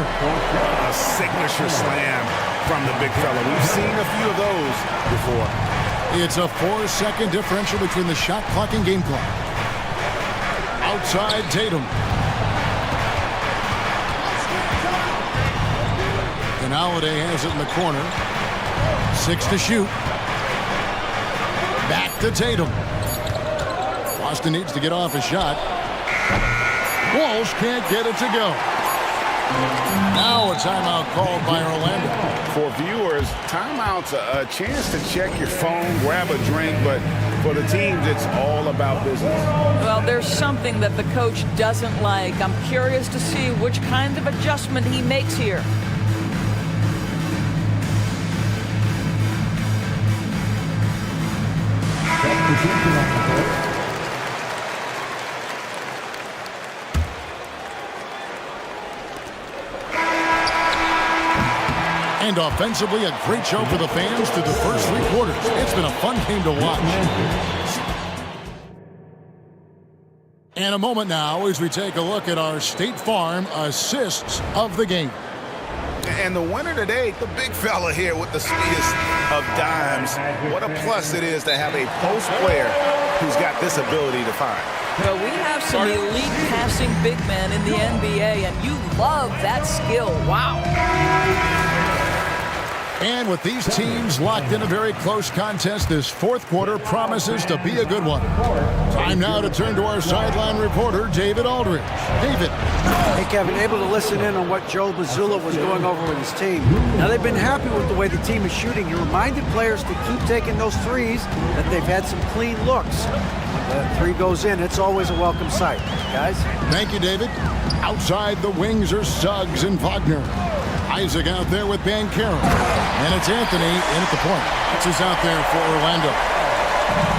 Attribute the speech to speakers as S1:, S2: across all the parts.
S1: Wagner.
S2: A signature slam from the big fella. We've seen a few of those before.
S1: It's a 4-second differential between the shot clock and game clock. Outside Tatum. And Holiday has it in the corner. 6 to shoot. Back to Tatum. Boston needs to get off a shot. Walsh can't get it to go. Now a timeout called by Orlando.
S2: For viewers, timeout's a chance to check your phone, grab a drink, but for the teams, it's all about business.
S3: Well, there's something that the coach doesn't like. I'm curious to see which kind of adjustment he makes here.
S1: And offensively, a great show for the fans through the first 3 quarters. It's been a fun game to watch. And a moment now as we take a look at our State Farm assists of the game.
S2: And the winner today, the big fella here with the sweetest of dimes. What a plus it is to have a post player who's got this ability to find.
S3: Well, we have some elite passing big men in the NBA, and you love that skill. Wow.
S1: And with these teams locked in a very close contest, this 4th quarter promises to be a good one. Time now to turn to our sideline reporter, David Aldridge. David.
S4: Hey, Kevin, able to listen in on what Joe Mazzulla was going over with his team. Now, they've been happy with the way the team is shooting. He reminded players to keep taking those threes, that they've had some clean looks. When the 3 goes in, it's always a welcome sight. Guys?
S1: Thank you, David. Outside the wings are Suggs and Wagner. Isaac out there with Bankero. And it's Anthony in at the point. This is out there for Orlando.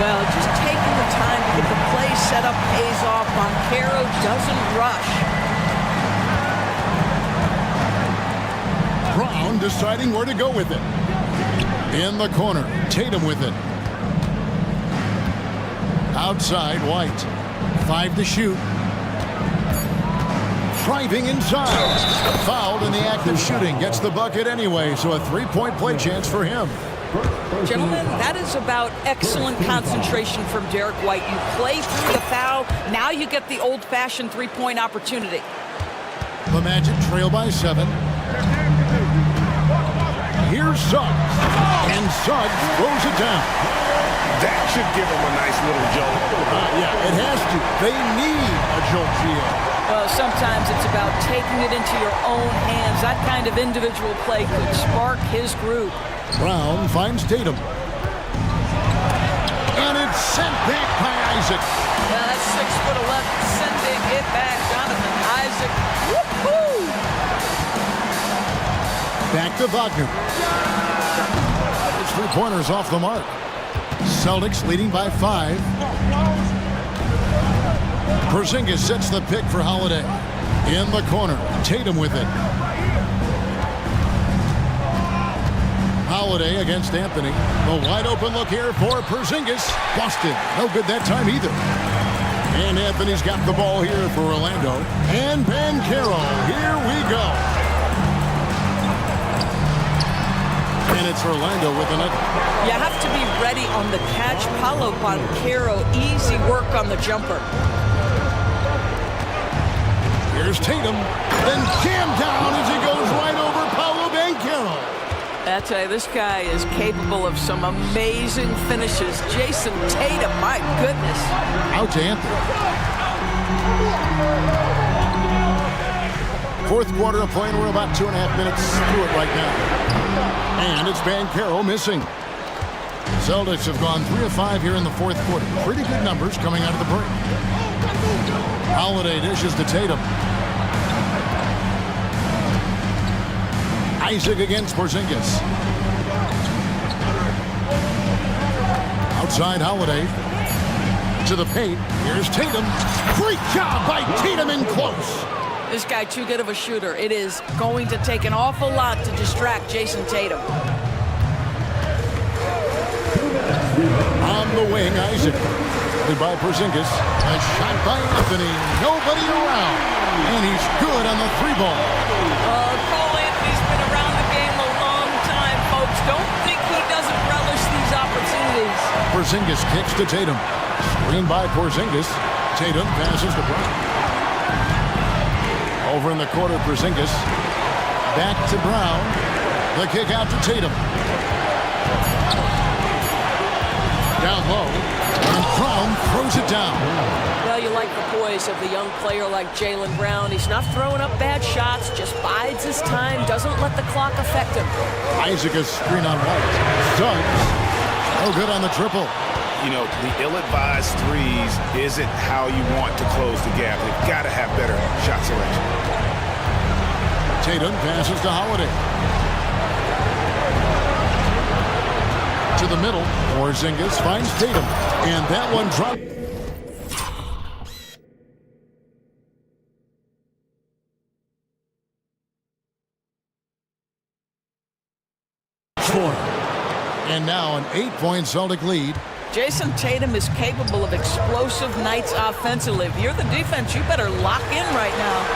S3: Well, just taking the time to get the play set up pays off. Bankero doesn't rush.
S1: Brown deciding where to go with it. In the corner, Tatum with it. Outside, White. 5 to shoot. Driving inside. Fouled in the act of shooting. Gets the bucket anyway, so a 3-point play chance for him.
S3: Gentlemen, that is about excellent concentration from Derek White. You play through the foul. Now you get the old-fashioned 3-point opportunity.
S1: The Magic trail by 7. Here's Suggs. And Suggs throws it down.
S2: That should give them a nice little jolt.
S1: Yeah, it has to. They need a jolt here.
S3: Well, sometimes it's about taking it into your own hands. That kind of individual play could spark his group.
S1: Brown finds Tatum. And it's sent back by Isaac.
S3: Well, that's 6'11", sending it back. Jonathan Isaac. Woo-hoo!
S1: Back to Wagner. His 3-pointers off the mark. Celtics leading by 5. Porzingis sets the pick for Holiday. In the corner, Tatum with it. Holiday against Anthony. The wide open look here for Porzingis. Busted. No good that time either. And Anthony's got the ball here for Orlando. And Bankero. Here we go. And it's Orlando with another.
S3: You have to be ready on the catch. Paolo Bankero, easy work on the jumper.
S1: Here's Tatum, then jammed down as he goes right over Paolo Bankero.
S3: I tell you, this guy is capable of some amazing finishes. Jason Tatum, my goodness.
S1: Out to Anthony. 4th quarter of play, and we're about 2.5 minutes through it right now. And it's Bankero missing. Celtics have gone 3 of 5 here in the 4th quarter. Pretty good numbers coming out of the break. Holiday dishes to Tatum. Isaac against Porzingis. Outside Holiday. To the paint. Here's Tatum. Great job by Tatum in close.
S3: This guy too good of a shooter. It is going to take an awful lot to distract Jason Tatum.
S1: On the wing, Isaac. By Porzingis. A shot by Anthony. Nobody around. And he's good on the 3 ball. Porzingis kicks to Tatum. Screen by Porzingis. Tatum passes to Brown. Over in the corner, Porzingis. Back to Brown. The kick out to Tatum. Down low. And Brown throws it down.
S3: Well, you like the poise of the young player like Jaylen Brown. He's not throwing up bad shots, just bides his time, doesn't let the clock affect him.
S1: Isaac is screen on White. Suggs. No good on the triple.
S2: You know, the ill-advised threes isn't how you want to close the gap. You've got to have better shot selection.
S1: Tatum passes to Holiday. To the middle. Porzingis finds Tatum. And that one dropped. And now an 8-point Celtic lead.
S3: Jason Tatum is capable of explosive nights offensively. If you're the defense, you better lock in right now.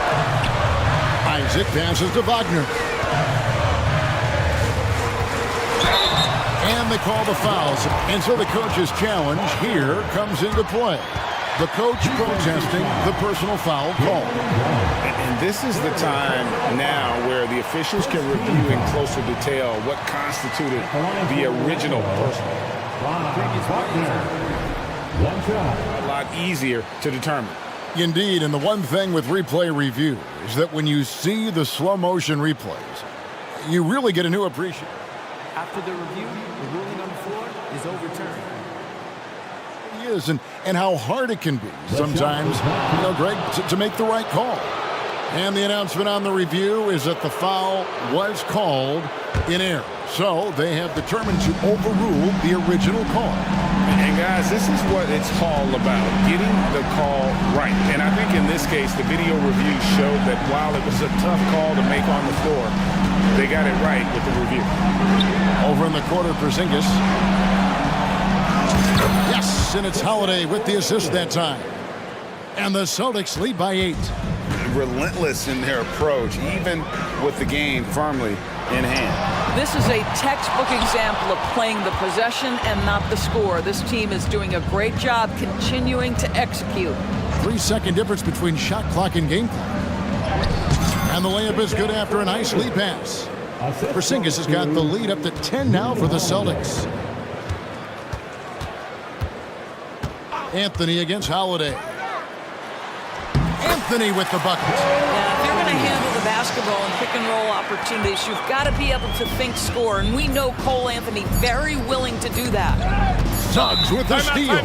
S1: Isaac passes to Wagner. And they call the fouls. And so the coach's challenge here comes into play. The coach protesting the personal foul call.
S2: And this is the time now where the officials can review in closer detail what constituted the original personal. A lot easier to determine.
S1: Indeed, and the one thing with replay review is that when you see the slow motion replays, you really get a new appreciation.
S5: After the review, the ruling on the floor is overturned.
S1: Is and how hard it can be sometimes, Greg, to make the right call. And the announcement on the review is that the foul was called in error. So they have determined to overrule the original call.
S2: And guys, this is what it's all about, getting the call right. And I think in this case, the video review showed that while it was a tough call to make on the floor, they got it right with the review.
S1: Over in the corner, Porzingis. Yes, and it's Holiday with the assist that time. And the Celtics lead by 8.
S2: Relentless in their approach, even with the game firmly in hand.
S3: This is a textbook example of playing the possession and not the score. This team is doing a great job continuing to execute.
S1: 3-second difference between shot clock and game clock. And the layup is good after a nice lead pass. Porzingis has got the lead up to 10 now for the Celtics. Anthony against Holiday. Anthony with the bucket.
S3: Yeah, if you're going to handle the basketball and pick and roll opportunities, you've got to be able to think score, and we know Cole Anthony very willing to do that.
S1: Suggs with the steal.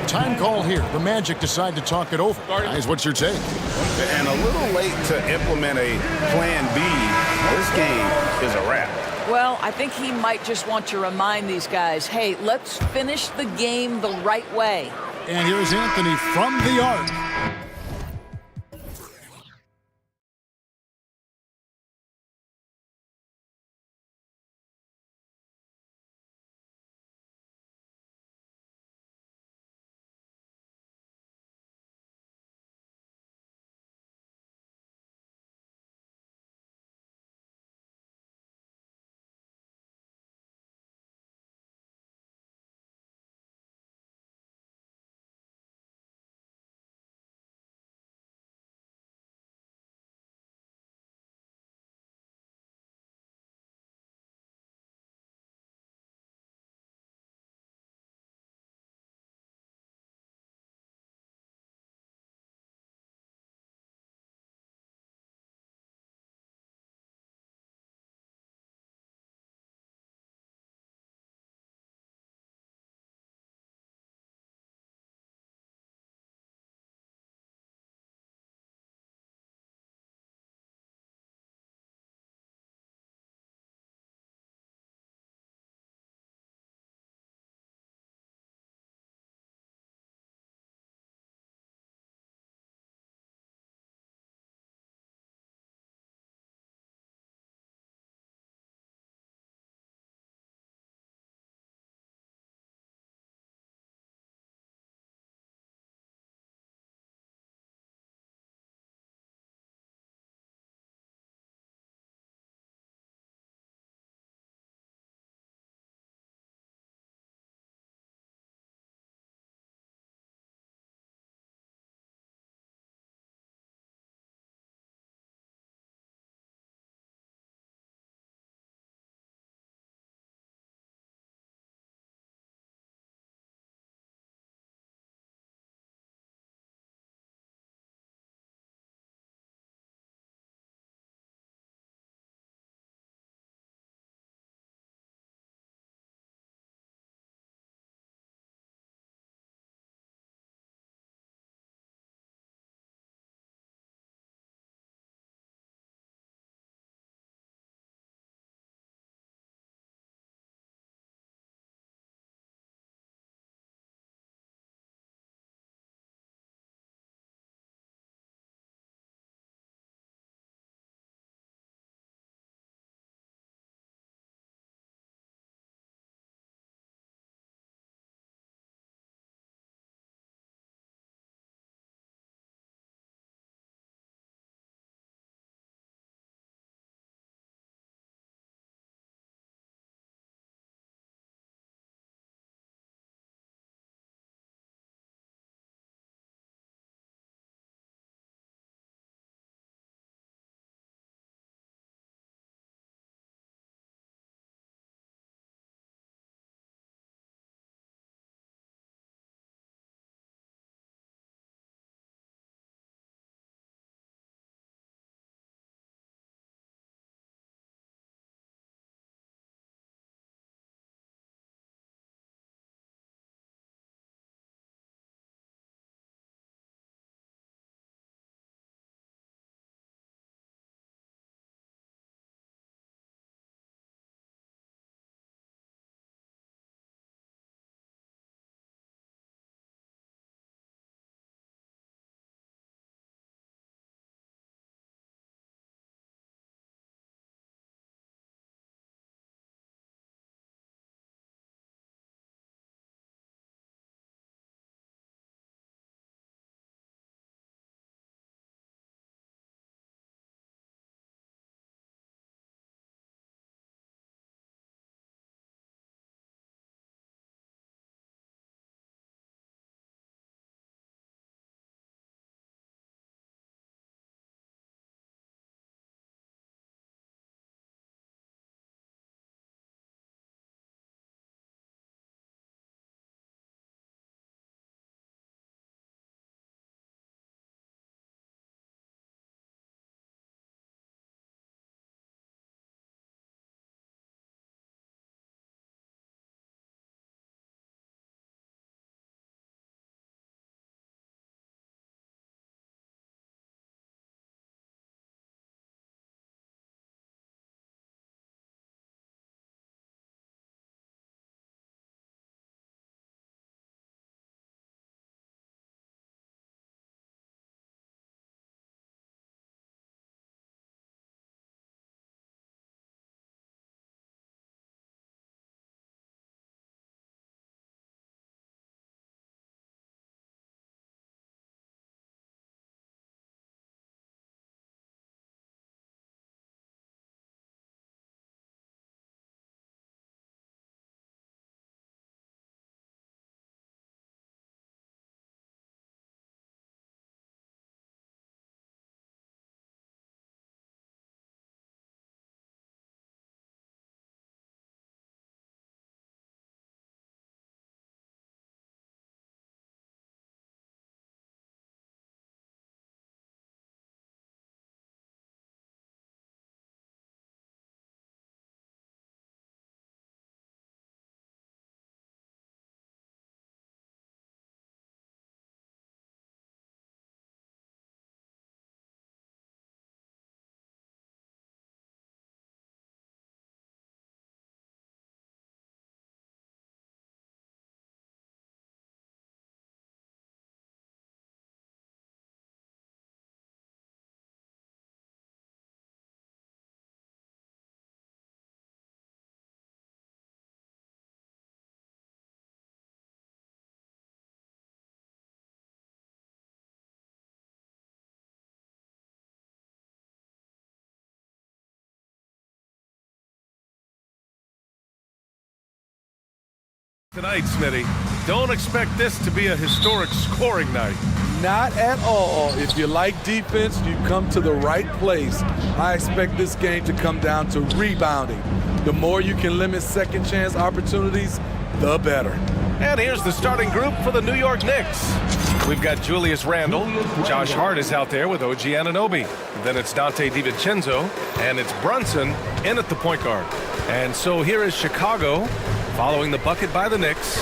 S1: Time call here. The Magic decide to talk it over. Guys, what's your take?
S2: And a little late to implement a plan B. This game is a wrap.
S3: Well, I think he might just want to remind these guys, hey, let's finish the game the right way.
S1: And here's Anthony from the arc.
S6: Tonight, Smitty, don't expect this to be a historic scoring night.
S7: Not at all. If you like defense, you come to the right place. I expect this game to come down to rebounding. The more you can limit second chance opportunities, the better.
S6: And here's the starting group for the New York Knicks. We've got Julius Randle. Josh Hart is out there with OG Anunoby. Then it's Dante DiVincenzo, and it's Brunson in at the point guard. And so here is Chicago following the bucket by the Knicks.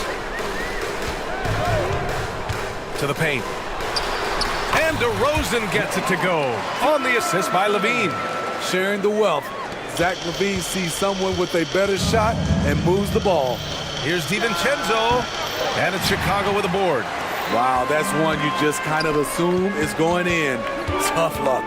S6: To the paint. And DeRozan gets it to go on the assist by Levine.
S7: Sharing the wealth. Zach LaVine sees someone with a better shot and moves the ball.
S6: Here's DiVincenzo, and it's Chicago with a board.
S7: Wow, that's one you just kind of assume is going in. Tough luck.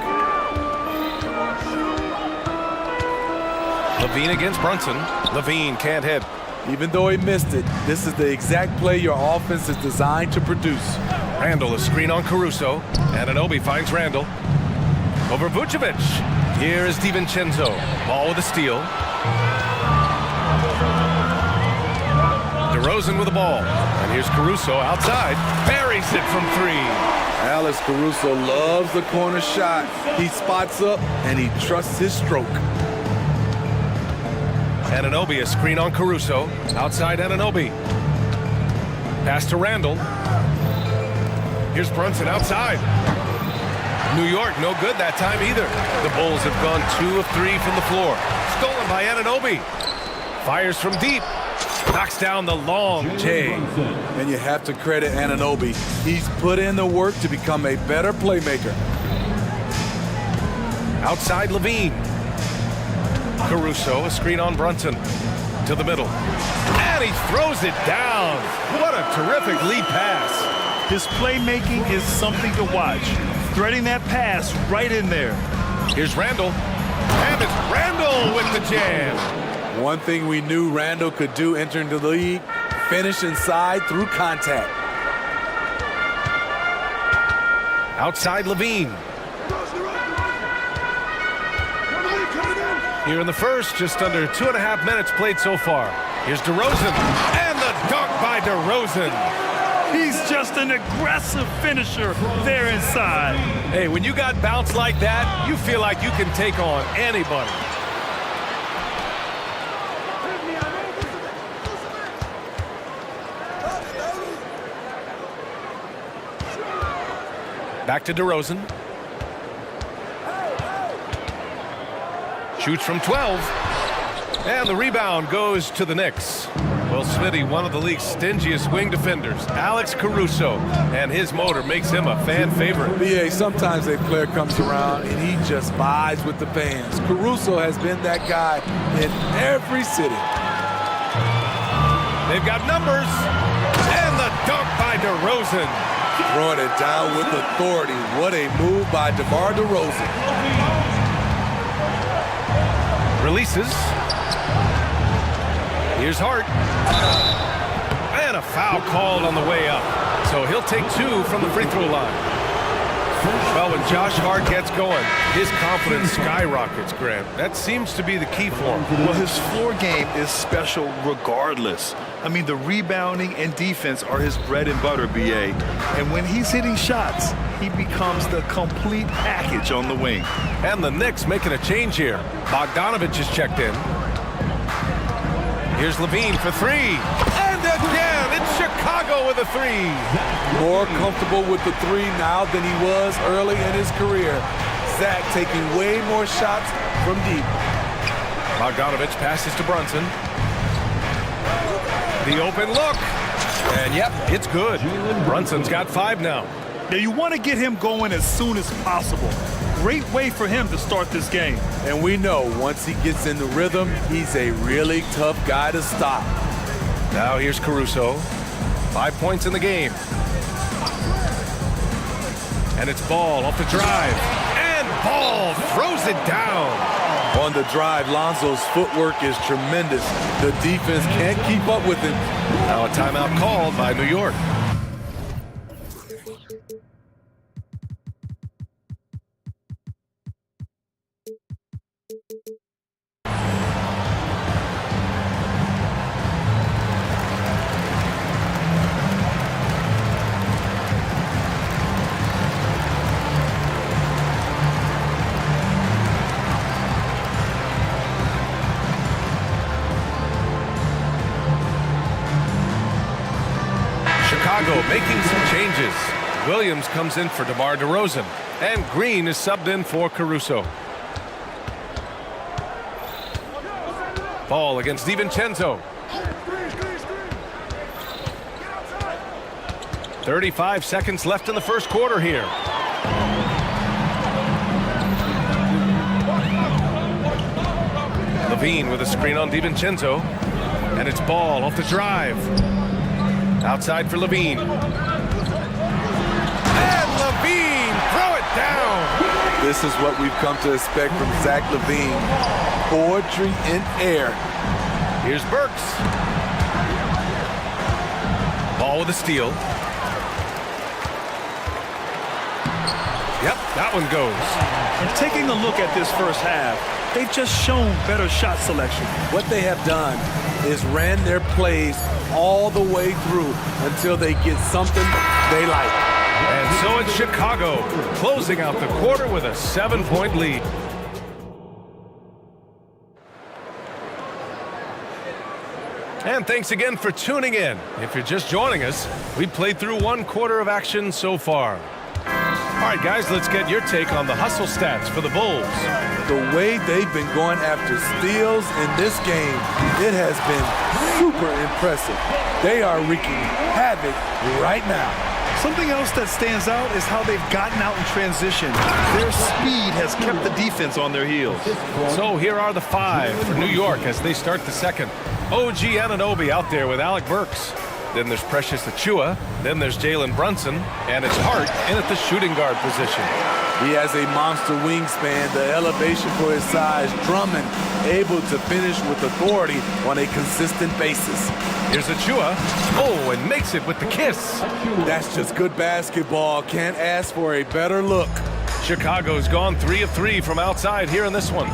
S6: Levine against Brunson. Levine can't hit.
S7: Even though he missed it, this is the exact play your offense is designed to produce.
S6: Randle, a screen on Caruso. Anunoby finds Randle. Over Vucevic. Here is DiVincenzo. Ball with a steal. DeRozan with the ball. And here's Caruso outside. Buries it from three.
S7: Alex Caruso loves the corner shot. He spots up and he trusts his stroke.
S6: Anunoby, a screen on Caruso. Outside Anunoby. Pass to Randle. Here's Brunson outside. New York, no good that time either. The Bulls have gone 2 of 3 from the floor. Stolen by Anunoby. Fires from deep. Knocks down the long J.
S7: And you have to credit Anunoby. He's put in the work to become a better playmaker.
S6: Outside Levine. Caruso, a screen on Brunson. To the middle. And he throws it down. What a terrific lead pass.
S8: His playmaking is something to watch. Threading that pass right in there.
S6: Here's Randle. And it's Randle with the jam.
S7: One thing we knew Randle could do entering the league, finish inside through contact.
S6: Outside Levine. Here in the first, just under 2.5 minutes played so far. Here's DeRozan. And the dunk by DeRozan.
S8: He's just an aggressive finisher there inside.
S6: Hey, when you got bounce like that, you feel like you can take on anybody. Back to DeRozan. Shoots from 12. And the rebound goes to the Knicks. Well, Smitty, one of the league's stingiest wing defenders, Alex Caruso, and his motor makes him a fan favorite.
S7: BA, sometimes a player comes around and he just vibes with the fans. Caruso has been that guy in every city.
S6: They've got numbers, and the dunk by DeRozan.
S7: Throwing it down with authority. What a move by DeMar DeRozan.
S6: Releases. Here's Hart. And a foul called on the way up. So he'll take 2 from the free throw line. Well, when Josh Hart gets going, his confidence skyrockets, Grant. That seems to be the key for him.
S8: Well, his floor game is special regardless. I mean, the rebounding and defense are his bread and butter, BA. And when he's hitting shots, he becomes the complete package on the wing.
S6: And the Knicks making a change here. Bogdanovich is checked in. Here's Levine for 3. And again, it's Chicago with a 3.
S7: More comfortable with the 3 now than he was early in his career. Zach taking way more shots from deep.
S6: Bogdanovich passes to Brunson. The open look. And yep, it's good. Brunson's got 5 now.
S8: Now, you want to get him going as soon as possible. Great way for him to start this game.
S7: And we know once he gets in the rhythm, he's a really tough guy to stop.
S6: Now here's Caruso. 5 points in the game. And it's Ball off the drive. And Ball throws it down.
S7: On the drive, Lonzo's footwork is tremendous. The defense can't keep up with him.
S6: Now a timeout called by New York. Chicago making some changes. Williams comes in for DeMar DeRozan, and Green is subbed in for Caruso. Ball against DiVincenzo. 35 seconds left in the first quarter here. Levine with a screen on DiVincenzo, and it's Ball off the drive. Outside for Levine. And Levine, throw it down.
S7: This is what we've come to expect from Zach Levine. Poetry in air.
S6: Here's Burks. Ball with a steal. Yep, that one goes.
S8: And taking a look at this first half, they've just shown better shot selection.
S7: What they have done is ran their plays all the way through until they get something they like.
S6: And so it's Chicago closing out the quarter with a 7-point lead. And thanks again for tuning in. If you're just joining us, we played through one quarter of action so far. All right, guys, let's get your take on the hustle stats for the Bulls.
S7: The way they've been going after steals in this game, it has been super impressive. They are wreaking havoc right now.
S8: Something else that stands out is how they've gotten out in transition. Their speed has kept the defense on their heels.
S6: So here are the five for New York as they start the second. OG Anunoby out there with Alec Burks. Then there's Precious Achiuwa. Then there's Jalen Brunson. And it's Hart in at the shooting guard position.
S7: He has a monster wingspan, the elevation for his size. Drummond able to finish with authority on a consistent basis.
S6: Here's Achiuwa. Oh, and makes it with the kiss.
S7: That's just good basketball. Can't ask for a better look.
S6: Chicago's gone 3 of 3 from outside here in this one.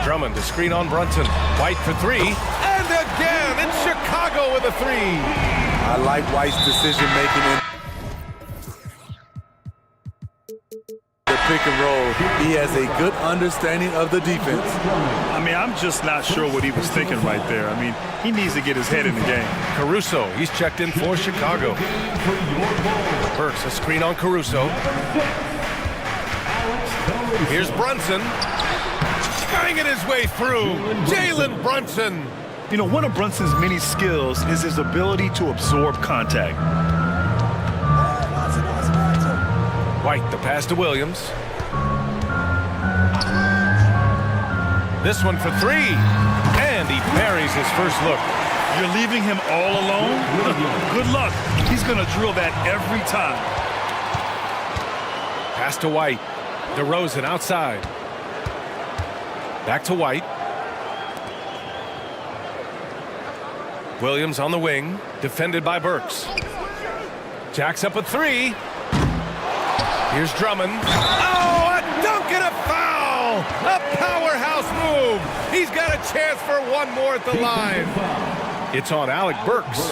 S6: Drummond to screen on Brunson. White for three. And again, it's Chicago with a three.
S7: I like White's decision-making in the pick and roll. He has a good understanding of the defense.
S8: I mean, I'm just not sure what he was thinking right there. I mean, he needs to get his head in the game.
S6: Caruso, he's checked in for Chicago. Burks, a screen on Caruso. Here's Brunson. Banging his way through. Jalen Brunson.
S8: You know, one of Brunson's many skills is his ability to absorb contact.
S6: White, the pass to Williams. This one for three. And he buries his first look.
S8: You're leaving him all alone? Good luck. He's going to drill that every time.
S6: Pass to White. DeRozan outside. Back to White. Williams on the wing, defended by Burks. Jacks up a three. Here's Drummond. Oh, a dunk and a foul! A powerhouse move. He's got a chance for one more at the line. It's on Alec Burks.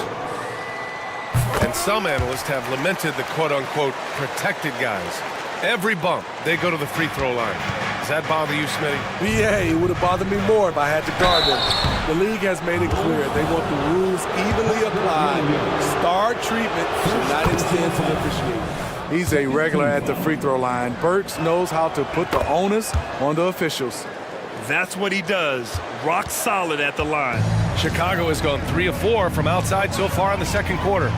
S6: And some analysts have lamented the quote-unquote protected guys. Every bump, they go to the free throw line. Does that bother you, Smitty?
S7: Yeah, it would have bothered me more if I had to guard them. The league has made it clear they want the rules evenly applied. Star treatment should not extend to the officiating. He's a regular at the free throw line. Burks knows how to put the onus on the officials.
S8: That's what he does. Rock solid at the line.
S6: Chicago has gone 3 of 4 from outside so far in the second quarter.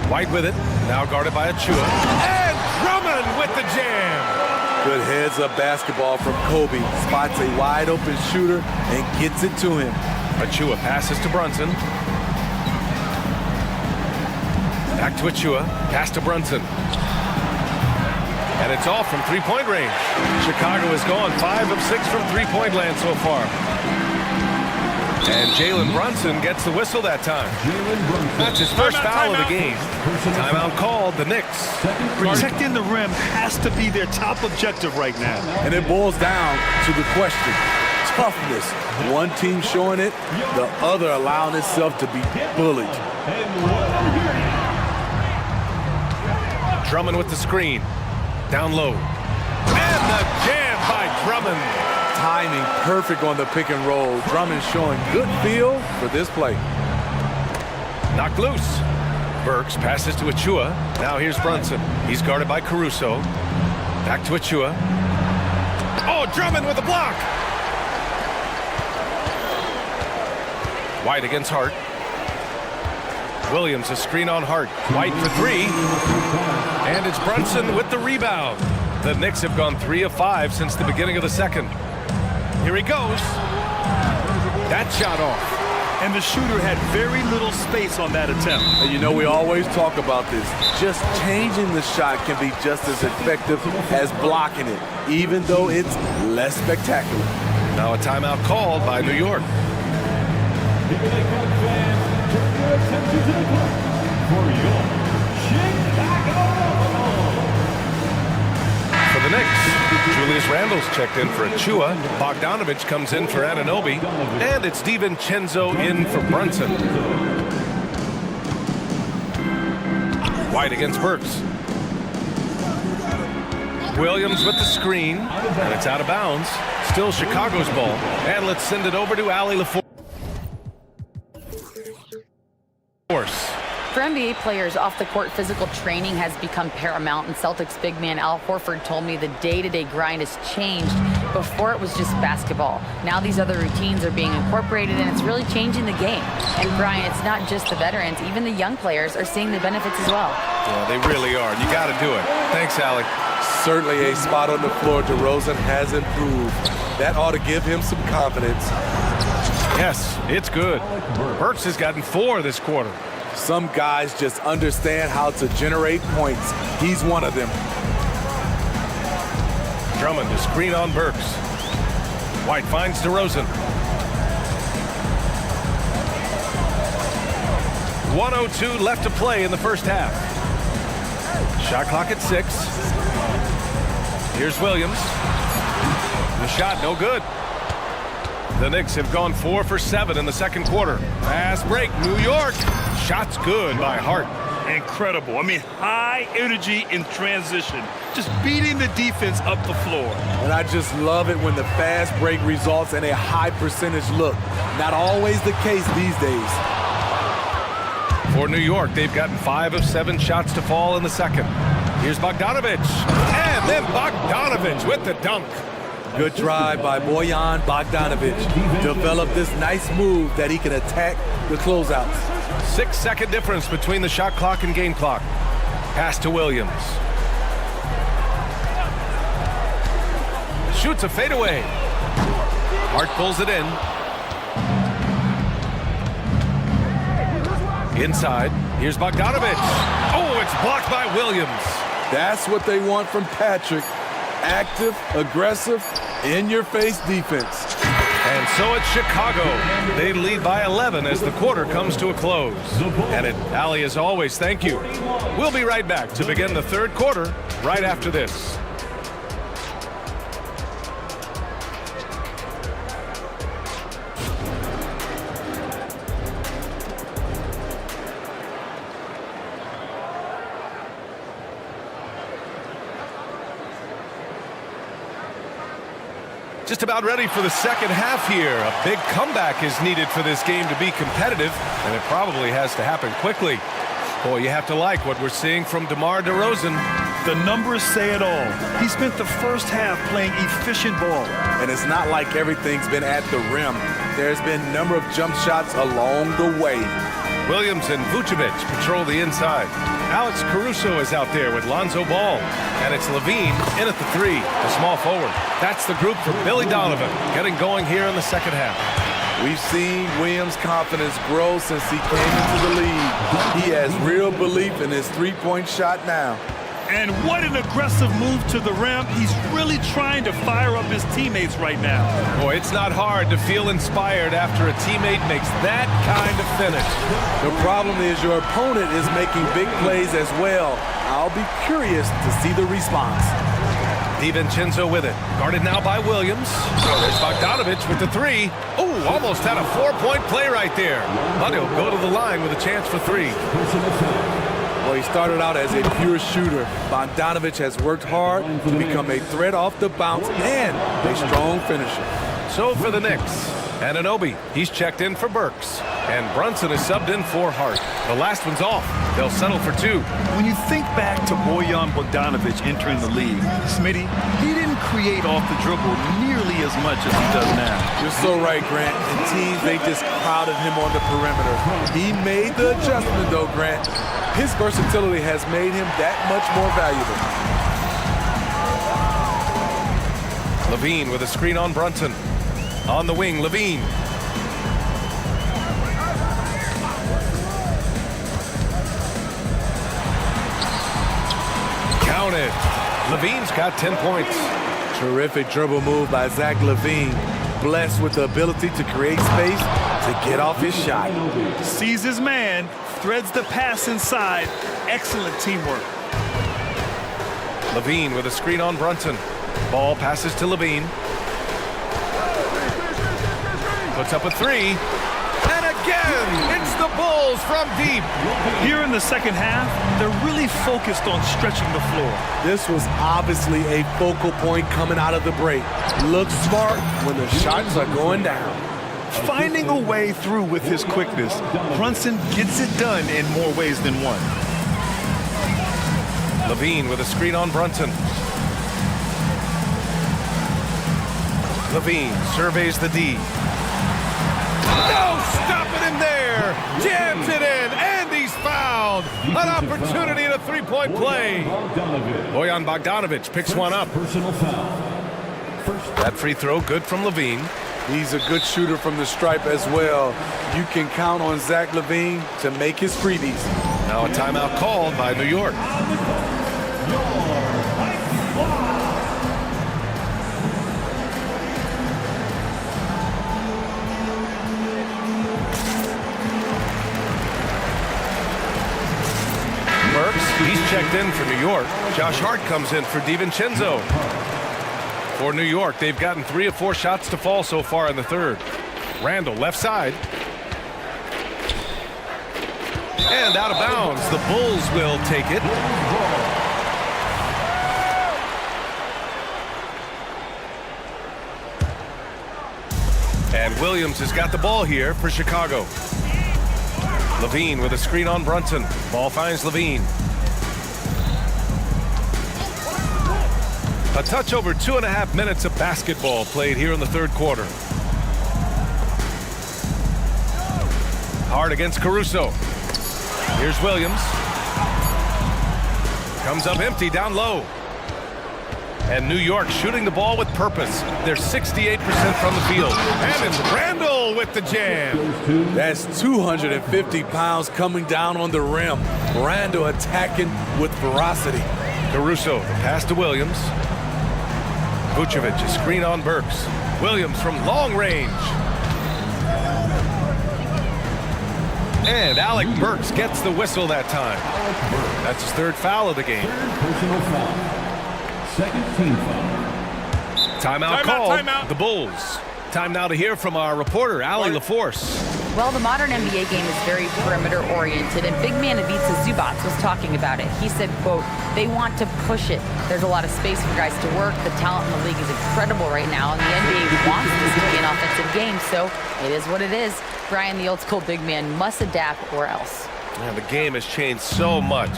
S6: White with it, now guarded by Achiuwa. And Drummond with the jam.
S7: Good heads-up basketball from Kobe. Spots a wide-open shooter and gets it to him.
S6: Achiuwa passes to Brunson. Back to Achiuwa. Pass to Brunson. And it's off from three-point range. Chicago has gone 5 of 6 from three-point land so far. And Jalen Brunson gets the whistle that time. That's his first foul of the game. Timeout called, the Knicks.
S8: Protecting the rim has to be their top objective right now.
S7: And it boils down to the question. Toughness. One team showing it, the other allowing itself to be bullied.
S6: Drummond with the screen. Down low. And the jam by Drummond.
S7: Timing perfect on the pick and roll. Drummond showing good feel for this play.
S6: Knocked loose. Burks passes to Achua. Now here's Brunson. He's guarded by Caruso. Back to Achua. Oh, Drummond with the block. White against Hart. Williams, a screen on Hart. White for three. And it's Brunson with the rebound. The Knicks have gone 3 of 5 since the beginning of the second. Here he goes. That shot off.
S8: And the shooter had very little space on that attempt.
S7: And you know, we always talk about this. Just changing the shot can be just as effective as blocking it, even though it's less spectacular.
S6: Now a timeout called by New York. For the Knicks, Julius Randle's checked in for Achua. Bogdanovich comes in for Anunoby. And it's DiVincenzo in for Brunson. White against Burks. Williams with the screen. And it's out of bounds. Still Chicago's ball. And let's send it over to Allie LaForce.
S9: For NBA players, off-the-court physical training has become paramount, and Celtics big man Al Horford told me the day-to-day grind has changed. Before it was just basketball. Now these other routines are being incorporated, and it's really changing the game. And Brian, it's not just the veterans, even the young players are seeing the benefits as well.
S6: Yeah, they really are, and you got to do it. Thanks, Allie.
S7: Certainly a spot on the floor. DeRozan has improved. That ought to give him some confidence.
S6: Yes, it's good. Burks has gotten 4 this quarter.
S7: Some guys just understand how to generate points. He's one of them.
S6: Drummond, the screen on Burks. White finds DeRozan. 1:02 left to play in the first half. Shot clock at 6. Here's Williams. The shot, no good. The Knicks have gone 4 for 7 in the second quarter. Fast break, New York. Shots good by Hart.
S8: Incredible. I mean, high energy in transition. Just beating the defense up the floor.
S7: And I just love it when the fast break results in a high percentage look. Not always the case these days.
S6: For New York, they've gotten 5 of 7 shots to fall in the second. Here's Bogdanovich. And then Bogdanovich with the dunk.
S7: Good drive by Bojan Bogdanovich. Developed this nice move that he can attack the closeouts.
S6: 6-second difference between the shot clock and game clock. Pass to Williams. Shoots a fadeaway. Hart pulls it in. Inside. Here's Bogdanovich. Oh, it's blocked by Williams.
S7: That's what they want from Patrick. Active, aggressive, in-your-face defense.
S6: And so it's Chicago. They lead by 11 as the quarter comes to a close. And Allie, as always, thank you. We'll be right back to begin the third quarter right after this. Just about ready for the second half here. A big comeback is needed for this game to be competitive, and it probably has to happen quickly. Boy, you have to like what we're seeing from DeMar DeRozan.
S8: The numbers say it all. He spent the first half playing efficient ball.
S7: And it's not like everything's been at the rim. There's been a number of jump shots along the way.
S6: Williams and Vucevic patrol the inside. Alex Caruso is out there with Lonzo Ball. And it's Levine in at the 3, the small forward. That's the group for Billy Donovan, getting going here in the second half.
S7: We've seen Williams' confidence grow since he came into the league. He has real belief in his three-point shot now.
S8: And what an aggressive move to the rim. He's really trying to fire up his teammates right now.
S6: Boy, it's not hard to feel inspired after a teammate makes that kind of finish.
S7: The problem is your opponent is making big plays as well. I'll be curious to see the response.
S6: DiVincenzo with it. Guarded now by Williams. There's Bogdanovich with the 3. Oh, almost had a 4-point play right there. But he'll go to the line with a chance for 3.
S7: Well, he started out as a pure shooter. Bogdanovich has worked hard to become a threat off the bounce and a strong finisher.
S6: So for the Knicks, Anunoby, he's checked in for Burks. And Brunson is subbed in for Hart. The last one's off. They'll settle for 2.
S8: When you think back to Bojan Bogdanovic entering the league, Smitty, he didn't create off the dribble nearly as much as he does now.
S7: You're so right, Grant. And teams, they just crowded him on the perimeter. He made the adjustment, though, Grant. His versatility has made him that much more valuable.
S6: Levine with a screen on Brunson. On the wing, Levine. Counted. Levine's got 10 points.
S7: Terrific dribble move by Zach Levine. Blessed with the ability to create space to get off his shot.
S8: Sees his man, threads the pass inside. Excellent teamwork.
S6: Levine with a screen on Brunson. Ball passes to Levine. Puts up a 3. And again, it's the Bulls from deep.
S8: Here in the second half, they're really focused on stretching the floor.
S7: This was obviously a focal point coming out of the break. Looks smart when the shots are going down.
S8: Finding a way through with his quickness, Brunson gets it done in more ways than one.
S6: Levine with a screen on Brunson. Levine surveys the D. No, stop it in there! Jams it in, and he's fouled! An opportunity in a three-point play. Bojan Bogdanovic picks one up. That free throw good from Levine.
S7: He's a good shooter from the stripe as well. You can count on Zach Levine to make his freebies.
S6: Now a timeout called by New York. He's checked in for New York. Josh Hart comes in for DiVincenzo. For New York, they've gotten 3 of 4 shots to fall so far in the third. Randall, left side. And out of bounds. The Bulls will take it. And Williams has got the ball here for Chicago. Levine with a screen on Brunson. Ball finds Levine. A touch over 2.5 minutes of basketball played here in the third quarter. Hard against Caruso. Here's Williams. Comes up empty down low. And New York shooting the ball with purpose. They're 68% from the field. And it's Randall with the jam.
S7: That's 250 pounds coming down on the rim. Randall attacking with ferocity.
S6: Caruso, the pass to Williams. Vucevic, a screen on Burks. Williams from long range. And Alec Burks gets the whistle that time. That's his 3rd foul of the game.
S10: Personal foul. Second team foul.
S6: Timeout called. The Bulls. Time now to hear from our reporter, Allie LaForce.
S9: Well, the modern NBA game is very perimeter-oriented, and big man Ivica Zubac was talking about it. He said, quote, they want to push it. There's a lot of space for guys to work. The talent in the league is incredible right now, and the NBA wants this to be an offensive game, so it is what it is. Brian, the old-school big man, must adapt or else.
S6: Yeah, the game has changed so much.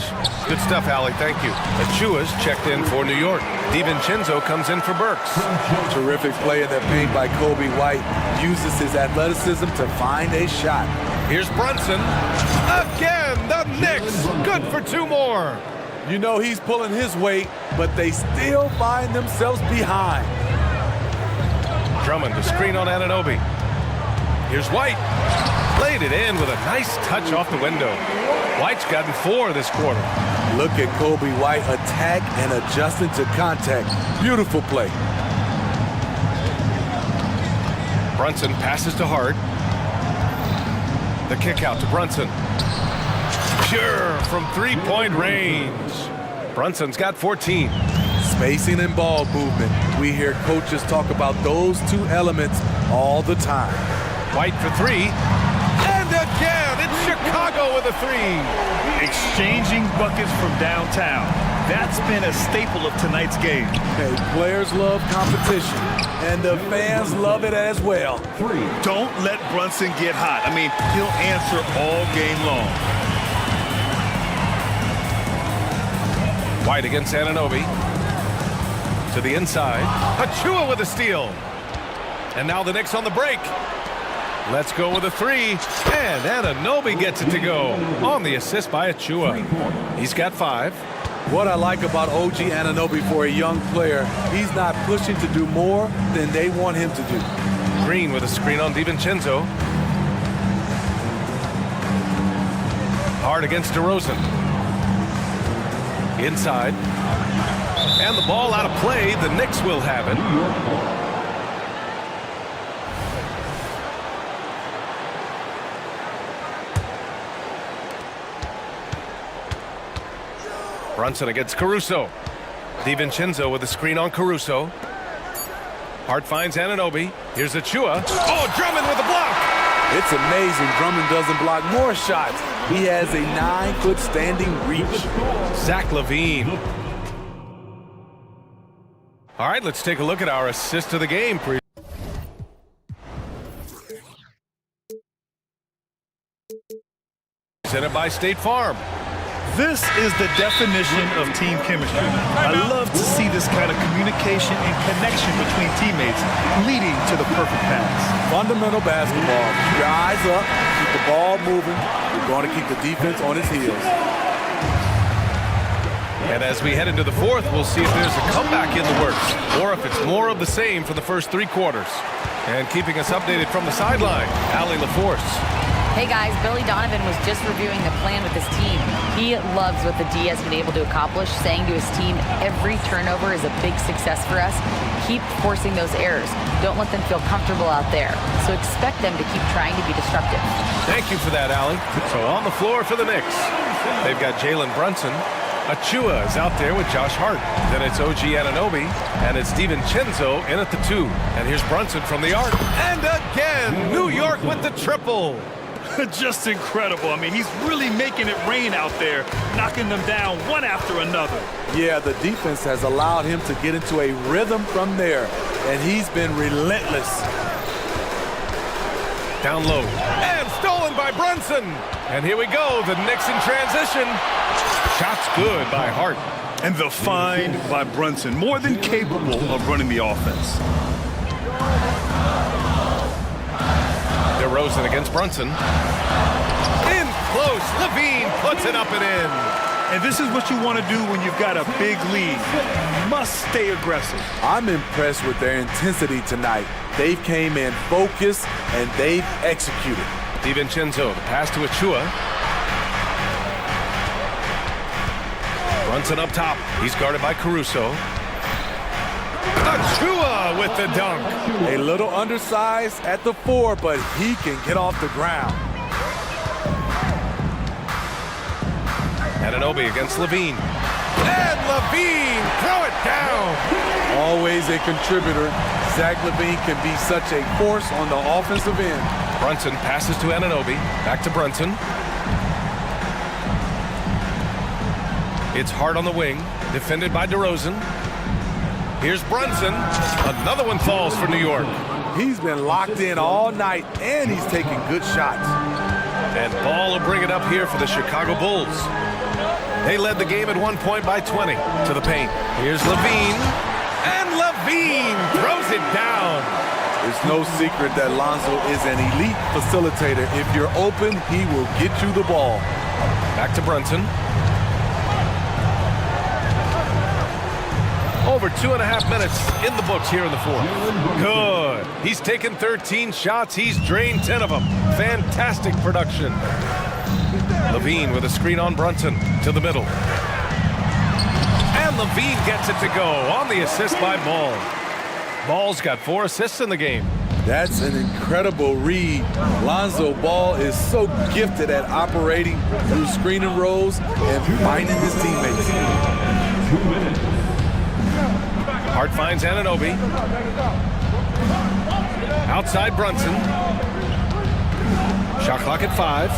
S6: Good stuff, Allie. Thank you. Achua's checked in for New York. DiVincenzo comes in for Burks.
S7: Terrific play in the paint by Kobe White. Uses his athleticism to find a shot.
S6: Here's Brunson. Again, the Knicks. Good for 2 more.
S7: You know he's pulling his weight, but they still find themselves behind.
S6: Drummond, a screen on Anunoby. Here's White. Played it in with a nice touch off the window. White's gotten 4 this quarter.
S7: Look at Kobe White attack and adjusting to contact. Beautiful play.
S6: Brunson passes to Hart. The kick out to Brunson. Pure from 3-point range. Brunson's got 14.
S7: Spacing and ball movement. We hear coaches talk about those 2 elements all the time.
S6: White for 3. And again, it's Chicago with a 3.
S8: Exchanging buckets from downtown. That's been a staple of tonight's game.
S7: Hey, players love competition, and the fans love it as well.
S8: Don't let Brunson get hot. I mean, he'll answer all game long.
S6: White against Anunoby. To the inside. Achua with a steal. And now the Knicks on the break. Let's go with a three. And Anunoby gets it to go on the assist by Achua. He's got 5.
S7: What I like about OG Anunoby for a young player, he's not pushing to do more than they want him to do.
S6: Green with a screen on DiVincenzo. Hard against DeRozan. Inside. And the ball out of play. The Knicks will have it. Brunson against Caruso. DiVincenzo with a screen on Caruso. Hart finds Anunoby. Here's Achua. Oh, Drummond with a block.
S7: It's amazing Drummond doesn't block more shots. He has a 9-foot standing reach.
S6: Zach LaVine. All right, let's take a look at our assist of the game. Presented by State Farm.
S8: This is the definition of team chemistry. I love to see this kind of communication and connection between teammates leading to the perfect pass.
S7: Fundamental basketball. Keep your eyes up, keep the ball moving. You're going to keep the defense on its heels.
S6: And as we head into the fourth, we'll see if there's a comeback in the works or if it's more of the same for the first 3 quarters. And keeping us updated from the sideline, Allie LaForce.
S9: Hey guys, Billy Donovan was just reviewing the plan with his team. He loves what the D has been able to accomplish, saying to his team, every turnover is a big success for us. Keep forcing those errors. Don't let them feel comfortable out there. So expect them to keep trying to be disruptive.
S6: Thank you for that, Allie. So on the floor for the Knicks, they've got Jalen Brunson. Achua is out there with Josh Hart. Then it's OG Anunoby, and it's DiVincenzo in at the 2. And here's Brunson from the arc. And again, New York with the triple.
S8: Just incredible. I mean, he's really making it rain out there, knocking them down one after another.
S7: Yeah, the defense has allowed him to get into a rhythm from there, and he's been relentless.
S6: Down low. And stolen by Brunson. And here we go, the Knicks in transition. Shot's good by Hart.
S8: And the find by Brunson, more than capable of running the offense.
S6: DeRozan against Brunson. In close, LaVine puts it up and in.
S8: And this is what you want to do when you've got a big lead. Must stay aggressive.
S7: I'm impressed with their intensity tonight. They came in focused and they've executed.
S6: DiVincenzo, the pass to Achua. Brunson up top. He's guarded by Caruso. Achua with the dunk.
S7: A little undersized at the 4, but he can get off the ground.
S6: Anunoby against LaVine. And LaVine, throw it down.
S7: Always a contributor. Zach LaVine can be such a force on the offensive end.
S6: Brunson passes to Anunoby. Back to Brunson. It's Hart on the wing, defended by DeRozan. Here's Brunson. Another one falls for New York.
S7: He's been locked in all night, and he's taking good shots.
S6: And Ball will bring it up here for the Chicago Bulls. They led the game at 1 point by 20 to the paint. Here's LaVine. And LaVine throws it down.
S7: It's no secret that Lonzo is an elite facilitator. If you're open, he will get you the ball.
S6: Back to Brunson. Over 2.5 minutes in the books here in the fourth. Good. He's taken 13 shots. He's drained 10 of them. Fantastic production. LaVine with a screen on Brunson to the middle. And LaVine gets it to go on the assist by Ball. Ball's got 4 assists in the game.
S7: That's an incredible read. Lonzo Ball is so gifted at operating through screening roles and finding his teammates.
S10: 2 minutes.
S6: Hart finds Anunoby. Outside Brunson. Shot clock at 5.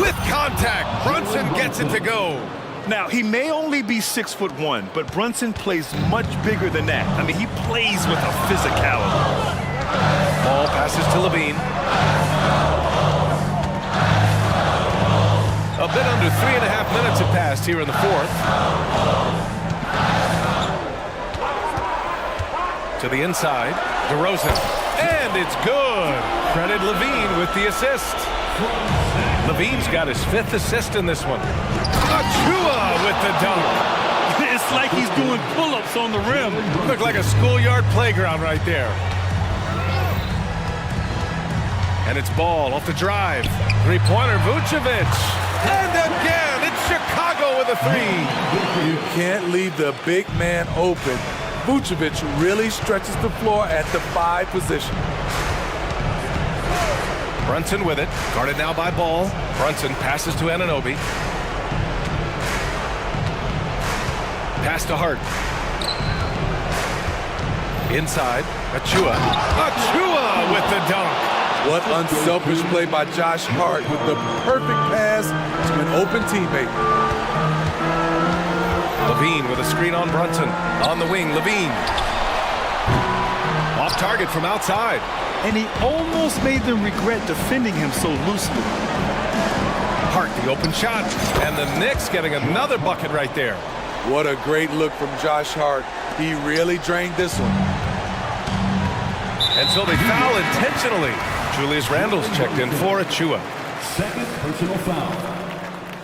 S6: With contact, Brunson gets it to go.
S8: Now, he may only be 6'1", but Brunson plays much bigger than that. I mean, he plays with a physicality.
S6: Ball passes to Levine. A bit under 3.5 minutes have passed here in the fourth. To the inside, DeRozan, and it's good. Credit Levine with the assist. Levine's got his 5th assist in this one. Achua with the dunk.
S8: It's like he's doing pull-ups on the rim.
S6: Looked like a schoolyard playground right there. And it's Ball off the drive. Three-pointer, Vucevic. And again, it's Chicago with a 3.
S7: You can't leave the big man open. Vucevic really stretches the floor at the 5 position.
S6: Brunson with it. Guarded now by Ball. Brunson passes to Anunoby. Pass to Hart. Inside, Achua. Achua with the dunk.
S7: What unselfish play by Josh Hart with the perfect pass to an open teammate.
S6: Levine with a screen on Brunson. On the wing, Levine. Off target from outside.
S8: And he almost made them regret defending him so loosely.
S6: Hart, the open shot. And the Knicks getting another bucket right there.
S7: What a great look from Josh Hart. He really drained this one.
S6: And so they foul intentionally. Julius Randle's checked in for Achua.
S10: Second personal foul.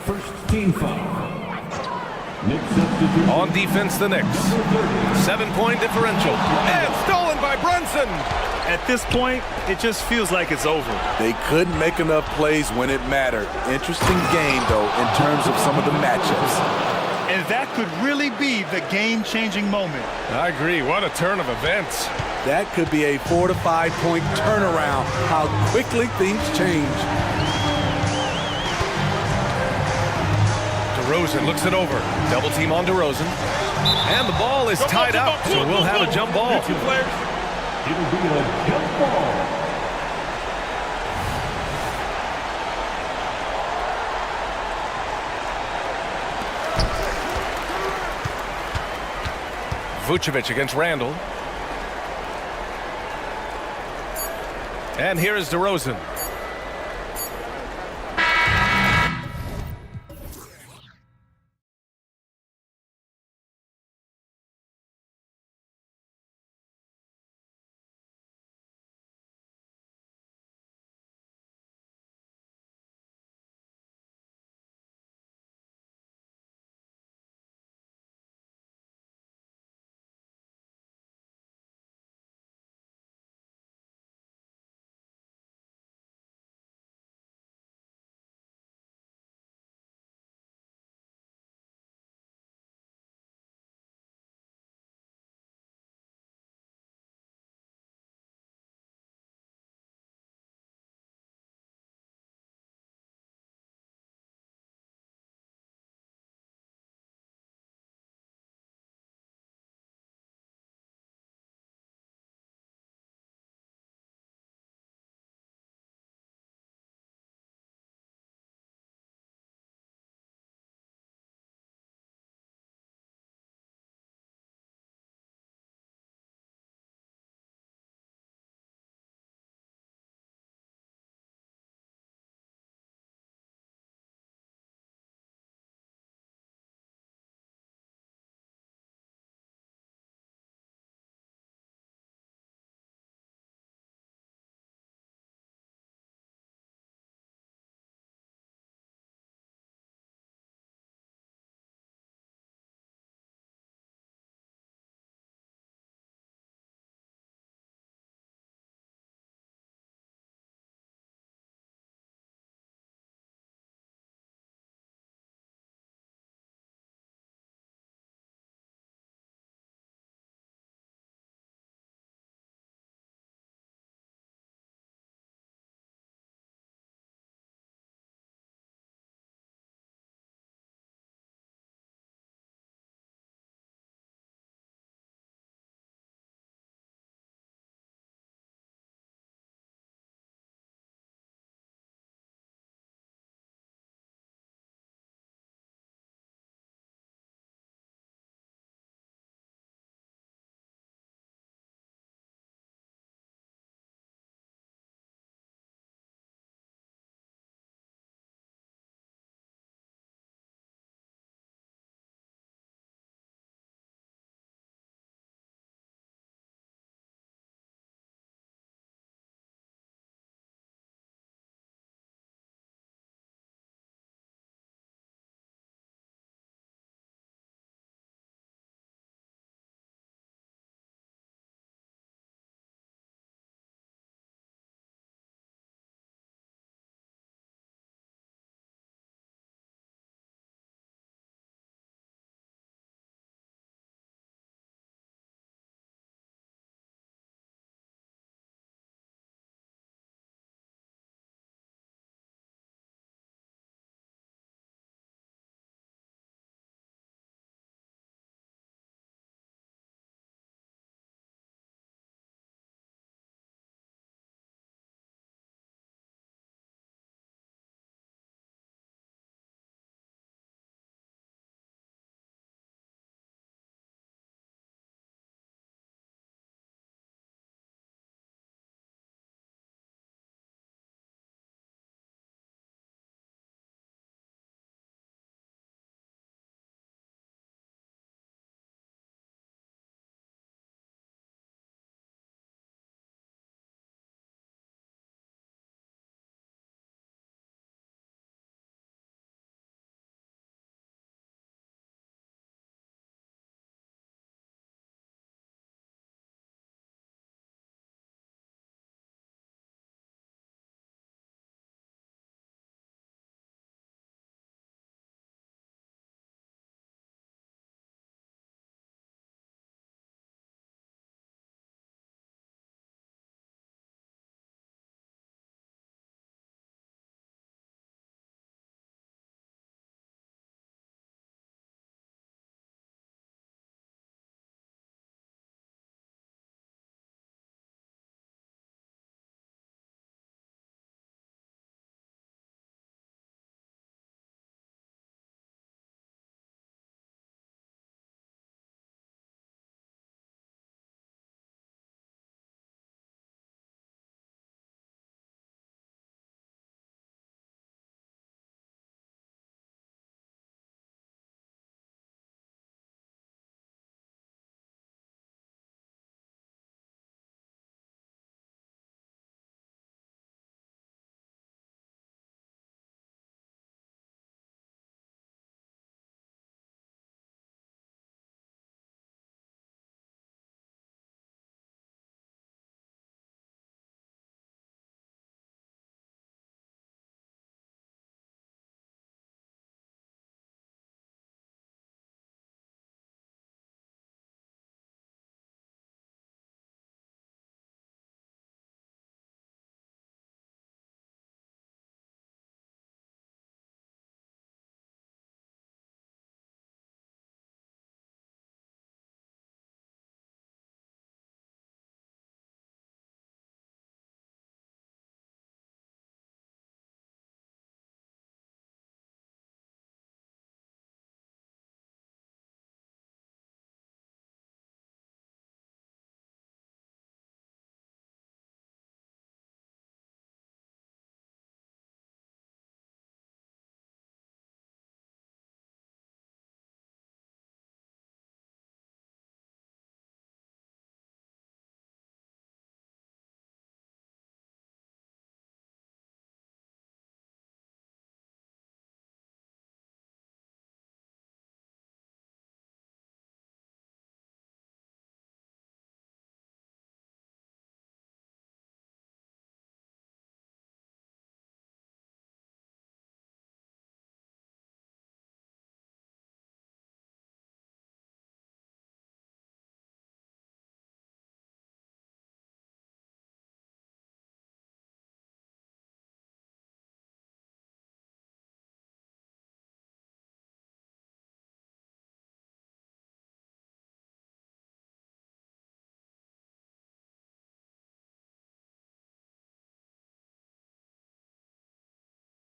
S10: First team foul. Knicks substitute.
S6: On defense, the Knicks. 7-point differential. And stolen by Brunson.
S8: At this point, it just feels like it's over.
S7: They couldn't make enough plays when it mattered. Interesting game, though, in terms of some of the matchups.
S8: And that could really be the game-changing moment.
S6: I agree. What a turn of events.
S7: That could be a 4 to 5 point turnaround. How quickly things change.
S6: DeRozan looks it over. Double team on DeRozan. And the ball is tied up, so we'll have a jump ball.
S10: It'll be a jump ball.
S6: Vucevic against Randle. And here is DeRozan.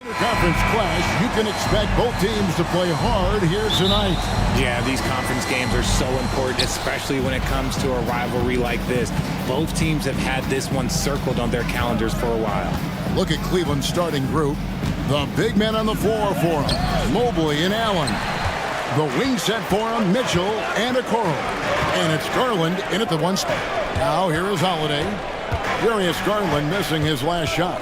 S1: Conference clash, you can expect both teams to play hard here tonight.
S2: Yeah, these conference games are so important, especially when it comes to a rivalry like this. Both teams have had this one circled on their calendars for a while.
S1: Look at Cleveland's starting group. The big men on the floor for them, Mobley and Allen. The wing set for them, Mitchell and Okoro. And it's Garland in at the one spot. Now here is Holiday. Darius Garland missing his last shot.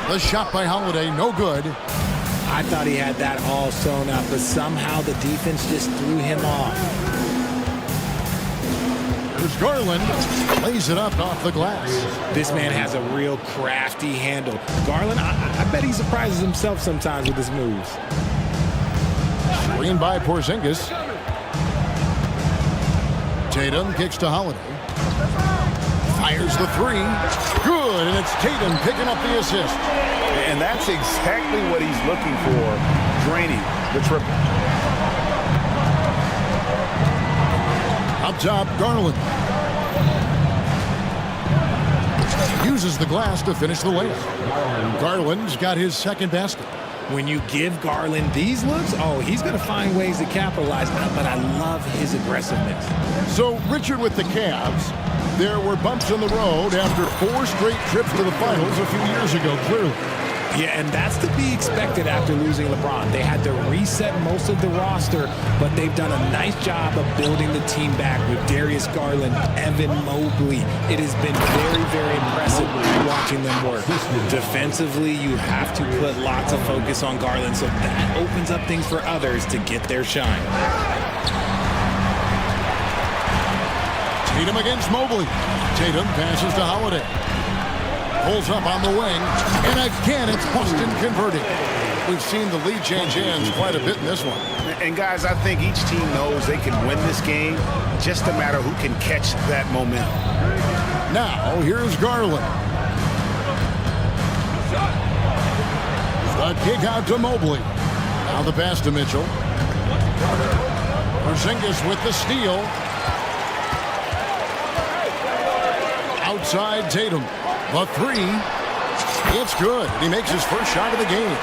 S1: The shot by Holiday, no good.
S2: I thought he had that all sewn up, but somehow the defense just threw him off.
S1: There's Garland, lays it up off the glass.
S2: This man has a real crafty handle. Garland, I bet he surprises himself sometimes with his moves.
S1: Screen by Porzingis. Tatum kicks to Holiday. Fires the three. Good, and it's Tatum picking up the assist.
S2: And that's exactly what he's looking for, draining the triple.
S1: Up top, Garland. Uses the glass to finish the layup. Garland's got his second basket.
S2: When you give Garland these looks, oh, he's going to find ways to capitalize. But I love his aggressiveness.
S1: So, Richard, with the Cavs, there were bumps in the road after 4 straight trips to the finals a few years ago, clearly.
S2: Yeah, and that's to be expected after losing LeBron. They had to reset most of the roster, but they've done a nice job of building the team back with Darius Garland, Evan Mobley. It has been very, very impressive watching them work. Defensively, you have to put lots of focus on Garland, so that opens up things for others to get their shine.
S1: Tatum against Mobley. Tatum passes to Holiday. Pulls up on the wing, and again it's Boston converting. We've seen the lead change hands quite a bit in this one.
S2: And guys, I think each team knows they can win this game, just a matter who can catch that momentum.
S1: Now, here's Garland. The kick out to Mobley. Now the pass to Mitchell. Porzingis with the steal. Outside Tatum. The three, it's good. He makes his first shot of the game.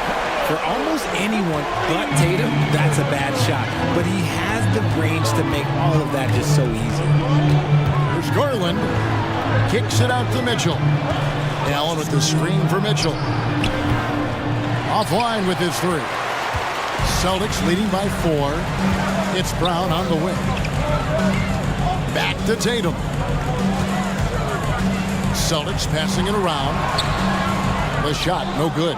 S2: For almost anyone but Tatum, that's a bad shot. But he has the range to make all of that just so easy.
S1: There's Garland. Kicks it out to Mitchell. Allen with the screen for Mitchell. Offline with his three. Celtics leading by 4. It's Brown on the wing. Back to Tatum. Celtics passing it around. The shot, no good.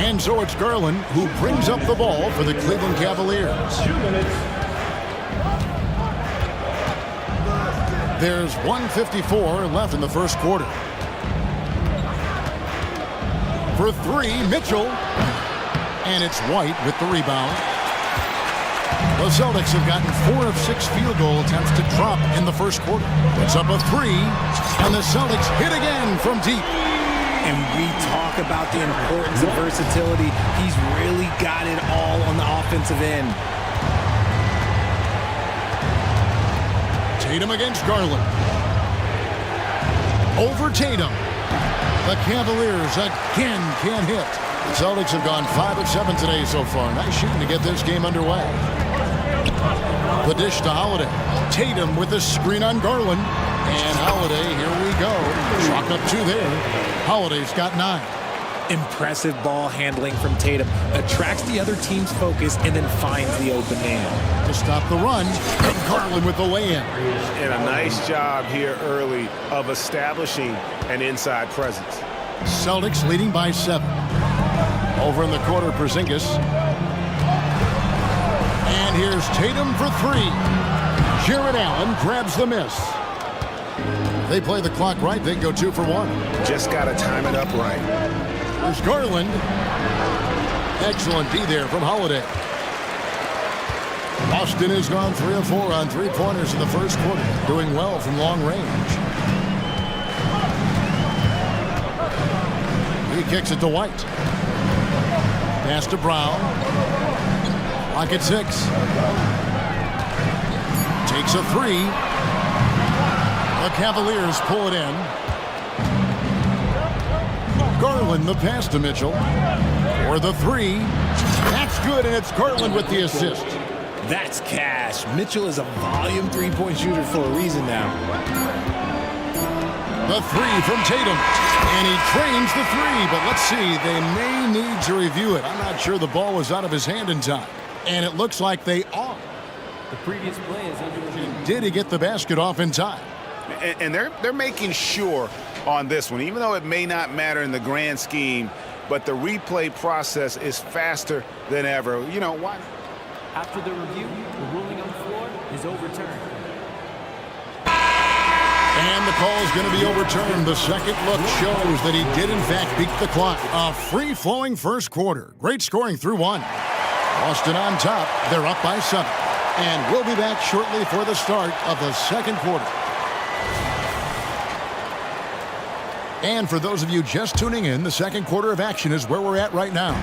S1: And so it's Garland who brings up the ball for the Cleveland Cavaliers.
S10: 2 minutes.
S1: There's 1:54 left in the first quarter. For 3, Mitchell. And it's White with the rebound. The Celtics have gotten 4 of 6 field goal attempts to drop in the first quarter. It's up a 3, and the Celtics hit again from deep.
S2: And we talk about the importance of versatility. He's really got it all on the offensive end.
S1: Tatum against Garland. Over Tatum. The Cavaliers again can't hit. The Celtics have gone 5 of 7 today so far. Nice shooting to get this game underway. The dish to Holiday. Tatum with the screen on Garland. And Holiday, here we go. Chalk up 2 there. Holiday's got 9.
S2: Impressive ball handling from Tatum. Attracts the other team's focus and then finds the open man.
S1: To stop the run, and Garland with the lay-in.
S2: And a nice job here early of establishing an inside presence.
S1: Celtics leading by 7. Over in the quarter, Porzingis. And here's Tatum for 3. Jared Allen grabs the miss. They play the clock right, they go 2 for 1.
S2: Just got to time it up right.
S1: There's Garland. Excellent D there from Holiday. Boston has gone 3 of 4 on 3-pointers in the first quarter, doing well from long range. He kicks it to White. Pass to Brown. Lock at 6. Takes a 3. The Cavaliers pull it in. Garland the pass to Mitchell. For the three. That's good, and it's Garland with the assist.
S5: That's cash. Mitchell is a volume three-point shooter for a reason now.
S1: The three from Tatum. And he trains the three, but let's see. They may need to review it. I'm not sure the ball was out of his hand in time. And it looks like they are.
S5: The previous play is under review.
S1: Did he get the basket off in time?
S2: And they're making sure on this one, even though it may not matter in the grand scheme, but the replay process is faster than ever. You know, why?
S5: After the review, the ruling on the floor is overturned.
S1: And the call is going to be overturned. The second look shows that he did, in fact, beat the clock. A free-flowing first quarter. Great scoring through one. Boston on top. They're up by 7. And we'll be back shortly for the start of the second quarter. And for those of you just tuning in, the second quarter of action is where we're at right now.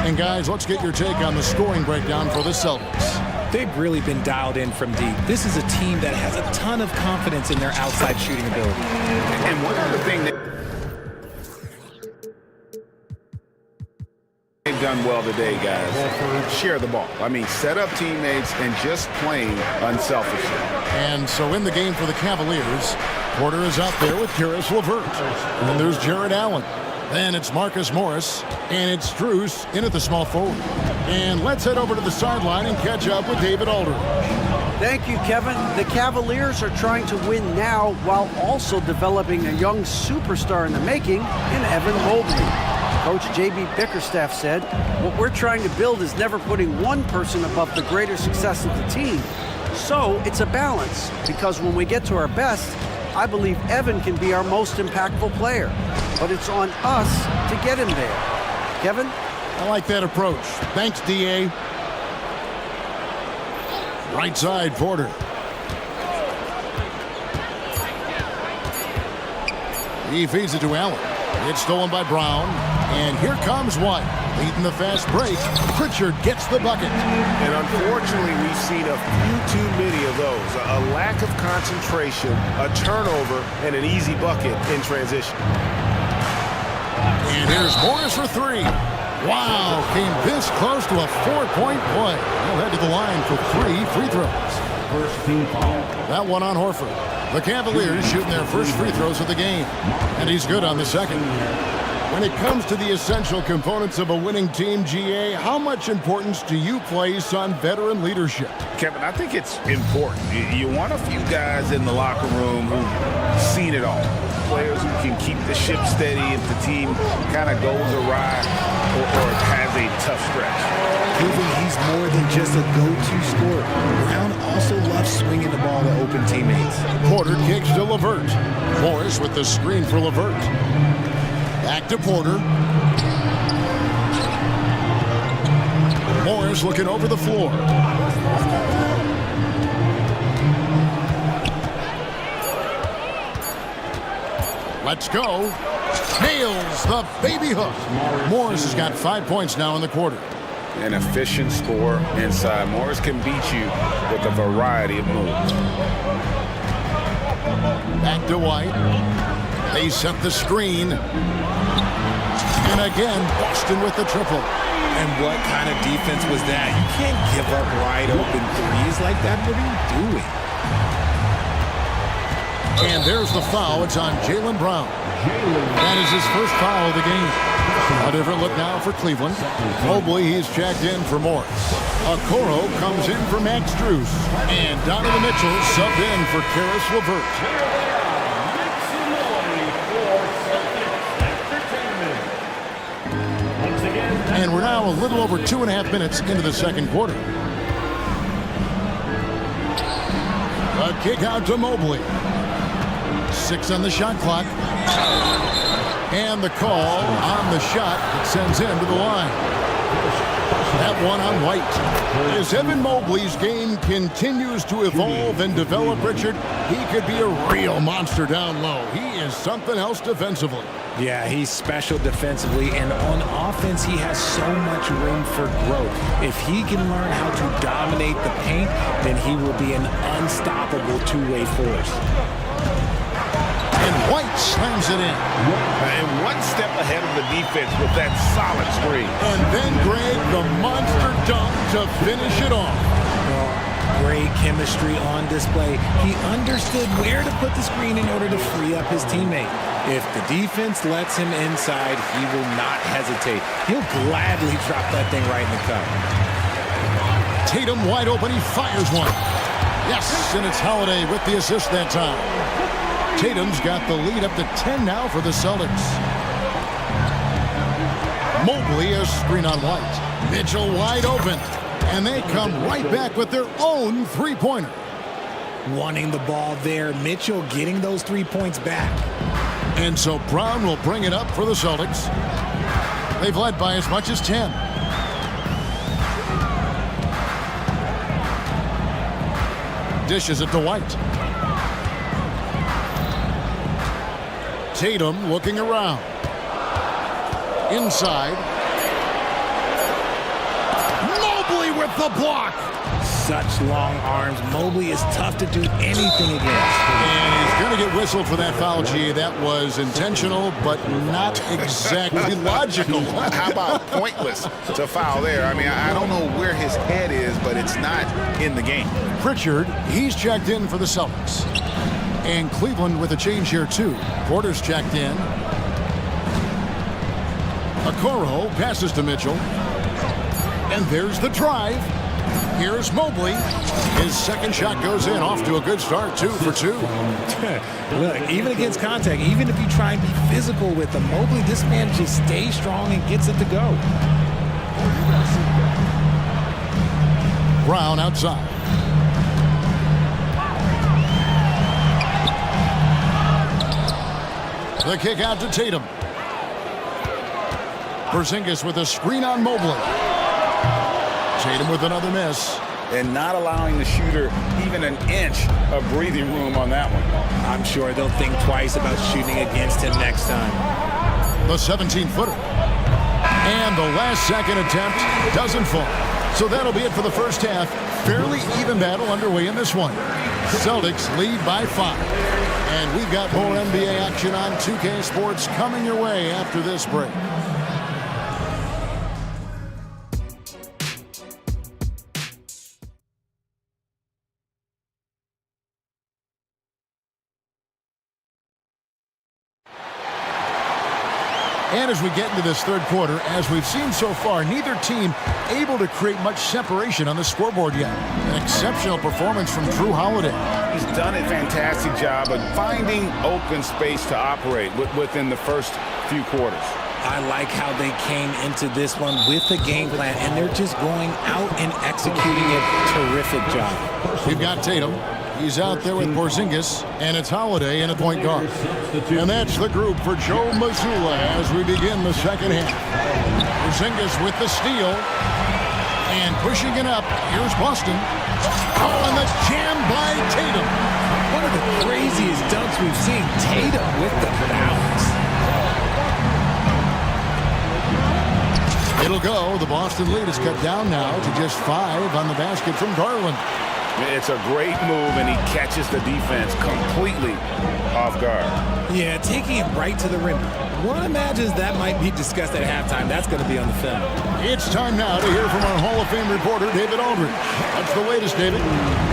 S1: And guys, let's get your take on the scoring breakdown for the Celtics.
S5: They've really been dialed in from deep. This is a team that has a ton of confidence in their outside shooting ability.
S2: And one other thing that they've done well today, guys, share the ball. I mean, set up teammates and just playing unselfishly.
S1: And so in the game for the Cavaliers, Porter is out there with Karis LeVert. And there's Jared Allen. Then it's Marcus Morris. And it's Strus in at the small forward. And let's head over to the sideline and catch up with David Aldridge.
S4: Thank you, Kevin. The Cavaliers are trying to win now while also developing a young superstar in the making in Evan Mobley. Coach J.B. Bickerstaff said, what we're trying to build is never putting one person above the greater success of the team. So it's a balance, because when we get to our best, I believe Evan can be our most impactful player. But it's on us to get him there. Kevin?
S1: I like that approach. Thanks, D.A. Right side, Porter. He feeds it to Allen. It's stolen by Brown. And here comes White. Leading the fast break. Pritchard gets the bucket.
S2: And unfortunately, we've seen a few too many of those. A lack of concentration, a turnover, and an easy bucket in transition.
S1: And here's Morris for three. Wow, came this close to a 4-point play. He'll head to the line for 3 free throws.
S10: First team foul.
S1: That one on Horford. The Cavaliers shooting their first free throws of the game. And he's good on the second. When it comes to the essential components of a winning team, GA, how much importance do you place on veteran leadership?
S2: Kevin, I think it's important. You want a few guys in the locker room who've seen it all. Players who can keep the ship steady if the team kind of goes awry or has a tough stretch.
S5: Proving he's more than just a go-to scorer. Brown also loves swinging the ball to open teammates.
S1: Porter kicks to LeVert. Morris with the screen for LeVert. Back to Porter. Morris looking over the floor. Let's go. Nails the baby hook. Morris has got 5 points now in the quarter.
S2: An efficient score inside. Morris can beat you with a variety of moves.
S1: Back to White. They set the screen. And again, Boston with the triple.
S5: And what kind of defense was that? You can't give up wide open threes like that. What are you doing?
S1: And there's the foul. It's on Jaylen Brown. That is his first foul of the game. A different look now for Cleveland. Mobley, he's checked in for Morris. Okoro comes in for Max Strus. And Donovan Mitchell subbed in for Karis LeVert. And we're now a little over 2.5 minutes into the second quarter. A kick out to Mobley. 6 on the shot clock. And the call on the shot that sends him to the line. That one on White. As Evan Mobley's game continues to evolve and develop, Richard, he could be a real monster down low. He is something else defensively.
S5: Yeah, he's special defensively, and on offense, he has so much room for growth. If he can learn how to dominate the paint, then he will be an unstoppable two-way force.
S1: And White slams it in.
S2: And one step ahead of the defense with that solid screen.
S1: And then Greg, the monster dunk to finish it off.
S5: Great chemistry on display. He understood where to put the screen in order to free up his teammate. If the defense lets him inside, he will not hesitate. He'll gladly drop that thing right in the cup.
S1: Tatum wide open, he fires one. Yes, and it's Holiday with the assist that time. Tatum's got the lead up to 10 now for the Celtics. Mobley a screen on White. Mitchell wide open. And they come right back with their own three-pointer.
S5: Wanting the ball there. Mitchell getting those 3 points back.
S1: And so Brown will bring it up for the Celtics. They've led by as much as 10. Dishes it to White. Tatum looking around. Inside. Mobley with the block.
S5: Such long arms. Mobley is tough to do anything against.
S1: And he's going to get whistled for that foul, G. That was intentional, but not exactly logical.
S2: How about pointless to foul there? I mean, I don't know where his head is, but it's not in the game.
S1: Pritchard, he's checked in for the Celtics. And Cleveland with a change here, too. Porter's checked in. Okoro passes to Mitchell. And there's the drive. Here's Mobley. His second shot goes in, off to a good start, 2 for 2.
S5: Look, even against contact, even if you try and be physical with him, Mobley, this man just stays strong and gets it to go.
S1: Brown outside. The kick out to Tatum. Porzingis with a screen on Mobley. Tatum with another miss.
S2: And not allowing the shooter even an inch of breathing room on that one.
S5: I'm sure they'll think twice about shooting against him next time.
S1: The 17-footer. And the last second attempt doesn't fall. So that'll be it for the first half. Fairly even battle underway in this one. Celtics lead by 5. And we've got more NBA action on 2K Sports coming your way after this break. And as we get into this third quarter, as we've seen so far, neither team able to create much separation on the scoreboard yet. An exceptional performance from Drew Holiday.
S2: He's done a fantastic job of finding open space to operate within the first few quarters.
S5: I like how they came into this one with the game plan, and they're just going out and executing it. Terrific job.
S1: We've got Tatum. He's out there with Porzingis, and it's Holiday in a point guard. And that's the group for Joe Mazzulla as we begin the second half. Porzingis with the steal, and pushing it up. Here's Boston. Oh, and the jam by Tatum.
S5: One of the craziest dunks we've seen. Tatum with the bounce.
S1: It'll go. The Boston lead is cut down now to just 5 on the basket from Garland.
S2: It's a great move, and he catches the defense completely off guard.
S5: Yeah, taking it right to the rim. One imagines that might be discussed at halftime. That's going to be on the film.
S1: It's time now to hear from our Hall of Fame reporter, David Aldridge. What's the latest, David?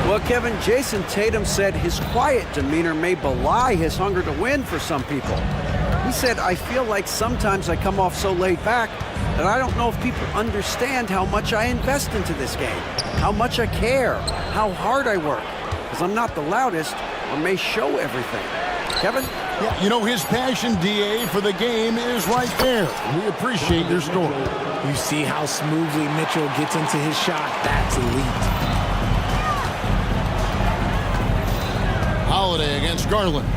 S4: Well, Kevin, Jason Tatum said his quiet demeanor may belie his hunger to win for some people. He said, I feel like sometimes I come off so laid back that I don't know if people understand how much I invest into this game, how much I care, how hard I work, because I'm not the loudest or may show everything. Kevin?
S1: Yeah, you know, his passion, DA, for the game is right there. We appreciate your story.
S5: You see how smoothly Mitchell gets into his shot. That's elite.
S1: Holiday against Garland.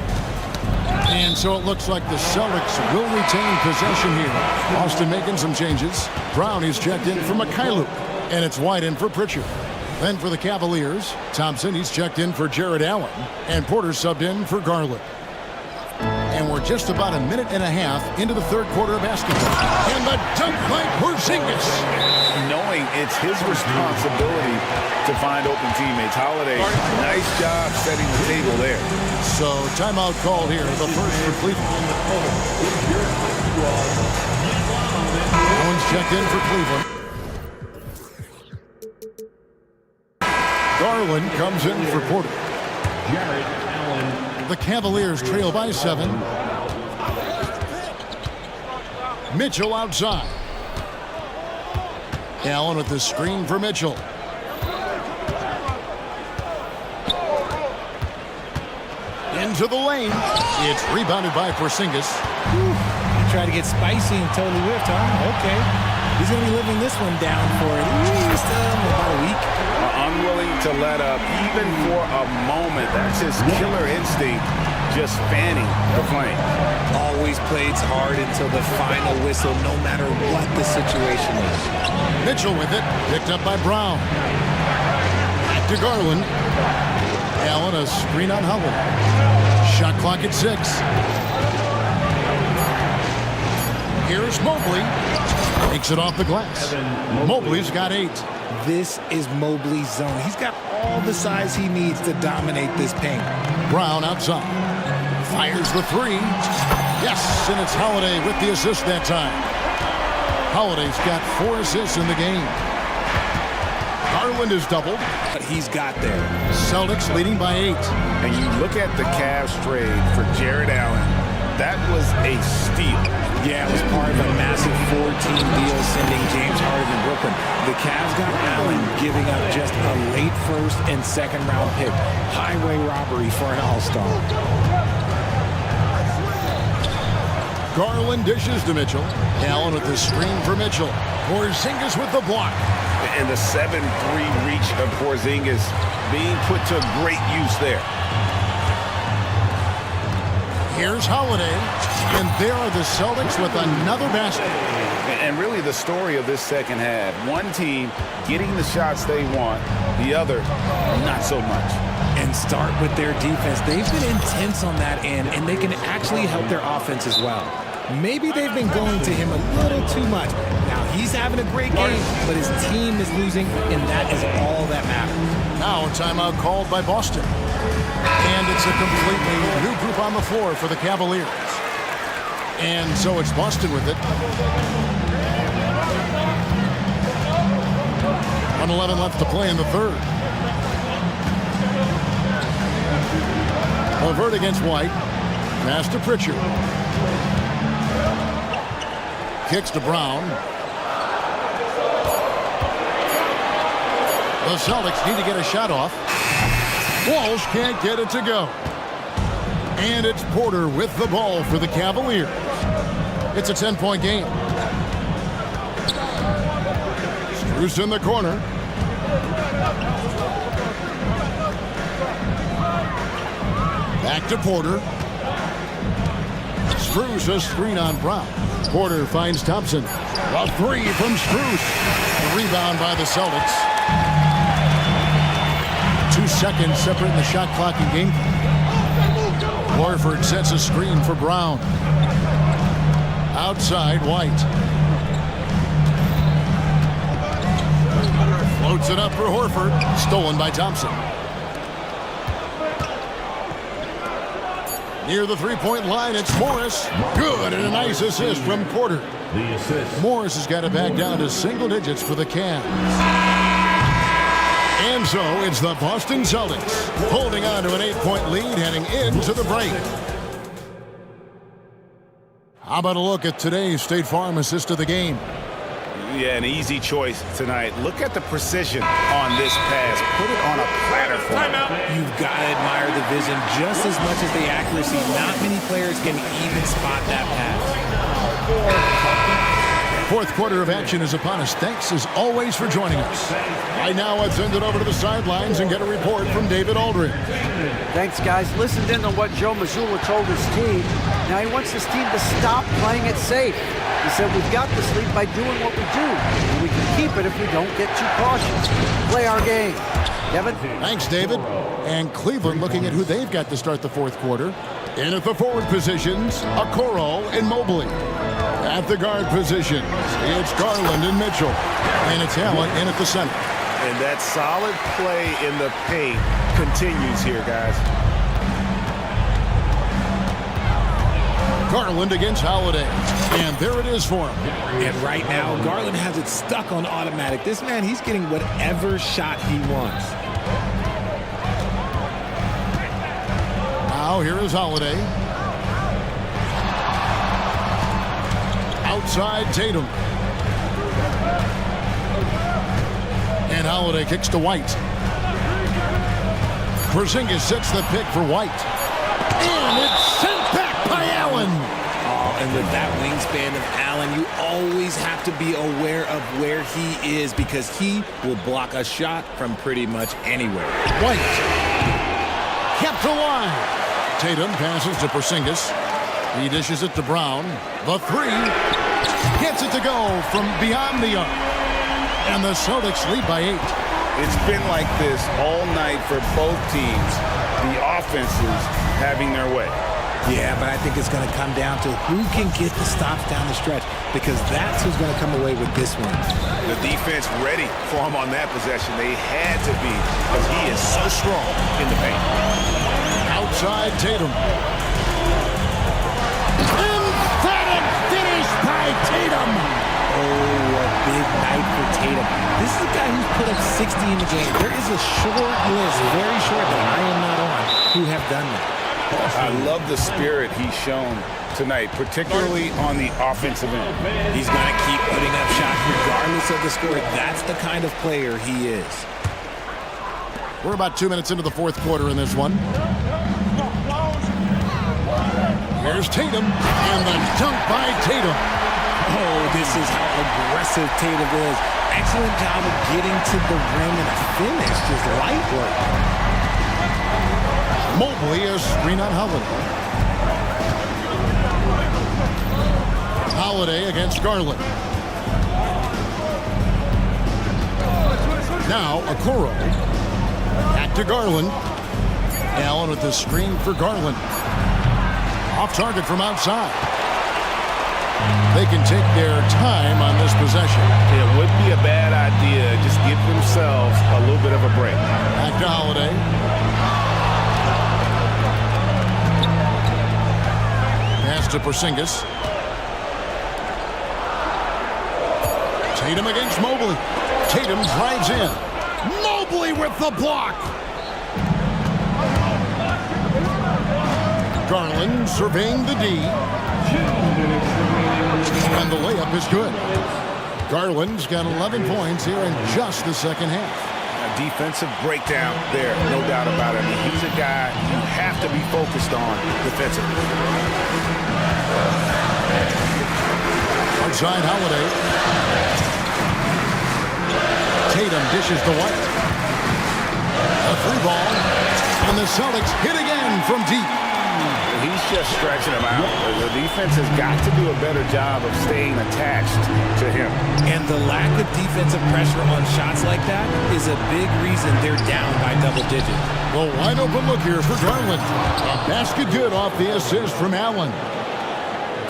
S1: And so it looks like the Celtics will retain possession here. Austin making some changes. Brown is checked in for Mikhailuk. And it's White in for Pritchard. Then for the Cavaliers, Thompson, he's checked in for Jared Allen. And Porter subbed in for Garland. And we're just about a minute and a half into the third quarter of basketball. And the dunk by Porzingis.
S2: Knowing it's his responsibility to find open teammates. Holiday, nice job setting the table there.
S1: So timeout called here, the first for Cleveland. That one's checked in for Cleveland. Garland comes in for Porter. The Cavaliers trail by 7. Mitchell outside. Allen with the screen for Mitchell. Into the lane. It's rebounded by Porzingis.
S5: He tried to get spicy and totally whiffed, huh? Okay. He's going to be living this one down for at least about a week.
S2: Unwilling to let up, even for a moment. That's his killer instinct, just fanning the flame.
S5: Always plays hard until the final whistle, no matter what the situation is.
S1: Mitchell with it, picked up by Brown. Back to Garland. Allen, a screen on Howell. Shot clock at 6. Here's Mobley. Takes it off the glass. Mobley's got 8.
S5: This is Mobley's zone. He's got all the size he needs to dominate this paint.
S1: Brown outside. Fires the 3. Yes, and it's Holiday with the assist that time. Holiday's got 4 assists in the game. Garland is doubled.
S5: But he's got there.
S1: Celtics leading by 8.
S2: And you look at the Cavs trade for Jared Allen. That was a steal.
S5: Yeah, it was part of a massive 4-team deal sending James Harden to Brooklyn. The Cavs got Allen giving up just a late first and second round pick. Highway robbery for an all-star.
S1: Garland dishes to Mitchell. Allen with the screen for Mitchell. Porzingis with the block.
S2: And the 7-3 reach of Porzingis being put to great use there.
S1: Here's Holiday, and there are the Celtics with another basket.
S2: And really the story of this second half, one team getting the shots they want, the other not so much.
S5: And start with their defense. They've been intense on that end, and they can actually help their offense as well. Maybe they've been going to him a little too much. Now he's having a great game, but his team is losing, and that is all that matters.
S1: Now a timeout called by Boston. And it's a completely new group on the floor for the Cavaliers. And so it's Boston with it. 1:11 left to play in the third. Levert against White. Pass to Pritchard. Kicks to Brown. The Celtics need to get a shot off. Walsh can't get it to go. And it's Porter with the ball for the Cavaliers. It's a 10-point game. Strus in the corner. Back to Porter. Strus a screen on Brown. Porter finds Thompson. A 3 from Strus. A rebound by the Celtics. 2 seconds separating the shot clock and game. Horford sets a screen for Brown. Outside, White. Floats it up for Horford. Stolen by Thompson. Near the three-point line, it's Morris. Good, and a nice assist from Porter.
S10: The assist.
S1: Morris has got it back down to single digits for the Cavs. And so it's the Boston Celtics holding on to an 8-point lead heading into the break. How about a look at today's State Farm assist of the game?
S2: Yeah, an easy choice tonight. Look at the precision on this pass. Put it on a platter for him.
S5: You've got to admire the vision just as much as the accuracy. Not many players can even spot that pass.
S1: Fourth quarter of action is upon us. Thanks as always for joining us. Right now, let's send it over to the sidelines and get a report from David Aldridge.
S4: Thanks, guys. Listened in on what Joe Mazzulla told his team. Now he wants his team to stop playing it safe. He said, we've got this lead by doing what we do, and we can keep it if we don't get too cautious. Play our game. Kevin?
S1: Thanks, David. And Cleveland looking at who they've got to start the fourth quarter. In at the forward positions, Okoro and Mobley. At the guard positions, it's Garland and Mitchell. And it's Allen in at the center.
S2: And that solid play in the paint continues here, guys.
S1: Garland against Holiday. And there it is for him.
S5: And right now, Garland has it stuck on automatic. This man, he's getting whatever shot he wants.
S1: Now here is Holiday. Outside Tatum. And Holiday kicks to White. Porzingis sets the pick for White. And it's sent back by Allen.
S5: Oh, and with that wingspan of Allen, you always have to be aware of where he is because he will block a shot from pretty much anywhere.
S1: White kept alive. Tatum passes to Porzingis. He dishes it to Brown. The three gets it to go from beyond the arc. And the Celtics lead by 8.
S2: It's been like this all night for both teams. The offenses having their way.
S5: Yeah, but I think it's going to come down to who can get the stops down the stretch because that's who's going to come away with this one.
S2: The defense ready for him on that possession. They had to be because he is so strong in the paint.
S1: Outside Tatum. Emphatic finish by Tatum.
S5: Oh, a big night for Tatum. This is a guy who's put up 60 in the game. There is a short list, very short, that I am not on, who have done that.
S2: I love the spirit he's shown tonight, particularly on the offensive end.
S5: He's going to keep putting up shots regardless of the score. That's the kind of player he is.
S1: We're about 2 minutes into the fourth quarter in this one. Here's Tatum, and the dunk by Tatum.
S5: Oh, this is how aggressive Tatum is. Excellent job of getting to the rim and a finish, just light work.
S1: Mobley is screen on Holiday. Holiday against Garland. Now Okoro. Back to Garland. Allen with the screen for Garland. Off target from outside. They can take their time on this possession.
S2: It would be a bad idea. Just give themselves a little bit of a break.
S1: Back to Holiday. Pass to Porzingis. Tatum against Mobley. Tatum drives in. Mobley with the block. Garland surveying the D. And the layup is good. Garland's got 11 points here in just the second half.
S2: A defensive breakdown there, no doubt about it. I mean, he's a guy you have to be focused on defensively.
S1: Outside Holiday. Tatum dishes to White. A free ball. And the Celtics hit again from deep.
S2: He's just stretching him out. The defense has got to do a better job of staying attached to him.
S5: And the lack of defensive pressure on shots like that is a big reason they're down by double digits.
S1: Well, wide open look here for Garland. A basket good off the assist from Allen.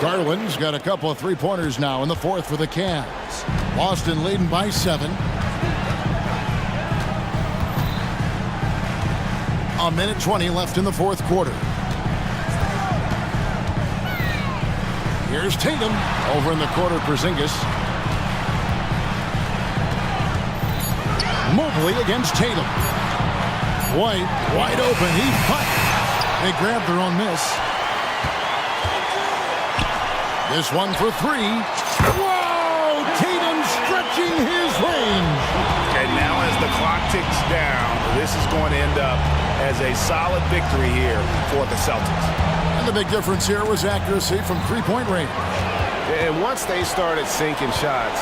S1: Garland's got a couple of three-pointers now in the fourth for the Cavs. Boston leading by 7. A minute 20 left in the fourth quarter. Here's Tatum over in the corner, Porzingis. Mobley against Tatum. White, wide open. He cut. They grabbed their own miss. This one for 3. Whoa! Tatum stretching his range.
S2: And now as the clock ticks down, this is going to end up as a solid victory here for the Celtics.
S1: And the big difference here was accuracy from three-point range.
S2: And once they started sinking shots,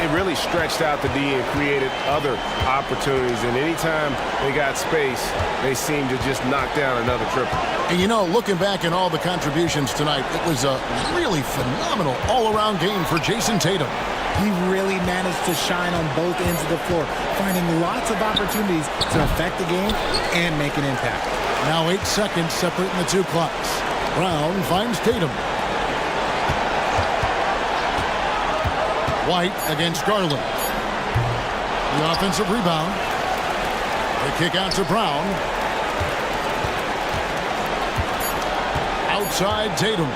S2: It really stretched out the D and created other opportunities. And anytime they got space, they seemed to just knock down another triple.
S1: And you know, looking back at all the contributions tonight, it was a really phenomenal all-around game for Jason Tatum.
S5: He really managed to shine on both ends of the floor, finding lots of opportunities to affect the game and make an impact.
S1: Now 8 seconds separating the two clocks. Brown finds Tatum. White against Garland. The offensive rebound. The kick out to Brown. Outside Tatum.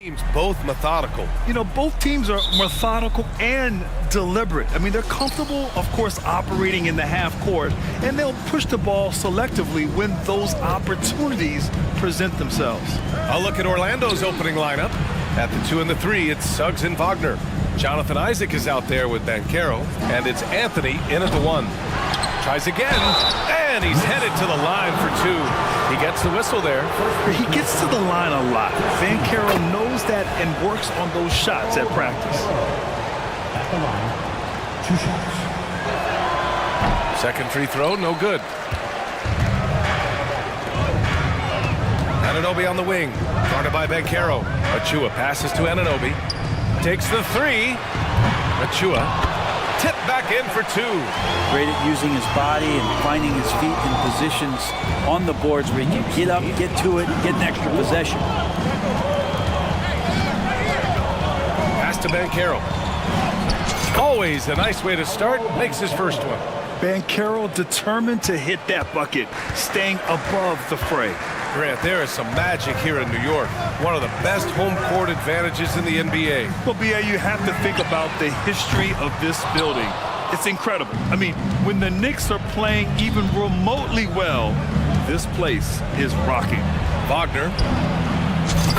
S6: Teams both methodical.
S8: You know, both teams are methodical and deliberate. I mean, they're comfortable, of course, operating in the half court, and they'll push the ball selectively when those opportunities present themselves.
S6: I'll look at Orlando's opening lineup. At the 2 and the 3, it's Suggs and Wagner. Jonathan Isaac is out there with Banchero, and it's Anthony in at the 1. Tries again, and he's headed to the line for 2. He gets the whistle there.
S8: He gets to the line a lot. Banchero knows that and works on those shots at practice.
S10: At the line, 2 shots.
S6: Second free throw, no good. Anunoby on the wing, guarded by Banchero. Achua passes to Anunoby. Takes the 3. Achua tipped back in for 2.
S4: Great at using his body and finding his feet in positions on the boards where he can get up, get to it, and get an extra possession.
S6: Pass to Banchero. Always a nice way to start. Makes his first one.
S8: Banchero determined to hit that bucket, staying above the fray.
S6: Grant, there is some magic here in New York. One of the best home court advantages in the NBA.
S8: Well, B.A., you have to think about the history of this building. It's incredible. I mean, when the Knicks are playing even remotely well, this place is rocking.
S6: Wagner,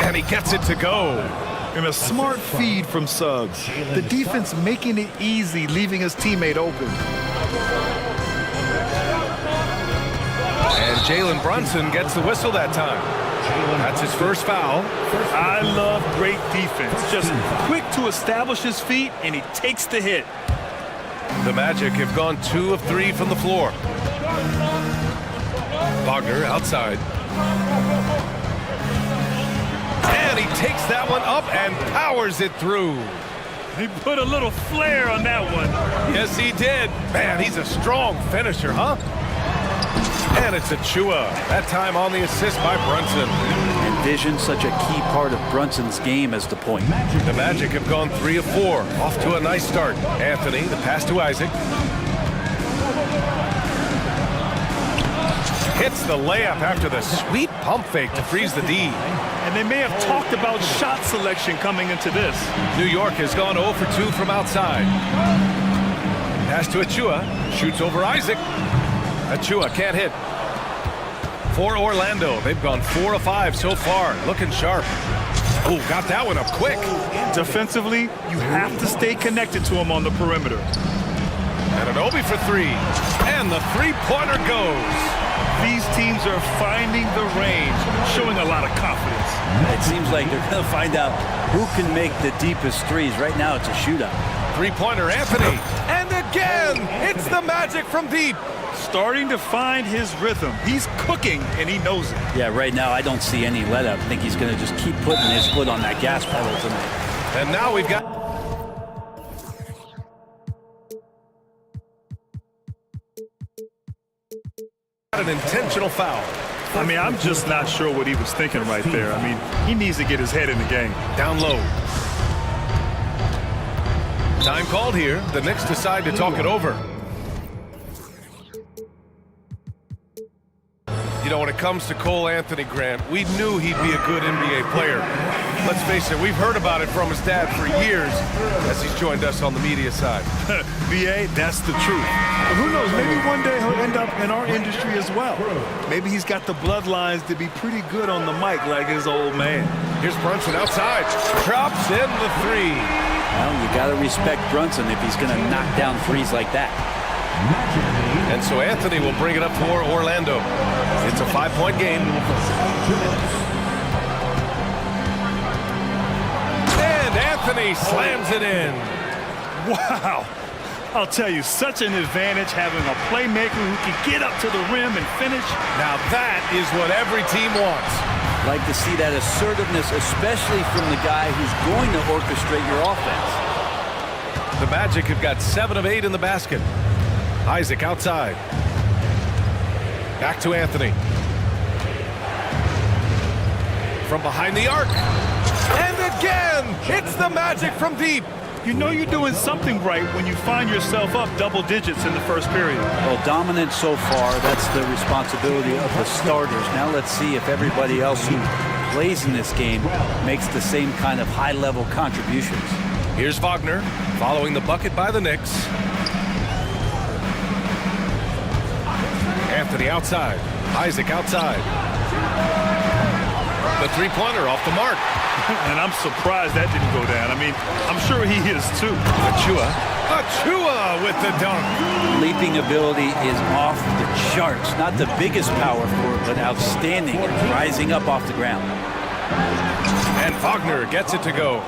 S6: and he gets it to go.
S8: And a smart feed from Suggs. The defense making it easy, leaving his teammate open.
S6: And Jalen Brunson gets the whistle that time. That's his first foul.
S8: I love great defense. Just quick to establish his feet, and he takes the hit.
S6: The Magic have gone 2 of 3 from the floor. Wagner outside. And he takes that one up and powers it through.
S8: He put a little flair on that one.
S6: Yes, he did. Man, he's a strong finisher, huh? And it's Achua. That time on the assist by Brunson.
S4: And vision, such a key part of Brunson's game as the point.
S6: The Magic have gone 3 of 4. Off to a nice start. Anthony, the pass to Isaac. Hits the layup after the sweet pump fake to freeze the D.
S8: And they may have talked about shot selection coming into this.
S6: New York has gone 0 for 2 from outside. Pass to Achua. Shoots over Isaac. Achua can't hit. For Orlando, they've gone 4 of 5 so far. Looking sharp. Oh, got that one up quick.
S8: Defensively, you have to stay connected to him on the perimeter.
S6: Anunoby for 3. And the three-pointer goes.
S8: These teams are finding the range, showing a lot of confidence.
S4: It seems like they're going to find out who can make the deepest threes. Right now, it's a shootout.
S6: Three-pointer Anthony. And again, it's the Magic from deep.
S8: Starting to find his rhythm. He's cooking, and he knows it.
S4: Yeah, right now, I don't see any let-up. I think he's going to just keep putting his foot on that gas pedal tonight.
S6: And now we've got... an intentional foul.
S8: I mean, I'm just not sure what he was thinking right there. I mean, he needs to get his head in the game.
S6: Down low. Time called here. The Knicks decide to talk it over. You know, when it comes to Cole Anthony, Grant, we knew he'd be a good NBA player. Let's face it, we've heard about it from his dad for years as he's joined us on the media side.
S8: B.A., that's the truth. But who knows, maybe one day he'll end up in our industry as well. Maybe he's got the bloodlines to be pretty good on the mic like his old man.
S6: Here's Brunson outside. Drops in the 3.
S4: Well, you got to respect Brunson if he's going to knock down threes like that.
S6: And so Anthony will bring it up for Orlando. It's a 5-point game. And Anthony slams it in.
S8: Wow. I'll tell you, such an advantage having a playmaker who can get up to the rim and finish.
S6: Now that is what every team wants.
S4: Like to see that assertiveness, especially from the guy who's going to orchestrate your offense.
S6: The Magic have got 7 of 8 in the basket. Isaac outside. Back to Anthony. From behind the arc. And again, it's the Magic from deep.
S8: You know you're doing something right when you find yourself up double digits in the first period.
S4: Well, dominant so far. That's the responsibility of the starters. Now let's see if everybody else who
S11: plays in this game makes the same kind of high-level contributions.
S6: Here's Wagner following the bucket by the Knicks. Anthony outside. Isaac outside. The three-pointer off the mark.
S8: And I'm surprised that didn't go down. I mean, I'm sure he is too.
S6: Achua with the dunk.
S11: Leaping ability is off the charts. Not the biggest power forward, but outstanding at rising up off the ground.
S6: And Wagner gets it to go.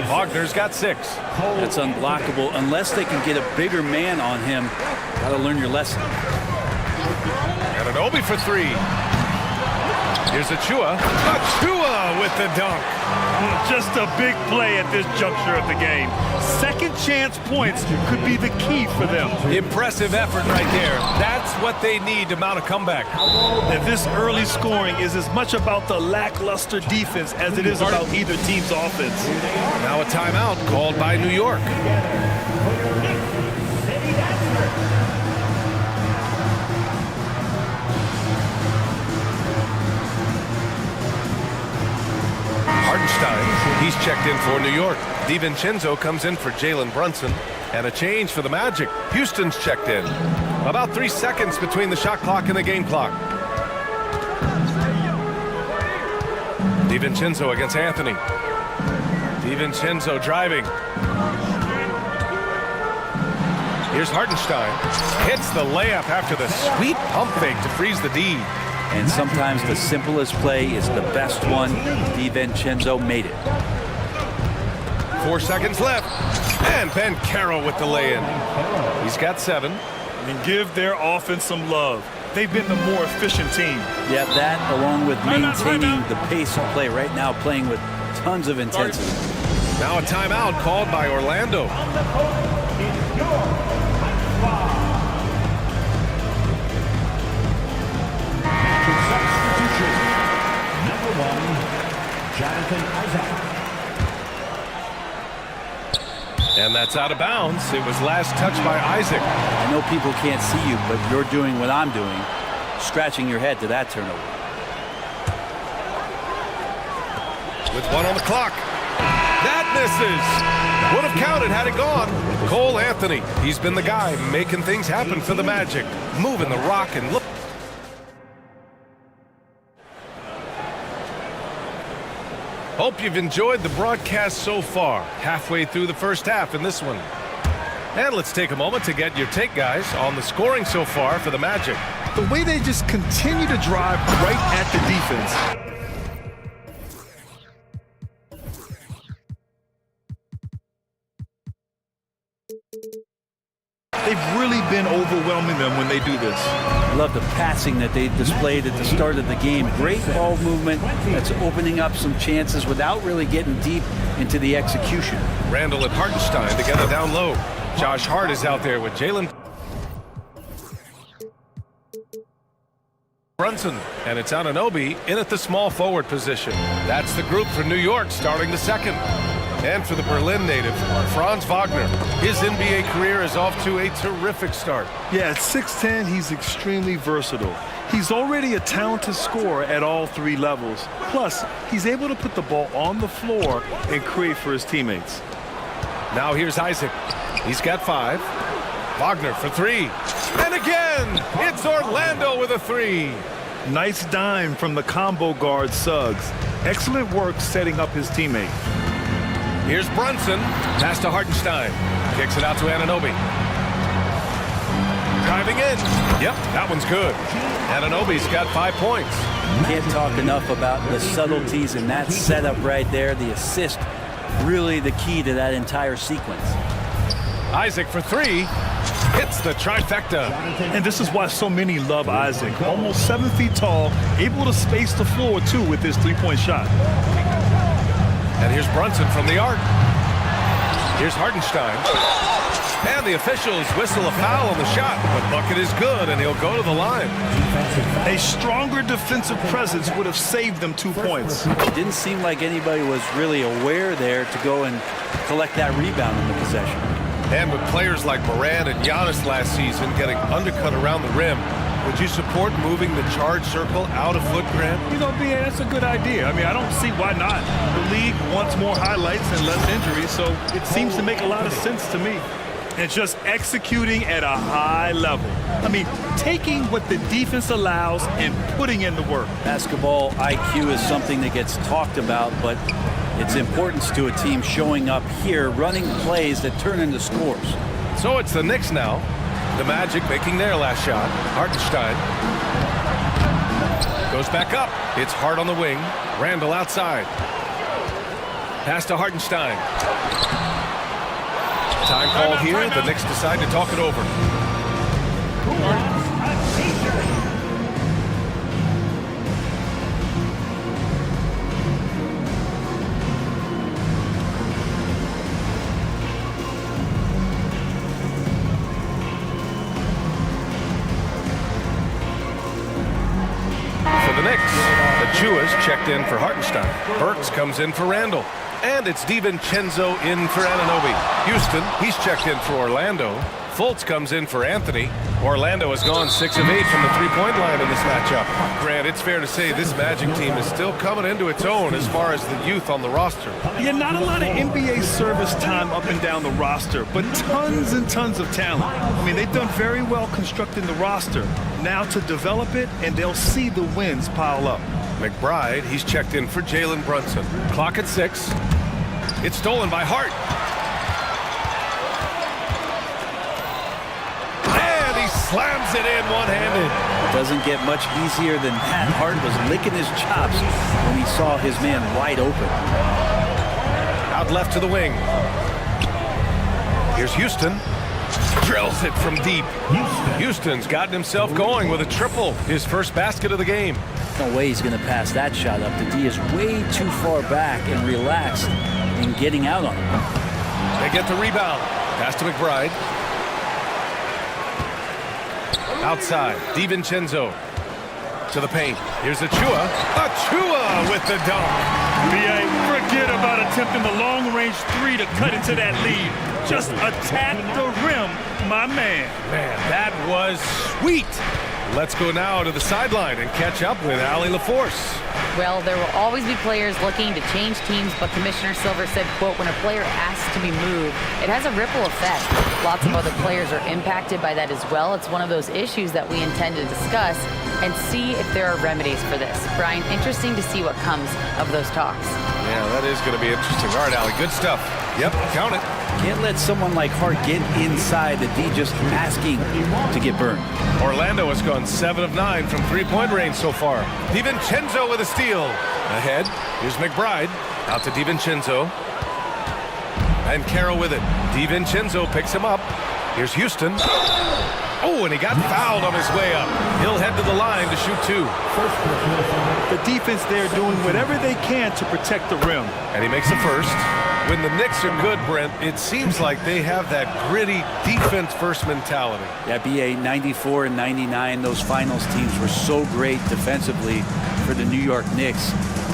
S6: Wagner's got 6.
S11: That's unblockable unless they can get a bigger man on him. Gotta learn your lesson.
S6: And an Obi for 3. Here's Achua. Achua with the dunk.
S8: Just a big play at this juncture of the game. Second chance points could be the key for them.
S6: Impressive effort right there. That's what they need to mount a comeback.
S8: And this early scoring is as much about the lackluster defense as it is about either team's offense.
S6: Now a timeout called by New York. He's checked in for New York. DiVincenzo comes in for Jalen Brunson. And a change for the Magic. Houston's checked in. About 3 seconds between the shot clock and the game clock. DiVincenzo against Anthony. DiVincenzo driving. Here's Hartenstein. Hits the layup after the sweet pump fake to freeze the D.
S11: And sometimes the simplest play is the best one. DiVincenzo made it.
S6: 4 seconds left. And Ben Carroll with the lay-in. He's got 7.
S8: And give their offense some love. They've been the more efficient team.
S11: Yeah, that along with maintaining the pace of play right now, playing with tons of intensity.
S6: Now a timeout called by Orlando.
S10: Number 1, Jonathan Isaac.
S6: And that's out of bounds. It was last touched by Isaac.
S11: I know people can't see you, but you're doing what I'm doing, scratching your head to that turnover.
S6: With 1 on the clock. That misses. Would have counted had it gone. Cole Anthony. He's been the guy making things happen for the Magic. Moving the rock and look. Hope you've enjoyed the broadcast so far. Halfway through the first half in this one. And let's take a moment to get your take, guys, on the scoring so far for the Magic.
S8: The way they just continue to drive right at the defense. They've really been overwhelming them when they do this.
S11: I love the passing that they displayed at the start of the game. Great ball movement that's opening up some chances without really getting deep into the execution.
S6: Randall and Hartenstein together down low. Josh Hart is out there with Jalen Brunson, and it's Anunoby in at the small forward position. That's the group for New York starting the second. And for the Berlin native, Franz Wagner. His NBA career is off to a terrific start.
S8: Yeah, at 6'10", he's extremely versatile. He's already a talented scorer at all 3 levels. Plus, he's able to put the ball on the floor and create for his teammates.
S6: Now here's Isaac. He's got 5. Wagner for 3. And again, it's Orlando with a 3.
S8: Nice dime from the combo guard Suggs. Excellent work setting up his teammate.
S6: Here's Brunson. Pass to Hartenstein. Kicks it out to Anunoby. Driving in. Yep, that one's good. Anunoby's got 5 points.
S11: Can't talk enough about the subtleties in that setup right there. The assist, really the key to that entire sequence.
S6: Isaac for 3. Hits the trifecta.
S8: And this is why so many love Isaac. Almost 7 feet tall, able to space the floor, too, with his three-point shot.
S6: And here's Brunson from the arc. Here's Hartenstein. And the officials whistle a foul on the shot. The bucket is good, and he'll go to the line.
S8: A stronger defensive presence would have saved them 2 points.
S11: It didn't seem like anybody was really aware there to go and collect that rebound in the possession.
S6: And with players like Morant and Giannis last season getting undercut around the rim, would you support moving the charge circle out of foot, Grant?
S8: You know, BA, that's a good idea. I mean, I don't see why not. The league wants more highlights and less injuries, so it seems to make a lot of sense to me. And just executing at a high level. I mean, taking what the defense allows and putting in the work.
S11: Basketball IQ is something that gets talked about, but its importance to a team showing up here, running plays that turn into scores.
S6: So it's the Knicks now. The Magic making their last shot. Hartenstein goes back up. It's hard on the wing. Randall outside. Pass to Hartenstein. Time call here. The Knicks decide to talk it over. For the Knicks, Achua's checked in for Hartenstein. Burks comes in for Randall. And it's DiVincenzo in for Anunoby. Houston, he's checked in for Orlando. Fultz comes in for Anthony. Orlando has gone 6 of 8 from the three-point line in this matchup. Grant, it's fair to say this Magic team is still coming into its own as far as the youth on the roster.
S8: Yeah, not a lot of NBA service time up and down the roster, but tons and tons of talent. I mean, they've done very well constructing the roster. Now to develop it, and they'll see the wins pile up.
S6: McBride, he's checked in for Jalen Brunson. Clock at 6. It's stolen by Hart. And he slams it in one-handed.
S11: It doesn't get much easier than that. Hart was licking his chops when he saw his man wide open.
S6: Out left to the wing. Here's Houston. Drills it from deep. Houston's gotten himself going with a triple. His first basket of the game.
S11: No way he's going to pass that shot up. The D is way too far back and relaxed in getting out on him.
S6: They get the rebound. Pass to McBride. Outside, DiVincenzo to the paint. Here's Achua. Achua with the dunk.
S8: BA, forget about attempting the long-range three to cut into that lead. Just attack the rim, my man.
S6: Man, that was sweet. Let's go now to the sideline and catch up with Allie LaForce.
S9: Well, there will always be players looking to change teams, but Commissioner Silver said, quote, when a player asks to be moved, it has a ripple effect. Lots of other players are impacted by that as well. It's one of those issues that we intend to discuss and see if there are remedies for this. Brian, interesting to see what comes of those talks.
S6: Yeah, that is going to be interesting. All right, Allie, good stuff. Yep, count it.
S11: Can't let someone like Hart get inside the D just asking to get burned.
S6: Orlando has gone 7 of 9 from three-point range so far. DiVincenzo with a steal. Ahead, here's McBride. Out to DiVincenzo. And Carroll with it. DiVincenzo picks him up. Here's Houston. Oh, and he got fouled on his way up. He'll head to the line to shoot 2.
S8: The defense there doing whatever they can to protect the rim.
S6: And he makes the first. When the Knicks are good, Brent, it seems like they have that gritty defense-first mentality.
S11: Yeah, BA 94 and 99, those finals teams were so great defensively for the New York Knicks.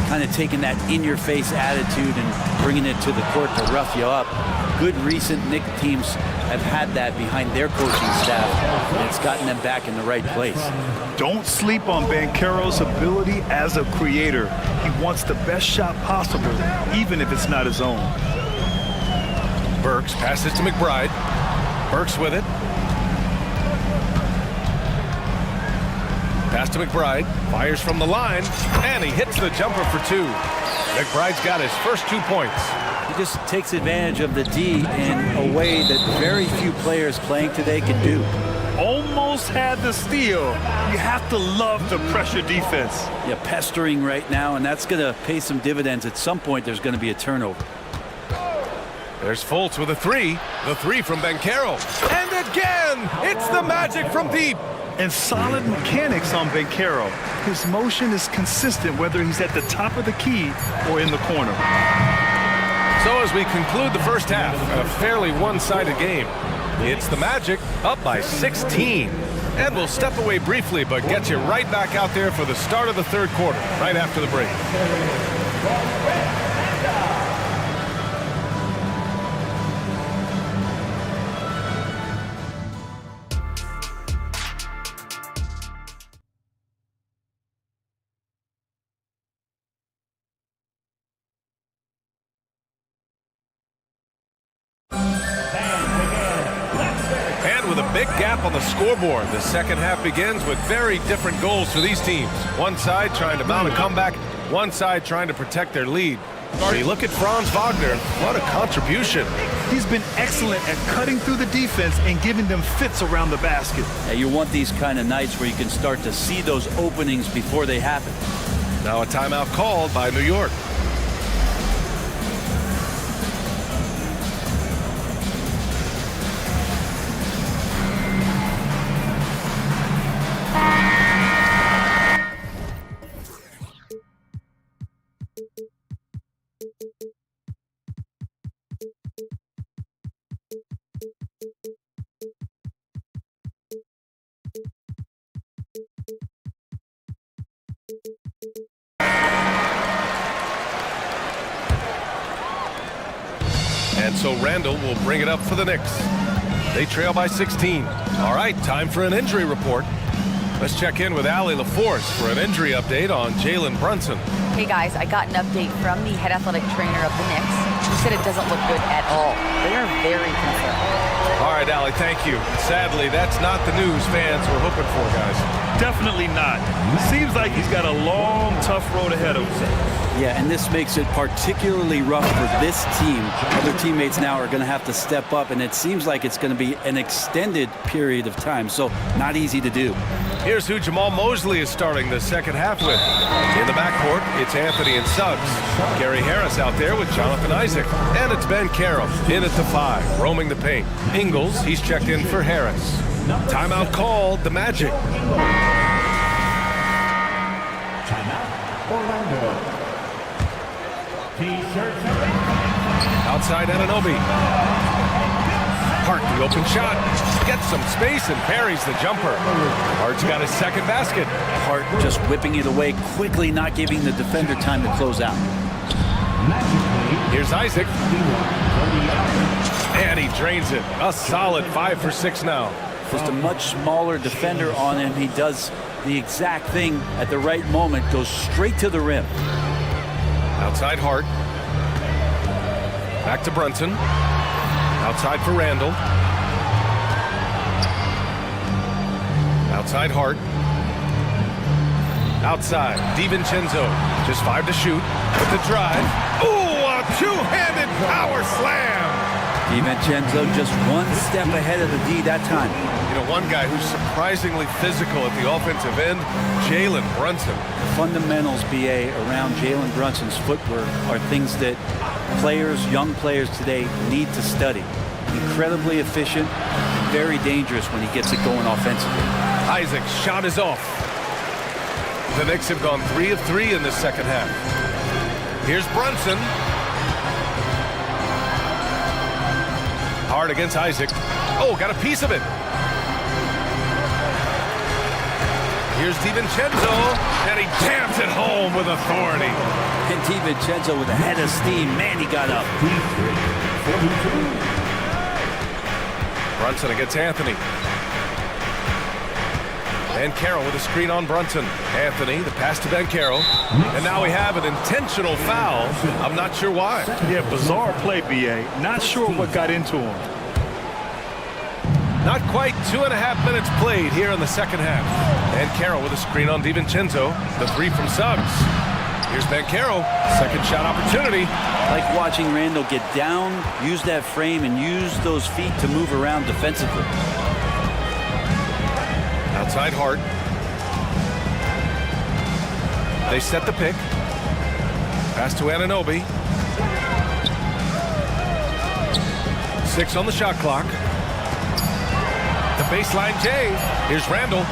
S11: Kind of taking that in-your-face attitude and bringing it to the court to rough you up. Good recent Knicks teams have had that behind their coaching staff, and it's gotten them back in the right place.
S8: Don't sleep on Banchero's ability as a creator. He wants the best shot possible, even if it's not his own.
S6: Burks passes to McBride. Burks with it. Pass to McBride. Fires from the line, and he hits the jumper for 2. McBride's got his first 2 points.
S11: He just takes advantage of the D in a way that very few players playing today can do.
S8: Almost had the steal. You have to love the pressure defense.
S11: Yeah, pestering right now, and that's going to pay some dividends. At some point, there's going to be a turnover.
S6: There's Fultz with a 3. The 3 from Banchero. And again, it's the Magic from deep.
S8: And solid mechanics on Banchero. His motion is consistent whether he's at the top of the key or in the corner.
S6: So as we conclude the first half, a fairly one-sided game, it's the Magic up by 16. And we'll step away briefly, but get you right back out there for the start of the third quarter, right after the break. with a big gap on the scoreboard. The second half begins with very different goals for these teams. One side trying to mount a comeback, one side trying to protect their lead. When you look at Franz Wagner, what a contribution.
S8: He's been excellent at cutting through the defense and giving them fits around the basket.
S11: Yeah, you want these kind of nights where you can start to see those openings before they happen.
S6: Now a timeout called by New York. And so Randall will bring it up for the Knicks. They trail by 16. All right, time for an injury report. Let's check in with Allie LaForce for an injury update on Jalen Brunson.
S9: Hey guys, I got an update from the head athletic trainer of the Knicks. He said it doesn't look good at all. They are very concerned.
S6: All right, Allie, thank you. Sadly, that's not the news fans were hoping for, guys.
S8: Definitely not. Seems like he's got a long, tough road ahead of him.
S11: Yeah, and this makes it particularly rough for this team. Other teammates now are going to have to step up, and it seems like it's going to be an extended period of time, so not easy to do.
S6: Here's who Jamal Mosley is starting the second half with. In the backcourt, it's Anthony and Suggs. Gary Harris out there with Jonathan Isaac. And it's Ben Carroll in at the 5, roaming the paint. Ingles, he's checked in for Harris. Timeout called, the Magic.
S10: Timeout, Orlando.
S6: Outside Anunoby. Hart, the open shot. Gets some space and parries the jumper. Hart's got his second basket.
S11: Hart just whipping it away quickly, not giving the defender time to close out.
S6: Here's Isaac. And he drains it. A solid 5 for 6 now.
S11: Just a much smaller defender on him. He does the exact thing at the right moment, goes straight to the rim.
S6: Outside Hart. Back to Brunson. Outside for Randall. Outside Hart. Outside, DiVincenzo. Just 5 to shoot. With the drive. Ooh, a two-handed power slam!
S11: DiVincenzo just one step ahead of the D that time.
S6: You know, one guy who's surprisingly physical at the offensive end, Jalen Brunson.
S11: Fundamentals, BA, around Jalen Brunson's footwork are things that players, young players today need to study. Incredibly efficient, very dangerous when he gets it going offensively.
S6: Isaac's shot is off. The Knicks have gone 3 of 3 in this second half. Here's Brunson. Hard against Isaac. Oh, got a piece of it. Here's DiVincenzo, and he jams it home with authority.
S11: And DiVincenzo with a head of steam. Man, he got up.
S6: Brunson against Anthony. Ben Carroll with a screen on Brunson. Anthony, the pass to Ben Carroll. And now we have an intentional foul. I'm not sure why.
S8: Yeah, bizarre play, B.A. Not sure what got into him.
S6: Not quite 2.5 minutes played here in the second half. Ben Carroll with a screen on DiVincenzo. The 3 from Suggs. Here's Ben Carroll. Second shot opportunity.
S11: Like watching Randall get down, use that frame, and use those feet to move around defensively.
S6: Outside Hart. They set the pick. Pass to Anunoby. 6 on the shot clock. The baseline J. Here's Randall.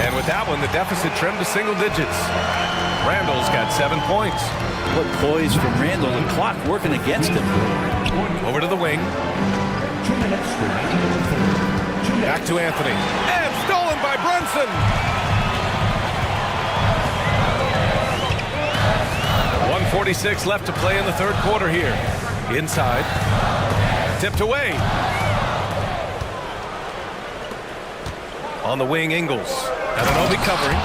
S6: And with that one, the deficit trimmed to single digits. Randall's got 7 points.
S11: What poise from Randall. The clock working against him.
S6: Over to the wing.
S10: 2 minutes remaining in the third.
S6: Back to Anthony. And stolen by Brunson. 1:46 left to play in the third quarter here. Inside. Tipped away. On the wing, Ingles. Anunoby covering.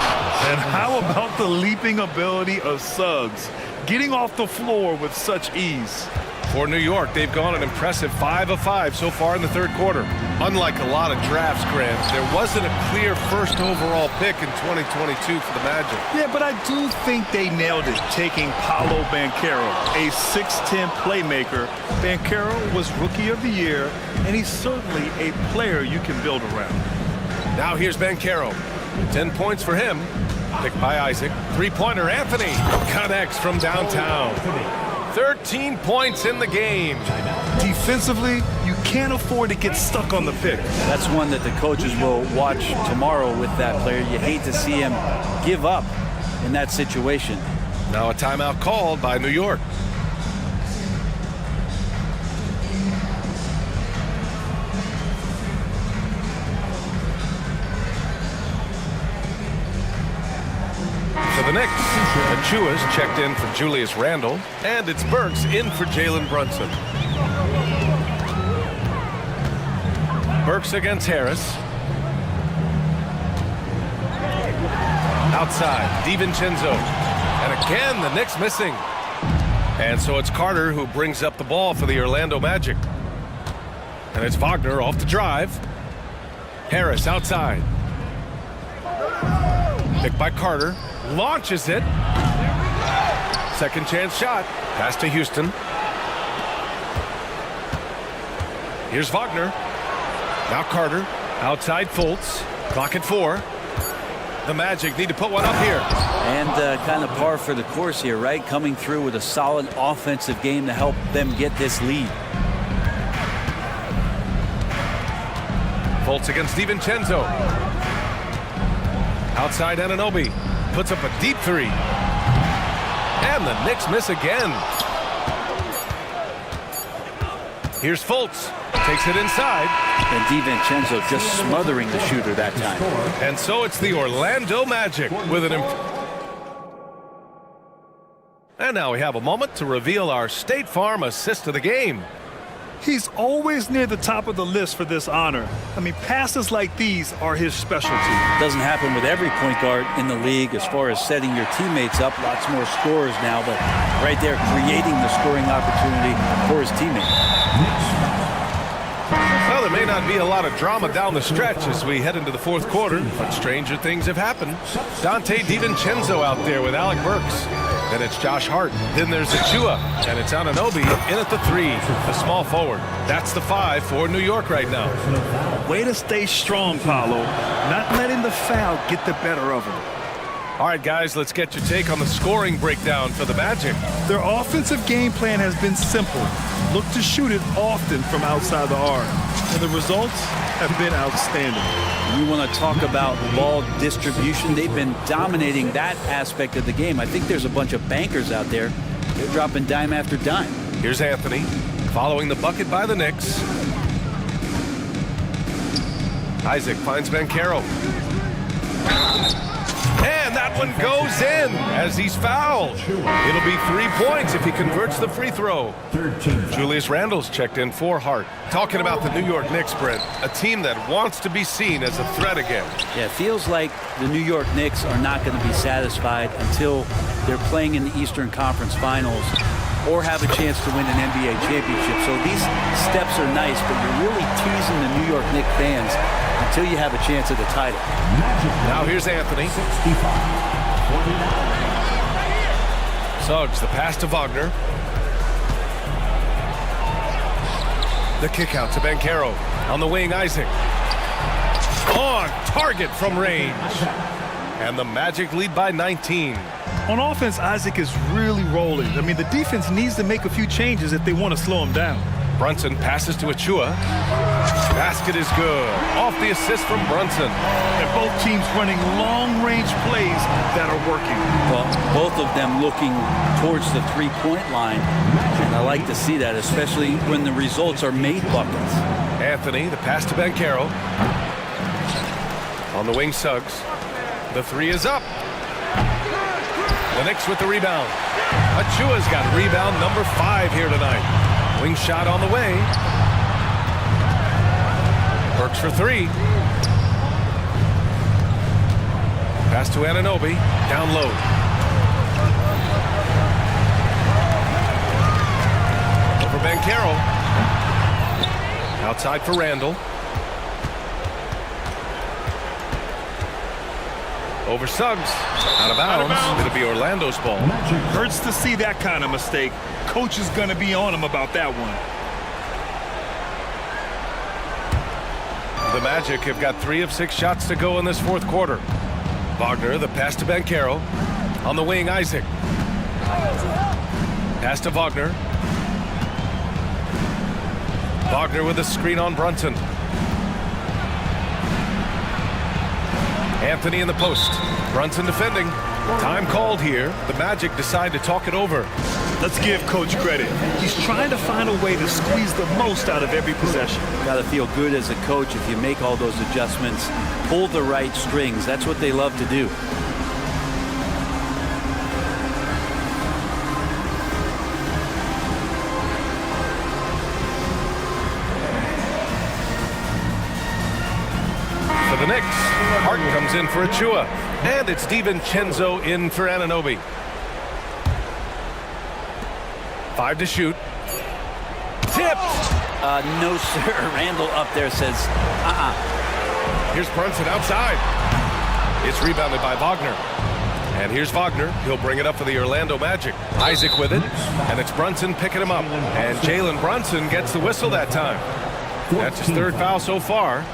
S8: And how about the leaping ability of Suggs? Getting off the floor with such ease.
S6: For New York, they've gone an impressive 5 of 5 so far in the third quarter. Unlike a lot of drafts, Grant, there wasn't a clear first overall pick in 2022 for the Magic.
S8: Yeah, but I do think they nailed it, taking Paolo Banchero, a 6'10 playmaker. Banchero was Rookie of the Year, and he's certainly a player you can build around.
S6: Now here's Banchero. 10 points for him. Picked by Isaac. Three-pointer, Anthony connects from downtown. 13 points in the game.
S8: Defensively, you can't afford to get stuck on the pick.
S11: That's one that the coaches will watch tomorrow with that player. You hate to see him give up in that situation.
S6: Now a timeout called by New York. For the Knicks, Achua's checked in for Julius Randle, and it's Burks in for Jalen Brunson. Burks against Harris. Outside, DiVincenzo. And again, the Knicks missing. And so it's Carter who brings up the ball for the Orlando Magic. And it's Wagner off the drive. Harris outside. Picked by Carter. Launches it. Second chance shot. Pass to Houston. Here's Wagner. Now Carter. Outside Fultz. Clock at 4. The Magic need to put one up here.
S11: And kind of par for the course here, right? Coming through with a solid offensive game to help them get this lead.
S6: Fultz against DiVincenzo. Outside Anunoby. Puts up a deep three. And the Knicks miss again. Here's Fultz. Takes it inside.
S11: And DiVincenzo just smothering the shooter that time.
S6: And so it's the Orlando Magic with an And now we have a moment to reveal our State Farm assist of the game.
S8: He's always near the top of the list for this honor. I mean, passes like these are his specialty.
S11: Doesn't happen with every point guard in the league as far as setting your teammates up. Lots more scorers now, but right there creating the scoring opportunity for his teammate.
S6: Well, there may not be a lot of drama down the stretch as we head into the fourth quarter, but stranger things have happened. Dante DiVincenzo out there with Alec Burks. Then it's Josh Hart. Then there's Achua. And it's Anunoby in at the 3, the small forward. That's the 5 for New York right now.
S8: Way to stay strong, Paolo. Not letting the foul get the better of him.
S6: All right, guys, let's get your take on the scoring breakdown for the Magic.
S8: Their offensive game plan has been simple. Look to shoot it often from outside the arc. And the results have been outstanding.
S11: We want to talk about ball distribution. They've been dominating that aspect of the game. I think there's a bunch of bankers out there. They're dropping dime after dime.
S6: Here's Anthony following the bucket by the Knicks. Isaac finds Banchero. And that one goes in as he's fouled. It'll be 3 points if he converts the free throw. Julius Randle's checked in for Hart. Talking about the New York Knicks, Brent, a team that wants to be seen as a threat again.
S11: Yeah, it feels like the New York Knicks are not going to be satisfied until they're playing in the Eastern Conference Finals or have a chance to win an NBA championship. So these steps are nice, but you're really teasing the New York Knicks fans until you have a chance at the title.
S6: Now here's Anthony. Suggs, the pass to Wagner. The kick out to Banchero. On the wing, Isaac. On target from range. And the Magic lead by 19.
S8: On offense, Isaac is really rolling. I mean, the defense needs to make a few changes if they want to slow him down.
S6: Brunson passes to Achua. Basket is good. Off the assist from Brunson.
S8: And both teams running long-range plays that are working.
S11: Well, both of them looking towards the three-point line. And I like to see that, especially when the results are made buckets.
S6: Anthony, the pass to Banchero. On the wing, Suggs. The 3 is up. The Knicks with the rebound. Achua's got rebound number 5 here tonight. Wing shot on the way. Burks for 3. Pass to Anunoby. Down low. Over Banchero. Outside for Randle. Over Suggs. Out of bounds. It'll be Orlando's ball.
S8: Hurts to see that kind of mistake. Coach is going to be on him about that one.
S6: The Magic have got 3 of 6 shots to go in this fourth quarter. Wagner, the pass to Banchero. On the wing, Isaac. Pass to Wagner. Wagner with a screen on Brunson. Anthony in the post. Brunson defending. Time called here. The Magic decide to talk it over.
S8: Let's give Coach credit. He's trying to find a way to squeeze the most out of every possession.
S11: Got to feel good as a coach if you make all those adjustments, pull the right strings. That's what they love to do.
S6: For the Knicks, Hart comes in for Achua. And it's DiVincenzo in for Anunoby. 5 to shoot. Tipped!
S11: No, sir. Randall up there says,
S6: Here's Brunson outside. It's rebounded by Wagner. And here's Wagner. He'll bring it up for the Orlando Magic. Isaac with it. And it's Brunson picking him up. And Jalen Brunson gets the whistle that time. That's his 3rd foul so far.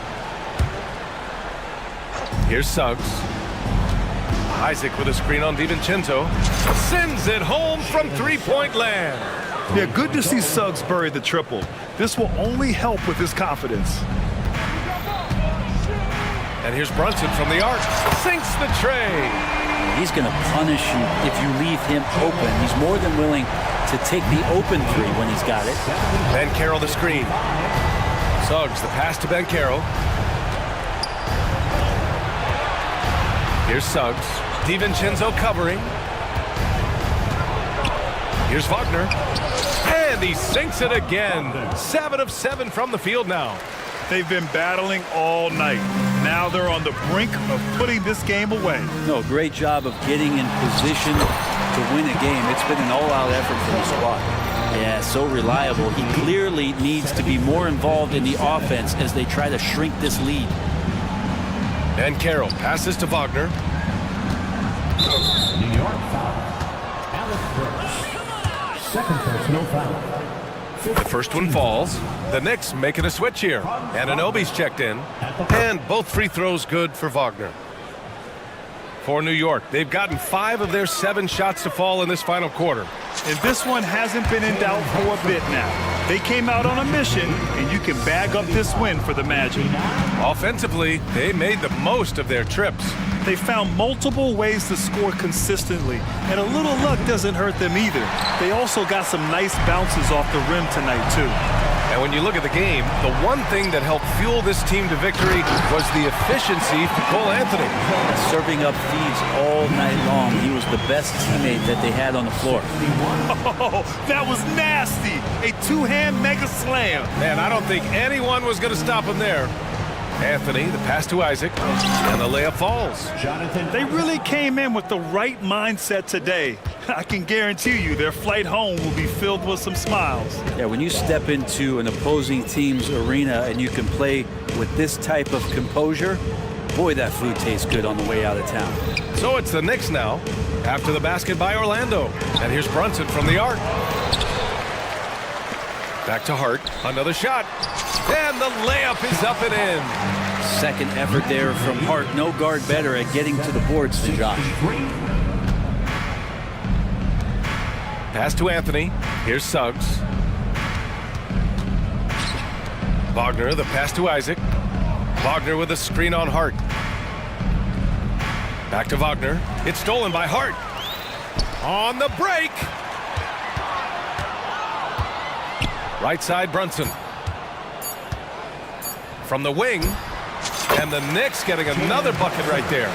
S6: Here's Suggs. Isaac with a screen on DiVincenzo. Sends it home from three-point land.
S8: Yeah, good to see Suggs bury the triple. This will only help with his confidence.
S6: And here's Brunson from the arc. Sinks the tray.
S11: he's going to punish you if you leave him open. He's more than willing to take the open three when he's got it.
S6: Banchero the screen. Suggs the pass to Banchero. Here's Suggs. DiVincenzo covering. Here's Wagner. And he sinks it again. 7 of 7 from the field now.
S8: They've been battling all night. Now they're on the brink of putting this game away.
S11: No, great job of getting in position to win a game. It's been an all-out effort for the squad. Yeah, so reliable. He clearly needs to be more involved in the offense as they try to shrink this lead.
S6: And Carroll passes to Wagner.
S10: New York foul. Alex Burks. Second personal foul.
S6: The first one falls. The Knicks making a switch here. Anunoby's checked in. And both free throws good for Wagner. For New York, they've gotten 5 of their 7 shots to fall in this final quarter.
S8: And this one hasn't been in doubt for a bit now. They came out on a mission, and you can bag up this win for the Magic.
S6: Offensively, they made the most of their trips.
S8: They found multiple ways to score consistently, and a little luck doesn't hurt them either. They also got some nice bounces off the rim tonight, too.
S6: And when you look at the game, the one thing that helped fuel this team to victory was the efficiency for Cole Anthony.
S11: Serving up feeds all night long. He was the best teammate that they had on the floor.
S8: Oh, that was nasty. A two-hand mega slam.
S6: Man, I don't think anyone was going to stop him there. Anthony, the pass to Isaac, and the layup falls.
S8: They really came in with the right mindset today. I can guarantee you their flight home will be filled with some smiles.
S11: Yeah, when you step into an opposing team's arena and you can play with this type of composure, boy, that food tastes good on the way out of town.
S6: So it's the Knicks now, after the basket by Orlando. And here's Brunson from the arc. Back to Hart, another shot. And the layup is up and in.
S11: Second effort there from Hart. No guard better at getting to the boards than Josh.
S6: Pass to Anthony. Here's Suggs. Wagner, the pass to Isaac. Wagner with a screen on Hart. Back to Wagner. It's stolen by Hart. On the break. Right side, Brunson. From the wing. And the Knicks getting another bucket right there.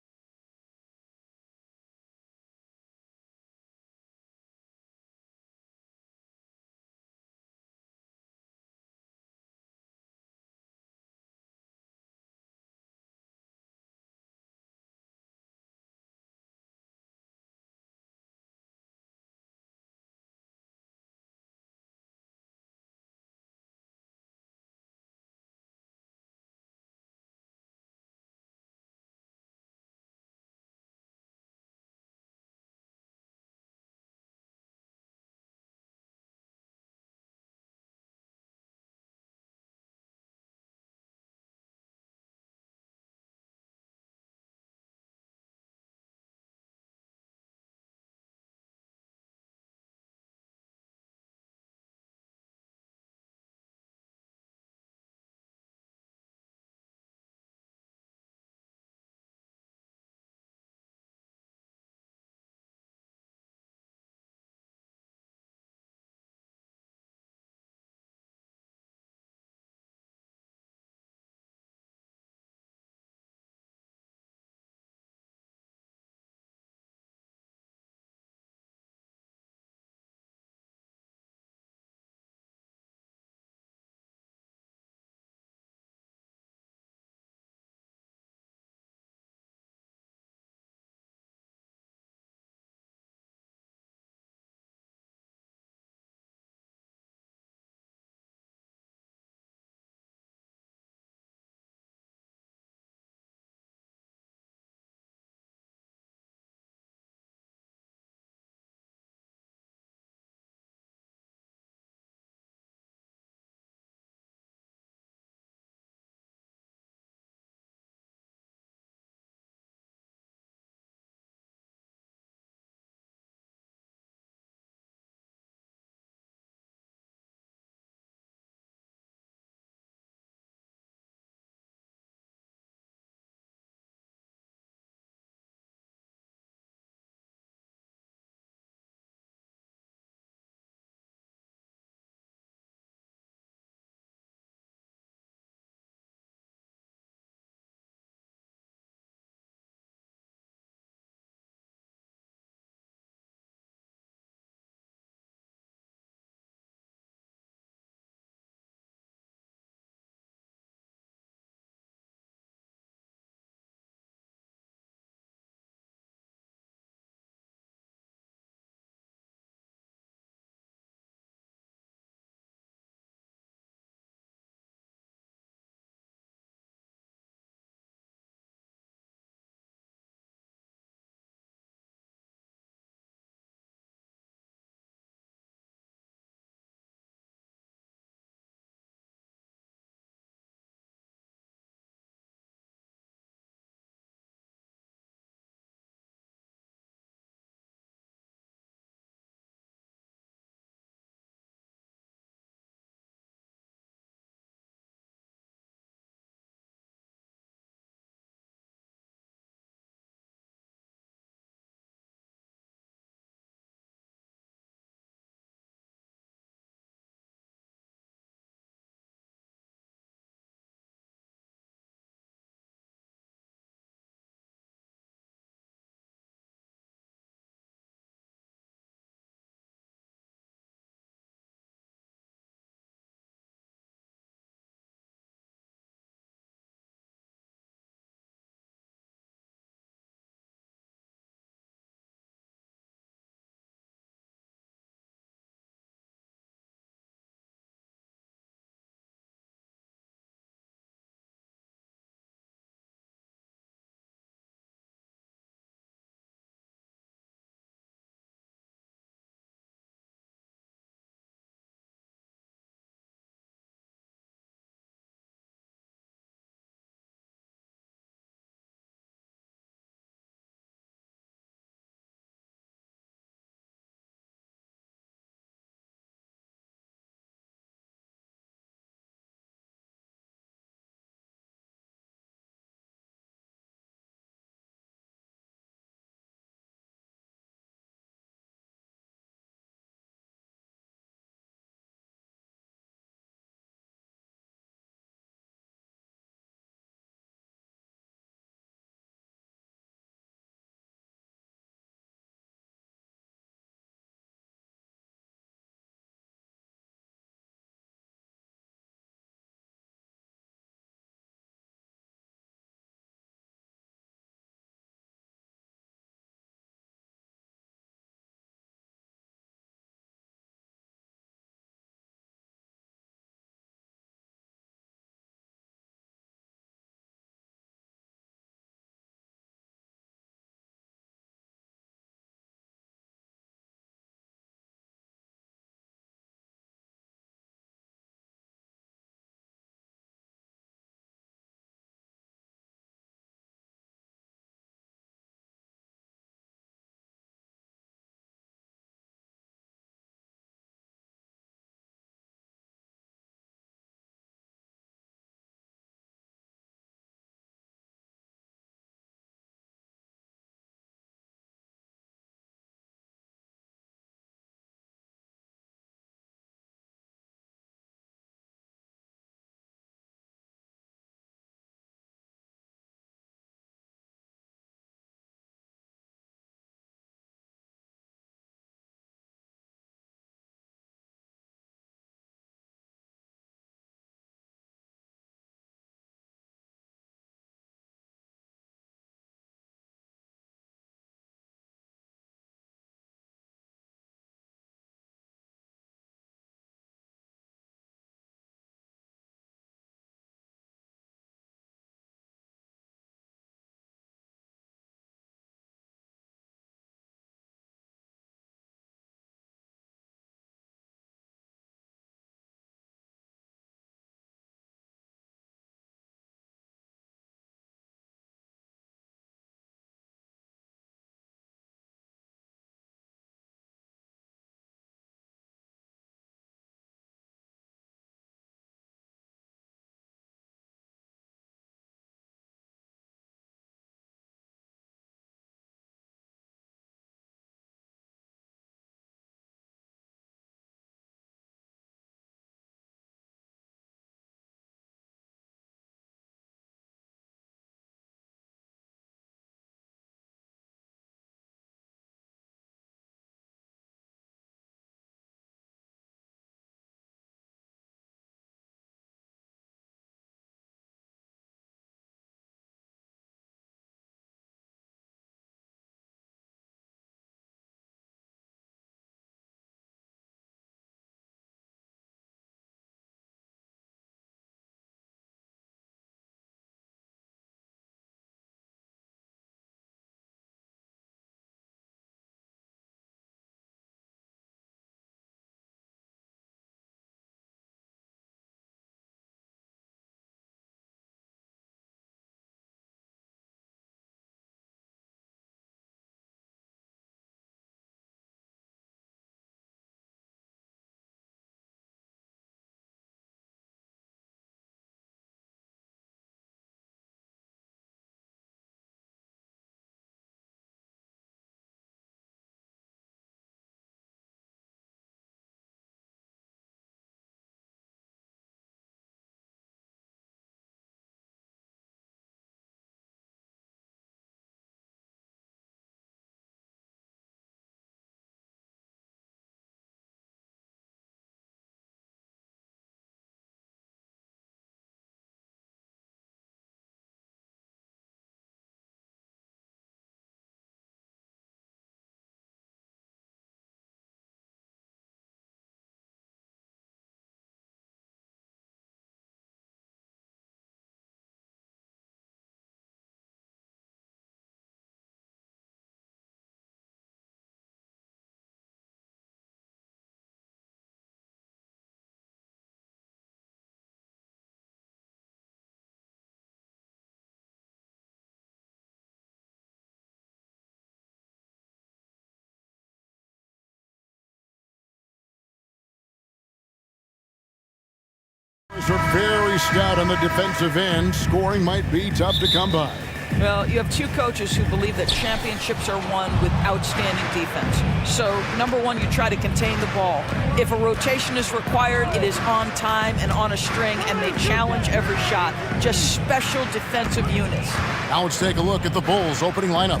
S1: Are very stout on the defensive end. Scoring might be tough to come by.
S3: Well, you have two coaches who believe that championships are won with outstanding defense. So, number one, you try to contain the ball. If a rotation is required, it is on time and on a string, and they challenge every shot. Just special defensive units.
S1: Now let's take a look at the Bulls' opening lineup.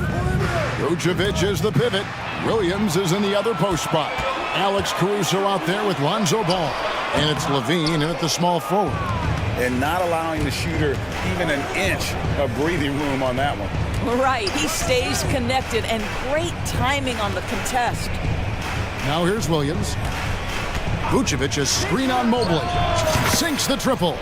S1: Vucevic is the pivot. Williams is in the other post spot. Alex Caruso out there with Lonzo Ball. And it's Levine in at the small forward.
S2: And not allowing the shooter even an inch of breathing room on that one.
S3: Right, he stays connected, and great timing on the contest.
S1: Now here's Williams. Vucevic is screen on Mobley. Sinks the triple.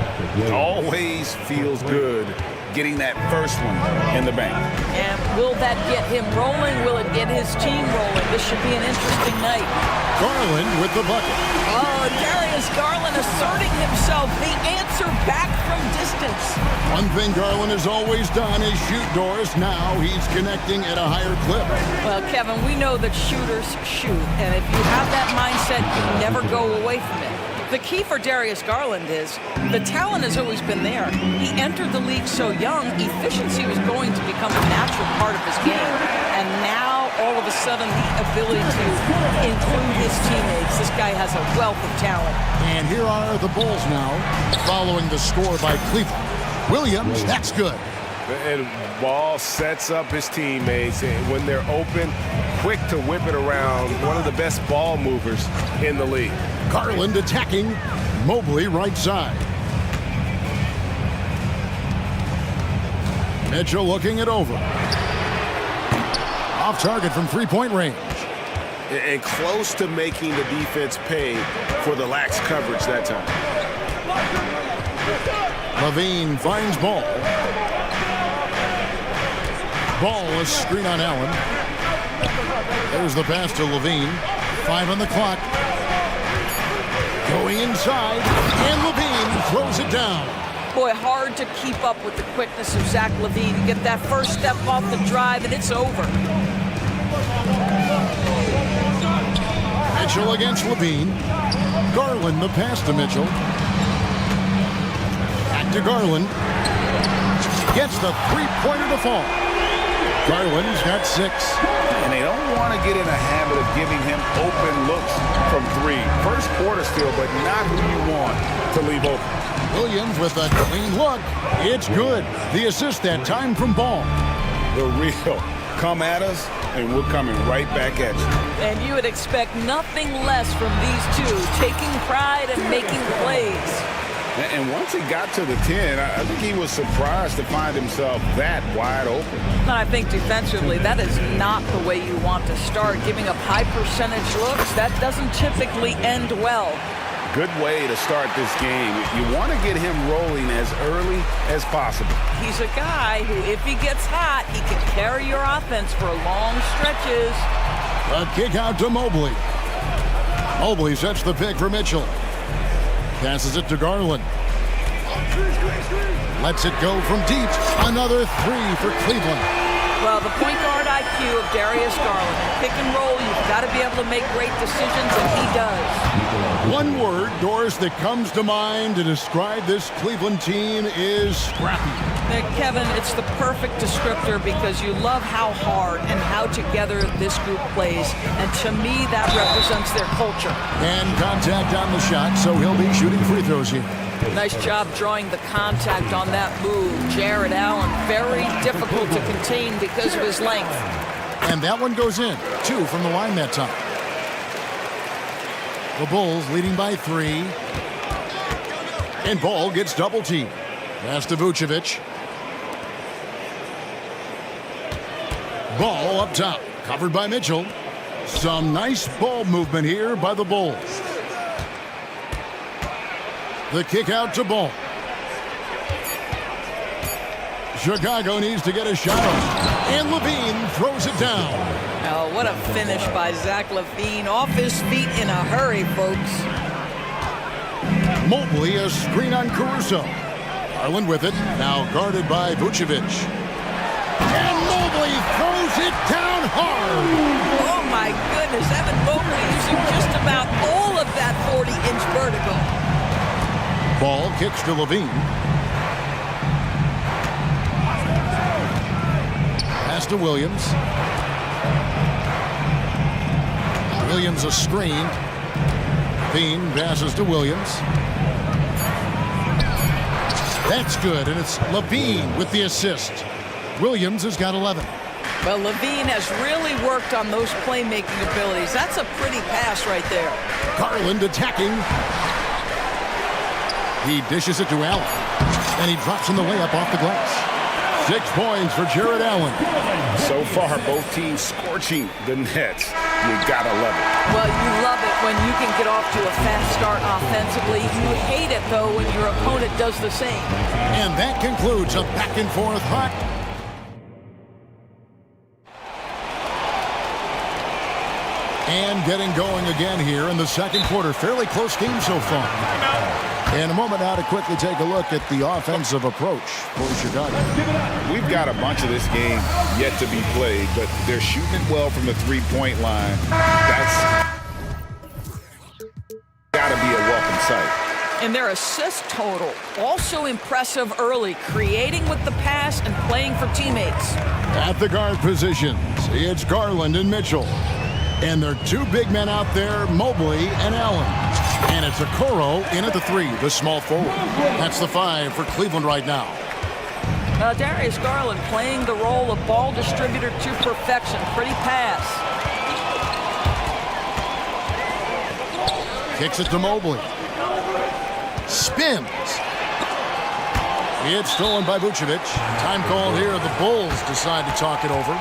S2: Always feels good getting that first one in the bank.
S3: And will that get him rolling? Will it get his team rolling? This should be an interesting night.
S1: Garland with the bucket.
S3: Oh, Darius Garland asserting himself, the answer back from distance.
S1: One thing Garland has always done is shoot doors. Now he's connecting at a higher clip.
S3: Well, Kevin, we know that shooters shoot, and if you have that mindset, you never go away from it. The key for Darius Garland is the talent has always been there. He entered the league so young, efficiency was going to become a natural part of his game. And now, all of a sudden, the ability to include his teammates. This guy has a wealth of talent.
S1: And here are the Bulls now, following the score by Cleveland. Williams, that's good.
S2: And Ball sets up his teammates, and when they're open, quick to whip it around. One of the best ball movers in the league.
S1: Garland attacking. Mobley right side. Mitchell looking it over. Off target from three-point range.
S2: And close to making the defense pay for the lax coverage that time.
S1: Levine finds Ball. Ball is screen on Allen. There's the pass to Levine. 5 on the clock. Going inside, and Levine throws it down.
S3: Boy, hard to keep up with the quickness of Zach Levine. You get that first step off the drive, and it's over.
S1: Mitchell against Levine. Garland the pass to Mitchell. Back to Garland. Gets the three-pointer to fall. Garland's got 6.
S2: And they don't want to get in a habit of giving him open looks from 3. First quarter still, but not who you want to leave open.
S1: Williams with a clean look. It's good. The assist that time from Ball.
S2: The real come at us, and we're coming right back at you.
S3: And you would expect nothing less from these two, taking pride and making plays.
S2: And once he got to the 10, I think he was surprised to find himself that wide open.
S3: And I think defensively, that is not the way you want to start. Giving up high percentage looks, that doesn't typically end well.
S2: Good way to start this game. You want to get him rolling as early as possible.
S3: He's a guy who, if he gets hot, he can carry your offense for long stretches.
S1: A kick out to Mobley. Mobley sets the pick for Mitchell. Passes it to Garland. Lets it go from deep. Another 3 for Cleveland.
S3: Well, the point guard IQ of Darius Garland. Pick and roll, you've got to be able to make great decisions, and he does.
S1: One word, Doris, that comes to mind to describe this Cleveland team is scrappy.
S3: Kevin, it's the perfect descriptor because you love how hard and how together this group plays. And to me, that represents their culture.
S1: And contact on the shot, so he'll be shooting free throws here.
S3: Nice job drawing the contact on that move. Jared Allen, very difficult to contain because of his length.
S1: And that one goes in. 2 from the line that time. The Bulls leading by 3. And Ball gets double teamed. Pass to Vucevic. Ball up top. Covered by Mitchell. Some nice ball movement here by the Bulls. The kick out to Ball. Chicago needs to get a shot off. And Levine throws it down.
S3: Oh, what a finish by Zach Levine. Off his feet in a hurry, folks.
S1: Mobley, a screen on Caruso. Garland with it. Now guarded by Vucevic. And Mobley throws it down hard.
S3: Oh, my goodness. Evan Mobley using just about all of that 40-inch vertical.
S1: Ball kicks to Levine. Pass to Williams. Williams a screen. Levine passes to Williams. That's good, and it's Levine with the assist. Williams has got 11.
S3: Well, Levine has really worked on those playmaking abilities. That's a pretty pass right there.
S1: Garland attacking. He dishes it to Allen, and he drops in the layup off the glass. 6 points for Jared Allen.
S2: So far, both teams scorching the nets. You gotta love it.
S3: Well, you love it when you can get off to a fast start offensively. You hate it, though, when your opponent does the same.
S1: And that concludes a back-and-forth hot. And getting going again here in the second quarter. Fairly close game so far. In a moment now to quickly take a look at the offensive approach for Chicago.
S2: We've got a bunch of this game yet to be played, but they're shooting it well from the three-point line. That's got to be a welcome sight.
S3: And their assist total, also impressive early, creating with the pass and playing for teammates.
S1: At the guard positions, it's Garland and Mitchell. And there are 2 big men out there, Mobley and Allen. And it's Okoro in at the 3, the small forward. That's the 5 for Cleveland right now.
S3: Darius Garland playing the role of ball distributor to perfection. Pretty pass.
S1: Kicks it to Mobley. Spins. It's stolen by Vucevic. Time called here. The Bulls decide to talk it over.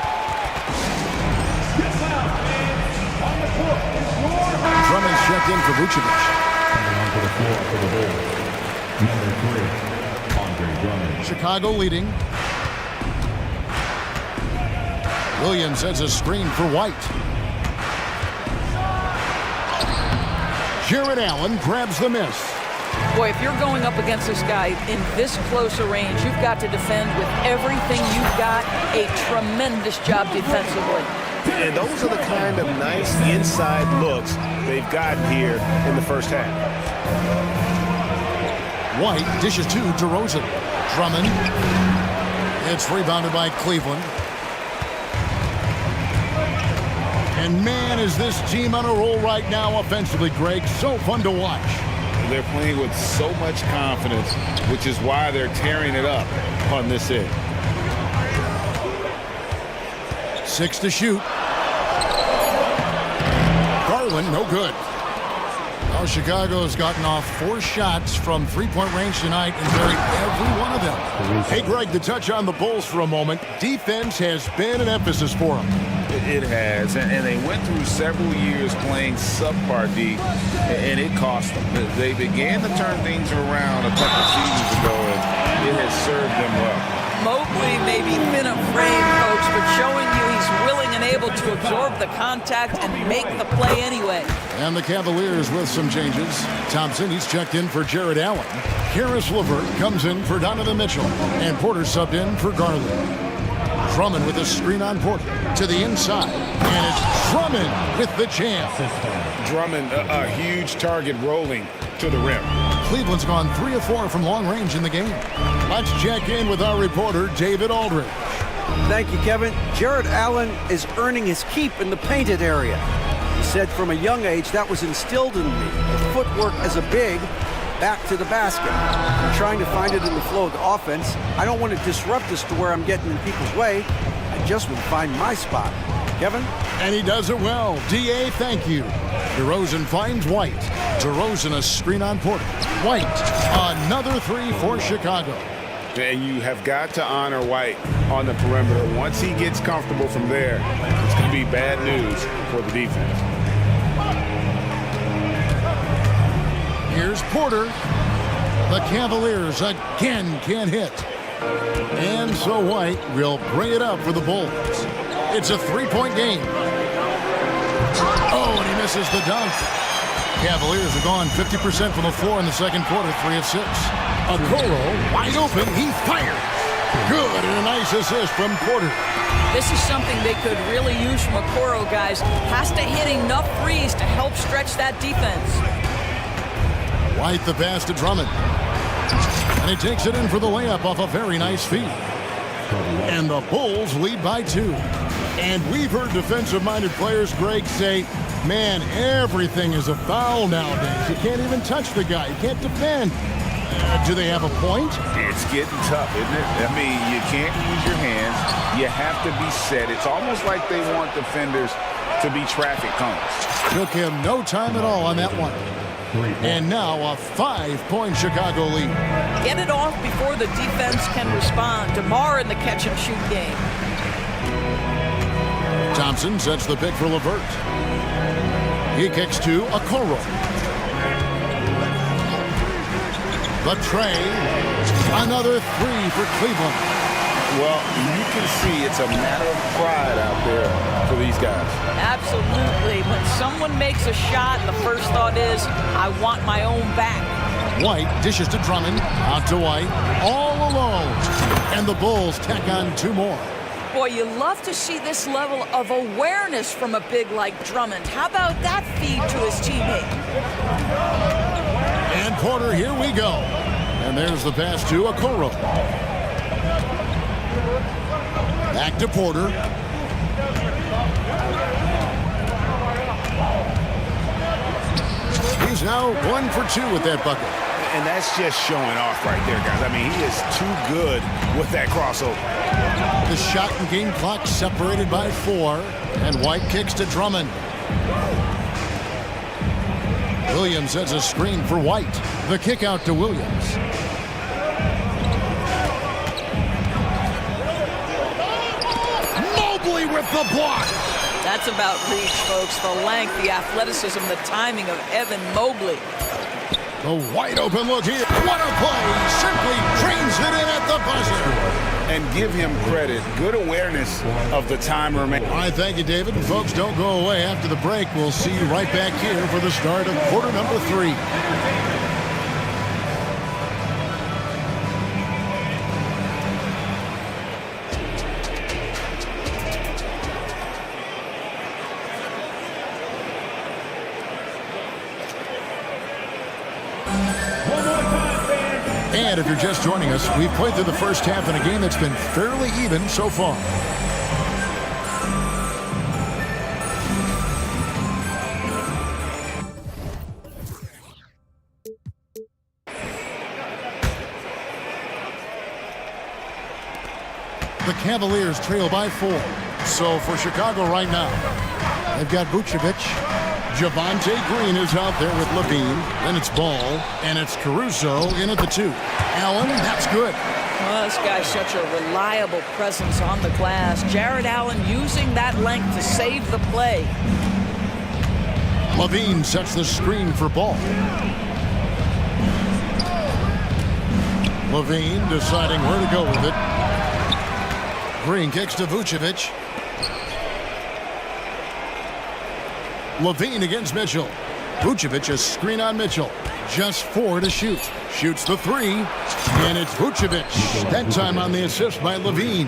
S1: Drummond's checked in for Vucevic.
S10: Coming onto the floor for the Bulls, number 3, Andre Drummond.
S1: Chicago leading. Williams has a screen for White. Jared Allen grabs the miss.
S3: Boy, if you're going up against this guy in this close a range, you've got to defend with everything you've got. A tremendous job defensively.
S6: And those are the kind of nice inside looks they've gotten here in the first half.
S1: White dishes to DeRozan. Drummond. It's rebounded by Cleveland. And man, is this team on a roll right now offensively, Greg. So fun to watch.
S2: They're playing with so much confidence, which is why they're tearing it up on this end.
S1: 6 to shoot. Garland, no good. Now Chicago's gotten off 4 shots from three-point range tonight and buried every one of them. Hey, Greg, to touch on the Bulls for a moment, defense has been an emphasis for them.
S2: It has, and they went through several years playing subpar D, and it cost them. They began to turn things around a couple seasons ago, and it has served them well.
S3: Mobley may be thin of frame, folks, but showing you he's willing and able to absorb the contact and make the play anyway.
S1: And the Cavaliers with some changes. Thompson, he's checked in for Jared Allen. Karis LeVert comes in for Donovan Mitchell. And Porter subbed in for Garland. Drummond with a screen on Porter to the inside. And it's Drummond with the jam.
S2: Drummond, a huge target rolling to the rim.
S1: Cleveland's gone 3 of 4 from long range in the game. Let's check in with our reporter, David Aldridge.
S4: Thank you, Kevin. Jared Allen is earning his keep in the painted area. He said from a young age that was instilled in me. The footwork as a big, back to the basket. I'm trying to find it in the flow of the offense. I don't want to disrupt this to where I'm getting in people's way. I just want to find my spot. Kevin?
S1: And he does it well. D.A., thank you. DeRozan finds White. DeRozan a screen on Porter. White, another 3 for Chicago.
S2: And you have got to honor White on the perimeter. Once he gets comfortable from there, it's going to be bad news for the defense.
S1: Here's Porter. The Cavaliers again can't hit. And so White will bring it up for the Bulls. It's a 3-point game. Oh, and he misses the dunk. Cavaliers have gone 50% from the floor in the second quarter, 3 of 6. Okoro, wide open, he fires. Good, and a nice assist from Porter.
S3: This is something they could really use from Okoro, guys. Has to hit enough threes to help stretch that defense.
S1: White the pass to Drummond. And he takes it in for the layup off a very nice feed. And the Bulls lead by 2. And we've heard defensive-minded players, Greg, say, man, everything is a foul nowadays. You can't even touch the guy. You can't defend. Do they have a point?
S2: It's getting tough, isn't it? I mean, you can't use your hands. You have to be set. It's almost like they want defenders to be traffic cones.
S1: Took him no time at all on that one. And now a 5-point Chicago lead.
S3: Get it off before the defense can respond. DeMar in the catch-and-shoot game.
S1: Thompson sets the pick for LeVert. He kicks to Okoro. The tray. Another 3 for Cleveland.
S2: Well, you can see it's a matter of pride out there for these guys.
S3: Absolutely. When someone makes a shot, the first thought is, I want my own back.
S1: White dishes to Drummond. Out to White. All alone. And the Bulls tack on 2 more.
S3: Boy, you love to see this level of awareness from a big like Drummond. How about that feed to his teammate?
S1: And Porter, here we go. And there's the pass to Okoro. Back to Porter. He's now 1 for 2 with that bucket.
S2: And that's just showing off right there, guys. I mean, he is too good with that crossover.
S1: The shot and game clock separated by 4. And White kicks to Drummond. Williams sets a screen for White. The kick out to Williams. Mobley with the block.
S3: That's about reach, folks. The length, the athleticism, the timing of Evan Mobley.
S1: The wide open look here. What a play. Simply trains it in at the buzzer.
S2: And give him credit. Good awareness of the time remaining.
S1: All right, thank you, David. And folks, don't go away. After the break, we'll see you right back here for the start of quarter number 3. And if you're just joining us, we've played through the first half in a game that's been fairly even so far. The Cavaliers trail by 4. So for Chicago right now, they've got Vucevic. Javonte Green is out there with Levine. Then it's Ball, and it's Caruso in at the 2. Allen, that's good.
S3: Well, this guy's such a reliable presence on the glass. Jared Allen using that length to save the play.
S1: Levine sets the screen for Ball. Levine deciding where to go with it. Green kicks to Vucevic. Levine against Mitchell. Vucevic a screen on Mitchell. Just 4 to shoot. Shoots the 3. And it's Vucevic. That time on the assist by Levine.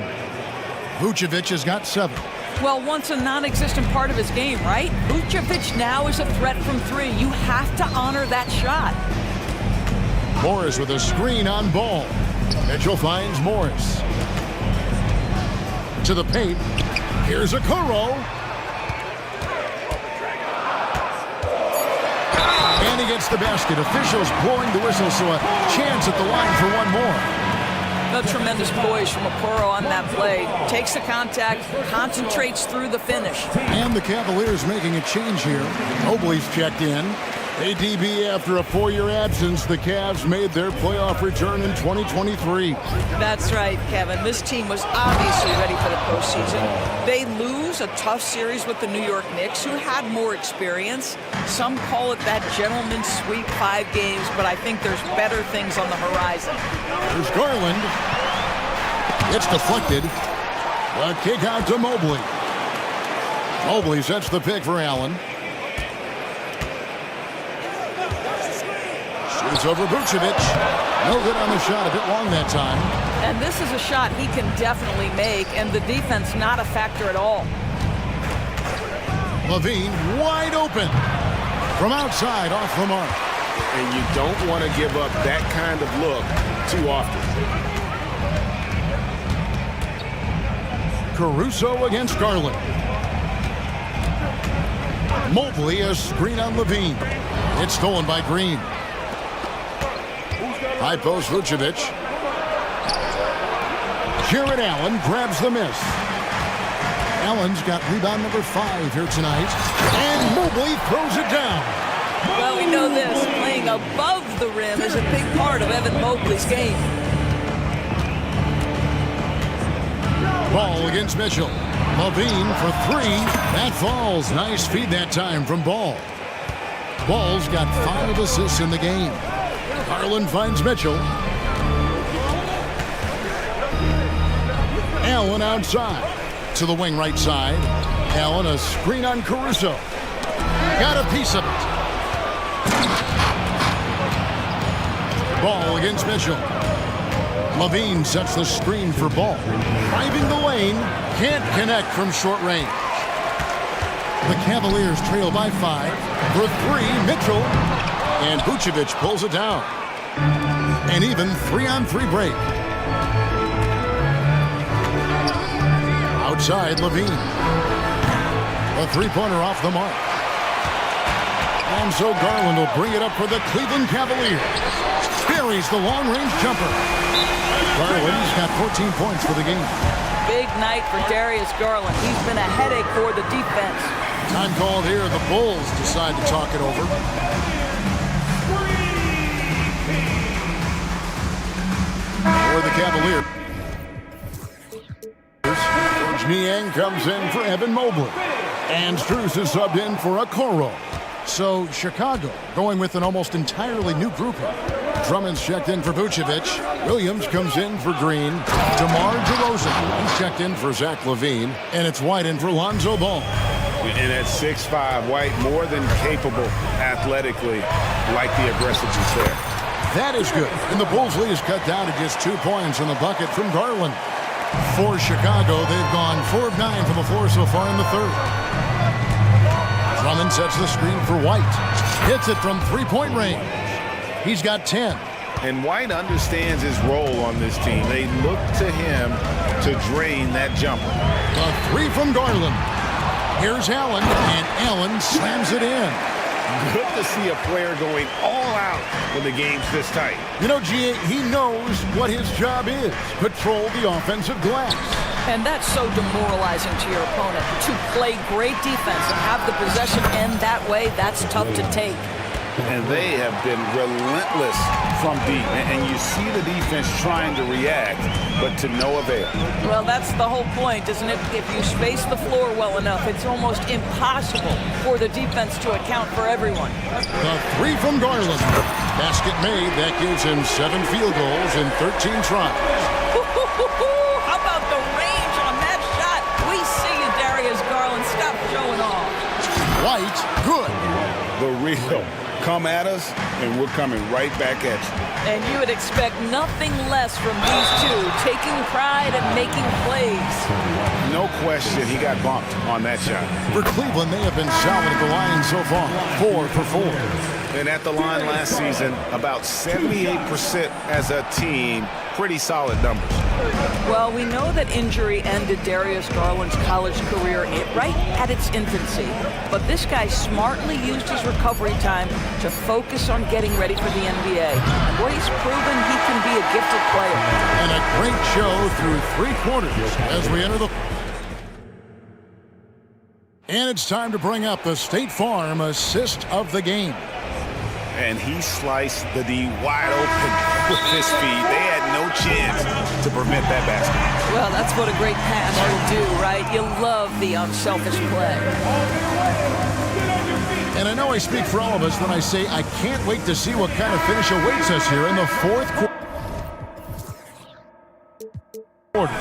S1: Vucevic has got 7.
S3: Well, once a non-existent part of his game, right? Vucevic now is a threat from 3. You have to honor that shot.
S1: Morris with a screen on Ball. Mitchell finds Morris. To the paint. Here's Okoro. And he gets the basket. Officials blowing the whistle, so a chance at the line for one more.
S3: A tremendous poise from Okoro on that play. Takes the contact, concentrates through the finish.
S1: And the Cavaliers making a change here. Mobley's checked in. ADB, after a 4-year absence, the Cavs made their playoff return in 2023.
S3: That's right, Kevin. This team was obviously ready for the postseason. They lose a tough series with the New York Knicks, who had more experience. Some call it that gentleman's sweep 5 games, but I think there's better things on the horizon.
S1: There's Garland. It's deflected. A kick out to Mobley. Mobley sets the pick for Allen. Shoots over Vucevic. No good on the shot, a bit long that time.
S3: And this is a shot he can definitely make, and the defense not a factor at all.
S1: Levine wide open. From outside, off the mark.
S2: and you don't want to give up that kind of look too often.
S1: Caruso against Garland. Mobley, a screen on Levine. It's stolen by Green. High post Vucevic. Jared Allen grabs the miss. Allen's got rebound number 5 here tonight. And Mobley throws it down.
S3: Well, we know this. Playing above the rim is a big part of Evan Mobley's game.
S1: Ball against Mitchell. Levine for 3. That falls. Nice feed that time from Ball. Ball's got 5 assists in the game. Garland finds Mitchell. Allen outside. To the wing right side. Allen, a screen on Caruso. Got a piece of it. Ball against Mitchell. Levine sets the screen for Ball. Driving the lane. Can't connect from short range. The Cavaliers trail by 5. For 3, Mitchell. And Vucevic pulls it down. An even 3-on-3 break. Outside, Levine. A three-pointer off the mark. And so Garland will bring it up for the Cleveland Cavaliers. Buries the long-range jumper. Garland's got 14 points for the game.
S3: Big night for Darius Garland. He's been a headache for the defense.
S1: Time called here. The Bulls decide to talk it over. For the Cavaliers. Niang comes in for Evan Mobley. And Strus is subbed in for Okoro. So Chicago going with an almost entirely new group. Drummond's checked in for Vucevic. Williams comes in for Green. DeMar DeRozan. He's checked in for Zach LaVine. And it's White in for Lonzo Ball.
S2: And at 6'5", White more than capable athletically, like the aggressiveness there.
S1: That is good. And the Bulls' lead is cut down to just 2 points in the bucket from Garland. For Chicago, they've gone 4 of 9 from the floor so far in the third. Drummond sets the screen for White. Hits it from three-point range. He's got 10.
S2: And White understands his role on this team. They look to him to drain that jumper.
S1: The 3 from Garland. Here's Allen, and Allen slams it in.
S2: Good to see a player going all out when the game's this tight.
S1: You know, G.A., he knows what his job is. Patrol the offensive glass.
S3: And that's so demoralizing to your opponent. To play great defense and have the possession end that way, that's tough to take.
S2: And they have been relentless from deep. And you see the defense trying to react, but to no avail.
S3: Well, that's the whole point, isn't it? If you space the floor well enough, it's almost impossible for the defense to account for everyone.
S1: The 3 from Garland. Basket made. That gives him 7 field goals in 13 tries.
S3: How about the range on that shot? We see you, Darius Garland. Stop showing off.
S1: White, good.
S2: The real. Come at us, and we're coming right back at you.
S3: And you would expect nothing less from these two, taking pride and making plays.
S2: No question he got bumped on that shot.
S1: For Cleveland, they have been solid at the line so far. 4 for 4.
S2: And at the line last season, about 78% as a team. Pretty solid numbers.
S3: Well, we know that injury ended Darius Garland's college career right at its infancy. But this guy smartly used his recovery time to focus on getting ready for the NBA. Boy, he's proven he can be a gifted player.
S1: And a great show through 3 quarters as we enter the... And it's time to bring up the State Farm assist of the game.
S2: And he sliced the D wide open with his feet. They had no chance to prevent that basket.
S3: Well, that's what a great pass will do, right? You love the unselfish play.
S1: And I know I speak for all of us when I say I can't wait to see what kind of finish awaits us here in the 4th quarter.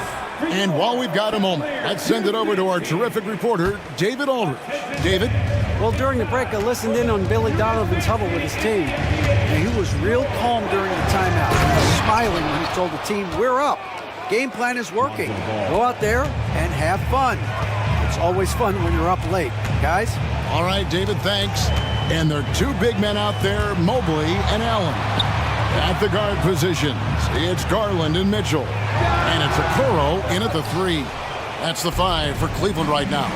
S1: And while we've got a moment, let's send it over to our terrific reporter, David Aldridge. David?
S4: Well, during the break, I listened in on Billy Donovan's huddle with his team. And he was real calm during the timeout. He was smiling when he told the team, we're up. Game plan is working. Go out there and have fun. It's always fun when you're up late. Guys?
S1: All right, David, thanks. And there are two big men out there, Mobley and Allen. At the guard positions, it's Garland and Mitchell. And it's Okoro in at the 3. That's the 5 for Cleveland right now.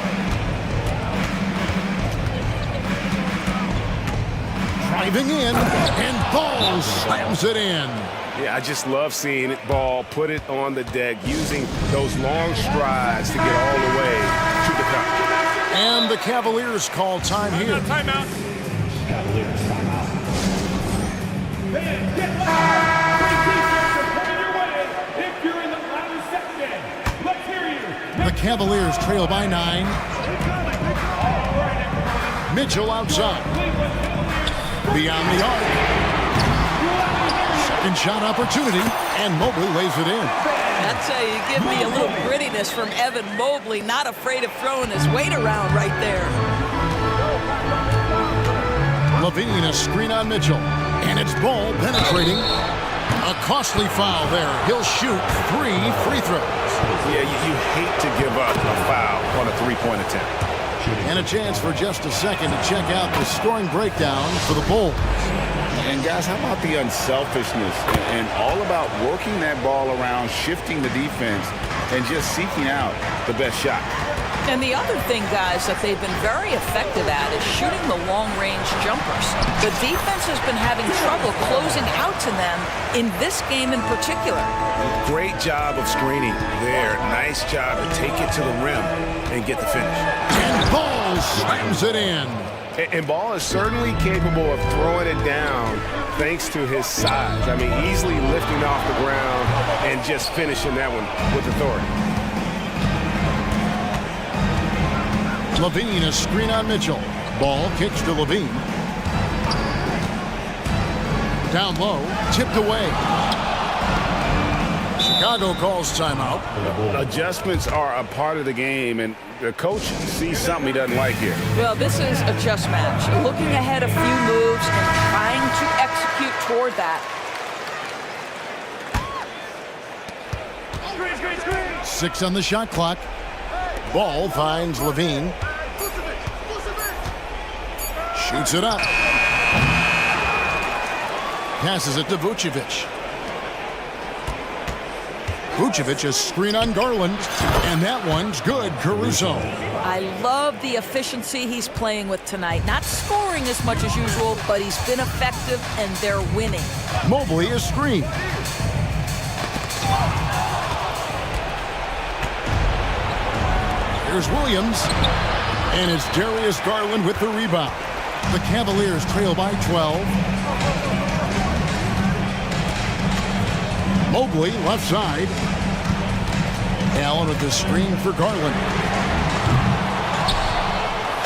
S1: Driving in, and Ball slams it in.
S2: Yeah, I just love seeing it. Ball, put it on the deck, using those long strides to get all the way to the cup.
S1: And the Cavaliers call time here.
S2: Timeout.
S10: Cavaliers timeout.
S1: The Cavaliers trail by 9. Mitchell outside. Beyond the arc. Second shot opportunity, and Mobley lays it in.
S3: That's how you give me a little grittiness from Evan Mobley, not afraid of throwing his weight around right there.
S1: Levine, a screen on Mitchell, and it's Ball penetrating. A costly foul there. He'll shoot 3 free throws.
S2: Yeah, you hate to give up a foul on a three-point attempt.
S1: And a chance for just a second to check out the scoring breakdown for the Bulls.
S2: And guys, how about the unselfishness and all about working that ball around, shifting the defense, and just seeking out the best shot.
S3: And the other thing, guys, that they've been very effective at is shooting the long-range jumpers. The defense has been having trouble closing out to them in this game in particular.
S2: Great job of screening there. Nice job to take it to the rim and get the finish.
S1: And Ball slams it in.
S2: And Ball is certainly capable of throwing it down thanks to his size. I mean, easily lifting off the ground and just finishing that one with authority.
S1: Levine, a screen on Mitchell. Ball kicks to Levine. Down low, tipped away. Chicago calls timeout.
S2: Adjustments are a part of the game, and the coach sees something he doesn't like here.
S3: Well, this is a chess match. Looking ahead a few moves and trying to execute toward that.
S1: 6 on the shot clock. Ball finds Levine. Shoots it up. Passes it to Vucevic. Vucevic, a screen on Garland, and that one's good. Caruso.
S3: I love the efficiency he's playing with tonight. Not scoring as much as usual, but he's been effective, and they're winning.
S1: Mobley, a screen. Here's Williams, and it's Darius Garland with the rebound. The Cavaliers trail by 12. Mobley, left side. Allen with the screen for Garland.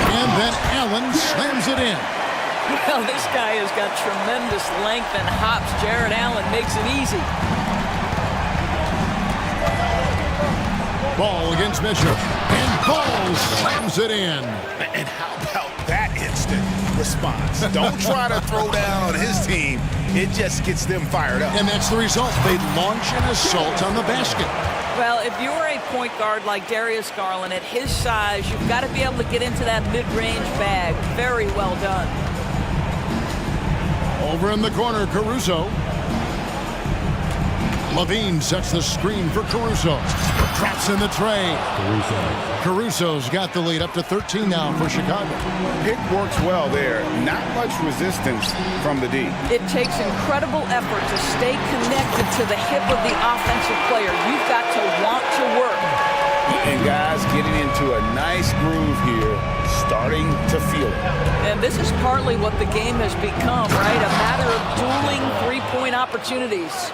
S1: And then Allen slams it in.
S3: Well, this guy has got tremendous length and hops. Jared Allen makes it easy.
S1: Ball against Mitchell. And Ball slams it in.
S2: And how about that instant response? Don't try to throw down on his team. It just gets them fired up.
S1: And that's the result. They launch an assault on the basket.
S3: Well, if you're a point guard like Darius Garland, at his size, you've got to be able to get into that mid-range bag. Very well done.
S1: Over in the corner, Caruso. Levine sets the screen for Caruso. Traps in the tray. Caruso's got the lead up to 13 now for Chicago.
S2: Pick works well there. Not much resistance from the D.
S3: It takes incredible effort to stay connected to the hip of the offensive player. You've got to want to work.
S2: And guys getting into a nice groove here, starting to feel it.
S3: And this is partly what the game has become, right? A matter of dueling three-point opportunities.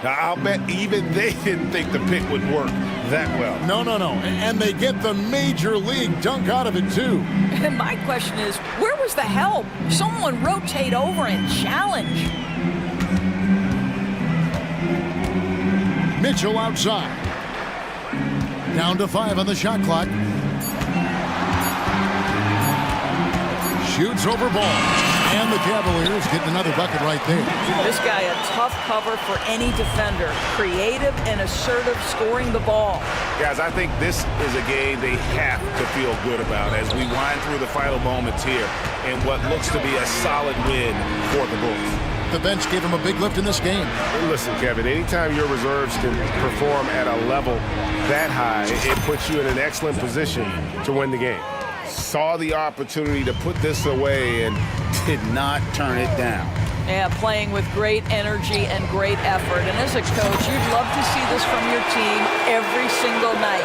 S2: Now, I'll bet even they didn't think the pick would work that well.
S1: No. And they get the major league dunk out of it, too.
S3: And my question is, where was the help? Someone rotate over and challenge.
S1: Mitchell outside. Down to 5 on the shot clock. Shoots over Ball. And the Cavaliers getting another bucket right there.
S3: This guy a tough cover for any defender. Creative and assertive scoring the ball.
S2: Guys, I think this is a game they have to feel good about as we wind through the final moments here in what looks to be a solid win for the Bulls.
S1: The bench gave him a big lift in this game.
S2: Listen, Kevin, anytime your reserves can perform at a level that high, it puts you in an excellent position to win the game. Saw the opportunity to put this away and did not turn it down.
S3: Yeah, playing with great energy and great effort. And as a coach, you'd love to see this from your team every single night.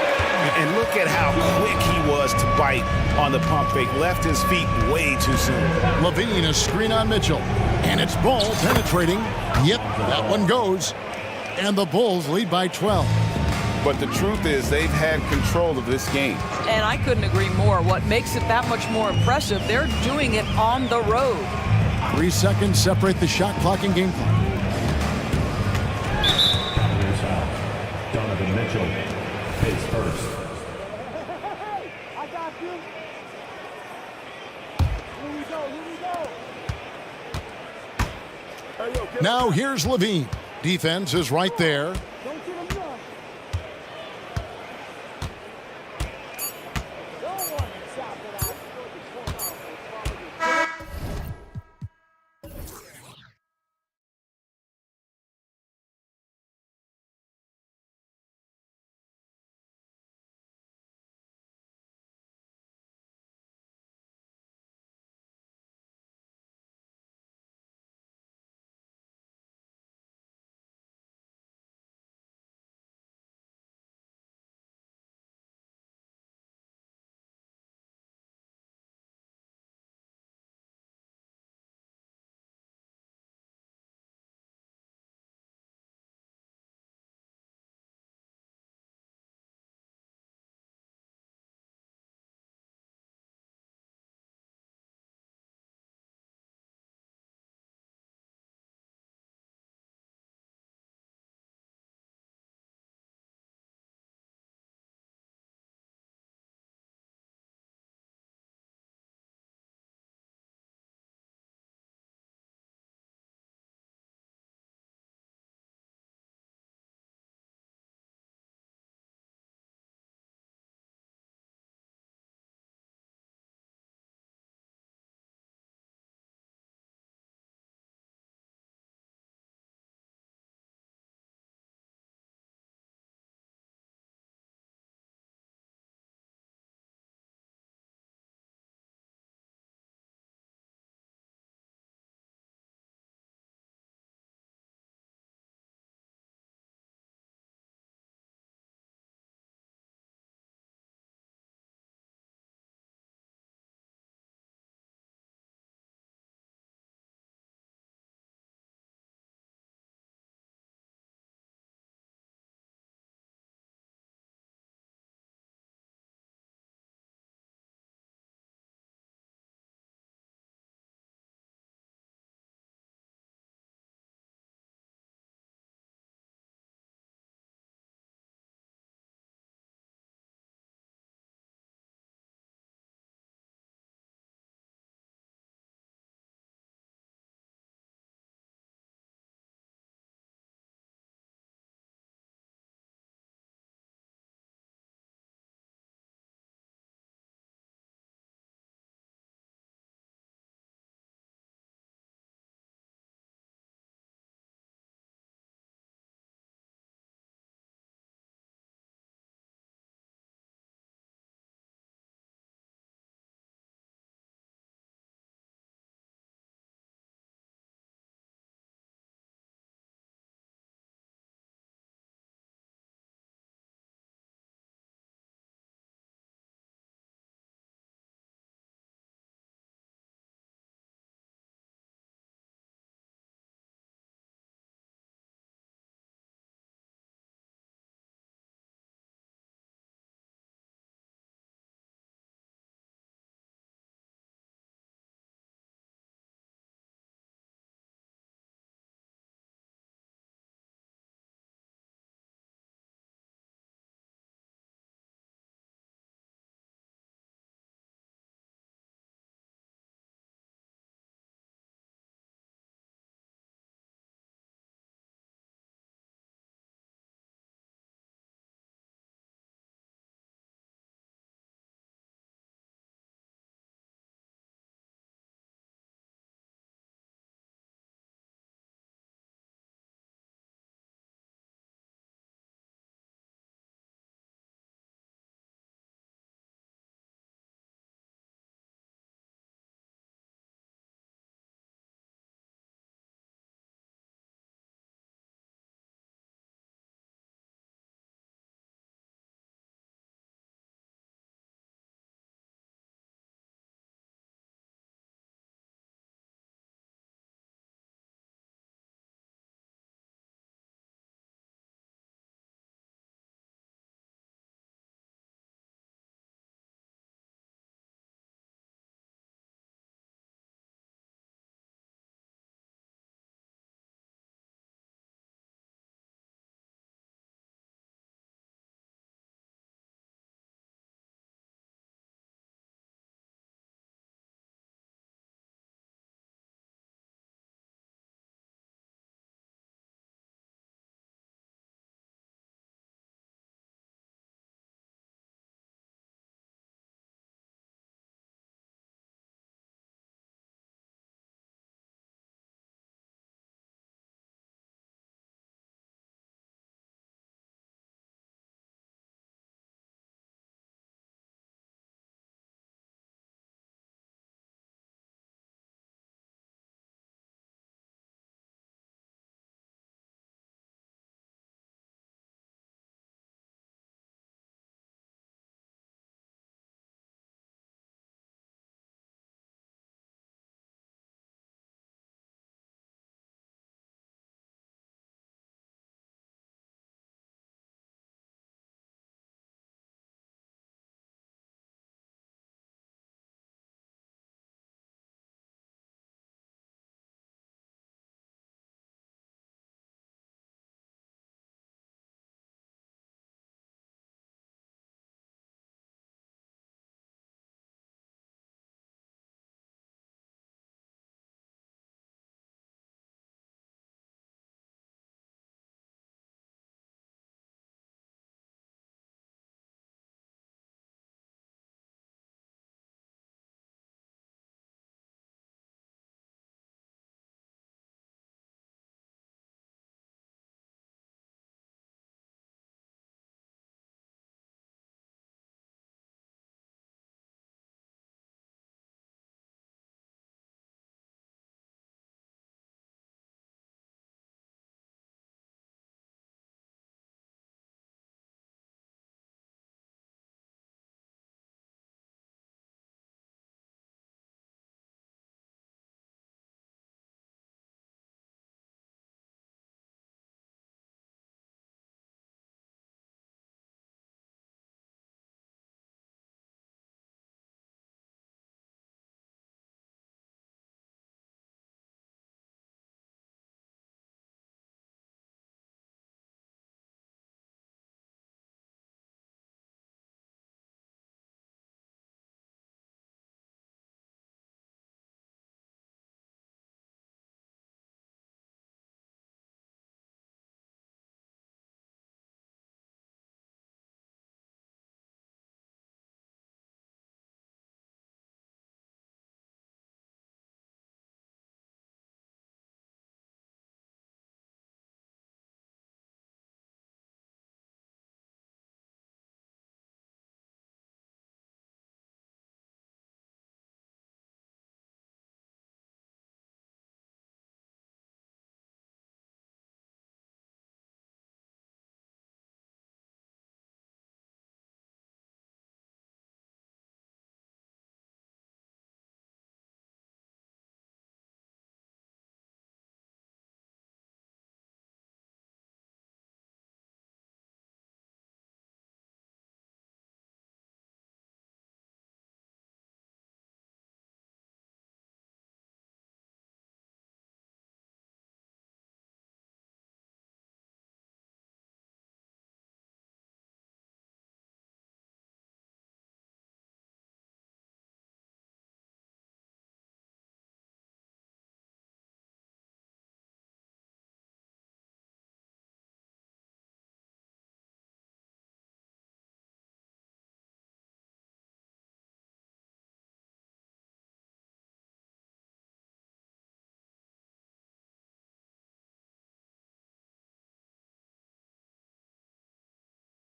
S2: And look at how quick he was to bite on the pump fake. Left his feet way too soon.
S1: Levine, a screen on Mitchell. And it's Ball penetrating. Yep, that one goes. And the Bulls lead by 12.
S2: But the truth is they've had control of this game.
S3: And I couldn't agree more. What makes it that much more impressive, they're doing it on the road.
S1: 3 seconds separate the shot clock and game clock.
S10: Cavaliers foul. Donovan Mitchell pays first.
S1: Now here's Levine. Defense is right there.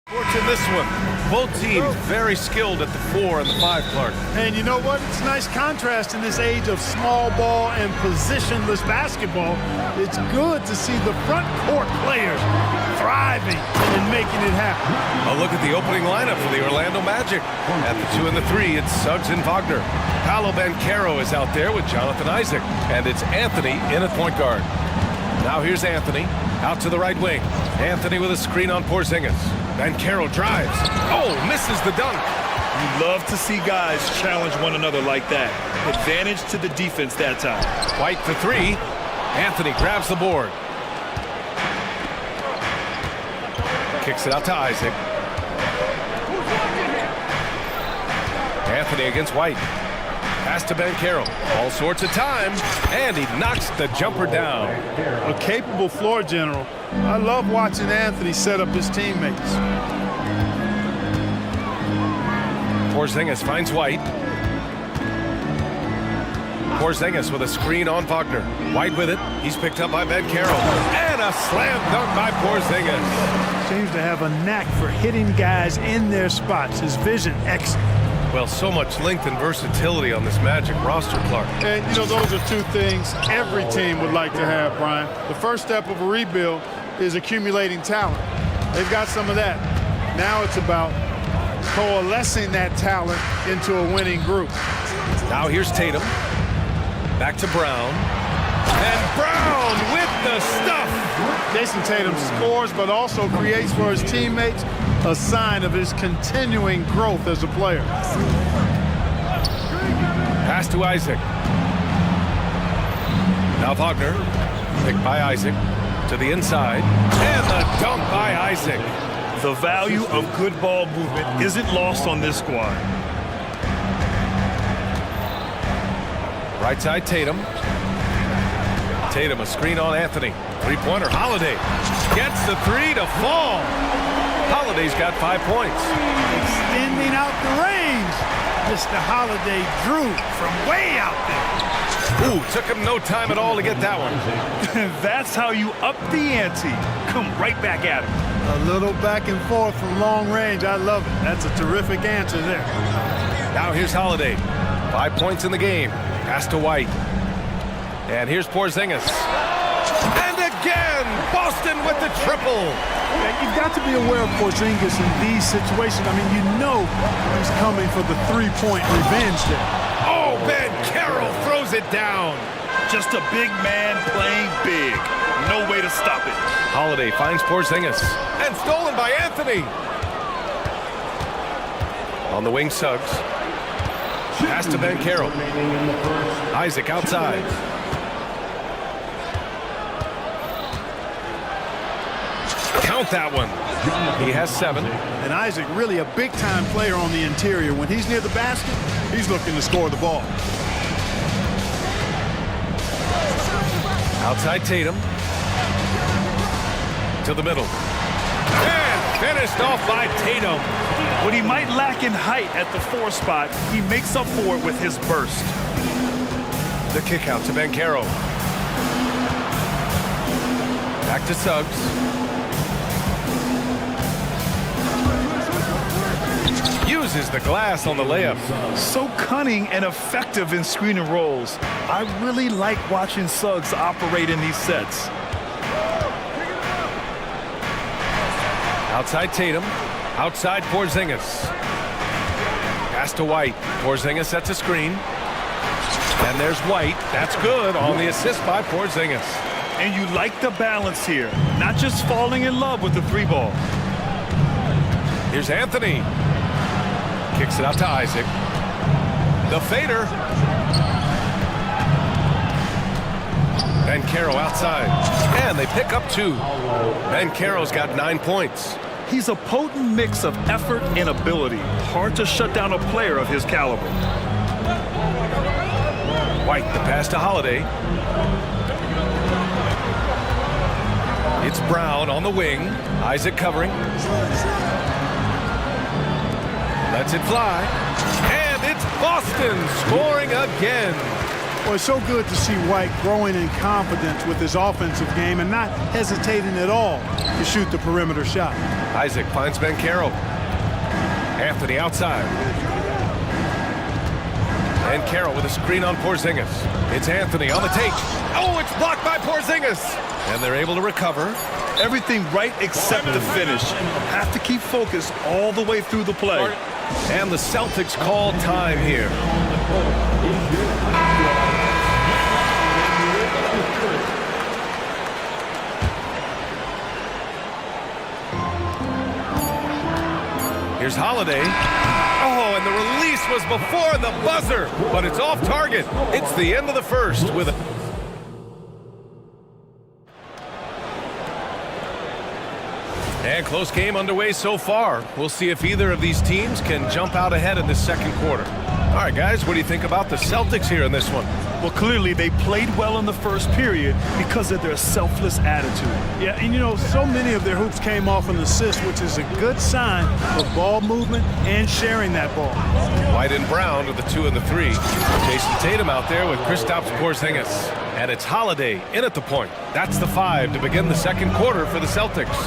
S6: In this one, both teams very skilled at the 4 and the 5, Clark.
S12: And you know what? It's a nice contrast in this age of small ball and positionless basketball. It's good to see the front court players thriving and making it happen.
S6: A look at the opening lineup for the Orlando Magic. At the 2 and the 3, it's Suggs and Wagner. Paolo Banchero is out there with Jonathan Isaac. And it's Anthony in at point guard. Now here's Anthony out to the right wing. Anthony with a screen on Porzingis. Banchero drives. Oh, misses the dunk.
S8: You love to see guys challenge one another like that. Advantage to the defense that time.
S6: White for 3. Anthony grabs the board. Kicks it out to Isaac. Anthony against White. Pass to Banchero. All sorts of time. And he knocks the jumper down.
S12: A capable floor general. I love watching Anthony set up his teammates.
S6: Porzingis finds White. Porzingis with a screen on Wagner. White with it. He's picked up by Banchero. And a slam dunk by Porzingis.
S12: Seems to have a knack for hitting guys in their spots. His vision excellent.
S6: Well, so much length and versatility on this Magic roster, Clark.
S12: And, you know, those are two things every team would like to have, Brian. The first step of a rebuild is accumulating talent. They've got some of that. Now it's about coalescing that talent into a winning group.
S6: Now here's Tatum. Back to Brown. And Brown with the stuff.
S12: Jason Tatum scores, but also creates for his teammates a sign of his continuing growth as a player.
S6: Pass to Isaac. Now Wagner, picked by Isaac, to the inside. And the dunk by Isaac.
S8: The value of good ball movement isn't lost on this squad.
S6: Right side, Tatum. Tatum, a screen on Anthony. Three-pointer, Holiday. Gets the 3 to fall. Holiday's got 5 points.
S12: Extending out the range. Mr. Holiday drew from way out there.
S6: Ooh, took him no time at all to get that one.
S8: That's how you up the ante. Come right back at him.
S12: A little back and forth from long range. I love it. That's a terrific answer there.
S6: Now here's Holiday. 5 points in the game. Pass to White. And here's Porzingis. And again, Boston with the triple.
S12: Yeah, you've got to be aware of Porzingis in these situations. I mean, you know he's coming for the three-point revenge there.
S6: Oh, Banchero throws it down.
S8: Just a big man playing big. No way to stop it.
S6: Holiday finds Porzingis. And stolen by Anthony. On the wing, Suggs. Pass to Banchero. Isaac outside. Count that one. He has 7.
S12: And Isaac really a big-time player on the interior. When he's near the basket, he's looking to score the ball.
S6: Outside Tatum. To the middle. And finished off by Tatum.
S8: What he might lack in height at the 4 spot, he makes up for it with his burst.
S6: The kick out to Banchero. Back to Suggs. Uses the glass on the layup.
S8: So cunning and effective in screen and rolls. I really like watching Suggs operate in these sets.
S6: Outside Tatum. Outside Porzingis. Pass to White. Porzingis sets a screen. And there's White. That's good on the assist by Porzingis.
S8: And you like the balance here. Not just falling in love with the 3-ball.
S6: Here's Anthony. Kicks it out to Isaac. The fader. Banchero outside. And they pick up 2. Banchero's got 9 points.
S8: He's a potent mix of effort and ability. Hard to shut down a player of his caliber.
S6: White, the pass to Holiday. It's Brown on the wing. Isaac covering. Lets it fly. And it's Boston scoring again.
S12: Well, it's so good to see White growing in confidence with his offensive game and not hesitating at all to shoot the perimeter shot.
S6: Isaac finds Bankero. Anthony outside. Bankero with a screen on Porzingis. It's Anthony on the take. Oh, it's blocked by Porzingis. And they're able to recover.
S8: Everything right except the finish. Have to keep focused all the way through the play.
S6: And the Celtics call time here. Here's Holiday. Oh, and the release was before the buzzer, but it's off target. It's the end of the first with a... And close game underway so far. We'll see if either of these teams can jump out ahead in this second quarter. All right, guys, what do you think about the Celtics here in this one?
S8: Well, clearly they played well in the first period because of their selfless attitude.
S12: Yeah, and you know, so many of their hoops came off an assist, which is a good sign of ball movement and sharing that ball.
S6: White and Brown are the 2 and the 3. Jason Tatum out there with Kristaps Porzingis. And it's Holiday in at the point. That's the 5 to begin the second quarter for the Celtics.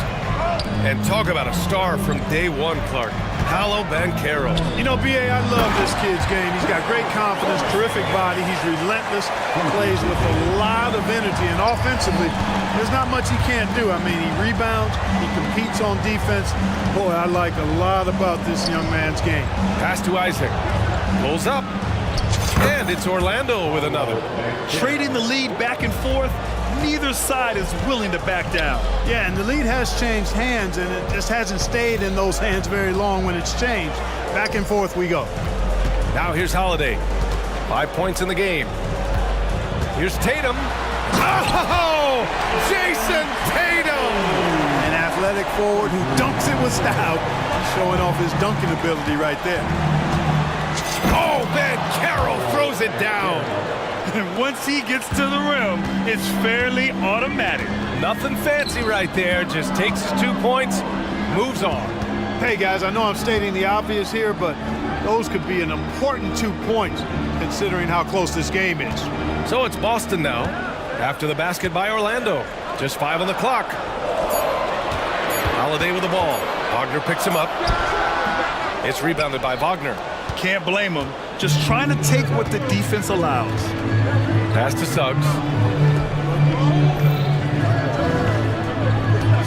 S6: And talk about a star from day one, Clark. Paolo Banchero.
S12: You know, B.A., I love this kid's game. He's got great confidence, terrific body. He's relentless, plays with a lot of energy. And offensively, there's not much he can't do. I mean, he rebounds, he competes on defense. Boy, I like a lot about this young man's game.
S6: Pass to Isaac. Pulls up. And it's Orlando with another.
S8: Trading the lead back and forth. Neither side is willing to back down.
S12: Yeah, and the lead has changed hands, and it just hasn't stayed in those hands very long when it's changed. Back and forth we go.
S6: Now here's Holiday. 5 points in the game. Here's Tatum. Oh, Jason Tatum!
S12: An athletic forward who dunks it with style. Showing off his dunking ability right there.
S6: Oh, Banchero throws it down.
S8: And once he gets to the rim, it's fairly automatic.
S6: Nothing fancy right there. Just takes his 2 points, moves on.
S12: Hey, guys, I know I'm stating the obvious here, but those could be an important 2 points considering how close this game is.
S6: So it's Boston now, after the basket by Orlando. Just 5 on the clock. Holiday with the ball. Wagner picks him up. It's rebounded by Wagner.
S8: Can't blame him. Just trying to take what the defense allows.
S6: Pass to Suggs.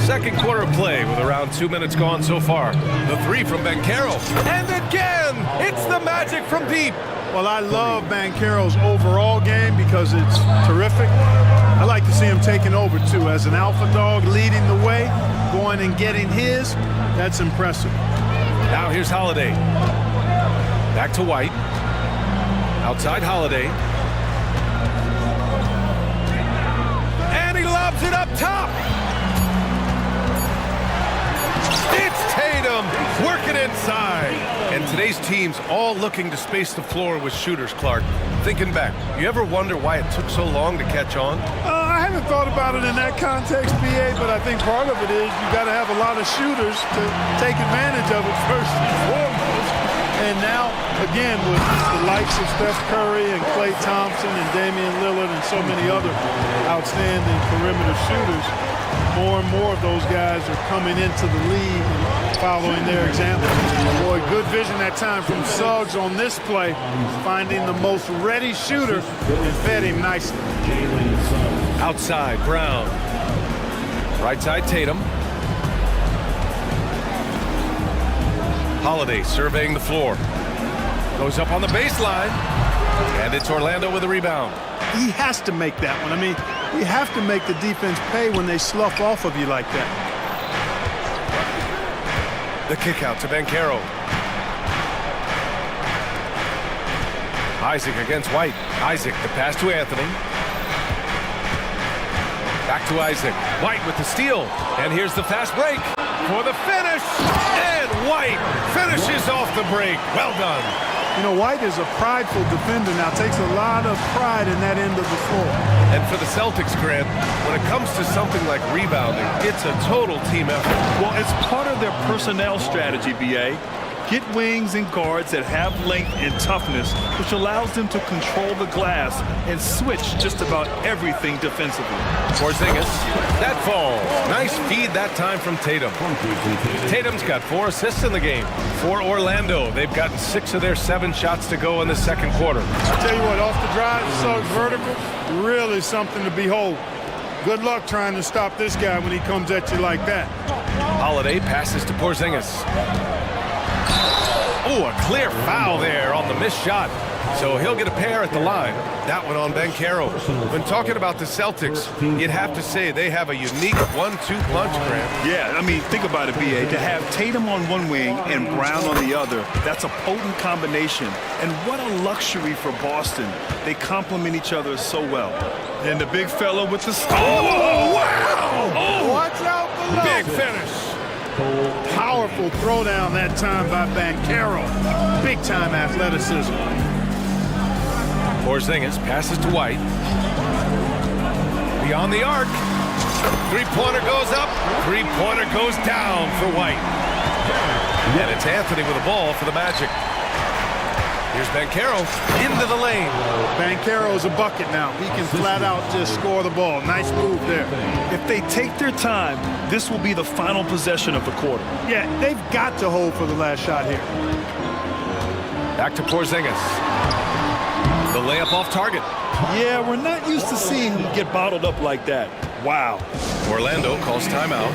S6: Second quarter play with around 2 minutes gone so far. The 3 from Banchero. And again, it's the magic from deep.
S12: Well, I love Banchero's overall game because it's terrific. I like to see him taking over, too. As an alpha dog leading the way, going and getting his, that's impressive.
S6: Now here's Holiday. Back to White. Outside Holiday. And he lobs it up top. It's Tatum working inside. And today's team's all looking to space the floor with shooters, Clark. Thinking back, you ever wonder why it took so long to catch on?
S12: I haven't thought about it in that context, BA, but I think part of it is you got to have a lot of shooters to take advantage of it first and foremost. And now, again, with the likes of Steph Curry and Klay Thompson and Damian Lillard and so many other outstanding perimeter shooters, more and more of those guys are coming into the league and following their example. Boy, good vision that time from Suggs on this play, finding the most ready shooter and fed him nicely.
S6: Outside, Brown. Right side, Tatum. Holiday surveying the floor. Goes up on the baseline. And it's Orlando with a rebound.
S12: He has to make that one. I mean, you have to make the defense pay when they slough off of you like that.
S6: The kick out to Banchero. Isaac against White. Isaac, the pass to Anthony. Back to Isaac. White with the steal. And here's the fast break for the finish. And White finishes off the break. Well done.
S12: You know, White is a prideful defender now, takes a lot of pride in that end of the floor.
S6: And for the Celtics, Grant, when it comes to something like rebounding, it's a total team effort.
S8: Well, it's part of their personnel strategy, BA. Get wings and guards that have length and toughness, which allows them to control the glass and switch just about everything defensively.
S6: Porzingis, that falls. Nice feed that time from Tatum. Tatum's got 4 assists in the game. For Orlando, they've gotten 6 of their 7 shots to go in the second quarter.
S12: I tell you what, off the drive, so vertical, really something to behold. Good luck trying to stop this guy when he comes at you like that.
S6: Holiday passes to Porzingis. Oh, a clear foul there on the missed shot. So he'll get a pair at the line. That one on Banchero. When talking about the Celtics, you'd have to say they have a unique 1-2 punch, Grant.
S8: Yeah, I mean, think about it, B.A. To have Tatum on one wing and Brown on the other, that's a potent combination. And what a luxury for Boston. They complement each other so well. And the big fella with the...
S6: Oh, wow!
S12: Oh, watch out below.
S6: Big finish.
S12: Powerful throwdown that time by Banchero. Big-time athleticism.
S6: Porzingis passes to White. Beyond the arc. Three-pointer goes up. Three-pointer goes down for White. And it's Anthony with the ball for the Magic. Here's Banchero into the lane.
S12: Banchero's a bucket now. He can flat out just score the ball. Nice move there.
S8: If they take their time, this will be the final possession of the quarter.
S12: Yeah, they've got to hold for the last shot here.
S6: Back to Porzingis. The layup off target.
S8: Yeah, we're not used to seeing him get bottled up like that. Wow.
S6: Orlando calls timeout.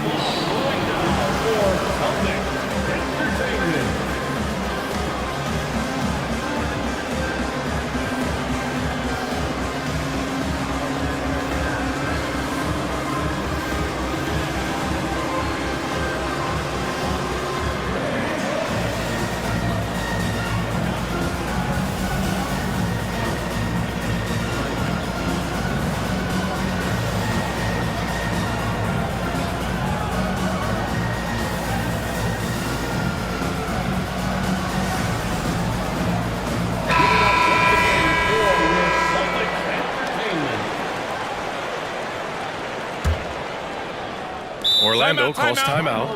S6: Orlando calls timeout.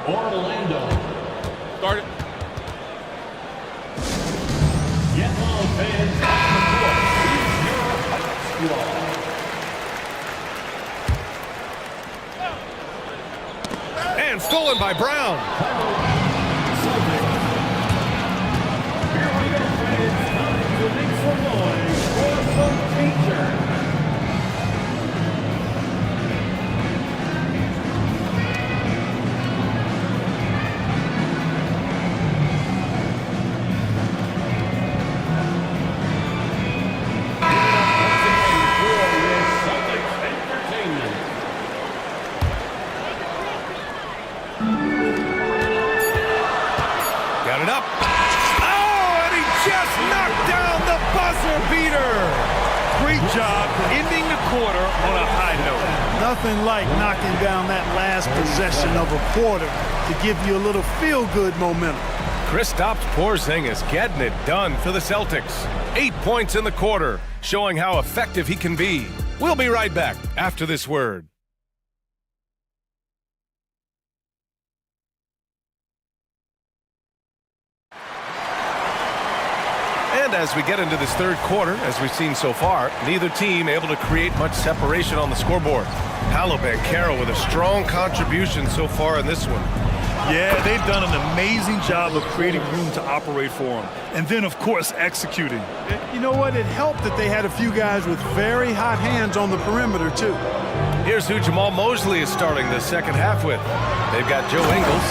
S10: Orlando.
S6: Start it.
S10: Get low, fans.
S6: And stolen by Brown.
S10: Here we go, fans. Time to make some noise for some feature.
S6: Got it up. Oh, and he just knocked down the buzzer beater.
S8: Great job ending the quarter on a high note.
S12: Nothing like knocking down that last possession of a quarter to give you a little feel-good momentum.
S6: Kristaps Porzingis getting it done for the Celtics. 8 points in the quarter, showing how effective he can be. We'll be right back after this word. And as we get into this third quarter, as we've seen so far, neither team able to create much separation on the scoreboard. Paolo Banchero with a strong contribution so far in this one.
S8: Yeah, they've done an amazing job of creating room to operate for him. And then, of course, executing.
S12: You know what? It helped that they had a few guys with very hot hands on the perimeter, too.
S6: Here's who Jamal Mosley is starting the second half with. They've got Joe Ingles.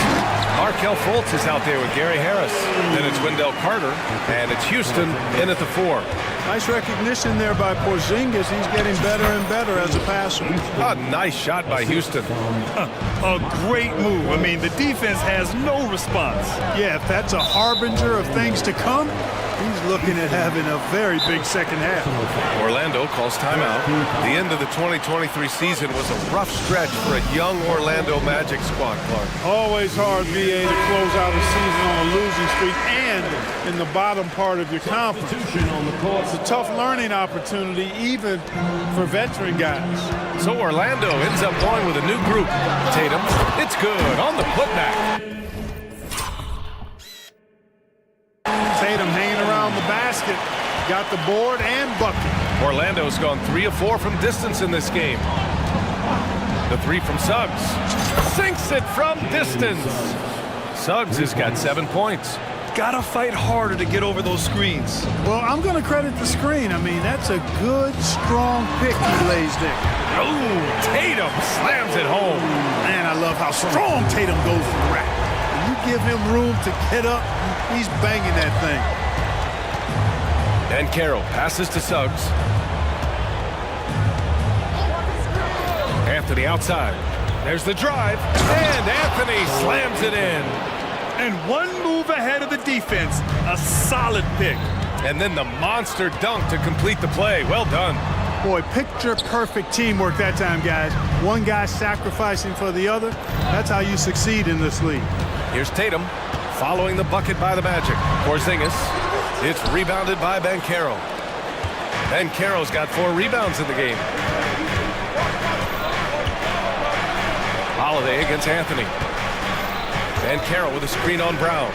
S6: Markelle Fultz is out there with Gary Harris. Then it's Wendell Carter. And it's Houston in at the 4.
S12: Nice recognition there by Porzingis. He's getting better and better as a passer.
S6: A nice shot by Houston.
S8: A great move. I mean, the defense has no response.
S12: Yeah, if that's a harbinger of things to come, he's looking at having a very big second half.
S6: Orlando calls timeout. The end of the 2023 season was a rough stretch for a young Orlando Magic squad, Clark.
S12: Always hard, VA, to close out a season on a losing streak and in the bottom part of your conference. It's a tough learning opportunity, even for veteran guys.
S6: So Orlando ends up going with a new group. Tatum, it's good on the putback.
S12: basket, got the board and bucket.
S6: Orlando's gone 3 of 4 from distance in this game. The three from Suggs. Sinks it from distance. Suggs has got 7 points.
S8: Gotta fight harder to get over those screens.
S12: Well, I'm going to credit the screen. I mean, that's a good, strong pick he lays there.
S6: Oh, Tatum slams it home.
S12: Man, I love how strong Tatum goes to the rack. When you give him room to get up, he's banging that thing.
S6: And Carroll passes to Suggs. Anthony outside. There's the drive. And Anthony slams it in.
S8: And one move ahead of the defense. A solid pick.
S6: And then the monster dunk to complete the play. Well done.
S12: Boy, picture-perfect teamwork that time, guys. One guy sacrificing for the other. That's how you succeed in this league.
S6: Here's Tatum following the bucket by the Magic. Porzingis. It's rebounded by Banchero. Banchero's got 4 rebounds in the game. Holiday against Anthony. Banchero with a screen on Brown.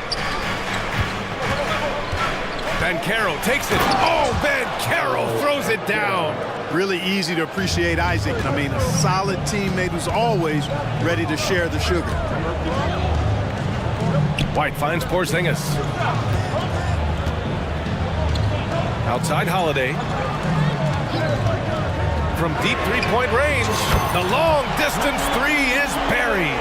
S6: Banchero takes it. Oh, Banchero throws it down.
S12: Really easy to appreciate Isaac. I mean, a solid teammate who's always ready to share the sugar.
S6: White finds Porzingis. Outside Holiday. From deep three-point range, the long-distance three is buried.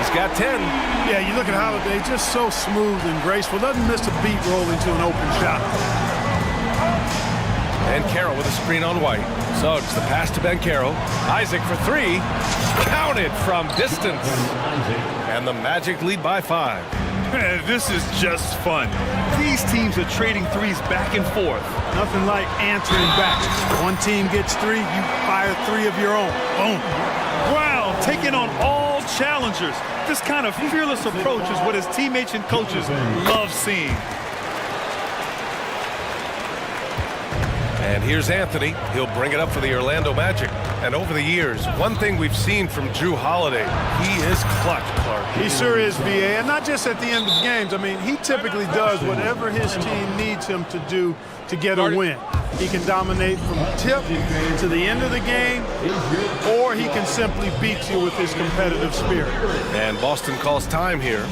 S6: He's got 10.
S12: Yeah, you look at Holiday, just so smooth and graceful. Doesn't miss a beat rolling to an open shot.
S6: And Carroll with a screen on White. Suggs the pass to Banchero. Isaac for 3. Counted from distance. And the Magic lead by 5.
S8: This is just fun. These teams are trading threes back and forth.
S12: Nothing like answering back. One team gets 3, you fire 3 of your own. Boom.
S8: Brown taking on all challengers. This kind of fearless approach is what his teammates and coaches love seeing.
S6: And here's Anthony. He'll bring it up for the Orlando Magic. And over the years, one thing we've seen from Drew Holiday, he is clutch, Clark.
S12: He sure is, BA. And not just at the end of games. I mean, he typically does whatever his team needs him to do to get a win. He can dominate from tip to the end of the game, or he can simply beat you with his competitive spirit.
S6: And Boston calls time here.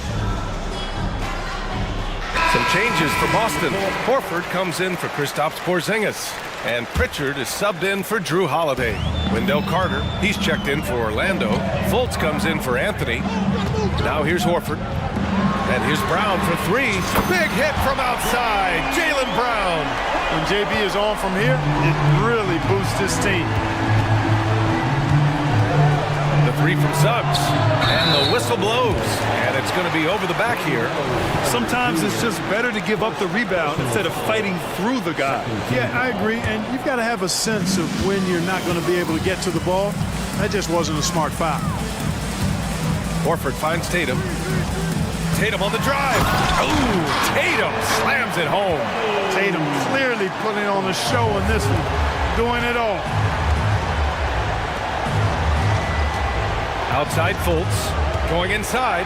S6: Some changes for Boston. Horford comes in for Kristaps Porzingis. And Pritchard is subbed in for Drew Holiday. Wendell Carter, he's checked in for Orlando. Fultz comes in for Anthony. Now here's Horford. And here's Brown for 3. Big hit from outside. Jaylen Brown.
S12: When JB is on from here, it really boosts his team.
S6: The 3 from Suggs. And the whistle blows. And it's going to be over the back here.
S8: Sometimes it's just better to give up the rebound instead of fighting through the guy.
S12: Yeah, I agree. And you've got to have a sense of when you're not going to be able to get to the ball. That just wasn't a smart foul.
S6: Horford finds Tatum. Tatum on the drive. Ooh, Tatum slams it home.
S12: Tatum clearly putting on a show in this one. Doing it all.
S6: Outside Fultz. Going inside.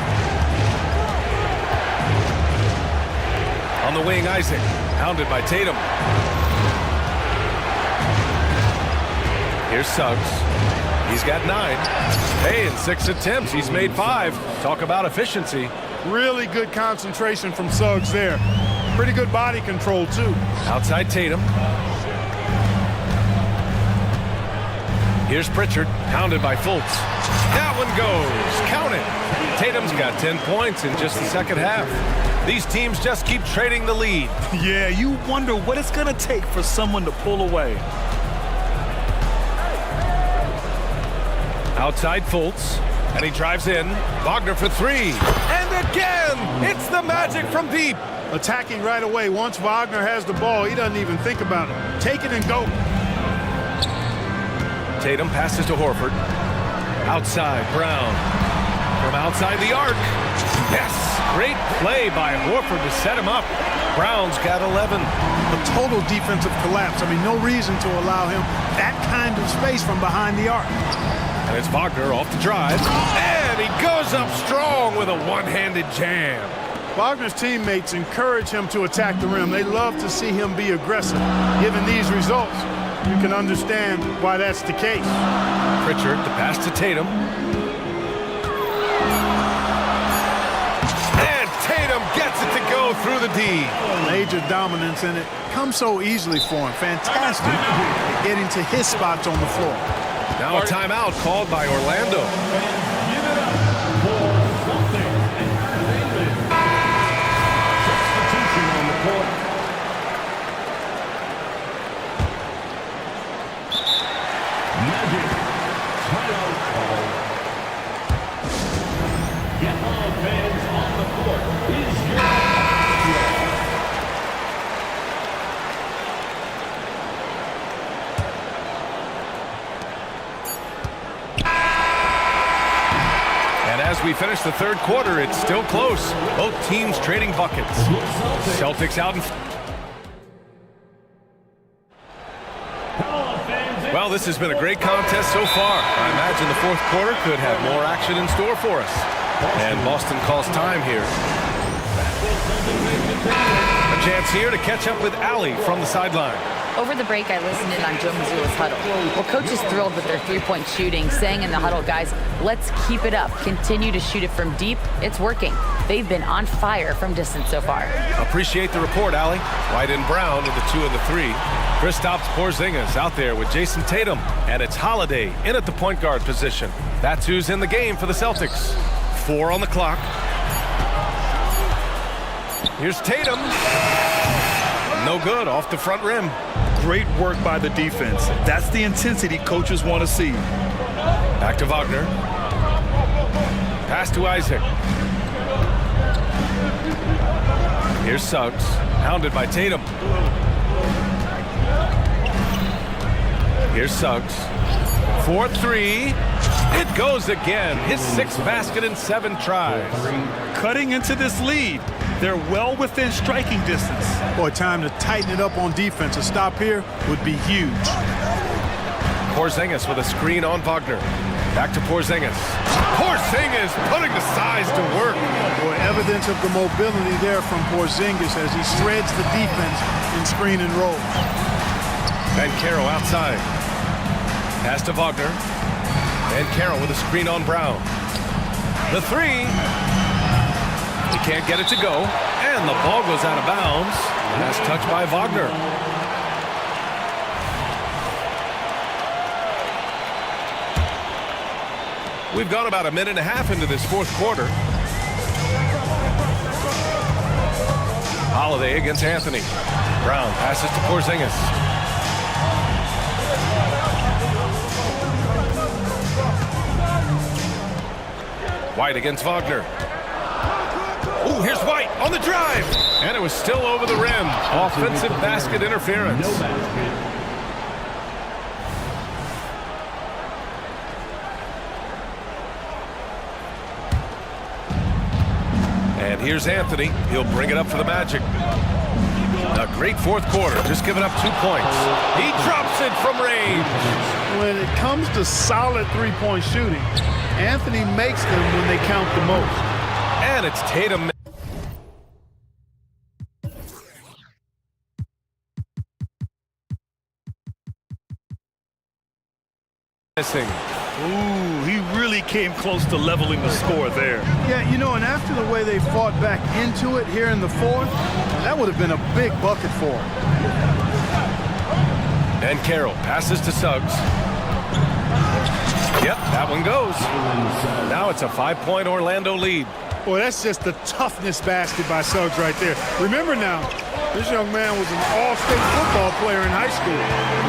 S6: On the wing, Isaac. Hounded by Tatum. Here's Suggs. He's got 9. Hey, in 6 attempts, he's made 5. Talk about efficiency.
S12: Really good concentration from Suggs there. Pretty good body control, too.
S6: Outside Tatum. Here's Pritchard, hounded by Fultz. That one goes. Count it. Tatum's got 10 points in just the second half. These teams just keep trading the lead.
S8: Yeah, you wonder what it's going to take for someone to pull away.
S6: Outside Fultz, and he drives in. Wagner for 3. And again, it's the Magic from deep.
S12: Attacking right away. Once Wagner has the ball, he doesn't even think about it. Take it and go.
S6: Tatum passes to Horford. Outside, Brown. From outside the arc. Yes, great play by Horford to set him up. Brown's got 11.
S12: A total defensive collapse. I mean, no reason to allow him that kind of space from behind the arc.
S6: And it's Wagner off the drive. And he goes up strong with a one-handed jam.
S12: Wagner's teammates encourage him to attack the rim. They love to see him be aggressive. Given these results, you can understand why that's the case.
S6: Pritchard, the pass to Tatum. And Tatum gets it to go through the D.
S12: Major dominance, and it comes so easily for him. Fantastic at getting to his spots on the floor.
S6: Now a timeout called by Orlando. As we finish the third quarter, it's still close. Both teams trading buckets. Celtics out in... Well, this has been a great contest so far. I imagine the fourth quarter could have more action in store for us. And Boston calls time here. A chance here to catch up with Allie from the sideline.
S9: Over the break, I listened in on Joe Mazzulla's huddle. Well, coach is thrilled with their three-point shooting, saying in the huddle, guys, let's keep it up. Continue to shoot it from deep. It's working. They've been on fire from distance so far.
S6: Appreciate the report, Allie. White and Brown with the 2 and the 3. Kristaps Porzingis out there with Jason Tatum. And it's Holiday in at the point guard position. That's who's in the game for the Celtics. 4 on the clock. Here's Tatum. No good, off the front rim.
S8: Great work by the defense. That's the intensity coaches want to see.
S6: Back to Wagner. Pass to Isaac. Here's Suggs, hounded by Tatum. Here's Suggs. 4-3. It goes again. His 6th basket in 7 tries.
S8: Cutting into this lead. They're well within striking distance.
S12: Boy, time to tighten it up on defense. A stop here would be huge.
S6: Porzingis with a screen on Wagner. Back to Porzingis. Porzingis putting the size to work.
S12: Boy, evidence of the mobility there from Porzingis as he shreds the defense in screen and roll.
S6: Van Caro outside. Pass to Wagner. Van Caro with a screen on Brown. The 3. He can't get it to go. And the ball goes out of bounds. Last touch by Wagner. We've gone about a minute and a half into this fourth quarter. Holiday against Anthony. Brown passes to Porzingis. White against Wagner. Ooh, here's White on the drive. And it was still over the rim. Offensive basket interference. And here's Anthony. He'll bring it up for the Magic. A great fourth quarter. Just giving up 2 points. He drops it from range.
S12: When it comes to solid three-point shooting, Anthony makes them when they count the most.
S6: And it's Tatum. Missing.
S8: Ooh, he really came close to leveling the score there.
S12: Yeah, you know, and after the way they fought back into it here in the fourth, that would have been a big bucket for him.
S6: And Carroll passes to Suggs. Yep, that one goes. Now it's a 5-point Orlando lead.
S12: Boy, that's just the toughness basket by Suggs right there. Remember now, this young man was an all-state football player in high school.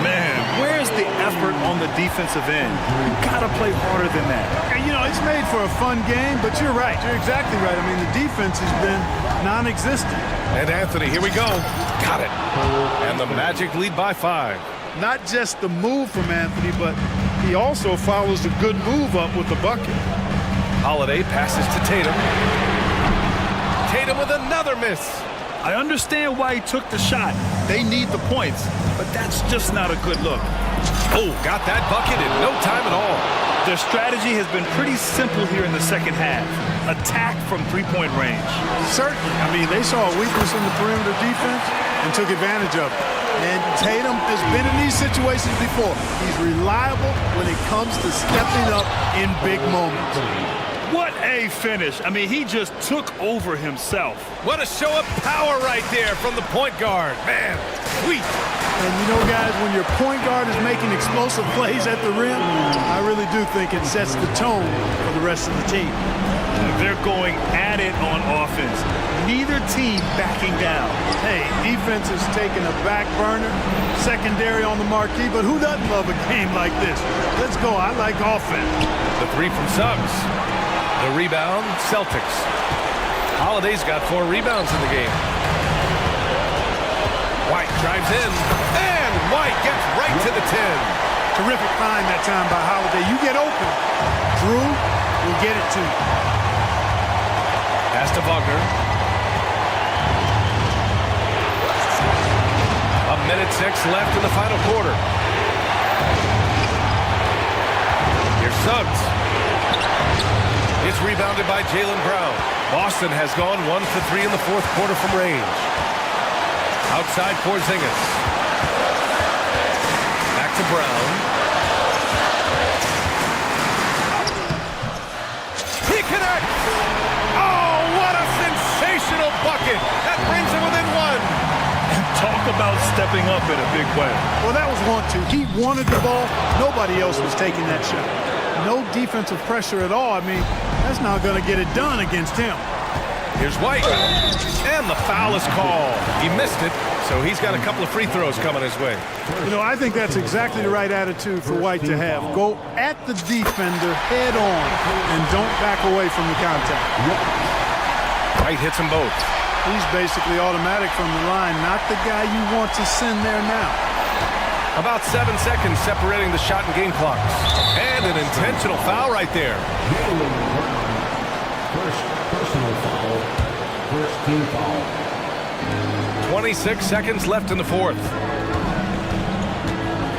S8: Man, where's the effort on the defensive end? You gotta play harder than that.
S12: You know, it's made for a fun game, but you're right. You're exactly right. I mean, the defense has been non-existent.
S6: And Anthony, here we go. Got it. And the Magic lead by 5.
S12: Not just the move from Anthony, but he also follows a good move up with the bucket.
S6: Holiday passes to Tatum. Tatum with another miss.
S8: I understand why he took the shot. They need the points, but that's just not a good look.
S6: Oh, got that bucket in no time at all.
S8: Their strategy has been pretty simple here in the second half. Attack from three-point range.
S12: Certainly. I mean, they saw a weakness in the perimeter defense and took advantage of it. And Tatum has been in these situations before. He's reliable when it comes to stepping up in big moments.
S8: What a finish. I mean, he just took over himself.
S6: What a show of power right there from the point guard. Man, sweet.
S12: And you know, guys, when your point guard is making explosive plays at the rim, I really do think it sets the tone for the rest of the team.
S8: They're going at it on offense. Neither team backing down.
S12: Hey, defense is taking a back burner, secondary on the marquee, but who doesn't love a game like this? Let's go. I like offense.
S6: The three from Suggs. The rebound, Celtics. Holiday's got 4 rebounds in the game. White drives in, and White gets right to the 10.
S12: Terrific find that time by Holiday. You get open. Drew will get it to you.
S6: Pass to Wagner. 1:06 left in the final quarter. Here's Suggs. It's rebounded by Jaylen Brown. Boston has gone 1 for 3 in the fourth quarter from range. Outside Porzingis. Back to Brown. He connects! Oh, what a sensational bucket! That brings him within 1.
S8: And talk about stepping up in a big way.
S12: Well, that was 1-2. He wanted the ball. Nobody else was taking that shot. No defensive pressure at all. I mean, that's not going to get it done against him.
S6: Here's White. And the foul is called. He missed it, so he's got a couple of free throws coming his way.
S12: You know, I think that's exactly the right attitude for White to have. Go at the defender head on and don't back away from the contact.
S6: White hits them both.
S12: He's basically automatic from the line, not the guy you want to send there now.
S6: About 7 seconds separating the shot and game clocks. And an intentional foul right there.
S10: First personal foul. First team foul.
S6: 26 seconds left in the fourth.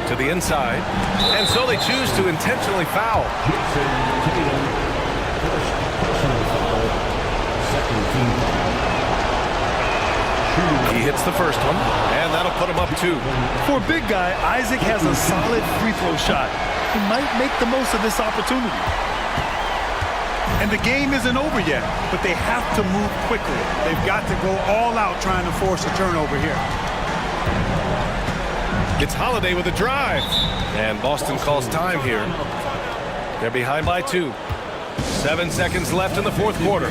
S6: To the inside. And so they choose to intentionally foul.
S10: First personal foul. Second team foul.
S6: He hits the first one, and that'll put him up 2.
S8: For a big guy, Isaac has a solid free throw shot. He might make the most of this opportunity. And the game isn't over yet, but they have to move quickly.
S12: They've got to go all out trying to force a turnover here.
S6: It's Holiday with a drive. And Boston calls time here. They're behind by 2. 7 seconds left in the fourth quarter.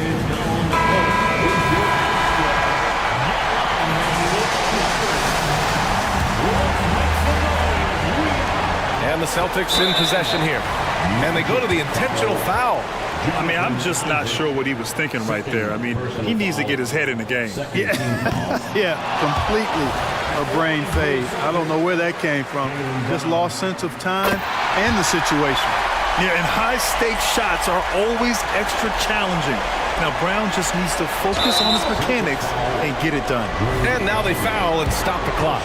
S6: And the Celtics in possession here. And they go to the intentional foul.
S8: I mean, I'm just not sure what he was thinking right there. I mean, he needs to get his head in the game.
S12: Yeah, completely a brain fade. I don't know where that came from. Just lost sense of time and the situation.
S8: Yeah, and high-stakes shots are always extra challenging. Now, Brown just needs to focus on his mechanics and get it done.
S6: And now they foul and stop the clock.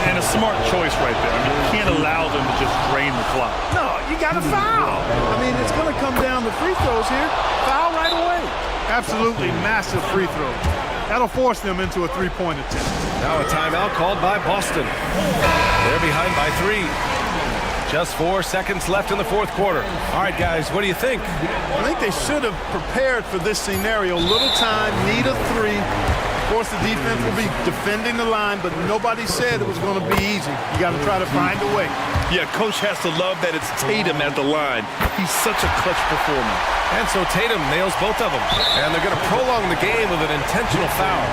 S8: And a smart choice right there. I mean, you can't allow them to just drain the clock.
S12: No, you got to foul. I mean, it's going to come down to free throws here. Foul right away. Absolutely massive free throws. That'll force them into a three-point attempt.
S6: Now a timeout called by Boston. They're behind by 3. Just 4 seconds left in the fourth quarter. All right, guys, what do you think?
S12: I think they should have prepared for this scenario. Little time, need a 3. Of course, the defense will be defending the line, but nobody said it was going to be easy. You got to try to find a way.
S8: Yeah, coach has to love that it's Tatum at the line. He's such a clutch performer.
S6: And so Tatum nails both of them. And they're going to prolong the game with an intentional foul.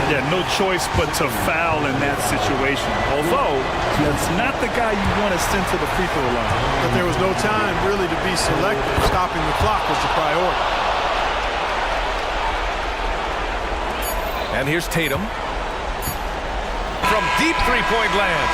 S8: Yeah, no choice but to foul in that situation. Although, that's not the guy you want to send to the free throw line.
S12: But there was no time really to be selective. Stopping the clock was the priority.
S6: And here's Tatum from deep three-point land.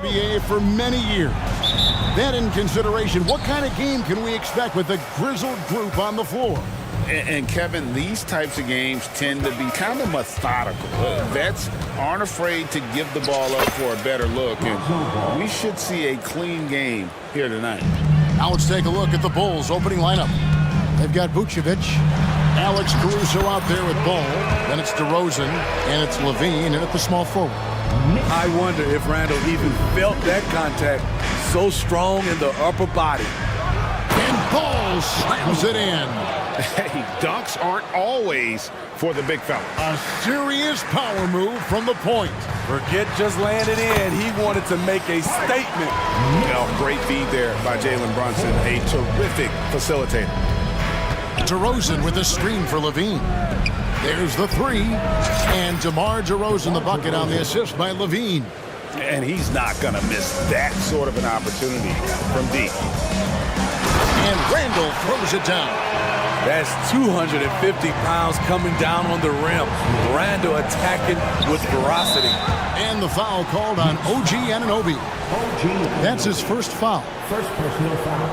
S1: NBA for many years. That in consideration, what kind of game can we expect with the grizzled group on the floor?
S2: And Kevin, these types of games tend to be kind of methodical. Vets aren't afraid to give the ball up for a better look, and we should see a clean game here tonight.
S1: Now let's take a look at the Bulls' opening lineup. They've got Vucevic, Alex Caruso out there with ball. Then it's DeRozan, and it's Levine, and at the small forward.
S7: I wonder if Randall even felt that contact so strong in the upper body.
S1: And Ball slams it in.
S2: Hey, dunks aren't always for the big fella.
S1: A serious power move from the point.
S7: Forget just landing in. He wanted to make a statement.
S2: Well, great feed there by Jalen Brunson, a terrific facilitator.
S1: DeRozan with a screen for Levine. There's the three. And DeMar DeRozan the bucket on the assist by Levine.
S2: And he's not going to miss that sort of an opportunity from deep.
S1: And Randall throws it down.
S7: That's 250 pounds coming down on the rim. Randall attacking with ferocity.
S1: And the foul called on OG Anunoby. That's his first foul.
S10: First personal foul.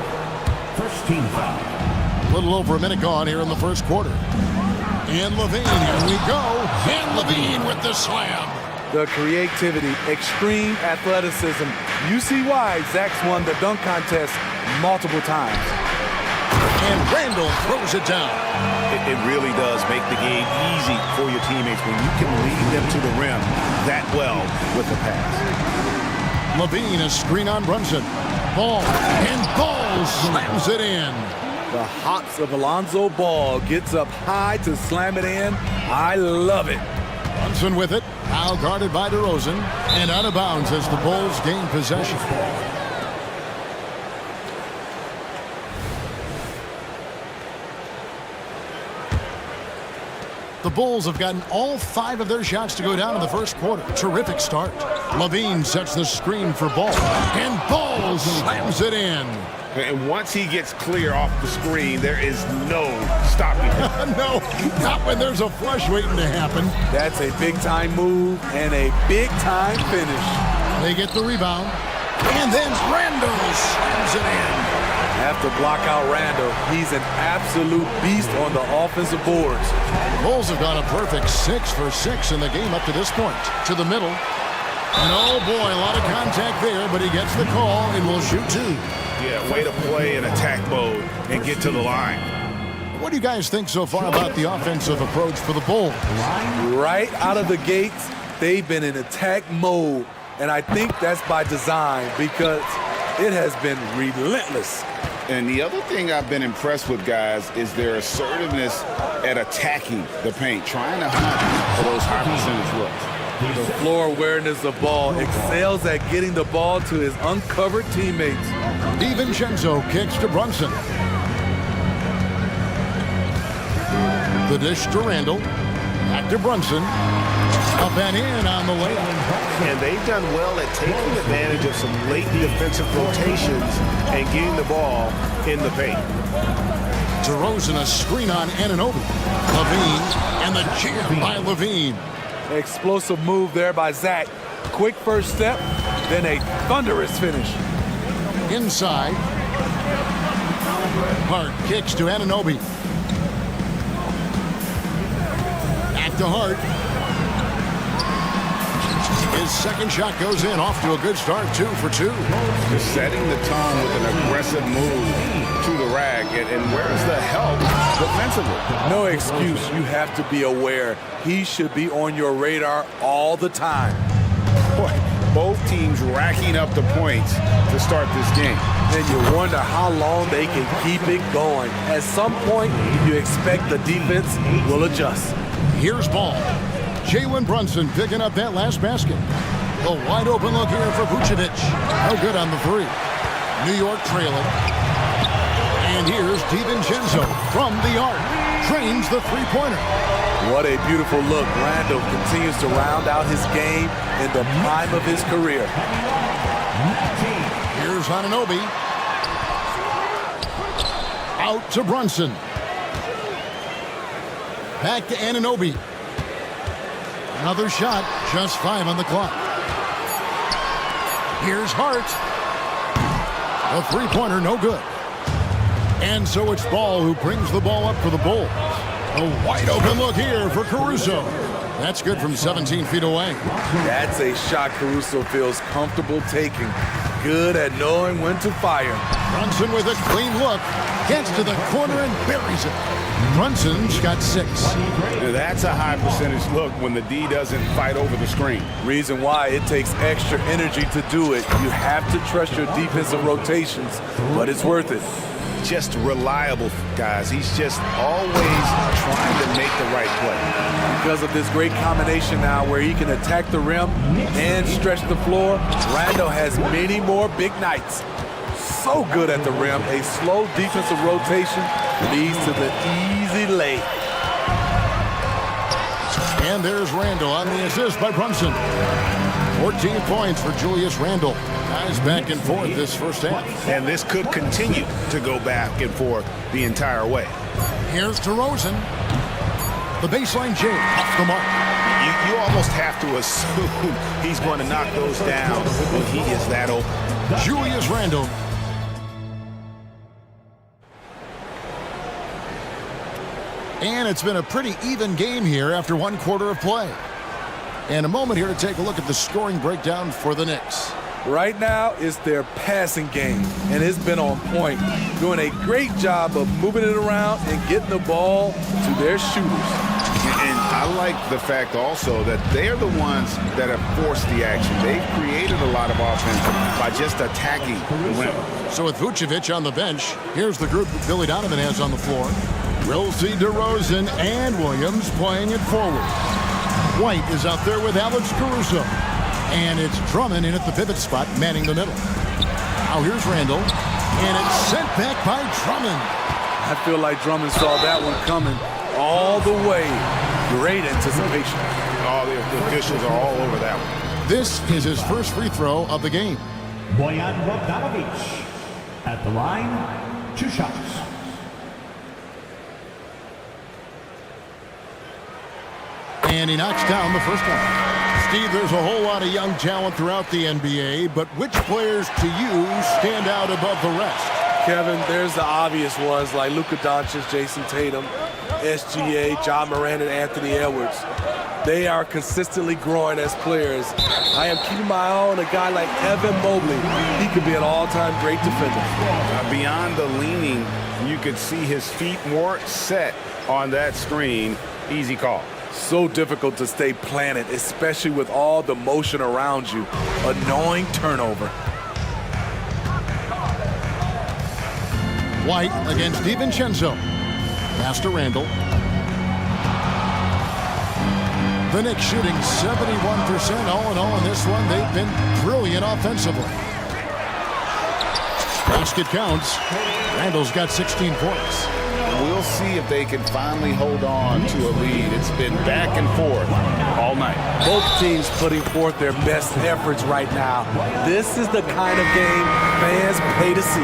S10: First team foul.
S1: A little over a minute gone here in the first quarter. And Levine, here we go. And Levine with the slam.
S7: The creativity, extreme athleticism. You see why Zach's won the dunk contest multiple times.
S1: And Randall throws it down.
S2: It really does make the game easy for your teammates when you can lead them to the rim that well with the pass.
S1: Levine, a screen on Brunson. Ball. And Ball slams it in.
S7: The hops of Alonzo Ball gets up high to slam it in. I love it.
S1: Brunson with it. Now guarded by DeRozan. And out of bounds as the Bulls gain possession. The Bulls have gotten all 5 of their shots to go down in the first quarter. Terrific start. Levine sets the screen for Ball. And Ball slams it in.
S2: And once he gets clear off the screen, there is no stopping him.
S1: No, not when there's a flush waiting to happen.
S7: That's a big-time move and a big-time finish.
S1: They get the rebound. And then Randall slams it in.
S7: Have to block out Randall. He's an absolute beast on the offensive boards.
S1: The Bulls have gone a perfect 6 for 6 in the game up to this point. To the middle. And oh boy, a lot of contact there, but he gets the call and will shoot 2.
S2: Yeah, way to play in attack mode and get to the line.
S1: What do you guys think so far about the offensive approach for the Bulls?
S7: Right out of the gates, they've been in attack mode. And I think that's by design because it has been relentless.
S2: And the other thing I've been impressed with, guys, is their assertiveness at attacking the paint, trying to hunt for those high percentage looks.
S7: The floor awareness of ball excels at getting the ball to his uncovered teammates.
S1: DiVincenzo kicks to Brunson. The dish to Randall. Back to Brunson. Up and in on the layup.
S6: And they've done well at taking advantage of some late defensive rotations and getting the ball in the paint.
S1: DeRozan a screen on Anunoby. Levine and the jam by Levine.
S7: Explosive move there by Zach. Quick first step, then a thunderous finish.
S1: Inside. Hart kicks to Anunoby. Back to Hart. His second shot goes in, off to a good start, 2 for 2.
S2: Just setting the tone with an aggressive move to the rack, and where's the help defensively?
S7: No excuse, you have to be aware. He should be on your radar all the time.
S2: Boy, both teams racking up the points to start this game.
S7: And you wonder how long they can keep it going. At some point, you expect the defense will adjust.
S1: Here's Ball. Jalen Brunson picking up that last basket. A wide open look here for Vucevic. No good on the 3. New York trailing. And here's DiVincenzo from the arc. Trains the three-pointer.
S7: What a beautiful look. Randall continues to round out his game in the prime of his career.
S1: Here's Anunoby. Out to Brunson. Back to Anunoby. Another shot, just 5 on the clock. Here's Hart. A three-pointer, no good. And so it's Ball who brings the ball up for the Bulls. A wide open look here for Caruso. That's good from 17 feet away.
S7: That's a shot Caruso feels comfortable taking. Good at knowing when to fire.
S1: Brunson with a clean look. Gets to the corner and buries it. Brunson's got 6.
S2: That's a high percentage look when the D doesn't fight over the screen.
S7: Reason why it takes extra energy to do it. You have to trust your defensive rotations, but it's worth it.
S2: Just reliable, guys. He's just always trying to make the right play.
S7: Because of this great combination now where he can attack the rim and stretch the floor, Randall has many more big nights. So good at the rim, a slow defensive rotation leads to the easy lay.
S1: And there's Randall on the assist by Brunson. 14 points for Julius Randle. Guys back and forth this first half.
S2: And this could continue to go back and forth the entire way.
S1: Here's DeRozan. The baseline J off the mark.
S2: You almost have to assume he's going to knock those down when he is that open.
S1: Julius Randle. And it's been a pretty even game here after one quarter of play. And a moment here to take a look at the scoring breakdown for the Knicks.
S7: Right now, it's their passing game, and it's been on point, doing a great job of moving it around and getting the ball to their shooters.
S2: And I like the fact also that they're the ones that have forced the action. They've created a lot of offense by just attacking the rim.
S1: So with Vucevic on the bench, here's the group that Billy Donovan has on the floor. We'll see DeRozan and Williams playing it forward. White is out there with Alex Caruso. And it's Drummond in at the pivot spot, manning the middle. Now here's Randall. And it's sent back by Drummond.
S7: I feel like Drummond saw that one coming all the way. Great anticipation.
S2: All the officials are all over that one.
S1: This is his first free throw of the game.
S10: Bojan Bogdanovic at the line, 2 shots.
S1: And he knocks down the first one. Steve, there's a whole lot of young talent throughout the NBA, but which players to you stand out above the rest?
S7: Kevin, there's the obvious ones like Luka Doncic, Jason Tatum, SGA, John Moran, and Anthony Edwards. They are consistently growing as players. I am keeping my eye on a guy like Evan Mobley. He could be an all-time great defender.
S2: Beyond the leaning, you could see his feet more set on that screen. Easy call.
S7: So difficult to stay planted, especially with all the motion around you. Annoying turnover.
S1: White against DiVincenzo. Pass to Randall. The Knicks shooting 71% all in all in this one. They've been brilliant offensively. Basket counts. Randall's got 16 points.
S2: We'll see if they can finally hold on to a lead. It's been back and forth all night.
S7: Both teams putting forth their best efforts right now. This is the kind of game fans pay to see.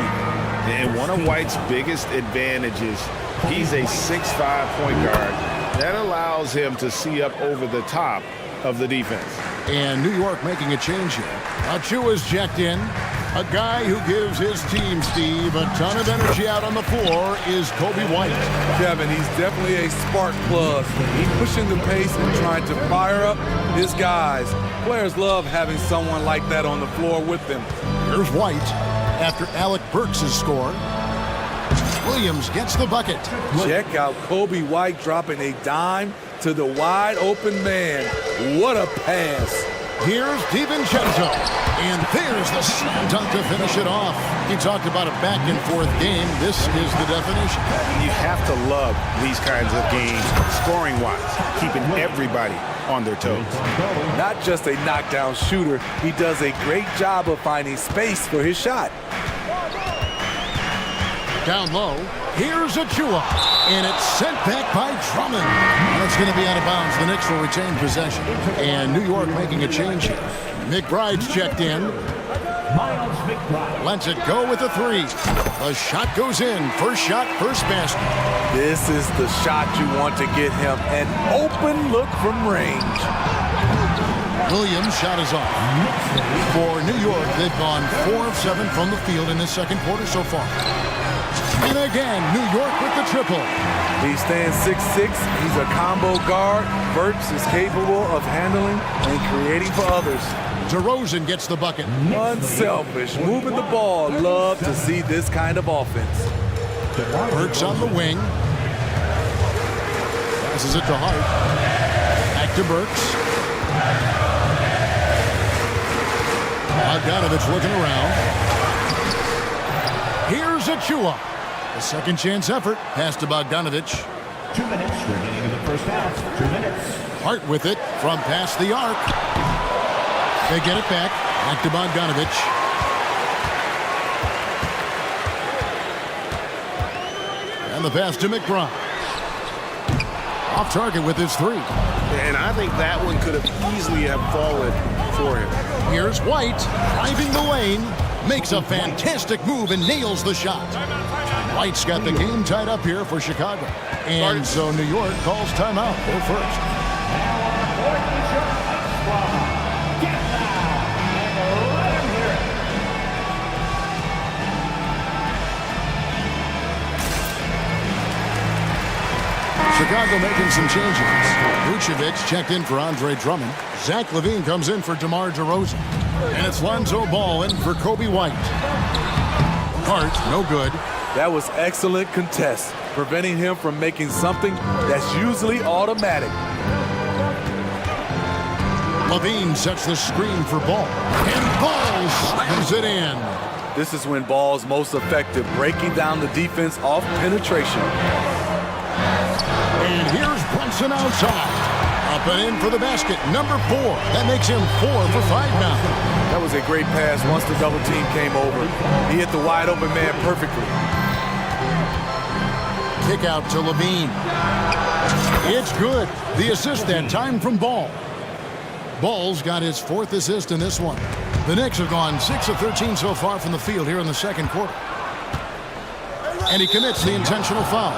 S2: And one of White's biggest advantages, he's a 6'5" point guard. That allows him to see up over the top of the defense.
S1: And New York making a change here. Achua's checked in. A guy who gives his team, Steve, a ton of energy out on the floor is Kobe White.
S7: Kevin, he's definitely a spark plug. He's pushing the pace and trying to fire up his guys. Players love having someone like that on the floor with them.
S1: Here's White after Alec Burks has scored. Williams gets the bucket.
S7: Check out Kobe White dropping a dime to the wide open man. What a pass.
S1: Here's DiVincenzo. And there's the slam dunk to finish it off. He talked about a back-and-forth game. This is the definition.
S2: You have to love these kinds of games, scoring-wise, keeping everybody on their toes.
S7: Not just a knockdown shooter, he does a great job of finding space for his shot.
S1: Down low, here's Achua, and it's sent back by Drummond. That's going to be out of bounds. The Knicks will retain possession. And New York making a change here. McBride's checked in. Lets it go with a 3. The shot goes in. First shot, first basket.
S7: This is the shot you want to get him. An open look from range.
S1: Williams' shot is off. For New York, they've gone 4 of 7 from the field in this second quarter so far. And again, New York with the triple.
S7: He stands 6'6". He's a combo guard. Burks is capable of handling and creating for others.
S1: DeRozan gets the bucket.
S7: Unselfish, moving the ball. Love to see this kind of offense.
S1: Burks on the wing. Passes it to Hart. Back to Burks. Bogdanovich looking around. Here's Achua. A second chance effort. Pass to Bogdanovich.
S10: 2 minutes remaining in the first half. 2 minutes.
S1: Hart with it from past the arc. They get it back. Back to Bogdanovich. And the pass to McBride. Off target with his three.
S2: And I think that one could have easily have fallen for him.
S1: Here's White driving the lane. Makes a fantastic move and nails the shot. White's got the game tied up here for Chicago. And so New York calls timeout. They're first. Chicago making some changes. Vucevic checked in for Andre Drummond. Zach LaVine comes in for DeMar DeRozan. And it's Lonzo Ball in for Kobe White. Hart, no good.
S7: That was excellent contest, preventing him from making something that's usually automatic.
S1: LaVine sets the screen for Ball. And Ball slams it in.
S7: This is when Ball's most effective, breaking down the defense off penetration.
S1: And here's Brunson outside. Up and in for the basket, number 4. That makes him 4 for 5 now.
S7: That was a great pass once the double team came over. He hit the wide open man perfectly.
S1: Kick out to LaVine. It's good. The assist that time from Ball. Ball's got his 4th assist in this one. The Knicks have gone 6 of 13 so far from the field here in the second quarter. And he commits the intentional foul.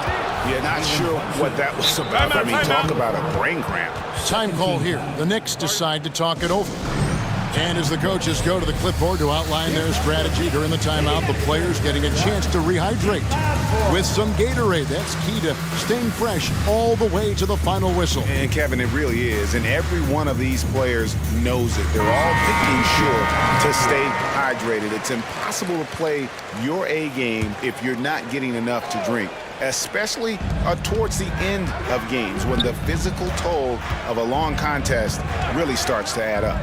S2: Yeah, not sure what that was about. I mean, talk about a brain cramp.
S1: Time call here. The Knicks decide to talk it over. And as the coaches go to the clipboard to outline their strategy during the timeout, the players getting a chance to rehydrate with some Gatorade. That's key to staying fresh all the way to the final whistle.
S2: And Kevin, it really is. And every one of these players knows it. They're all making sure to stay hydrated. It's impossible to play your A game if you're not getting enough to drink, especially towards the end of games when the physical toll of a long contest really starts to add up.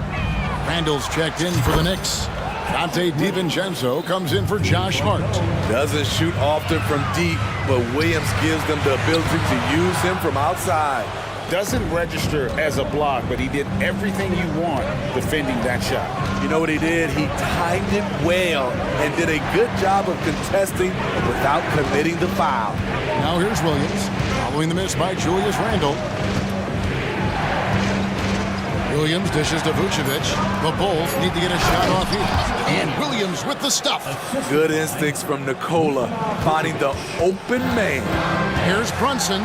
S1: Randall's checked in for the Knicks. Dante DiVincenzo comes in for Josh Hart.
S7: Doesn't shoot often from deep, but Williams gives them the ability to use him from outside.
S2: Doesn't register as a block, but he did everything you want defending that shot.
S7: You know what he did? He timed it well and did a good job of contesting without committing the foul.
S1: Now here's Williams, following the miss by Julius Randle. Williams dishes to Vucevic. The Bulls need to get a shot off here. And Williams with the stuff.
S7: Good instincts from Nikola, finding the open man.
S1: Here's Brunson.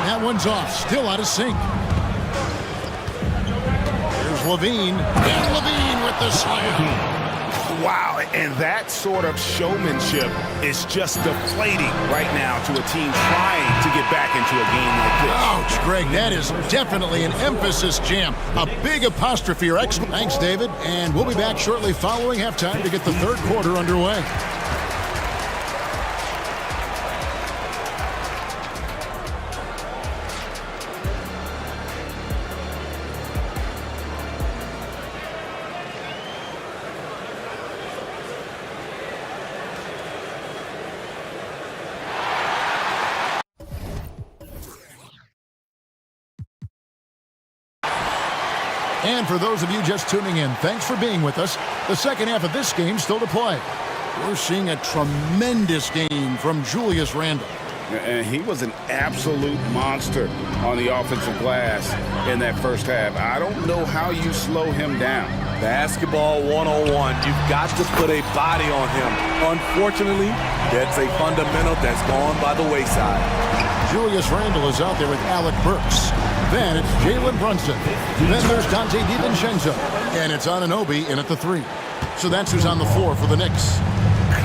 S1: That one's off, still out of sync. Here's LaVine. And LaVine with the slam.
S2: Wow, and that sort of showmanship is just deflating right now to a team trying to get back into a game like this.
S1: Ouch, Greg, that is definitely an emphasis jam. A big apostrophe or excellent. Thanks, David. And we'll be back shortly following halftime to get the third quarter underway. And for those of you just tuning in, thanks for being with us. The second half of this game still to play. We're seeing a tremendous game from Julius Randle.
S2: And he was an absolute monster on the offensive glass in that first half. I don't know how you slow him down.
S7: Basketball 101. You've got to put a body on him. Unfortunately, that's a fundamental that's gone by the wayside.
S1: Julius Randle is out there with Alec Burks. Then it's Jalen Brunson. Then there's Dante DiVincenzo. And it's Anunoby in at the 3. So that's who's on the floor for the Knicks.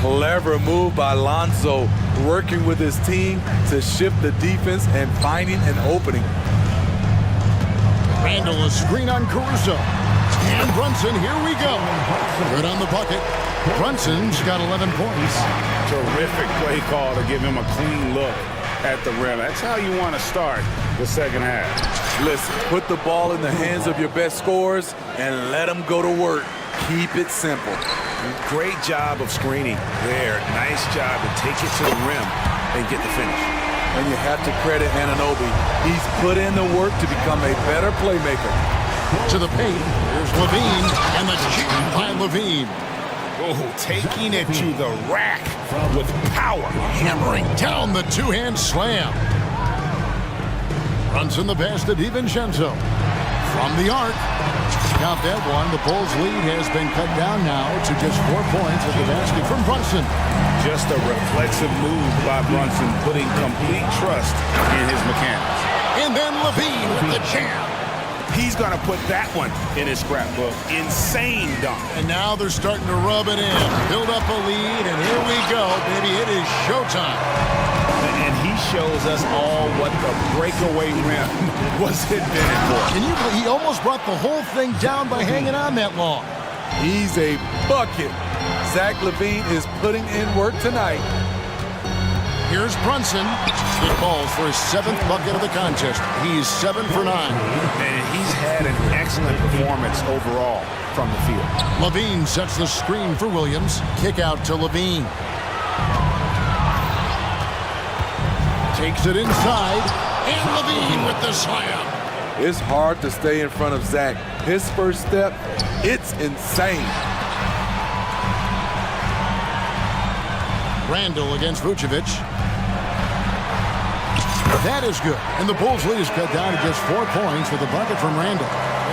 S7: Clever move by Lonzo, working with his team to shift the defense and finding an opening.
S1: Randall, a screen on Caruso. And Brunson, here we go. Good on the bucket. Brunson's got 11 points.
S2: Terrific play call to give him a clean look at the rim. That's how you want to start the second half.
S7: Listen, put the ball in the hands of your best scorers and let them go to work. Keep it simple.
S6: Great job of screening there. Nice job to take it to the rim and get the finish.
S7: And you have to credit Anunoby. He's put in the work to become a better playmaker.
S1: To the paint, there's Levine, and the jam by Levine.
S2: Oh, taking it to the rack with power.
S1: Hammering down the two-hand slam. Brunson the pass to DiVincenzo. From the arc. Count that one. The Bulls' lead has been cut down now to just 4 points at the basket from Brunson.
S2: Just a reflexive move by Brunson, putting complete trust in his mechanics.
S1: And then Levine with the jam.
S2: He's going to put that one in his scrapbook. Insane dunk.
S1: And now they're starting to rub it in. Build up a lead, and here we go, baby. It is showtime.
S2: And he shows us all what the breakaway rim was invented for.
S1: Can you believe he almost brought the whole thing down by hanging on that long?
S7: He's a bucket. Zach LaVine is putting in work tonight.
S1: Here's Brunson. It falls for his 7th bucket of the contest. He's 7 for 9.
S2: And he's had an excellent performance overall from the field.
S1: Levine sets the screen for Williams. Kick out to Levine. Takes it inside. And Levine with the slam.
S7: It's hard to stay in front of Zach. His first step, it's insane.
S1: Randall against Vucevic. That is good. And the Bulls' lead is cut down to just 4 points with a bucket from Randall.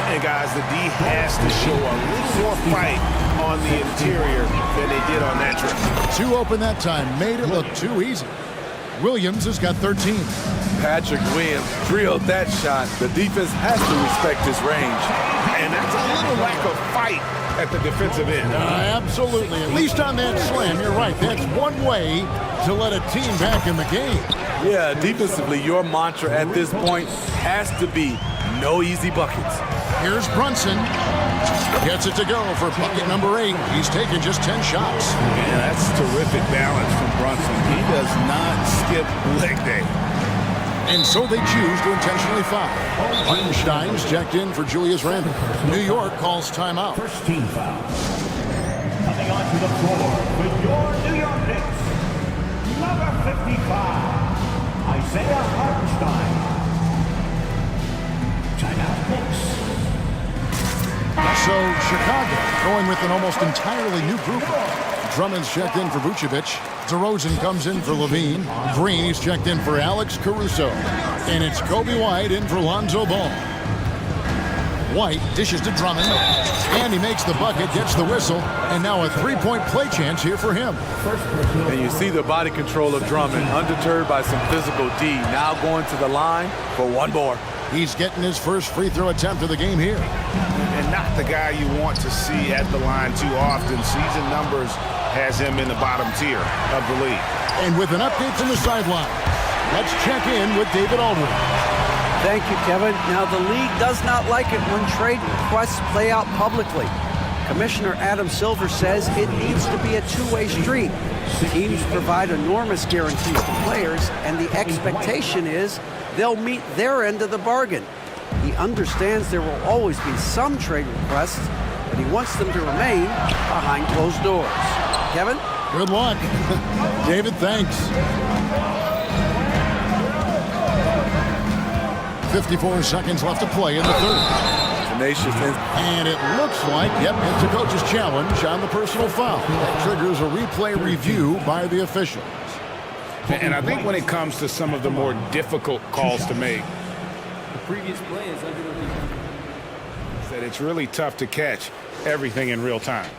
S2: And guys, the D has to show a little more fight on the interior than they did on that trip.
S1: 2 open that time. Made it look too easy. Williams has got 13.
S7: Patrick Williams drilled that shot. The defense has to respect his range.
S2: And that's a little lack of fight at the defensive end.
S1: Absolutely. At least on that slam, you're right. That's one way to let a team back in the game.
S7: Yeah, defensively, your mantra at this point has to be no easy buckets.
S1: Here's Brunson. Gets it to go for bucket number 8. He's taken just 10 shots.
S2: And that's terrific balance from Brunson. He does not skip leg day.
S1: And so they choose to intentionally foul. Hartenstein's checked in for Julius Randle. New York calls timeout.
S10: First team foul. Coming onto the floor with your New York Knicks, number 55, Isaiah Hartenstein. Timeout Knicks.
S1: So Chicago going with an almost entirely new group. Drummond's checked in for Vucevic. DeRozan comes in for Levine. Green, he's checked in for Alex Caruso. And it's Kobe White in for Lonzo Ball. White dishes to Drummond. And he makes the bucket, gets the whistle. And now a three-point play chance here for him.
S7: And you see the body control of Drummond, undeterred by some physical D. Now going to the line for one more.
S1: He's getting his first free throw attempt of the game here.
S2: And not the guy you want to see at the line too often. Season numbers has him in the bottom tier of the league.
S1: And with an update from the sideline, let's check in with David Aldridge.
S4: Thank you, Kevin. Now, the league does not like it when trade requests play out publicly. Commissioner Adam Silver says it needs to be a two-way street. Teams provide enormous guarantees to players, and the expectation is they'll meet their end of the bargain. He understands there will always be some trade requests, but he wants them to remain behind closed doors. Kevin?
S1: Good luck. David, thanks. 54 seconds left to play in the third.
S7: Tenacious.
S1: And it looks like, yep, it's a coach's challenge on the personal foul. That triggers a replay review by the officials.
S2: And I think when it comes to some of the more difficult calls to make,
S13: the previous play is under review.
S2: That it's really tough to catch everything in real time.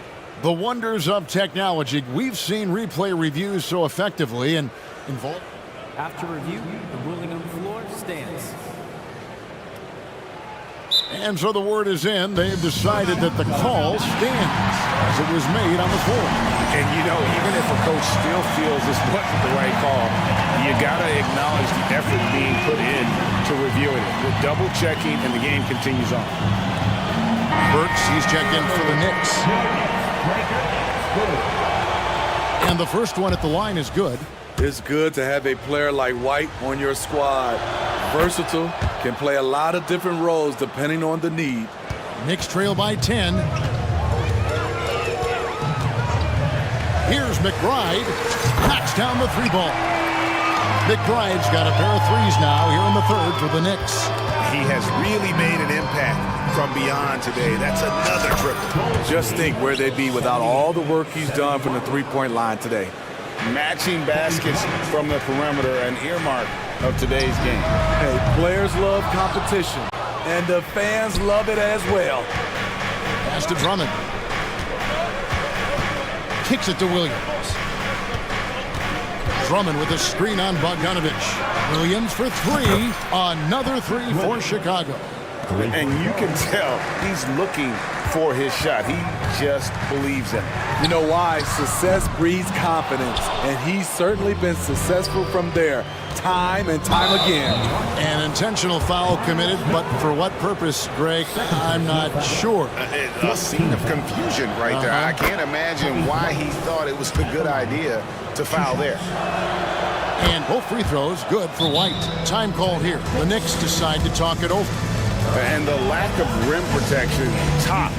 S1: The wonders of technology. We've seen replay reviews so effectively and involved.
S13: After review, the ruling on the floor stands.
S1: And so the word is in. They've decided that the call stands as it was made on the floor.
S2: And, you know, even if a coach still feels this wasn't the right call, you got to acknowledge the effort being put in to reviewing it. With double checking, and the game continues on.
S1: Burks, he's checked in for the Knicks. And the first one at the line is good.
S7: It's good to have a player like White on your squad. Versatile, can play a lot of different roles depending on the need.
S1: Knicks trail by 10. Here's McBride. Knocks down the three ball. McBride's got a pair of threes now here in the third for the Knicks.
S2: He has really made an impact from beyond today. That's another triple.
S7: Just think where they'd be without all the work he's done from the three-point line today.
S2: Matching baskets from the perimeter, an earmark of today's game.
S7: Hey, players love competition, and the fans love it as well.
S1: Pass to Drummond. Kicks it to Williams. Drummond with a screen on Bogdanovich. Williams for three. Another three for Chicago.
S2: And you can tell he's looking for his shot. He just believes in it.
S7: You know why? Success breeds confidence, and he's certainly been successful from there, time and time again.
S1: An intentional foul committed, but for what purpose, Greg? I'm not sure.
S2: A scene of confusion right there. I can't imagine why he thought it was a good idea to foul there.
S1: And both free throws good for White. Time call here. The Knicks decide to talk it over.
S2: And the lack of rim protection, top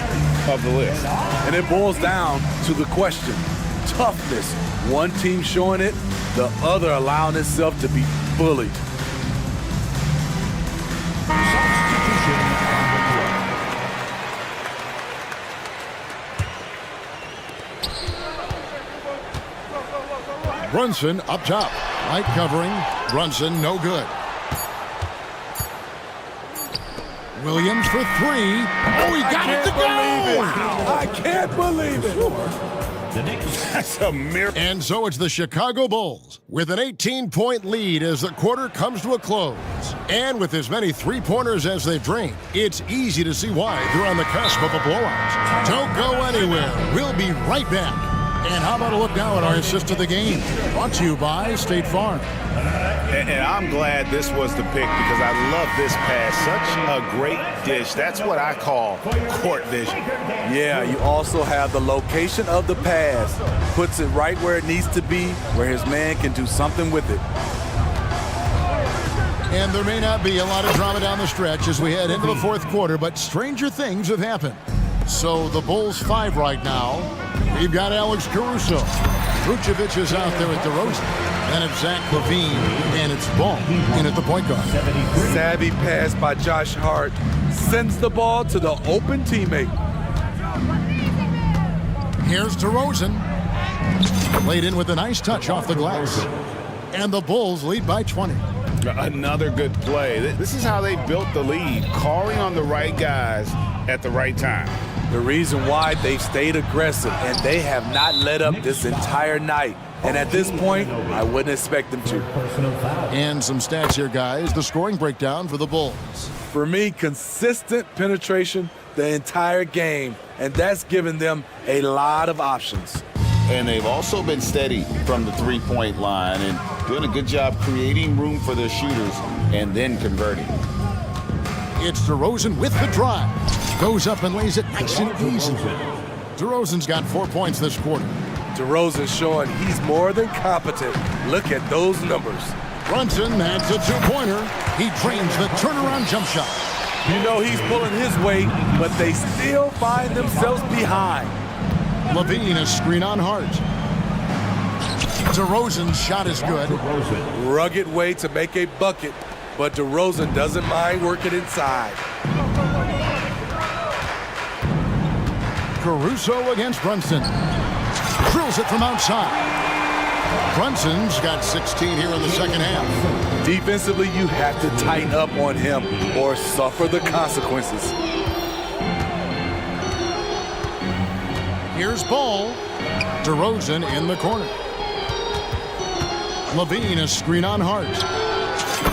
S2: of the list.
S7: And it boils down to the question, toughness. One team showing it, the other allowing itself to be bullied.
S1: Brunson up top. White covering. Brunson no good. Williams for three. Oh, he got it to go!
S7: I can't believe it!
S2: That's a miracle.
S1: And so it's the Chicago Bulls with an 18-point lead as the quarter comes to a close. And with as many three-pointers as they've drained, it's easy to see why they're on the cusp of a blowout. Don't go anywhere. We'll be right back. And how about a look now at our assist to the game? Brought to you by State Farm.
S2: And I'm glad this was the pick because I love this pass. Such a great dish. That's what I call court vision.
S7: Yeah, you also have the location of the pass. Puts it right where it needs to be, where his man can do something with it.
S1: And there may not be a lot of drama down the stretch as we head into the fourth quarter, but stranger things have happened. So the Bulls 5 right now. We've got Alex Caruso. Vucevic is out there at DeRozan. Then it's Zach LaVine, and it's Ball in at the point guard.
S7: Savvy pass by Josh Hart. Sends the ball to the open teammate.
S1: Here's DeRozan. Laid in with a nice touch off the glass. And the Bulls lead by 20.
S2: Another good play. This is how they built the lead, calling on the right guys at the right time.
S7: The reason why they've stayed aggressive, and they have not let up this entire night. And at this point, I wouldn't expect them to.
S1: And some stats here, guys. The scoring breakdown for the Bulls.
S7: For me, consistent penetration the entire game, and that's given them a lot of options.
S2: And they've also been steady from the three-point line and doing a good job creating room for their shooters and then converting.
S1: It's DeRozan with the drive. Goes up and lays it nice and easy. DeRozan's got 4 points this quarter.
S7: DeRozan showing he's more than competent. Look at those numbers.
S1: Brunson adds a two-pointer. He drains the turnaround jump shot.
S7: You know he's pulling his weight, but they still find themselves behind.
S1: LaVine a screen on Hart. DeRozan's shot is good.
S7: Rugged way to make a bucket, but DeRozan doesn't mind working inside.
S1: Caruso against Brunson. Drills it from outside. Brunson's got 16 here in the second half.
S7: Defensively, you have to tighten up on him or suffer the consequences.
S1: Here's Ball. DeRozan in the corner. LaVine a screen on Hart.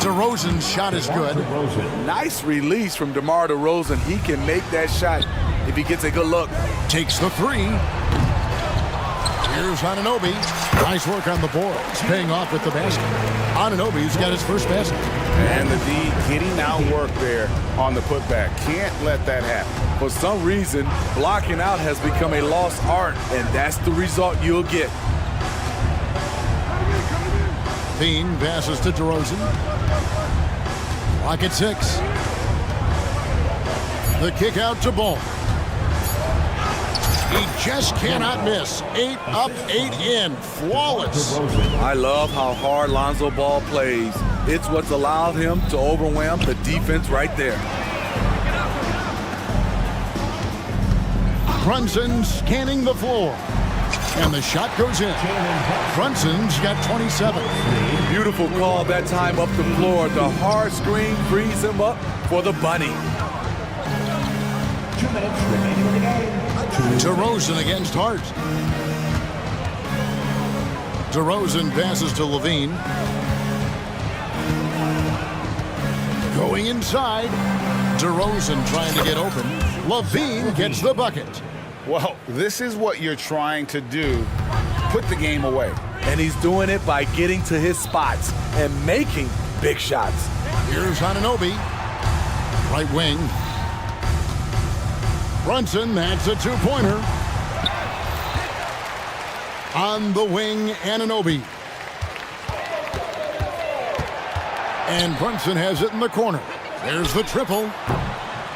S1: DeRozan's shot is good.
S7: Nice release from DeMar DeRozan. He can make that shot if he gets a good look.
S1: Takes the three. Here's Anunoby. Nice work on the boards. Paying off with the basket. Anunoby's got his first basket.
S2: And the D getting out work there on the putback. Can't let that happen.
S7: For some reason, blocking out has become a lost art, and that's the result you'll get.
S1: Bean passes to DeRozan. Clock at 6. The kick out to Ball. He just cannot miss. 8 up, 8 in. Flawless.
S7: I love how hard Lonzo Ball plays. It's what's allowed him to overwhelm the defense right there.
S1: Brunson scanning the floor. And the shot goes in. Brunson's got 27.
S7: Beautiful call that time up the floor. The hard screen frees him up for the bunny.
S10: 2 minutes remaining in the game.
S1: DeRozan against Hart. DeRozan passes to Levine. Going inside. DeRozan trying to get open. Levine gets the bucket.
S2: Well, this is what you're trying to do. Put the game away.
S7: And he's doing it by getting to his spots and making big shots.
S1: Here's Anunoby. Right wing. Brunson, that's a two-pointer. On the wing, Anunoby. And Brunson has it in the corner. There's the triple.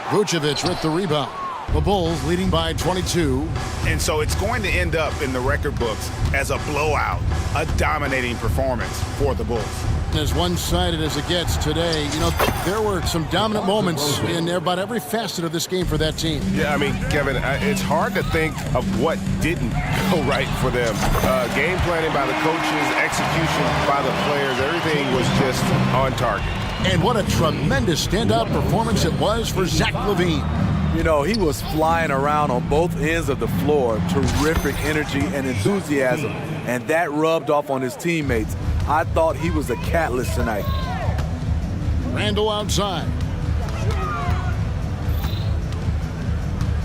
S1: Vucevic with the rebound. The Bulls leading by 22.
S2: And so it's going to end up in the record books as a blowout, a dominating performance for the Bulls.
S1: As one-sided as it gets today, you know, there were some dominant moments in about every facet of this game for that team.
S2: Yeah, I mean, Kevin, it's hard to think of what didn't go right for them. Game planning by the coaches, execution by the players, everything was just on target.
S1: And what a tremendous standout performance it was for Zach LaVine.
S7: You know, he was flying around on both ends of the floor. Terrific energy and enthusiasm. And that rubbed off on his teammates. I thought he was a catalyst tonight.
S1: Randall outside.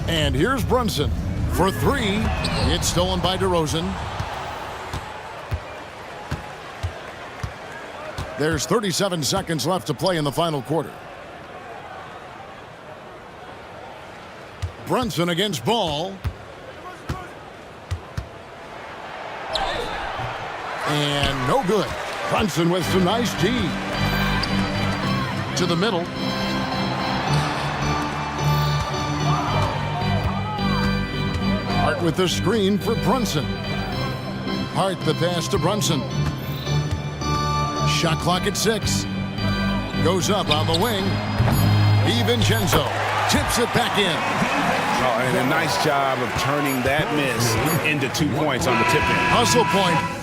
S1: And here's Brunson for three. It's stolen by DeRozan. There's 37 seconds left to play in the final quarter. Brunson against Ball. And no good. Brunson with some nice D. To the middle. Hart with the screen for Brunson. Hart the pass to Brunson. Shot clock at 6. Goes up on the wing. DiVincenzo tips it back in.
S2: Oh, and a nice job of turning that miss into 2 points on the tip in.
S1: Hustle point.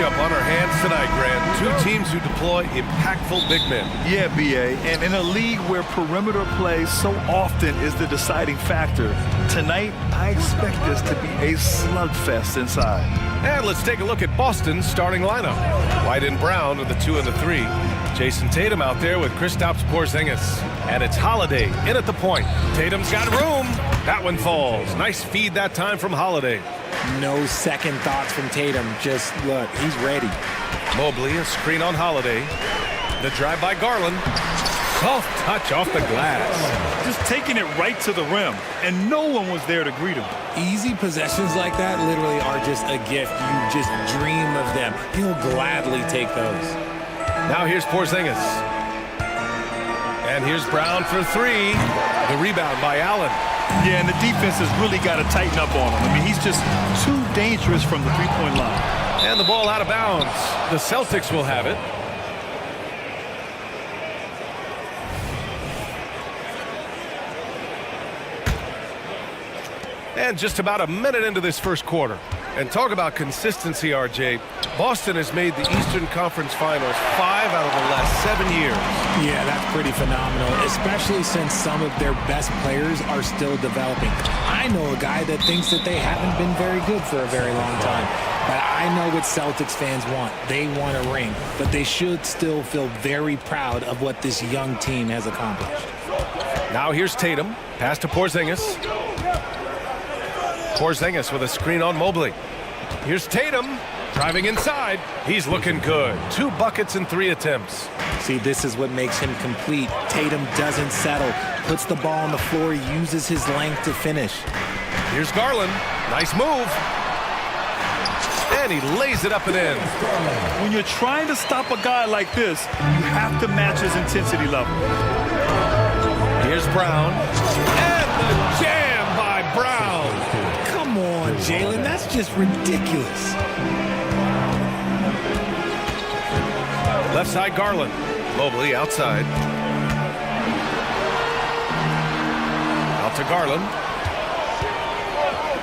S6: matchup on our hands tonight, Grant. Two teams who deploy impactful big men.
S8: Yeah, BA, and in a league where perimeter play so often is the deciding factor, tonight I expect this to be a slugfest inside.
S6: And let's take a look at Boston's starting lineup. White and Brown with the 2 and the 3. Jason Tatum out there with Kristaps Porzingis. And it's Holiday in at the point. Tatum's got room. That one falls. Nice feed that time from Holiday.
S5: No second thoughts from Tatum. Just look, he's ready.
S6: Mobley, a screen on Holiday. The drive by Garland. Soft touch off the glass.
S8: Just taking it right to the rim, and no one was there to greet him.
S5: Easy possessions like that literally are just a gift. You just dream of them. He'll gladly take those.
S6: Now here's Porzingis. And here's Brown for 3. The rebound by Allen.
S8: Yeah, and the defense has really got to tighten up on him. I mean, he's just too dangerous from the three-point line.
S6: And the ball out of bounds. The Celtics will have it. And just about a minute into this first quarter. And talk about consistency, RJ. Boston has made the Eastern Conference Finals 5 out of the last 7 years.
S5: Yeah, that's pretty phenomenal, especially since some of their best players are still developing. I know a guy that thinks that they haven't been very good for a very long time. But I know what Celtics fans want. They want a ring. But they should still feel very proud of what this young team has accomplished.
S6: Now here's Tatum. Pass to Porzingis. Porzingis with a screen on Mobley. Here's Tatum driving inside. He's looking good. 2 buckets in 3 attempts.
S5: See, this is what makes him complete. Tatum doesn't settle, puts the ball on the floor, uses his length to finish.
S6: Here's Garland. Nice move. And he lays it up and in.
S8: When you're trying to stop a guy like this, you have to match his intensity level.
S6: Here's Brown. And the jam by Brown.
S5: Come on, Jalen, that's just ridiculous.
S6: Left side, Garland. Mobley outside. Out to Garland.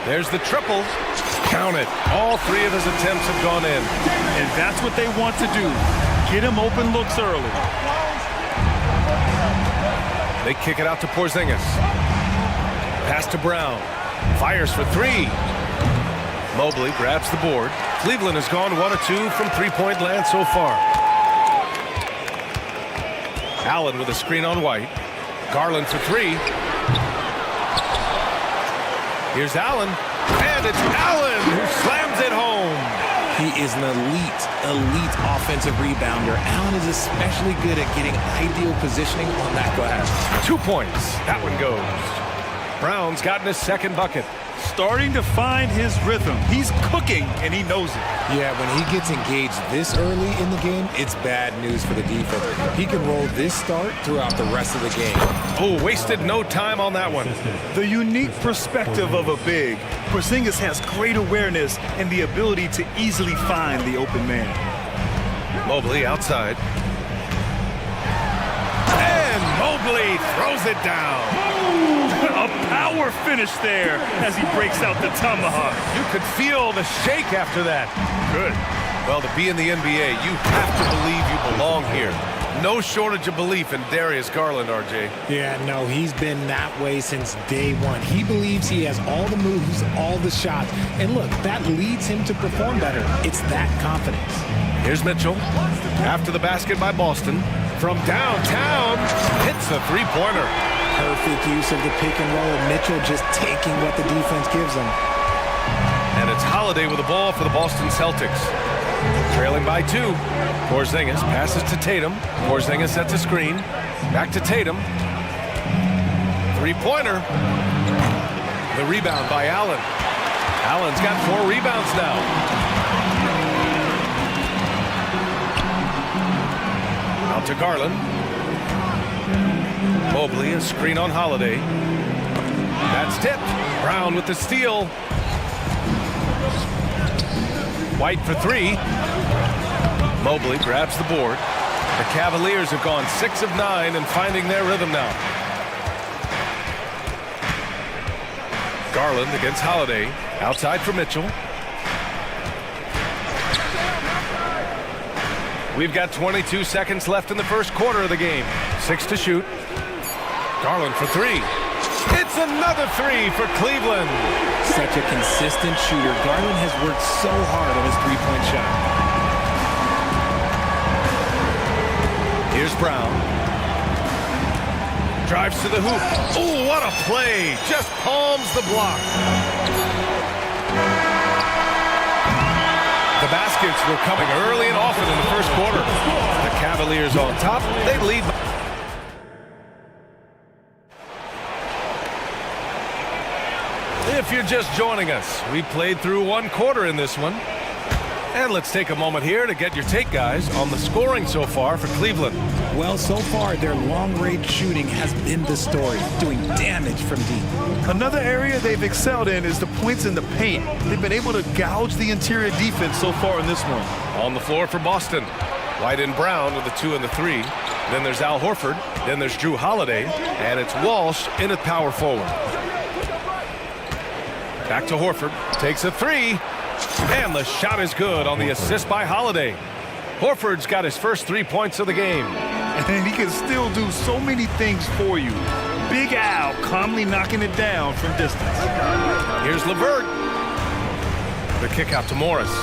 S6: There's the triple. Count it. All 3 of his attempts have gone in.
S8: And that's what they want to do. Get him open looks early.
S6: They kick it out to Porzingis. Pass to Brown. Fires for 3. Mobley grabs the board. Cleveland has gone 1 of 2 from three-point land so far. Allen with a screen on White. Garland for 3. Here's Allen. And it's Allen who slams it home.
S5: He is an elite offensive rebounder. Allen is especially good at getting ideal positioning on that glass.
S6: 2 points. That one goes. Brown's gotten his second bucket.
S8: Starting to find his rhythm. He's cooking, and he knows it.
S5: Yeah, when he gets engaged this early in the game, it's bad news for the defense. He can roll this start throughout the rest of the game.
S6: Oh, wasted no time on that one.
S8: The unique perspective of a big. Porzingis has great awareness and the ability to easily find the open man.
S6: Mobley outside. And Mobley throws it down.
S8: A power finish there as he breaks out the tomahawk.
S6: You could feel the shake after that.
S8: Good.
S6: Well, to be in the NBA, you have to believe you belong here. No shortage of belief in Darius Garland, RJ.
S5: Yeah, no, he's been that way since day one. He believes he has all the moves, all the shots. And look, that leads him to perform better. It's that confidence.
S6: Here's Mitchell. After the basket by Boston. From downtown, hits the three-pointer.
S5: Perfect use of the pick and roll. Mitchell just taking what the defense gives him.
S6: And it's Holiday with the ball for the Boston Celtics. Trailing by 2. Porzingis passes to Tatum. Porzingis sets a screen. Back to Tatum. Three-pointer. The rebound by Allen. Allen's got 4 rebounds now. Out to Garland. Mobley, a screen on Holiday. That's tipped. Brown with the steal. White for 3. Mobley grabs the board. The Cavaliers have gone 6 of 9 and finding their rhythm now. Garland against Holiday. Outside for Mitchell. We've got 22 seconds left in the first quarter of the game. 6 to shoot. Garland for 3. It's another 3 for Cleveland.
S5: Such a consistent shooter. Garland has worked so hard on his three-point shot.
S6: Here's Brown. Drives to the hoop. Oh, what a play. Just palms the block. The baskets were coming early and often in the first quarter. The Cavaliers on top. They lead. If you're just joining us, we played through one quarter in this one. And let's take a moment here to get your take, guys, on the scoring so far for Cleveland.
S5: Well, so far, their long-range shooting has been the story, doing damage from deep.
S8: Another area they've excelled in is the points in the paint. They've been able to gouge the interior defense so far in this one.
S6: On the floor for Boston, White and Brown with the 2 and the 3. Then there's Al Horford. Then there's Drew Holiday. And it's Walsh in at power forward. Back to Horford. Takes a 3. And the shot is good on the assist by Holiday. Horford's got his first 3 points of the game.
S8: And he can still do so many things for you. Big Al calmly knocking it down from distance.
S6: Here's LeVert. The kick out to Morris.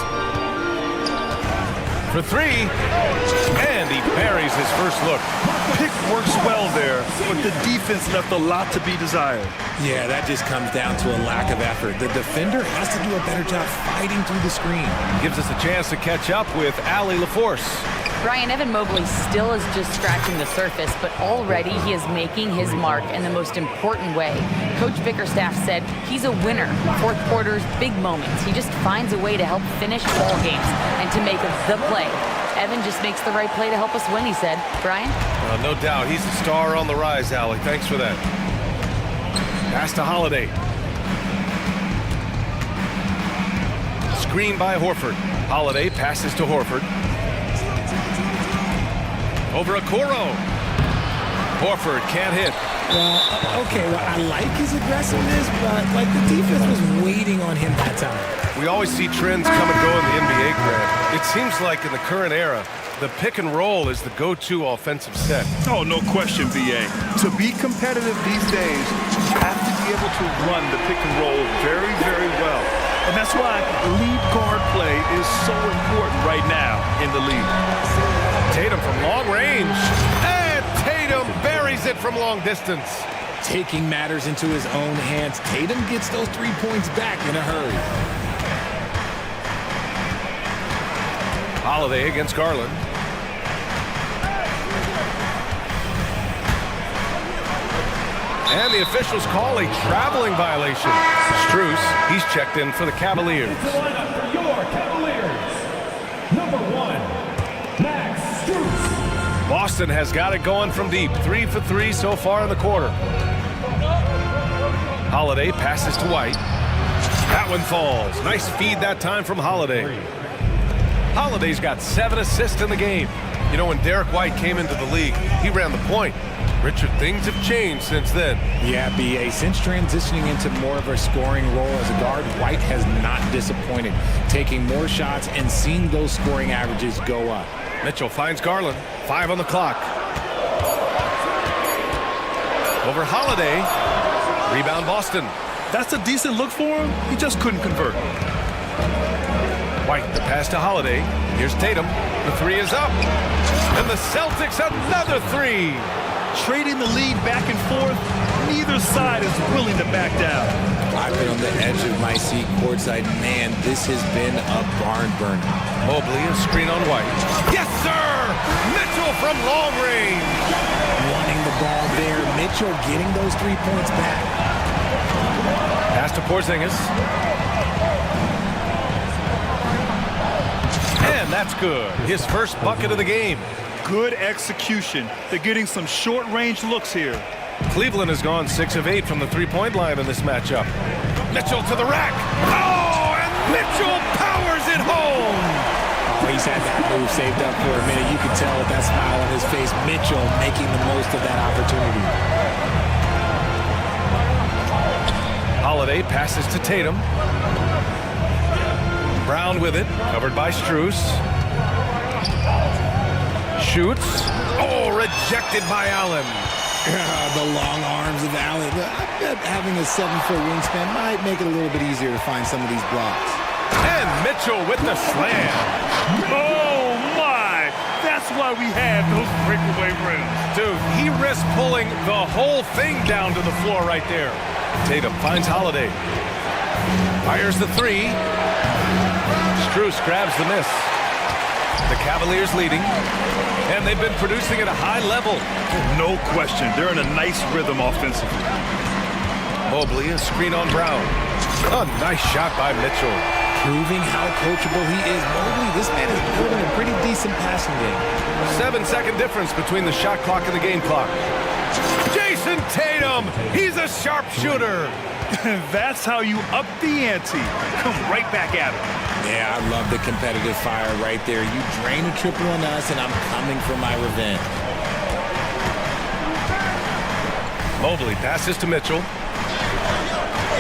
S6: For 3. And he buries his first look.
S8: Pick works well there, but the defense left a lot to be desired.
S5: Yeah, that just comes down to a lack of effort. The defender has to do a better job fighting through the screen.
S6: Gives us a chance to catch up with Allie LaForce.
S9: Brian, Evan Mobley still is just scratching the surface, but already he is making his mark in the most important way. Coach Bickerstaff said he's a winner. Fourth quarters, big moments. He just finds a way to help finish ball games and to make the play. Evan just makes the right play to help us win, he said. Brian?
S6: No doubt. He's a star on the rise, Allie. Thanks for that. Pass to Holiday. Screen by Horford. Holiday passes to Horford. Over Okoro. Horford can't hit.
S5: Well, I like his aggressiveness, but like the defense was waiting on him that time.
S6: We always see trends come and go in the NBA, Grant. It seems like in the current era, the pick and roll is the go-to offensive set.
S8: Oh, no question, BA. To be competitive these days, you have to be able to run the pick and roll very, very well. And that's why lead guard play is so important right now in the league.
S6: Tatum from long range. And Tatum buries it from long distance.
S5: Taking matters into his own hands. Tatum gets those 3 points back in a hurry.
S6: Holiday against Garland. And the officials call a traveling violation. Strus, he's checked in for the Cavaliers.
S10: It's the lineup for your Cavaliers. Number 1, Max Strus.
S6: Boston has got it going from deep. 3 for 3 so far in the quarter. Holiday passes to White. That one falls. Nice feed that time from Holiday. Holiday's got 7 assists in the game. You know, when Derek White came into the league, he ran the point. Richard, things have changed since then.
S5: Yeah, BA, since transitioning into more of a scoring role as a guard, White has not disappointed, taking more shots and seeing those scoring averages go up.
S6: Mitchell finds Garland. 5 on the clock. Over Holiday. Rebound Boston.
S8: That's a decent look for him. He just couldn't convert.
S6: White, the pass to Holiday. Here's Tatum. The 3 is up. And the Celtics another 3.
S8: Trading the lead back and forth, neither side is willing to back down.
S5: I've been on the edge of my seat courtside. Man, this has been a barn burner.
S6: Mobley, a screen on White. Yes, sir! Mitchell from long range.
S5: Wanting the ball there. Mitchell getting those 3 points back.
S6: Pass to Porzingis. And that's good. His first bucket of the game.
S8: Good execution. They're getting some short-range looks here.
S6: Cleveland has gone 6 of 8 from the three-point line in this matchup. Mitchell to the rack. Oh, and Mitchell powers it home.
S5: Oh, he's had that move saved up for a minute. You can tell with that smile on his face. Mitchell making the most of that opportunity.
S6: Holiday passes to Tatum. Brown with it, covered by Strus. shoots. Oh, rejected by Allen.
S5: The long arms of Allen. I bet having a 7-foot wingspan might make it a little bit easier to find some of these blocks.
S6: And Mitchell with the slam.
S8: Oh, my! That's why we have those breakaway rims.
S6: Dude, he risked pulling the whole thing down to the floor right there. Tatum finds Holiday. Fires the three. Strus grabs the miss. The Cavaliers leading. And they've been producing at a high level.
S8: No question. They're in a nice rhythm offensively.
S6: Mobley, a screen on Brown. A nice shot by Mitchell.
S5: Proving how coachable he is. Mobley, this man is building a pretty decent passing game.
S6: 7-second difference between the shot clock and the game clock. Jason Tatum, he's a sharpshooter.
S8: That's how you up the ante. Come right back at him.
S5: Yeah, I love the competitive fire right there. You drain a triple on us, and I'm coming for my revenge.
S6: Mobley passes to Mitchell.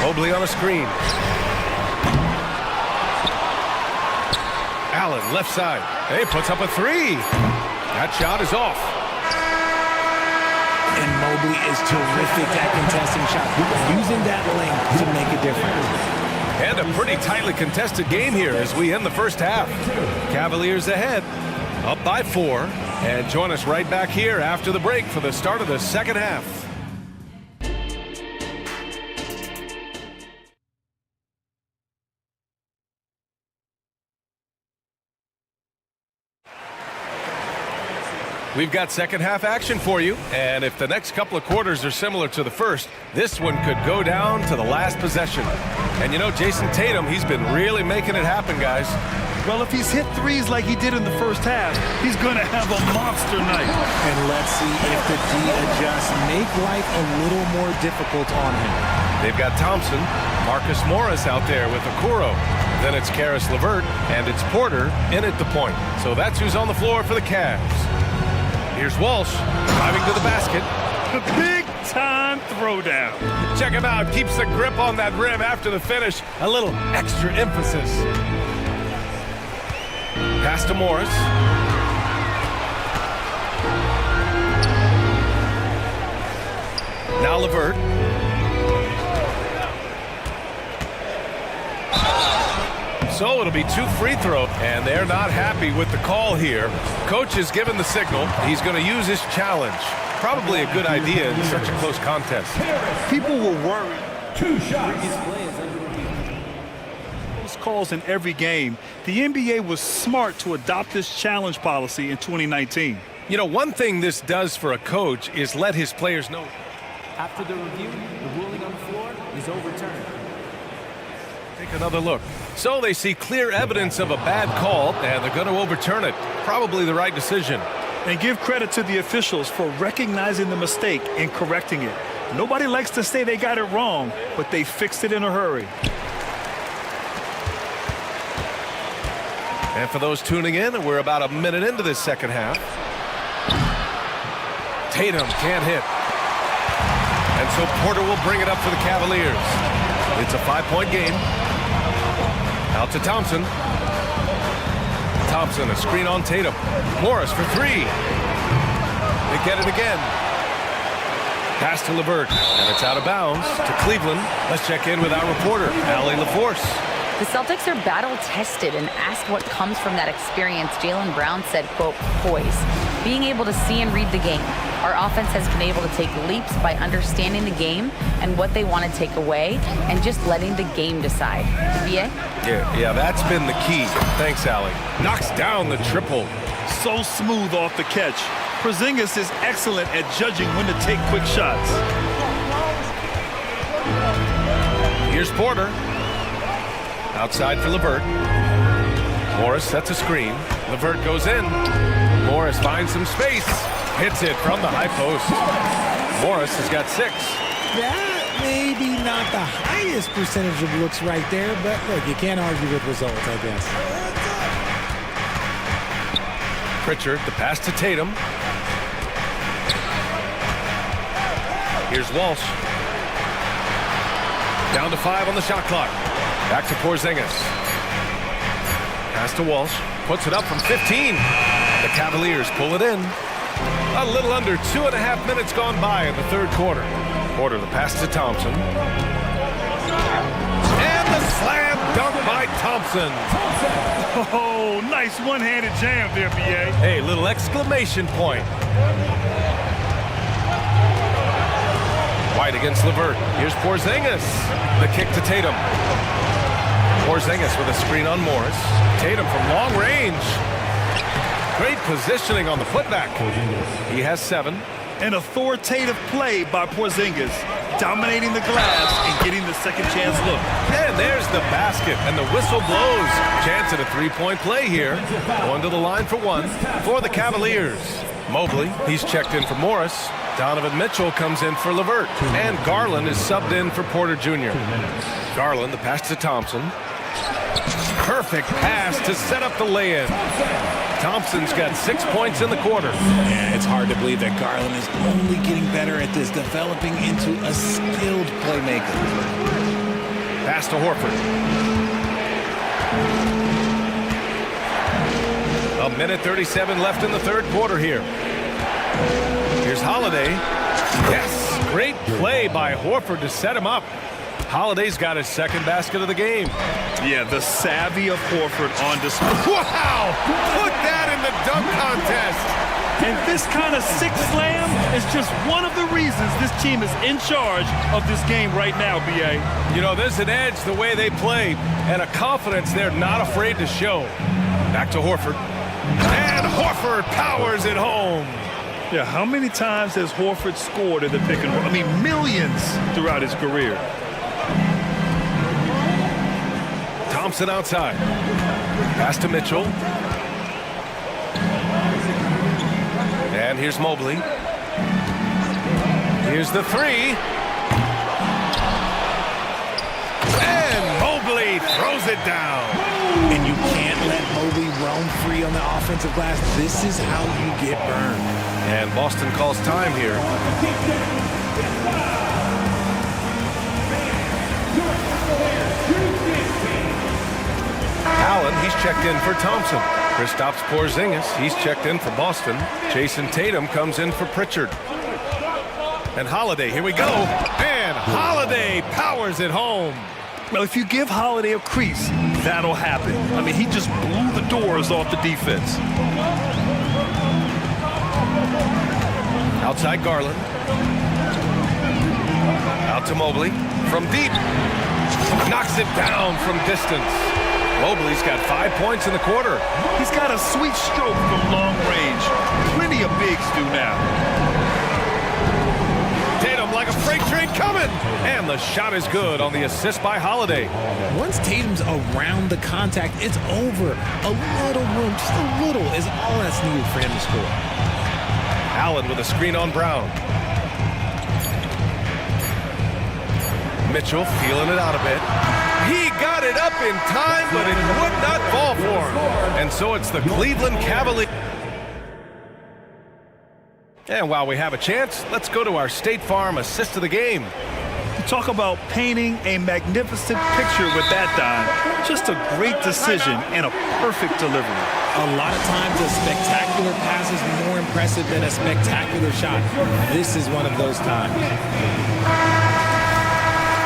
S6: Mobley on a screen. Allen, left side. Hey, puts up a three. That shot is off.
S5: And Mobley is terrific at contesting shots. Using that length to make a difference.
S6: And a pretty tightly contested game here as we end the first half. Cavaliers ahead, up by 4. And join us right back here after the break for the start of the second half. We've got second half action for you, and if the next couple of quarters are similar to the first, this one could go down to the last possession. And you know, Jason Tatum, he's been really making it happen, guys.
S8: Well, if he's hit threes like he did in the first half, he's going to have a monster night.
S5: And let's see if the D adjusts, make life a little more difficult on him.
S6: They've got Thompson, Marcus Morris out there with Okoro. Then it's Karis LeVert, and it's Porter in at the point. So that's who's on the floor for the Cavs. Here's Walsh, driving to the basket.
S8: The big-time throwdown.
S6: Check him out, keeps the grip on that rim after the finish. A little extra emphasis. Pass to Morris. Now LeVert. So it'll be 2 free throws, and they're not happy with the call here. Coach has given the signal. He's going to use his challenge. Probably a good idea in such a close contest.
S8: People will worry.
S10: 2 shots.
S8: Those calls in every game. The NBA was smart to adopt this challenge policy in 2019.
S6: You know, one thing this does for a coach is let his players know.
S13: After the review, the ruling on the floor is overturned.
S6: Take another look. So they see clear evidence of a bad call, and they're going to overturn it. Probably the right decision.
S8: And give credit to the officials for recognizing the mistake and correcting it. Nobody likes to say they got it wrong, but they fixed it in a hurry.
S6: And for those tuning in, we're about a minute into this second half. Tatum can't hit. And so Porter will bring it up for the Cavaliers. It's a 5-point game. Out to Thompson. Thompson, a screen on Tatum. Morris for 3. They get it again. Pass to LeVert, and it's out of bounds to Cleveland. Let's check in with our reporter, Allie LaForce.
S9: The Celtics are battle-tested, and asked what comes from that experience, Jaylen Brown said, quote, poise. Being able to see and read the game. Our offense has been able to take leaps by understanding the game and what they want to take away and just letting the game decide. BA?
S6: Yeah, that's been the key. Thanks, Allie. Knocks down the triple.
S8: So smooth off the catch. Porzingis is excellent at judging when to take quick shots.
S6: Here's Porter. Outside for LeVert. Morris sets a screen. LeVert goes in. Morris finds some space. Hits it from the high post. Morris has got 6.
S5: That may be not the highest percentage of looks right there, but look, you can't argue with results, I guess.
S6: Pritchard, the pass to Tatum. Here's Walsh. Down to 5 on the shot clock. Back to Porzingis. Pass to Walsh. Puts it up from 15. The Cavaliers pull it in. A little under 2.5 minutes gone by in the third quarter. Porter the pass to Thompson. And the slam dunk by Thompson.
S10: Oh, nice one-handed jam there, B.A.
S6: Hey, little exclamation point. White against LeVert. Here's Porzingis. The kick to Tatum. Porzingis with a screen on Morris. Tatum from long range. Great positioning on the putback. He has 7.
S8: An authoritative play by Porzingis, dominating the glass and getting the second chance look.
S6: And there's the basket, and the whistle blows. Chance at a three-point play here. Going to the line for 1 for the Cavaliers. Mobley, he's checked in for Morris. Donovan Mitchell comes in for LeVert. And Garland is subbed in for Porter Jr. Garland, the pass to Thompson. Perfect pass to set up the lay-in. Thompson's got 6 points in the quarter.
S5: Yeah, it's hard to believe that Garland is only getting better at this, developing into a skilled playmaker.
S6: Pass to Horford. A minute 37 left in the third quarter here. Here's Holiday. Yes, great play by Horford to set him up. Holiday's got his second basket of the game.
S8: Yeah, the savvy of Horford on display.
S6: Wow! Put that in the dunk contest.
S10: And this kind of sick slam is just one of the reasons this team is in charge of this game right now, B.A.
S6: You know, there's an edge the way they play and a confidence they're not afraid to show. Back to Horford. And Horford powers it home.
S8: Yeah, how many times has Horford scored in the pick and roll? I mean, millions throughout his career.
S6: Thompson outside. Pass to Mitchell. And here's Mobley. Here's the 3. And Mobley throws it down.
S5: And you can't let Mobley roam free on the offensive glass. This is how you get burned.
S6: And Boston calls time here. Allen, he's checked in for Thompson. Kristaps Porzingis, he's checked in for Boston. Jason Tatum comes in for Pritchard. And Holiday, here we go. And Holiday powers it home.
S8: Well, if you give Holiday a crease, that'll happen. I mean, he just blew the doors off the defense.
S6: Outside Garland. Out to Mobley. From deep. Knocks it down from distance. Mobley's got 5 points in the quarter.
S8: He's got a sweet stroke from long range. Plenty of bigs do now.
S6: Tatum like a freight train coming. And the shot is good on the assist by Holiday.
S5: Once Tatum's around the contact, it's over. A little room, just a little, is all that's needed for him to score.
S6: Allen with a screen on Brown. Mitchell feeling it out a bit. He got it up in time, but it would not fall for him. And so it's the Cleveland Cavaliers. And while we have a chance, let's go to our State Farm assist of the game.
S8: Talk about painting a magnificent picture with that dime. Just a great decision and a perfect delivery.
S5: A lot of times a spectacular pass is more impressive than a spectacular shot. This is one of those times.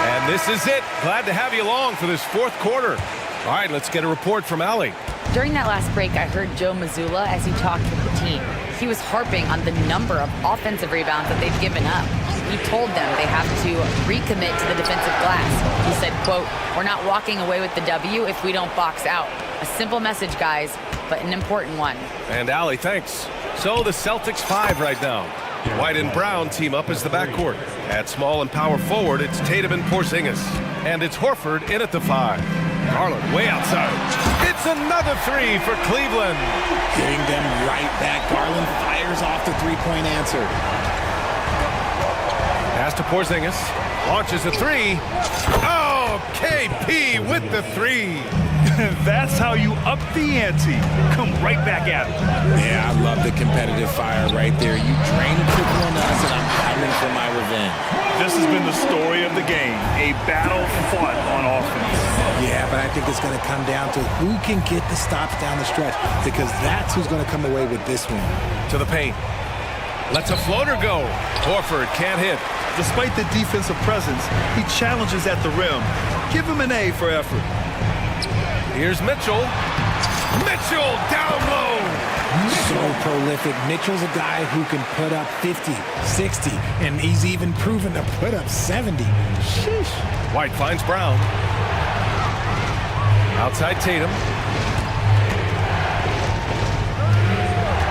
S6: And this is it. Glad to have you along for this fourth quarter. All right, let's get a report from Allie.
S9: During that last break, I heard Joe Mazzulla as he talked with the team. He was harping on the number of offensive rebounds that they've given up. He told them they have to recommit to the defensive glass. He said, quote, "We're not walking away with the W if we don't box out." A simple message, guys, but an important one.
S6: And Allie, thanks. So the Celtics 5 right now. White and Brown team up as the backcourt. At small and power forward, it's Tatum and Porzingis. And it's Horford in at the 5. Garland way outside. It's another 3 for Cleveland.
S5: Getting them right back. Garland fires off the three-point answer.
S6: Pass to Porzingis. Launches a 3. Oh, KP with the 3.
S8: That's how you up the ante. Come right back at it.
S5: Yeah, I love the competitive fire right there. You drained a triple on us, and I'm coming for my revenge.
S8: This has been the story of the game, a battle fought on offense.
S5: Yeah, but I think it's going to come down to who can get the stops down the stretch, because that's who's going to come away with this one.
S6: To the paint. Lets a floater go. Horford can't hit.
S8: Despite the defensive presence, he challenges at the rim. Give him an A for effort.
S6: Here's Mitchell. Mitchell down low.
S5: So prolific. Mitchell's a guy who can put up 50, 60, and he's even proven to put up 70. Sheesh.
S6: White finds Brown. Outside Tatum.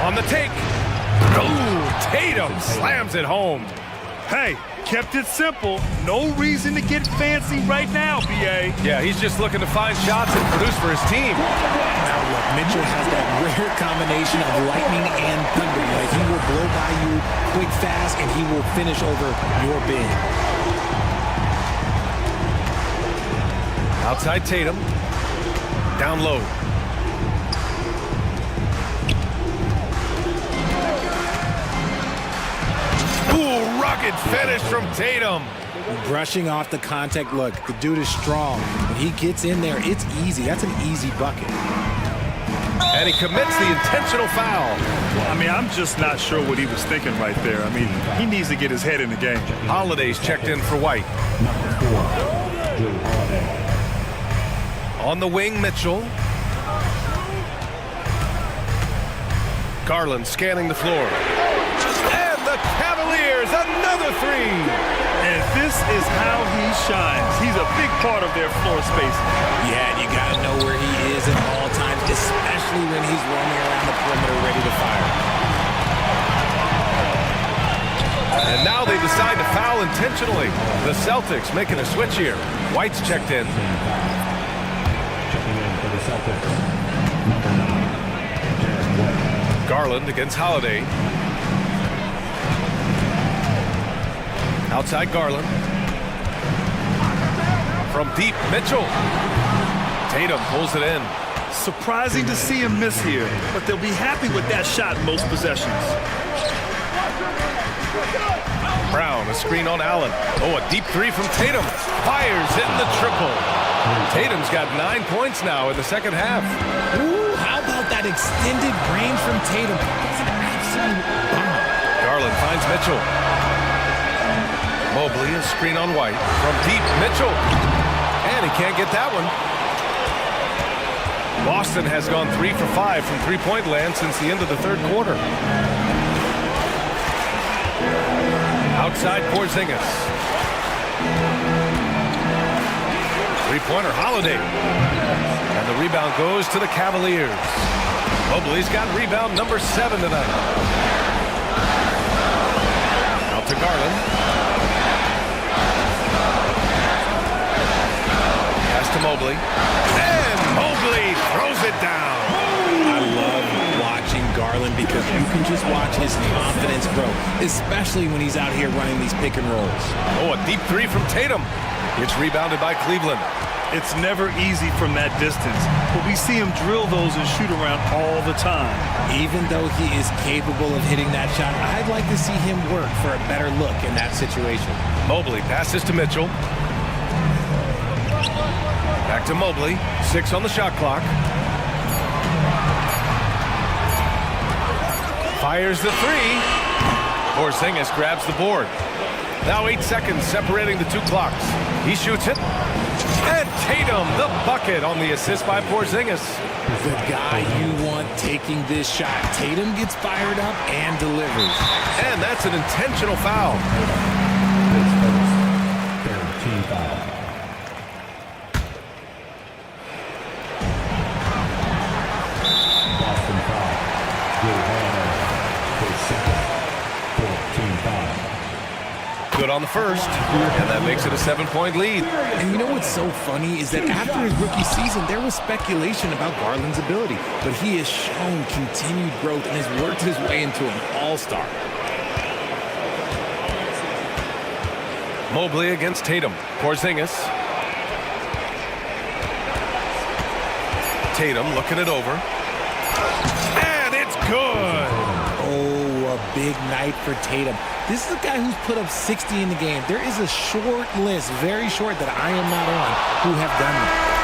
S6: On the take. Ooh, Tatum slams it home.
S8: Hey, kept it simple. No reason to get fancy right now, B.A.
S6: Yeah, he's just looking to find shots and produce for his team.
S5: Now look, Mitchell has that rare combination of lightning and thunder. Like, he will blow by you quick, fast, and he will finish over your big.
S6: Outside Tatum. Down low. Ooh, rugged finish from Tatum.
S5: Brushing off the contact. Look, the dude is strong. When he gets in there, it's easy. That's an easy bucket.
S6: And he commits the intentional foul.
S8: I mean, I'm just not sure what he was thinking right there. I mean, he needs to get his head in the game.
S6: Holiday's checked in for White. On the wing, Mitchell. Garland scanning the floor. And the Cavaliers, another three.
S8: And this is how he shines. He's a big part of their floor space.
S5: Yeah, and you got to know where he is at all times, especially when he's roaming around the perimeter ready to fire.
S6: And now they decide to foul intentionally. The Celtics making a switch here. White's checked in. Garland against Holiday. Outside Garland. From deep, Mitchell. Tatum pulls it in.
S8: Surprising to see him miss here, but they'll be happy with that shot most possessions.
S6: Brown, a screen on Allen. Oh, a deep three from Tatum. Fires in the triple. Tatum's got 9 points now in the second half.
S5: Ooh, how about that extended range from Tatum? That's an absolute bomb.
S6: Garland finds Mitchell. Mobley, a screen on White. From deep, Mitchell. And he can't get that one. Boston has gone 3 for 5 from three-point land since the end of the third quarter. Outside Porzingis. Three-pointer Holiday. And the rebound goes to the Cavaliers. Mobley's got rebound number 7 tonight. Out to Garland. Pass to Mobley. And Mobley throws it down.
S5: I love watching Garland because you can just watch his confidence grow, especially when he's out here running these pick and rolls.
S6: Oh, a deep three from Tatum. It's rebounded by Cleveland.
S8: It's never easy from that distance, but we see him drill those and shoot around all the time.
S5: Even though he is capable of hitting that shot, I'd like to see him work for a better look in that situation.
S6: Mobley passes to Mitchell. Back to Mobley. 6 on the shot clock. Fires the three. Porzingis grabs the board. Now 8 seconds separating the two clocks. He shoots it. And Tatum, the bucket on the assist by Porzingis.
S5: The guy you want taking this shot. Tatum gets fired up and delivers.
S6: And that's an intentional foul.
S10: Team foul. Boston foul.
S6: Good on the first, and that makes it a 7-point lead.
S5: And you know what's so funny is that after his rookie season, there was speculation about Garland's ability, but he has shown continued growth and has worked his way into an all-star.
S6: Mobley against Tatum. Porzingis. Tatum looking it over. And it's good.
S5: Oh, a big night for Tatum. This is a guy who's put up 60 in the game. There is a short list, very short, that I am not on, who have done that.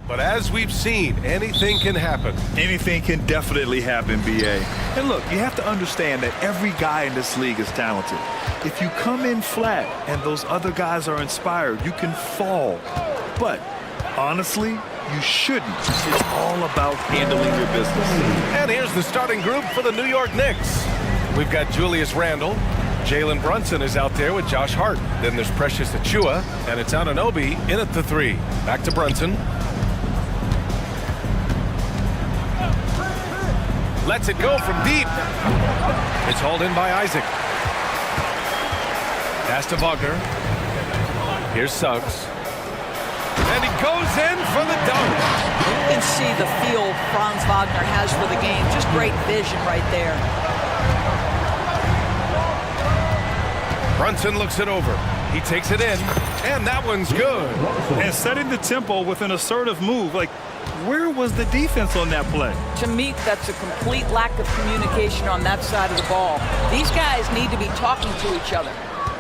S6: But as we've seen, anything can happen.
S8: Anything can definitely happen, BA. And look, you have to understand that every guy in this league is talented. If you come in flat and those other guys are inspired, you can fall. But honestly, you shouldn't. It's all about handling your business.
S6: And here's the starting group for the New York Knicks. We've got Julius Randle. Jalen Brunson is out there with Josh Hart. Then there's Precious Achiuwa, and it's Anunoby in at the 3. Back to Brunson. Lets it go from deep. It's hauled in by Isaac. Pass to Wagner. Here's Suggs. And he goes in for the dunk.
S3: You can see the feel Franz Wagner has for the game. Just great vision right there.
S6: Brunson looks it over. He takes it in, and that one's good.
S8: And setting the tempo with an assertive move. Like, where was the defense on that play?
S3: To me, that's a complete lack of communication on that side of the ball. These guys need to be talking to each other.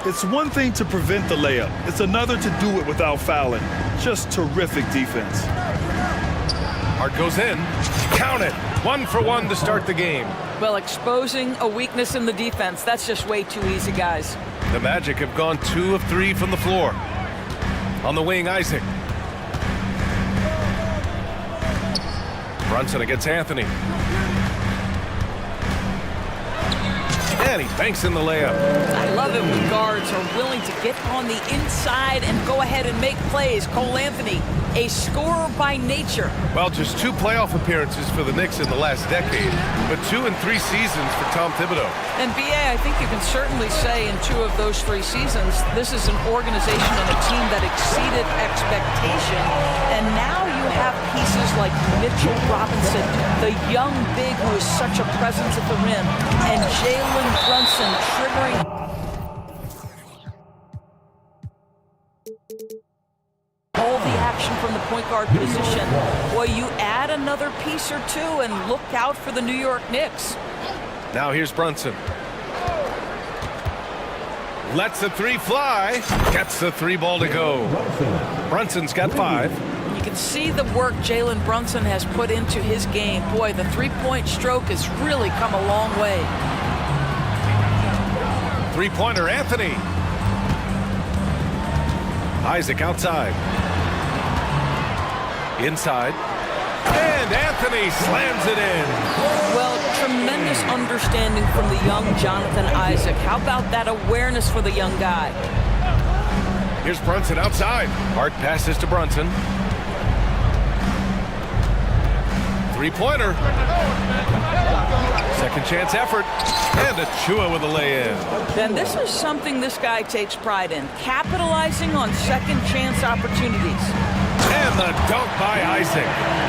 S8: It's one thing to prevent the layup. It's another to do it without fouling. Just terrific defense.
S6: Hart goes in. Count it. 1 for 1 to start the game.
S3: Well, exposing a weakness in the defense, that's just way too easy, guys.
S6: The Magic have gone 2 of 3 from the floor. On the wing, Isaac. Brunson against Anthony. And he banks in the layup.
S3: I love it when guards are willing to get on the inside and go ahead and make plays. Cole Anthony, a scorer by nature.
S6: Well, just 2 playoff appearances for the Knicks in the last decade, but 2 in 3 seasons for Tom Thibodeau.
S3: And BA, I think you can certainly say in 2 of those 3 seasons, this is an organization and a team that exceeded expectation. And now you have pieces like Mitchell Robinson, the young big who is such a presence at the rim, and Jalen Brunson triggering all the action from the point guard position. Boy, you add another piece or 2 and look out for the New York Knicks.
S6: Now here's Brunson. Lets the 3 fly. Gets the 3 ball to go. Brunson's got 5.
S3: You can see the work Jalen Brunson has put into his game. Boy, the 3-point stroke has really come a long way.
S6: 3-pointer, Anthony. Isaac outside. Inside. And Anthony slams it in.
S3: Well, tremendous understanding from the young Jonathan Isaac. How about that awareness for the young guy?
S6: Here's Brunson outside. Hart passes to Brunson. 3-pointer. Second chance effort. And Achiuwa with a lay-in.
S3: Then this is something this guy takes pride in. Capitalizing on second chance opportunities.
S6: And the dunk by Isaac.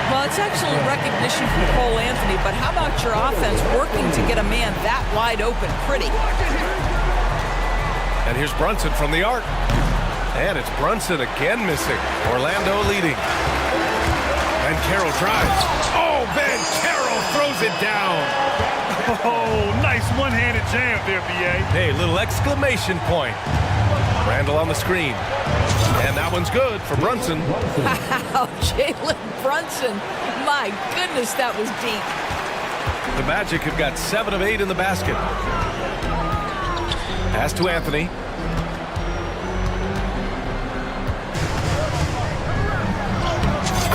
S3: Well, it's excellent recognition from Cole Anthony, but how about your offense working to get a man that wide open? Pretty.
S6: And here's Brunson from the arc. And it's Brunson again missing. Orlando leading. And Carroll drives. Oh, Ben Carroll throws it down.
S8: Oh, nice one-handed jam there, BA.
S6: Hey, little exclamation point. Randle on the screen. And that one's good for Brunson.
S3: Wow, Jalen Brunson. My goodness, that was deep.
S6: The Magic have got 7 of 8 in the basket. Pass to Anthony.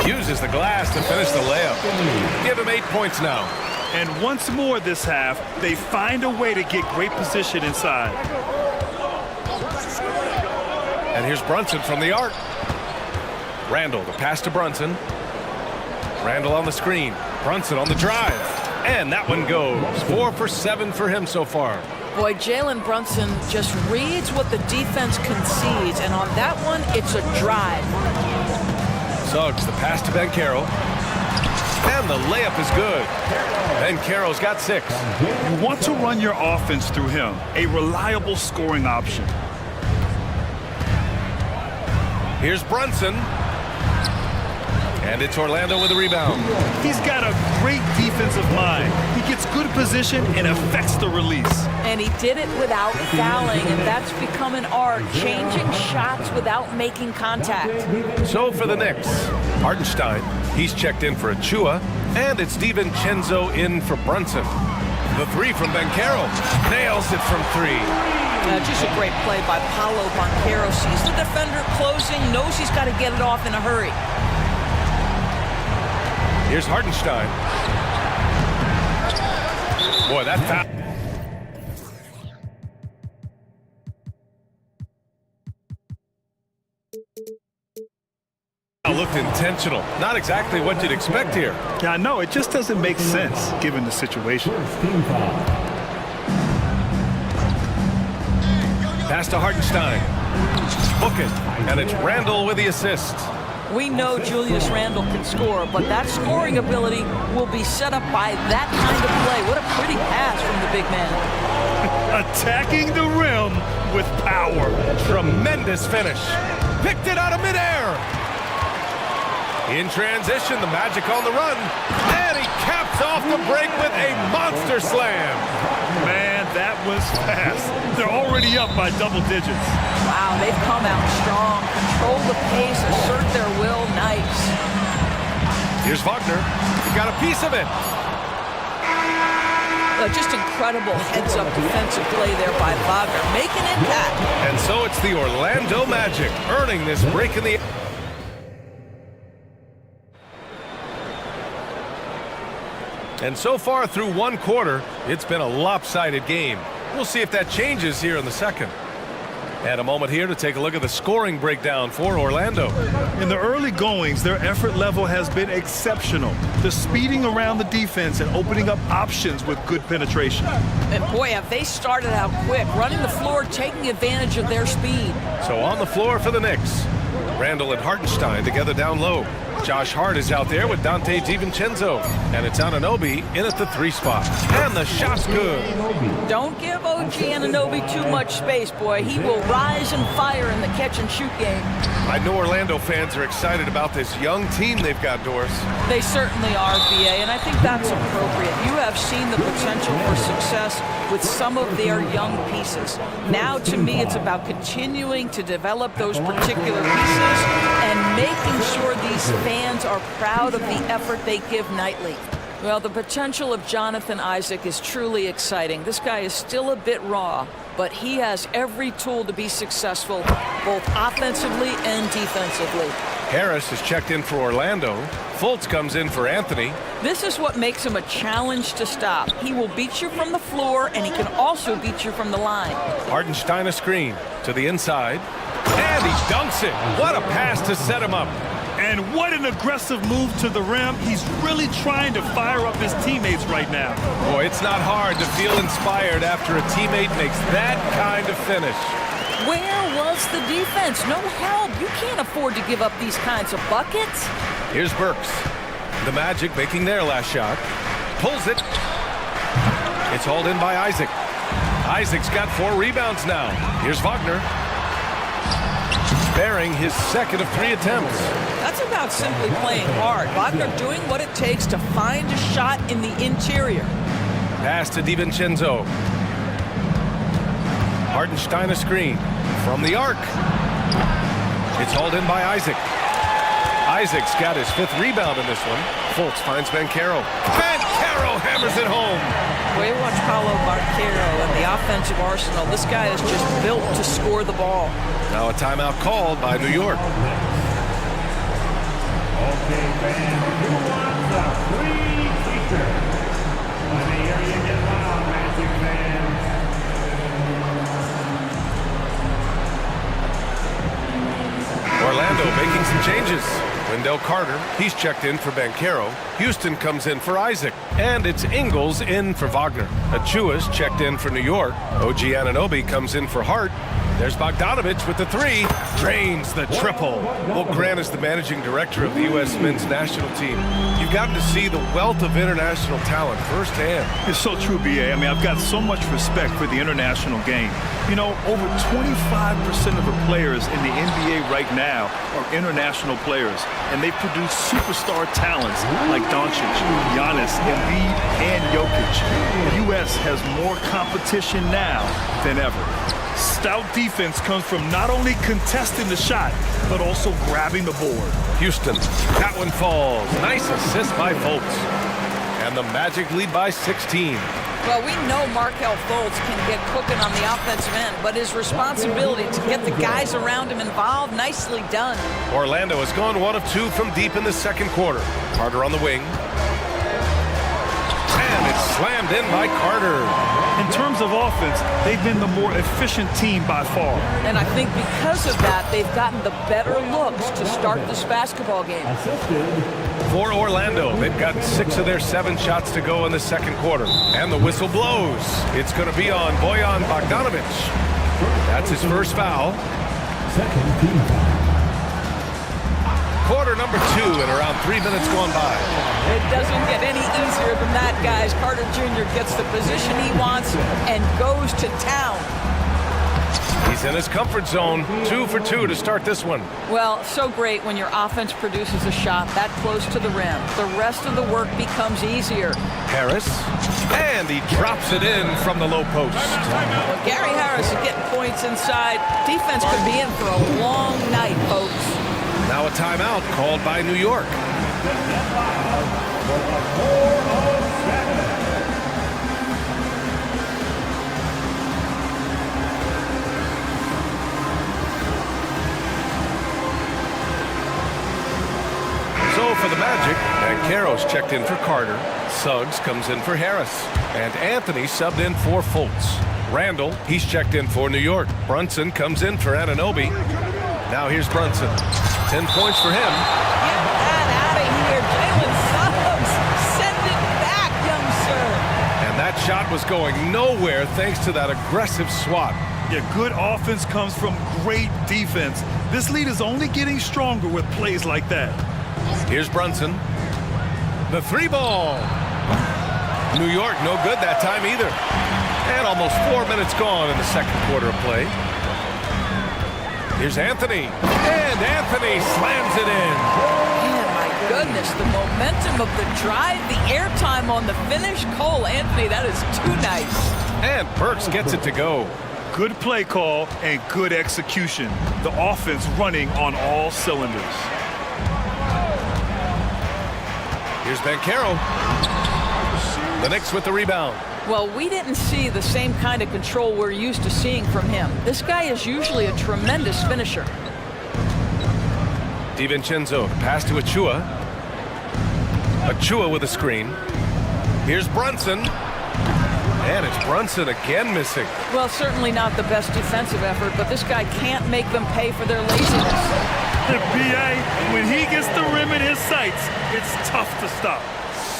S6: Uses the glass to finish the layup. Give him 8 points now.
S8: And once more this half, they find a way to get great position inside.
S6: And here's Brunson from the arc. Randle, the pass to Brunson. Randle on the screen. Brunson on the drive. And that one goes. 4 for 7 for him so far.
S3: Boy, Jalen Brunson just reads what the defense concedes, and on that one, it's a drive.
S6: Suggs, the pass to Ben Carroll. And the layup is good. Ben Carroll's got 6.
S8: You want to run your offense through him, a reliable scoring option.
S6: Here's Brunson. And it's Orlando with a rebound.
S8: He's got a great defensive mind. He gets good position and affects the release.
S3: And he did it without fouling, and that's become an art, changing shots without making contact.
S6: So for the Knicks, Hartenstein, he's checked in for Achua, and it's DiVincenzo in for Brunson. The three from Banchero, nails it from three.
S3: Just a great play by Paolo Banchero. Sees the defender closing, knows he's got to get it off in a hurry.
S6: Here's Hartenstein. Boy, that foul. Looked intentional. Not exactly what you'd expect here.
S8: Yeah, I know. It just doesn't make sense given the situation.
S6: Pass to Hartenstein. Book it. And it's Randle with the assist.
S3: We know Julius Randle can score, but that scoring ability will be set up by that kind of play. What a pretty pass from the big man.
S8: Attacking the rim with power.
S6: Tremendous finish. Picked it out of midair. In transition, the Magic on the run. And he caps off the break with a monster slam.
S8: Man, that was fast. They're already up by double digits.
S3: Wow, they've come out strong. Control the pace, assert their will. Nice.
S6: Here's Wagner. He got a piece of it.
S3: Just incredible heads-up defensive play there by Wagner, making impact.
S6: And so it's the Orlando Magic earning this break in the... And so far through one quarter, it's been a lopsided game. We'll see if that changes here in the second. And a moment here to take a look at the scoring breakdown for Orlando.
S8: In the early goings, their effort level has been exceptional. The speeding around the defense and opening up options with good penetration.
S3: And boy, have they started out quick, running the floor, taking advantage of their speed.
S6: So on the floor for the Knicks, Randle and Hartenstein together down low. Josh Hart is out there with Dante DiVincenzo. And it's Anunoby in at the 3 spot. And the shot's good.
S3: Don't give OG Anunoby too much space, boy. He will rise and fire in the catch-and-shoot game.
S6: I know Orlando fans are excited about this young team they've got, Doris.
S3: They certainly are, BA, and I think that's appropriate. You have seen the potential for success with some of their young pieces. Now, to me, it's about continuing to develop those particular pieces and making sure these fans are proud of the effort they give nightly. Well, the potential of Jonathan Isaac is truly exciting. This guy is still a bit raw, but he has every tool to be successful, both offensively and defensively.
S6: Harris is checked in for Orlando. Fultz comes in for Anthony.
S3: This is what makes him a challenge to stop. He will beat you from the floor, and he can also beat you from the line.
S6: Hartenstein a screen to the inside. And he dunks it. What a pass to set him up.
S8: And what an aggressive move to the rim. He's really trying to fire up his teammates right now.
S6: Boy, it's not hard to feel inspired after a teammate makes that kind of finish.
S3: Where was the defense? No help. You can't afford to give up these kinds of buckets.
S6: Here's Burks. The Magic making their last shot. Pulls it. It's hauled in by Isaac. Isaac's got 4 rebounds now. Here's Wagner. Bearing his second of 3 attempts.
S3: That's about simply playing hard. Wagner doing what it takes to find a shot in the interior.
S6: Pass to DiVincenzo. Hartenstein a screen from the arc. It's hauled in by Isaac. Isaac's got his 5th rebound in this one. Fultz finds Banchero. Banchero hammers it home.
S3: Way watch Paolo Banchero and the offensive arsenal. This guy is just built to score the ball.
S6: Now a timeout called by New York.
S10: Okay, fans, who wants a free t-shirt? Let me hear you get loud, Magic fans.
S6: Orlando making some changes. Wendell Carter, he's checked in for Banchero. Houston comes in for Isaac. And it's Ingles in for Wagner. Achua's checked in for New York. OG Anunoby comes in for Hart. There's Bogdanovich with the three. Drains the triple. Well, Grant is the managing director of the U.S. men's national team. You've gotten to see the wealth of international talent firsthand.
S8: It's so true, B.A. I mean, I've got so much respect for the international game. You know, over 25% of the players in the NBA right now are international players, and they produce superstar talents like Doncic, Giannis, Embiid, and Jokic. The U.S. has more competition now than ever. Stout defense comes from not only contesting the shot, but also grabbing the board.
S6: Houston, that one falls. Nice assist by Fultz. And the Magic lead by 16.
S3: Well, we know Markelle Fultz can get cooking on the offensive end, but his responsibility to get the guys around him involved, nicely done.
S6: Orlando has gone 1 of 2 from deep in the second quarter. Carter on the wing. And it's slammed in by Carter.
S8: In terms of offense, they've been the more efficient team by far.
S3: And I think because of that, they've gotten the better looks to start this basketball game.
S6: For Orlando, they've gotten 6 of their 7 shots to go in the second quarter. And the whistle blows. It's going to be on Bojan Bogdanovic. That's his first foul. Quarter number 2 and around 3 minutes gone by.
S3: It doesn't get any easier than that, guys. Carter Jr. gets the position he wants and goes to town.
S6: He's in his comfort zone. 2 for 2 to start this one.
S3: Well, so great when your offense produces a shot that close to the rim. The rest of the work becomes easier.
S6: Harris, and he drops it in from the low post.
S3: Well, Gary Harris is getting points inside. Defense could be in for a long night, folks.
S6: Now a timeout called by New York. So for the Magic, Banchero's checked in for Carter. Suggs comes in for Harris. And Anthony subbed in for Fultz. Randall, he's checked in for New York. Brunson comes in for Anunoby. Now here's Brunson. 10 points for him.
S3: Get that out of here, Jalen Suggs. Send it back, young sir.
S6: And that shot was going nowhere thanks to that aggressive swat.
S8: Yeah, good offense comes from great defense. This lead is only getting stronger with plays like that.
S6: Here's Brunson. The 3 ball. New York, no good that time either. And almost 4 minutes gone in the second quarter of play. Here's Anthony. And Anthony slams it in.
S3: Oh, my goodness. The momentum of the drive, the airtime on the finish. Cole Anthony, that is too nice.
S6: And Burks gets it to go.
S8: Good play call and good execution. The offense running on all cylinders.
S6: Here's Banchero. The Knicks with the rebound.
S3: Well, we didn't see the same kind of control we're used to seeing from him. This guy is usually a tremendous finisher.
S6: DiVincenzo, pass to Achua. Achua with a screen. Here's Brunson. And it's Brunson again missing.
S3: Well, certainly not the best defensive effort, but this guy can't make them pay for their laziness.
S8: The BA, when he gets the rim in his sights, it's tough to stop.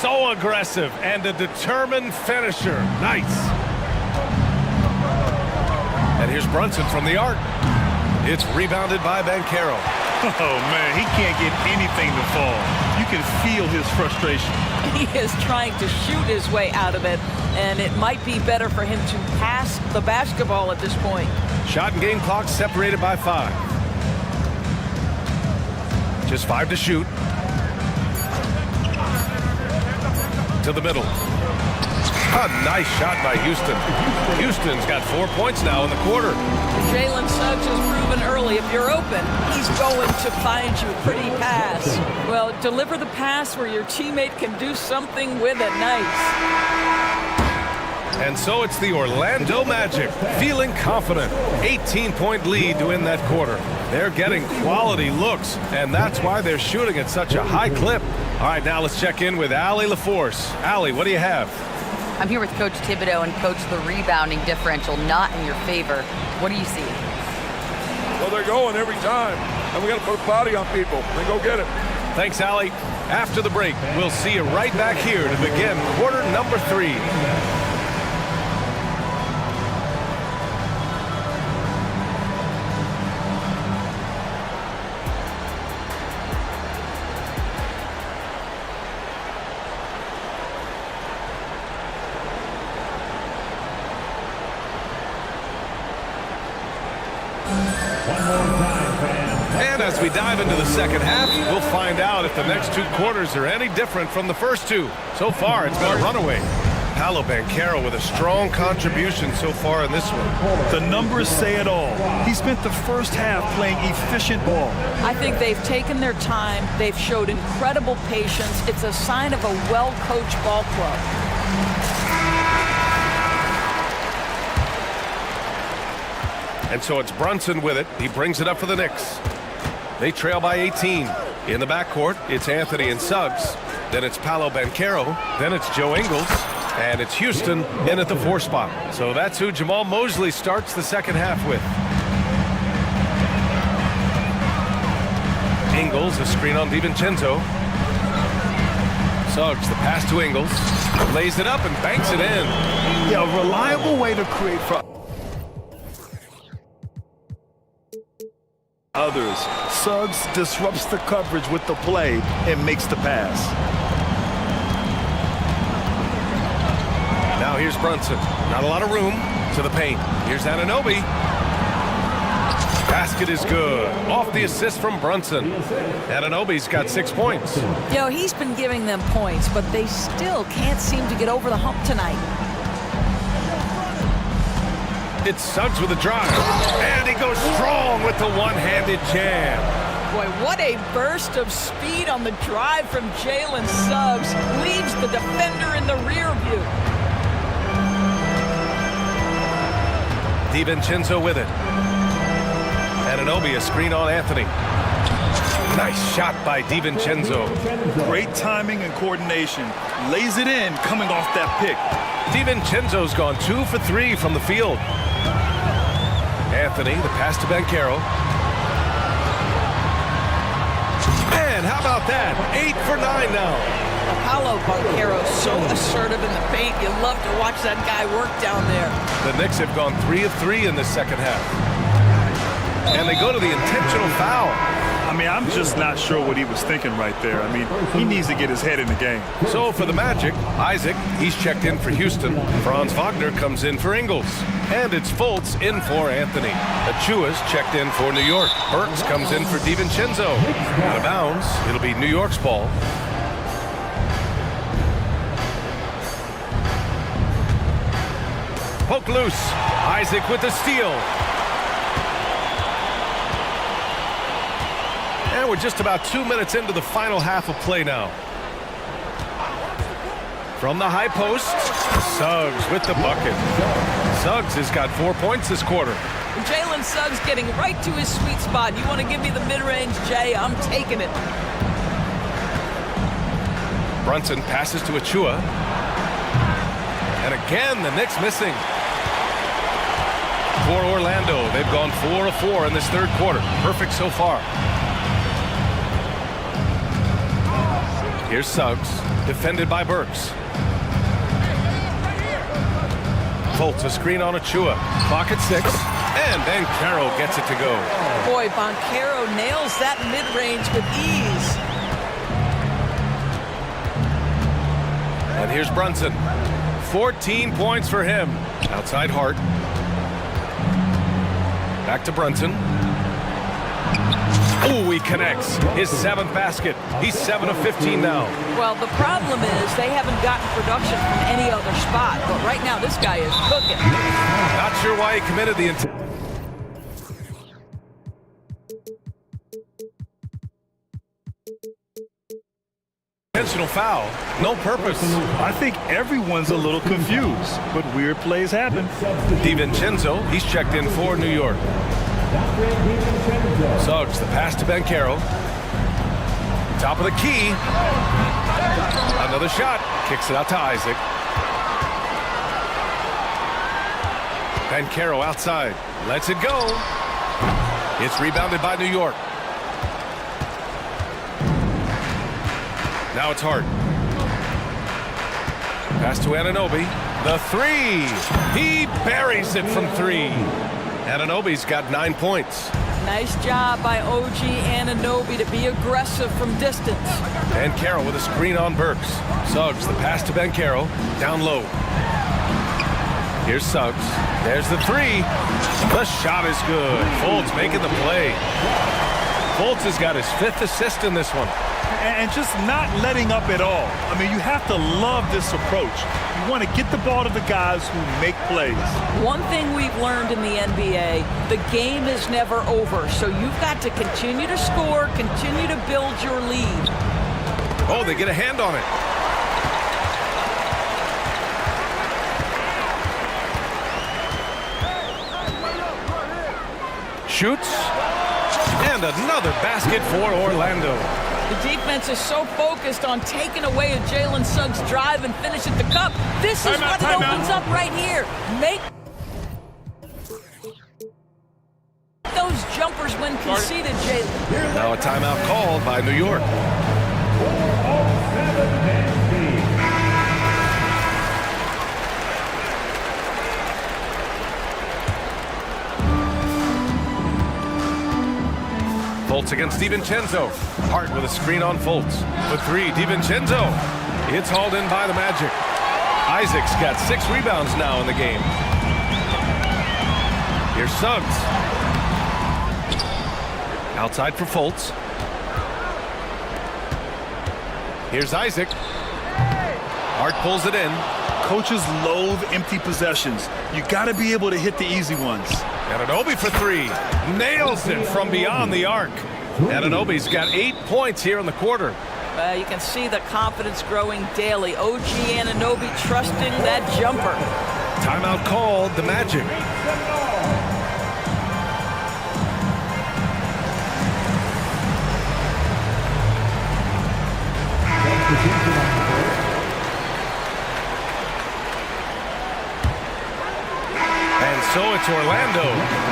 S6: So aggressive and a determined finisher. Nice. And here's Brunson from the arc. It's rebounded by Banchero.
S8: Oh, man, he can't get anything to fall. You can feel his frustration.
S3: He is trying to shoot his way out of it, and it might be better for him to pass the basketball at this point.
S6: Shot and game clock separated by 5. Just 5 to shoot. To the middle. A nice shot by Houston. Houston's got 4 points now in the quarter.
S3: Jalen Suggs has proven early, if you're open, he's going to find you. Pretty pass. Well, deliver the pass where your teammate can do something with it. Nice.
S6: And so it's the Orlando Magic feeling confident. 18-point lead to win that quarter. They're getting quality looks, and that's why they're shooting at such a high clip. All right, now let's check in with Allie LaForce. Allie, what do you have?
S9: I'm here with Coach Thibodeau, and Coach, the rebounding differential not in your favor. What do you see?
S7: Well, they're going every time, and we got to put a body on people and go get it.
S6: Thanks, Allie. After the break, we'll see you right back here to begin quarter number 3. And as we dive into the second half, we'll find out if the next two quarters are any different from the first two. So far, it's been a runaway. Paolo Banchero with a strong contribution so far in this one.
S8: The numbers say it all. He spent the first half playing efficient ball.
S3: I think they've taken their time. They've showed incredible patience. It's a sign of a well-coached ball club.
S6: And so it's Brunson with it. He brings it up for the Knicks. They trail by 18. In the backcourt, it's Anthony and Suggs. Then it's Paolo Banchero. Then it's Joe Ingles. And it's Houston in at the 4 spot. So that's who Jamal Mosley starts the second half with. Ingles, a screen on DiVincenzo. Suggs, the pass to Ingles. Lays it up and banks it in.
S8: Yeah, a reliable way to create for others. Suggs disrupts the coverage with the play and makes the pass.
S6: Now here's Brunson. Not a lot of room to the paint. Here's Anunoby. Basket is good. Off the assist from Brunson. Anunoby's got 6 points.
S3: You know, he's been giving them points, but they still can't seem to get over the hump tonight.
S6: It's Suggs with a drive. And he goes strong with the one-handed jam.
S3: Boy, what a burst of speed on the drive from Jalen Suggs. Leaves the defender in the rear view.
S6: DiVincenzo with it. Anunoby, a screen on Anthony. Nice shot by DiVincenzo.
S8: Great timing and coordination. Lays it in coming off that pick.
S6: DiVincenzo's gone 2 for 3 from the field. Anthony, the pass to Banchero. And how about that? 8 for 9 now.
S3: Paolo Banchero so assertive in the paint. You love to watch that guy work down there.
S6: The Knicks have gone 3 of 3 in this second half. And they go to the intentional foul.
S8: I mean, I'm just not sure what he was thinking right there. I mean, he needs to get his head in the game.
S6: So for the Magic, Isaac, he's checked in for Houston. Franz Wagner comes in for Ingles. And it's Fultz in for Anthony. Achua's checked in for New York. Burks comes in for DiVincenzo. Out of bounds, it'll be New York's ball. Poke loose. Isaac with the steal. And we're just about 2 minutes into the final half of play now. From the high post, Suggs with the bucket. Suggs has got 4 points this quarter.
S3: Jalen Suggs getting right to his sweet spot. You want to give me the mid-range, Jay? I'm taking it.
S6: Brunson passes to Achua. And again, the Knicks missing. For Orlando, they've gone 4 of 4 in this third quarter. Perfect so far. Here's Suggs, defended by Burks. Fultz, a screen on Achua. Clock at 6, and Banchero gets it to go.
S3: Boy, Banchero nails that mid-range with ease.
S6: And here's Brunson. 14 points for him. Outside Hart. Back to Brunson. Ooh, he connects. His 7th basket. He's 7 of 15 now.
S3: Well, the problem is they haven't gotten production from any other spot. But right now, this guy is cooking.
S6: Not sure why he committed the intentional foul. No purpose.
S8: I think everyone's a little confused, but weird plays happen.
S6: DiVincenzo, he's checked in for New York. Suggs, the pass to Banchero. Top of the key. Another shot. Kicks it out to Isaac. Banchero outside. Lets it go. It's rebounded by New York. Now it's Hart. Pass to Anunoby. The 3. He buries it from 3. Anunoby's got 9 points.
S3: Nice job by OG Anunoby to be aggressive from distance.
S6: Banchero with a screen on Burks. Suggs, the pass to Banchero. Down low. Here's Suggs. There's the 3. The shot is good. Fultz making the play. Fultz has got his 5th assist in this one.
S8: And just not letting up at all. I mean, you have to love this approach. You want to get the ball to the guys who make plays.
S3: One thing we've learned in the NBA, the game is never over. So you've got to continue to score, continue to build your lead.
S6: Oh, they get a hand on it. Shoots. And another basket for Orlando.
S3: The defense is so focused on taking away a Jalen Suggs drive and finish at the cup. This is what it opens up right here. Make those jumpers when conceded, Jalen.
S6: Now a timeout called by New York. Fultz against DiVincenzo. Hart with a screen on Fultz. For 3, DiVincenzo. It's hauled in by the Magic. Isaac's got 6 rebounds now in the game. Here's Suggs. Outside for Fultz. Here's Isaac. Hart pulls it in.
S8: Coaches loathe empty possessions. You got to be able to hit the easy ones.
S6: Anunoby for 3. Nails it from beyond the arc. Anunoby's got 8 points here in the quarter.
S3: You can see the confidence growing daily. OG Anunoby trusting that jumper.
S6: Timeout called, the Magic. So it's Orlando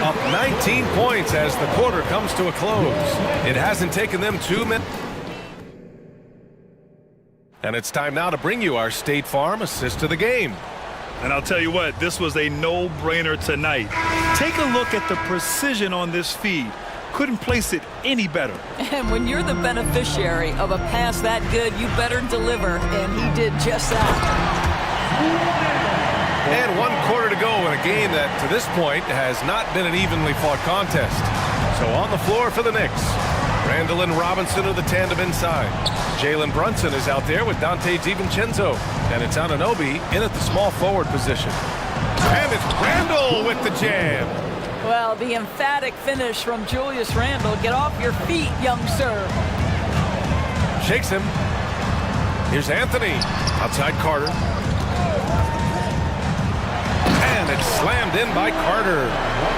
S6: up 19 points as the quarter comes to a close. It hasn't taken them 2 minutes. And it's time now to bring you our State Farm assist of the game.
S8: And I'll tell you what, this was a no-brainer tonight. Take a look at the precision on this feed. Couldn't place it any better.
S3: And when you're the beneficiary of a pass that good, you better deliver. And he did just that.
S6: And 1 quarter to go in a game that, to this point, has not been an evenly fought contest. So on the floor for the Knicks, Randall and Robinson are the tandem inside. Jalen Brunson is out there with Dante DiVincenzo. And it's Anunoby in at the small forward position. And it's Randall with the jam.
S3: Well, the emphatic finish from Julius Randle. Get off your feet, young sir.
S6: Shakes him. Here's Anthony. Outside Carter. And it's slammed in by Carter.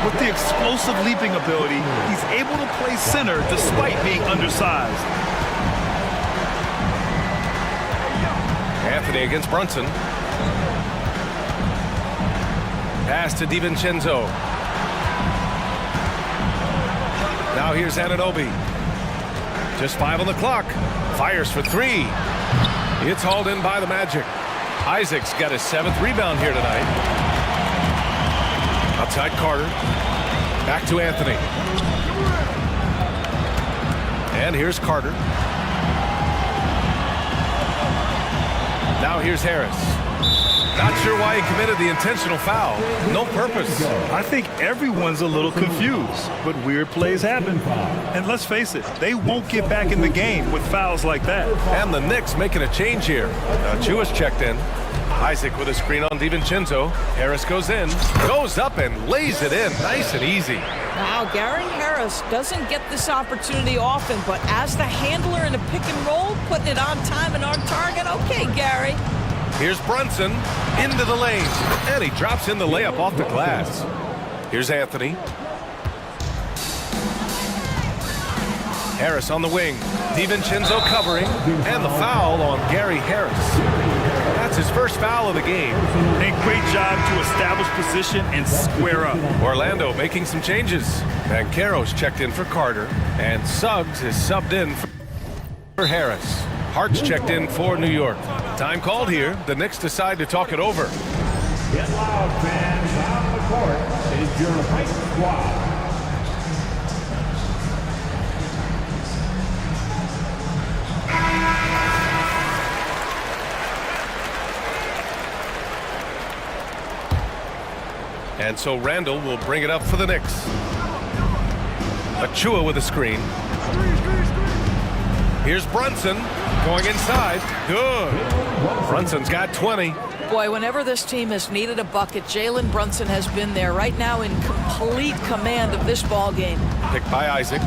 S8: With the explosive leaping ability, he's able to play center despite being undersized.
S6: Anthony against Brunson. Pass to DiVincenzo. Now here's Anunoby. Just 5 on the clock. Fires for 3. It's hauled in by the Magic. Isaac's got his 7th rebound here tonight. Outside Carter. Back to Anthony. And here's Carter. Now here's Harris. Not sure why he committed the intentional foul. No purpose.
S8: I think everyone's a little confused, but weird plays happen. And let's face it, they won't get back in the game with fouls like that.
S6: And the Knicks making a change here. Chua's checked in. Isaac with a screen on DiVincenzo. Harris goes in, goes up and lays it in. Nice and easy.
S3: Now, Gary Harris doesn't get this opportunity often, but as the handler in a pick and roll, putting it on time and on target. Okay, Gary.
S6: Here's Brunson into the lane, and he drops in the layup off the glass. Here's Anthony. Harris on the wing. DiVincenzo covering, and the foul on Gary Harris. That's his first foul of the game.
S8: A great job to establish position and square up.
S6: Orlando making some changes. Banchero's checked in for Carter, and Suggs is subbed in for Harris. Hart's checked in for New York. Time called here. The Knicks decide to talk it over.
S10: Get loud, fans. On the court is your right squad.
S6: And so Randall will bring it up for the Knicks. Achua with a screen. Here's Brunson going inside. Good. Brunson's got 20.
S3: Boy, whenever this team has needed a bucket, Jalen Brunson has been there, right now in complete command of this ball game.
S6: Picked by Isaac.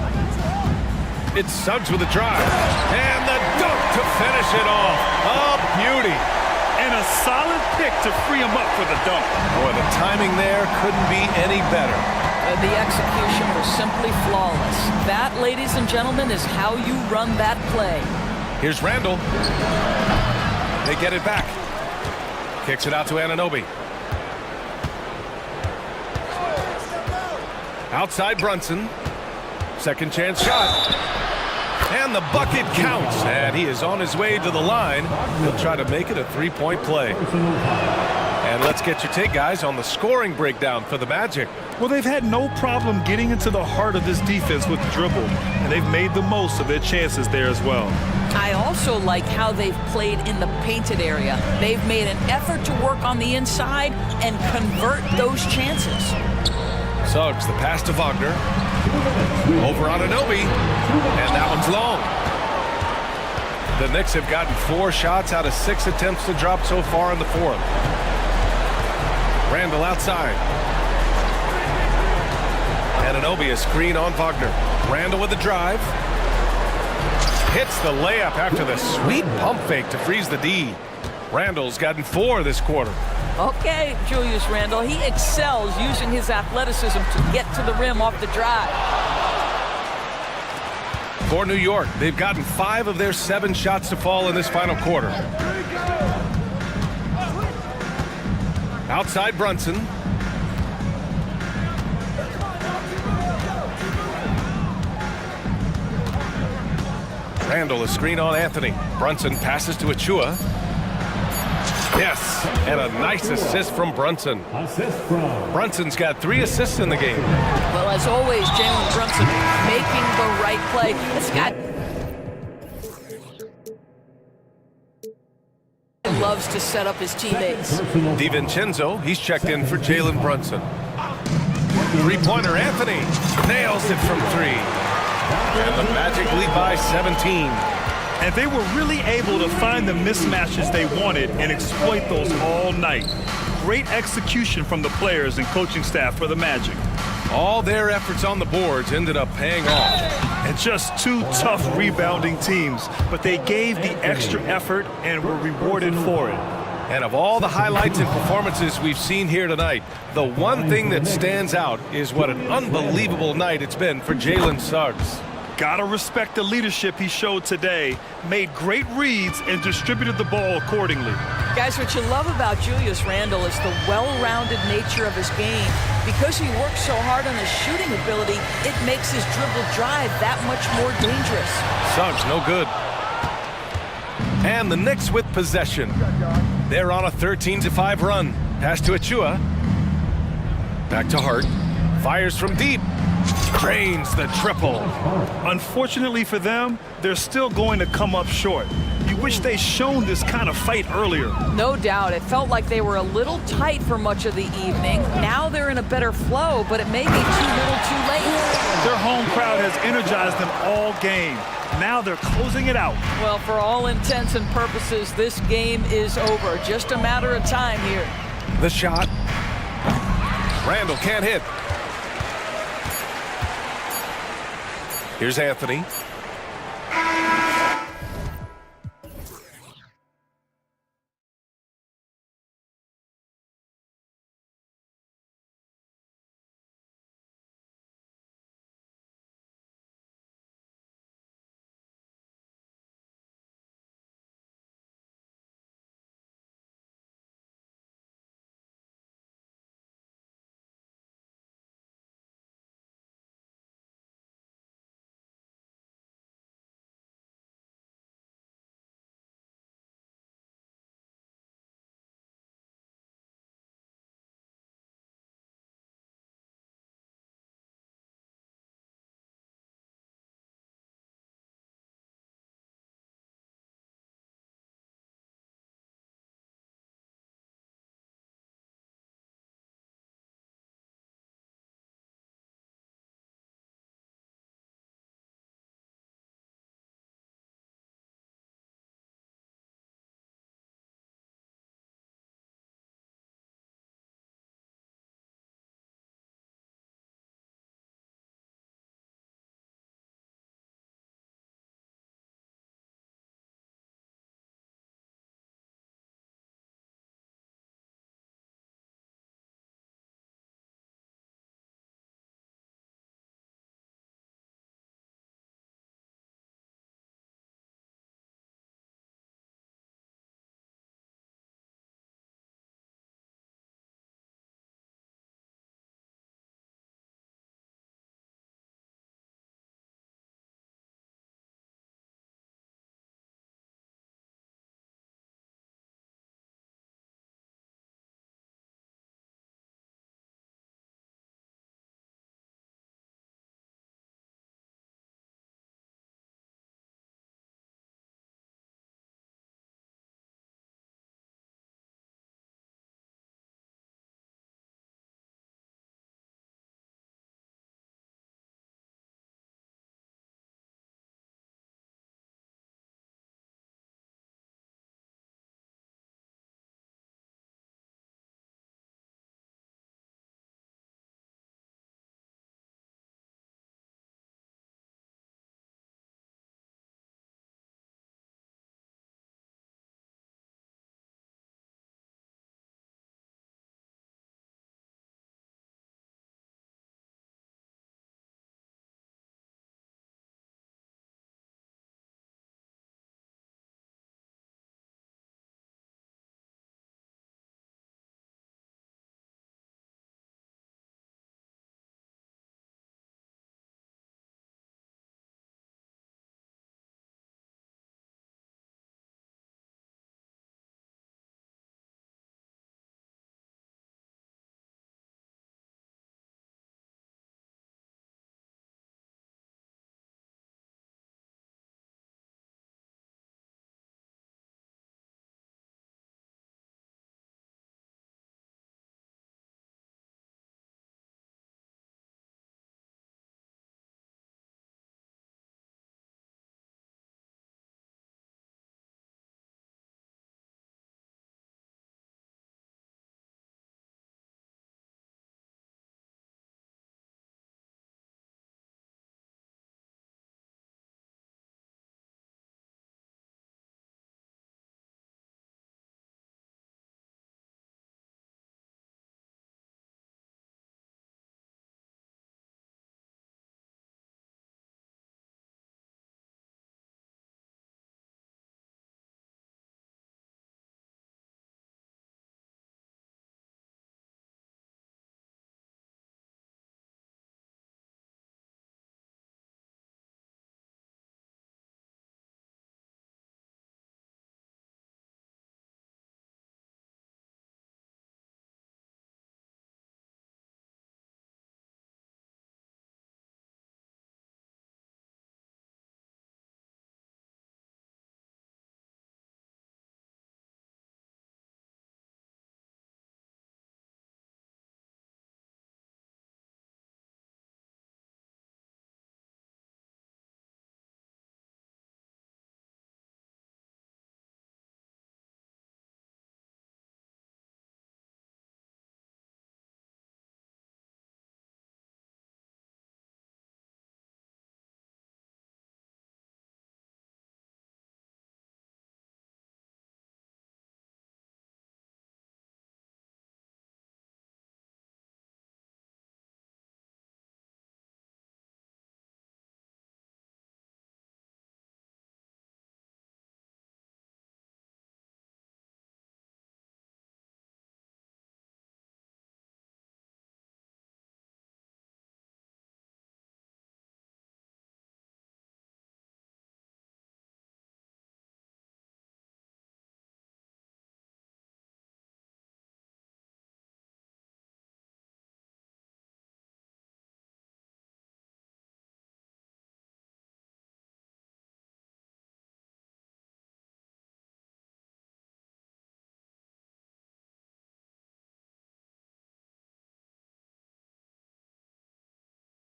S6: It's Suggs with a drive. And the dunk to finish it off. A beauty.
S8: And a solid pick to free him up for the dunk.
S6: Boy, the timing there couldn't be any better.
S3: And the execution was simply flawless. That, ladies and gentlemen, is how you run that play.
S6: Here's Randall. They get it back. Kicks it out to Anunoby. Outside Brunson. Second chance shot. And the bucket counts. And he is on his way to the line. He'll try to make it a three-point play. And let's get your take, guys, on the scoring breakdown for the Magic.
S8: Well, they've had no problem getting into the heart of this defense with the dribble, and they've made the most of their chances there as well.
S3: I also like how they've played in the painted area. They've made an effort to work on the inside and convert those chances.
S6: Suggs, the pass to Wagner. Over on Anunoby. And that one's long. The Knicks have gotten 4 shots out of 6 attempts to drop so far in the fourth. Randall outside. Anunoby a screen on Wagner. Randall with the drive. Hits the layup after the sweet pump fake to freeze the D. Randall's gotten 4 this quarter.
S3: Okay, Julius Randle, he excels using his athleticism to get to the rim off the drive.
S6: For New York, they've gotten 5 of their 7 shots to fall in this final quarter. Outside Brunson. Randall a screen on Anthony. Brunson passes to Achua. Yes, and a nice assist from Brunson. Brunson's got 3 assists in the game.
S3: Well, as always, Jalen Brunson making the right play. This guy loves to set up his teammates.
S6: DiVincenzo, he's checked in for Jalen Brunson. Three-pointer, Anthony nails it from 3. And the Magic lead by 17.
S8: And they were really able to find the mismatches they wanted and exploit those all night. Great execution from the players and coaching staff for the Magic.
S6: All their efforts on the boards ended up paying off.
S8: And just 2 tough rebounding teams, but they gave the extra effort and were rewarded for it.
S6: And of all the highlights and performances we've seen here tonight, the one thing that stands out is what an unbelievable night it's been for Jalen Suggs.
S8: Gotta respect the leadership he showed today, made great reads, and distributed the ball accordingly.
S3: Guys, what you love about Julius Randle is the well-rounded nature of his game. Because he works so hard on his shooting ability, it makes his dribble drive that much more dangerous.
S6: Suggs, no good. And the Knicks with possession. They're on a 13-5 run. Pass to Achua. Back to Hart. Fires from deep. Drains the triple.
S8: Unfortunately for them, they're still going to come up short. You wish they'd shown this kind of fight earlier.
S3: No doubt. It felt like they were a little tight for much of the evening. Now they're in a better flow, but it may be too little too late.
S8: Their home crowd has energized them all game. Now they're closing it out.
S3: Well, for all intents and purposes, this game is over. Just a matter of time here.
S6: The shot. Randall can't hit. Here's Anthony.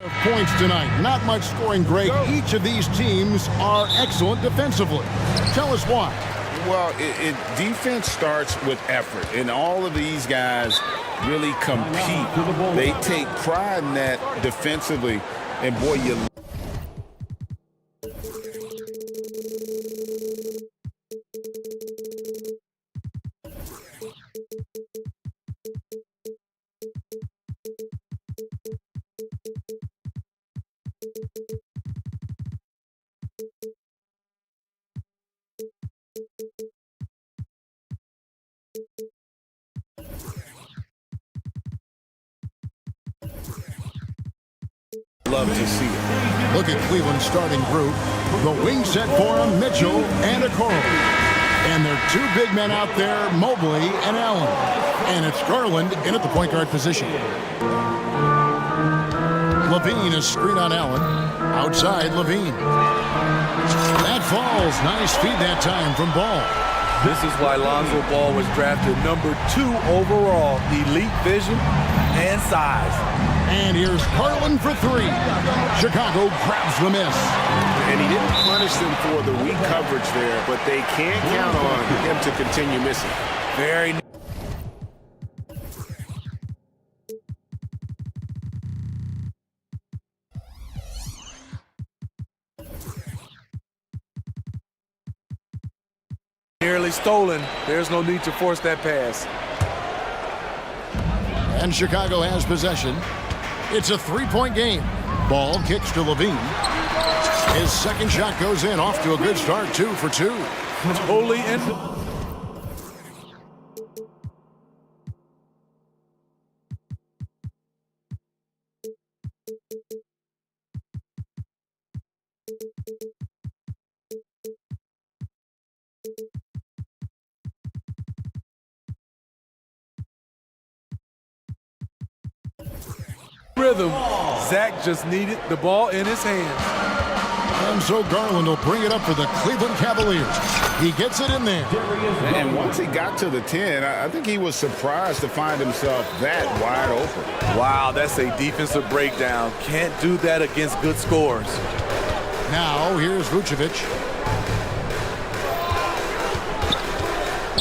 S1: Points tonight. Not much scoring great. Each of these teams are excellent defensively. Tell us why.
S2: Well, defense starts with effort, and all of these guys really compete. They take pride in that defensively, and boy, you... Love to see it.
S1: Look at Cleveland's starting group. The wing set for him, Mitchell and Okoro. And there are two big men out there, Mobley and Allen. And it's Garland in at the point guard position. Levine is screen on Allen. Outside, Levine. That falls. Nice feed that time from Ball.
S7: This is why Lonzo Ball was drafted number 2 overall. Elite vision and size.
S1: And here's Garland for 3. Chicago grabs the miss.
S2: And he didn't punish them for the weak coverage there, but they can't count on him to continue missing.
S7: Very nearly stolen. There's no need to force that pass.
S1: And Chicago has possession. It's a 3-point game. Ball kicks to Levine. His second shot goes in, off to a good start, 2 for 2.
S7: Totally in. Rhythm. Zach just needed the ball in his hands.
S1: And so Garland will bring it up for the Cleveland Cavaliers. He gets it in there.
S2: And once he got to the 10, I think he was surprised to find himself that wide open.
S7: Wow, that's a defensive breakdown. Can't do that against good scores.
S1: Now, here's Vucevic.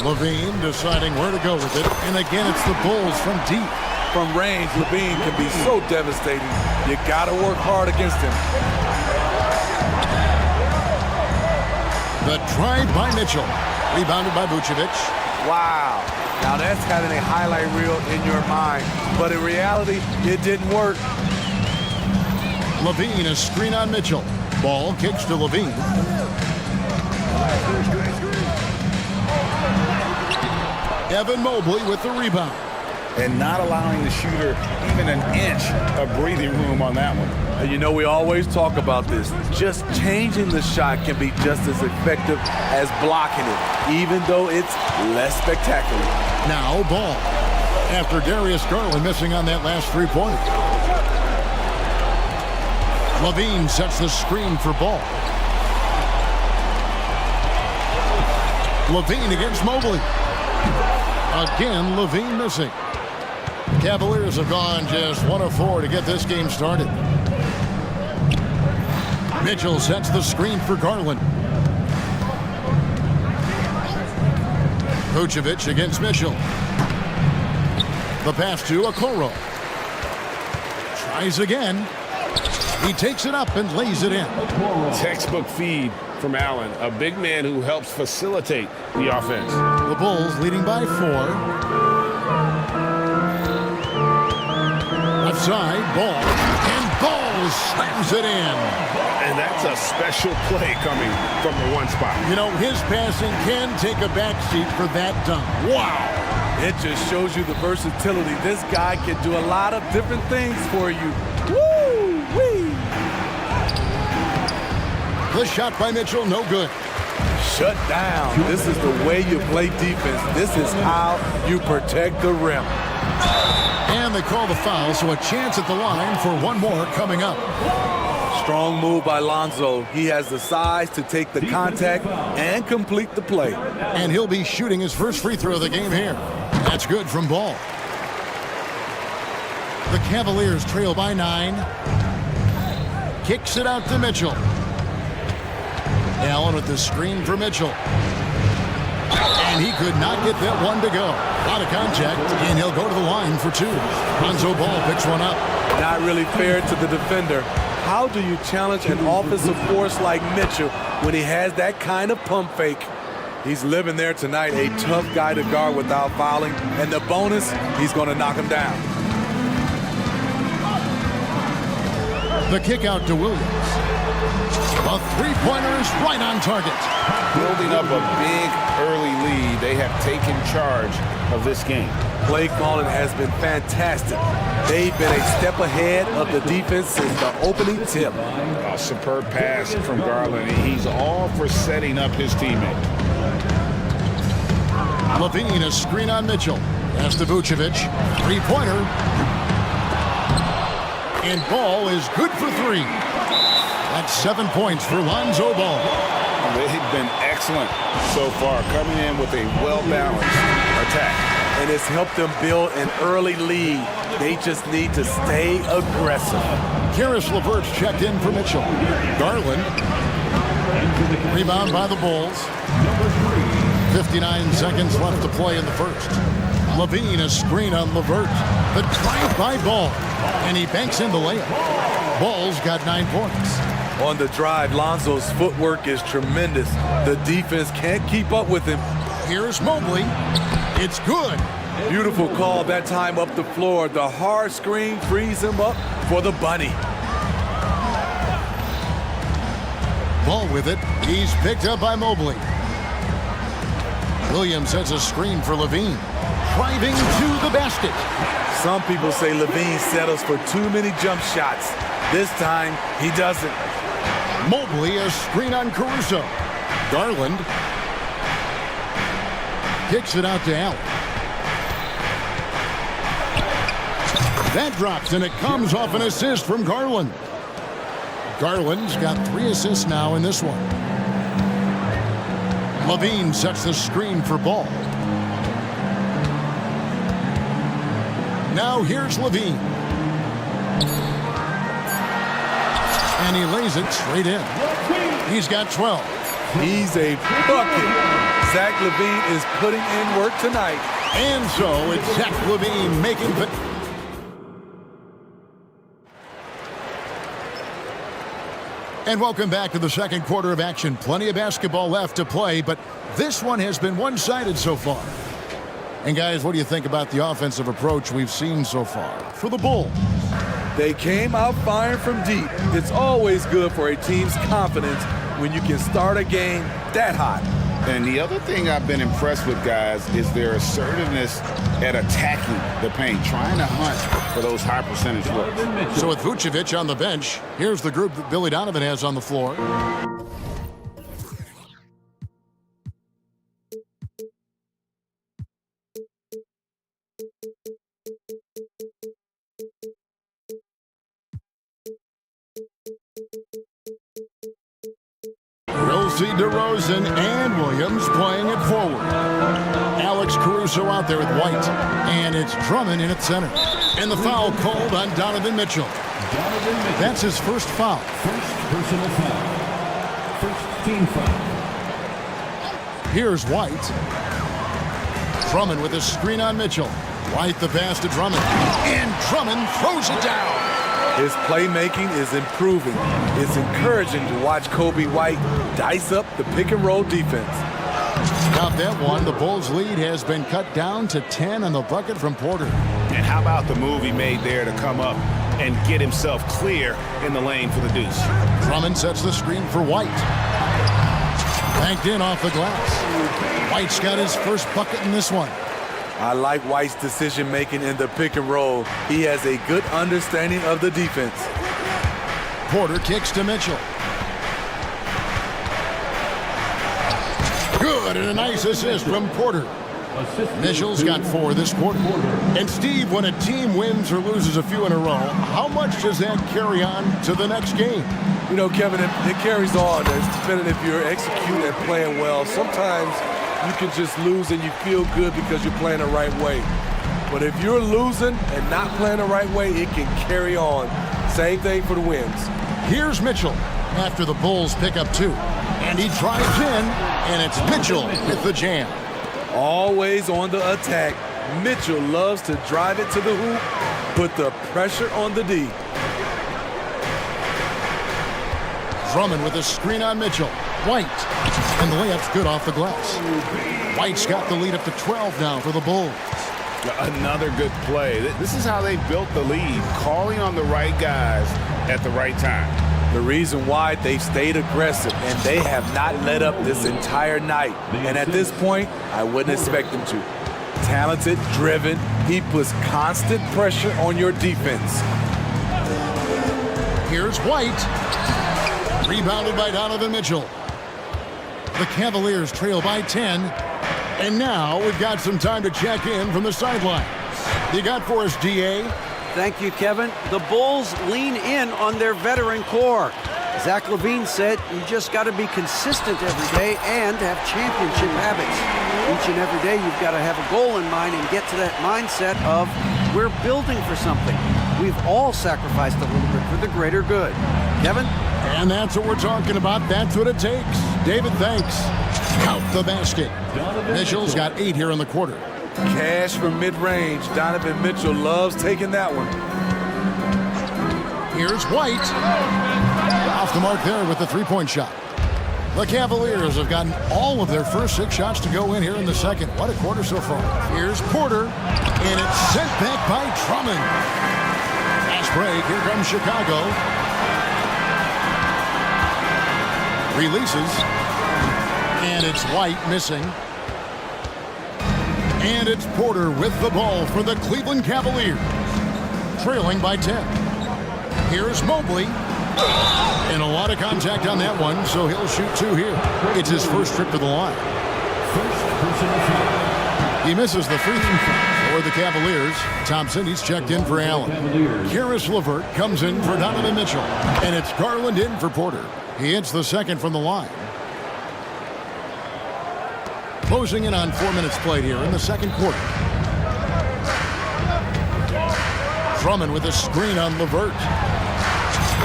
S1: Levine deciding where to go with it. And again, it's the Bulls from deep.
S7: From range, Levine can be so devastating. You got to work hard against him.
S1: The drive by Mitchell. Rebounded by Vucevic.
S7: Wow. Now that's having a highlight reel in your mind. But in reality, it didn't work.
S1: Levine, a screen on Mitchell. Ball kicks to Levine. Evan Mobley with the rebound.
S2: And not allowing the shooter even an inch of breathing room on that one.
S7: And you know, we always talk about this. Just changing the shot can be just as effective as blocking it, even though it's less spectacular.
S1: Now Ball. After Darius Garland missing on that last 3-pointer. Levine sets the screen for Ball. Levine against Mobley. Again, Levine missing. Cavaliers have gone just 1 of 4 to get this game started. Mitchell sets the screen for Garland. Vucevic against Mitchell. The pass to Okoro. Tries again. He takes it up and lays it in.
S2: Textbook feed from Allen, a big man who helps facilitate the offense.
S1: The Bulls leading by 4. Left side, Ball. And Ball slams it in.
S2: And that's a special play coming from the one spot.
S1: You know, his passing can take a backseat for that dunk. Wow.
S7: It just shows you the versatility. This guy can do a lot of different things for you. Woo-wee.
S1: The shot by Mitchell, no good.
S7: Shut down. This is the way you play defense. This is how you protect the rim.
S1: And they call the foul, so a chance at the line for one more coming up.
S7: Strong move by Lonzo. He has the size to take the contact and complete the play.
S1: And he'll be shooting his first free throw of the game here. That's good from Ball. The Cavaliers trail by 9. kicks it out to Mitchell. Allen with the screen for Mitchell. And he could not get that one to go. Out of contact, and he'll go to the line for two. Lonzo Ball picks one up.
S7: Not really fair to the defender. How do you challenge an offensive force like Mitchell when he has that kind of pump fake? He's living there tonight, a tough guy to guard without fouling. And the bonus, he's going to knock him down.
S1: The kick out to Williams. A three-pointer is right on target.
S2: Building up a big early lead, they have taken charge of this game.
S7: Play calling has been fantastic. They've been a step ahead of the defense since the opening tip.
S2: A superb pass from Garland. He's all for setting up his teammate.
S1: Levine, a screen on Mitchell. Pass to Vucevic. Three-pointer. And Ball is good for three. That's 7 points for Lonzo Ball.
S2: They've been excellent so far, coming in with a well-balanced attack.
S7: And it's helped them build an early lead. They just need to stay aggressive.
S1: Karis LeVert's checked in for Mitchell. Garland. Rebound by the Bulls. 59 seconds left to play in the first. Levine, a screen on LeVert. The drive by Ball. And he banks in the layup. Ball's got 9 points.
S7: On the drive, Lonzo's footwork is tremendous. The defense can't keep up with him.
S1: Here's Mobley. It's good.
S7: Beautiful call that time up the floor. The hard screen frees him up for the bunny.
S1: Ball with it. He's picked up by Mobley. Williams has a screen for Levine. Driving to the basket.
S7: Some people say Levine settles for too many jump shots. This time, he doesn't.
S1: Mobley, a screen on Caruso. Garland kicks it out to Allen. That drops, and it comes off an assist from Garland. Garland's got 3 assists now in this one. Levine sets the screen for Ball. Now here's Levine. And he lays it straight in. He's got 12.
S7: He's a bucket. Zach LaVine is putting in work tonight.
S1: And so it's Zach LaVine making the... And welcome back to the second quarter of action. Plenty of basketball left to play, but this one has been one-sided so far. And guys, what do you think about the offensive approach we've seen so far for the Bulls?
S7: They came out firing from deep. It's always good for a team's confidence when you can start a game that hot.
S2: And the other thing I've been impressed with, guys, is their assertiveness at attacking the paint, trying to hunt for those high percentage looks.
S1: So with Vucevic on the bench, here's the group that Billy Donovan has on the floor. DeRozan and Williams playing it forward. Alex Caruso out there with White. And it's Drummond in at center. And the foul called on Donovan Mitchell. That's his first foul.
S10: First personal foul. First team foul.
S1: Here's White. Drummond with a screen on Mitchell. White the pass to Drummond. And Drummond throws it down.
S7: His playmaking is improving. It's encouraging to watch Kobe White dice up the pick-and-roll defense.
S1: Got that one. The Bulls' lead has been cut down to 10 on the bucket from Porter.
S2: And how about the move he made there to come up and get himself clear in the lane for the deuce?
S1: Drummond sets the screen for White. Banked in off the glass. White's got his first bucket in this one.
S7: I like White's decision-making in the pick and roll. He has a good understanding of the defense.
S1: Porter kicks to Mitchell. Good, and a nice assist from Porter. Mitchell's got 4 this quarter. And Steve, when a team wins or loses a few in a row, how much does that carry on to the next game?
S7: You know, Kevin, it carries on. It's depending if you're executing and playing well. Sometimes you can just lose and you feel good because you're playing the right way. But if you're losing and not playing the right way, it can carry on. Same thing for the wins.
S1: Here's Mitchell after the Bulls pick up 2. And he drives in, and it's Mitchell with the jam.
S7: Always on the attack. Mitchell loves to drive it to the hoop, put the pressure on the D.
S1: Drummond with a screen on Mitchell. White. And the layup's good off the glass. White's got the lead up to 12 now for the Bulls.
S2: Another good play. This is how they built the lead, calling on the right guys at the right time.
S7: The reason why they've stayed aggressive, and they have not let up this entire night. And at this point, I wouldn't expect them to. Talented, driven, he puts constant pressure on your defense.
S1: Here's White. Rebounded by Donovan Mitchell. The Cavaliers trail by 10. And now we've got some time to check in from the sidelines. You got for us, DA?
S4: Thank you, Kevin. The Bulls lean in on their veteran core. Zach LaVine said you just got to be consistent every day and have championship habits. Each and every day you've got to have a goal in mind and get to that mindset of we're building for something. We've all sacrificed a little bit for the greater good. Kevin?
S1: And that's what we're talking about. That's what it takes. David, thanks. Count the basket. Mitchell's got 8 here in the quarter.
S7: Cash from mid-range. Donovan Mitchell loves taking that one.
S1: Here's White. Off the mark there with the three-point shot. The Cavaliers have gotten all of their first 6 shots to go in here in the second. What a quarter so far. Here's Porter. And it's sent back by Drummond. Fast break. Here comes Chicago. Releases. And it's White missing. And it's Porter with the ball for the Cleveland Cavaliers. Trailing by 10. Here's Mobley. And a lot of contact on that one, so he'll shoot 2 here. It's his first trip to the line. He misses the free throw for the Cavaliers. Thompson, he's checked in for Allen. Karis LeVert comes in for Donovan Mitchell. And it's Garland in for Porter. He hits the second from the line. Closing in on 4 minutes played here in the second quarter. Drummond with a screen on LeVert.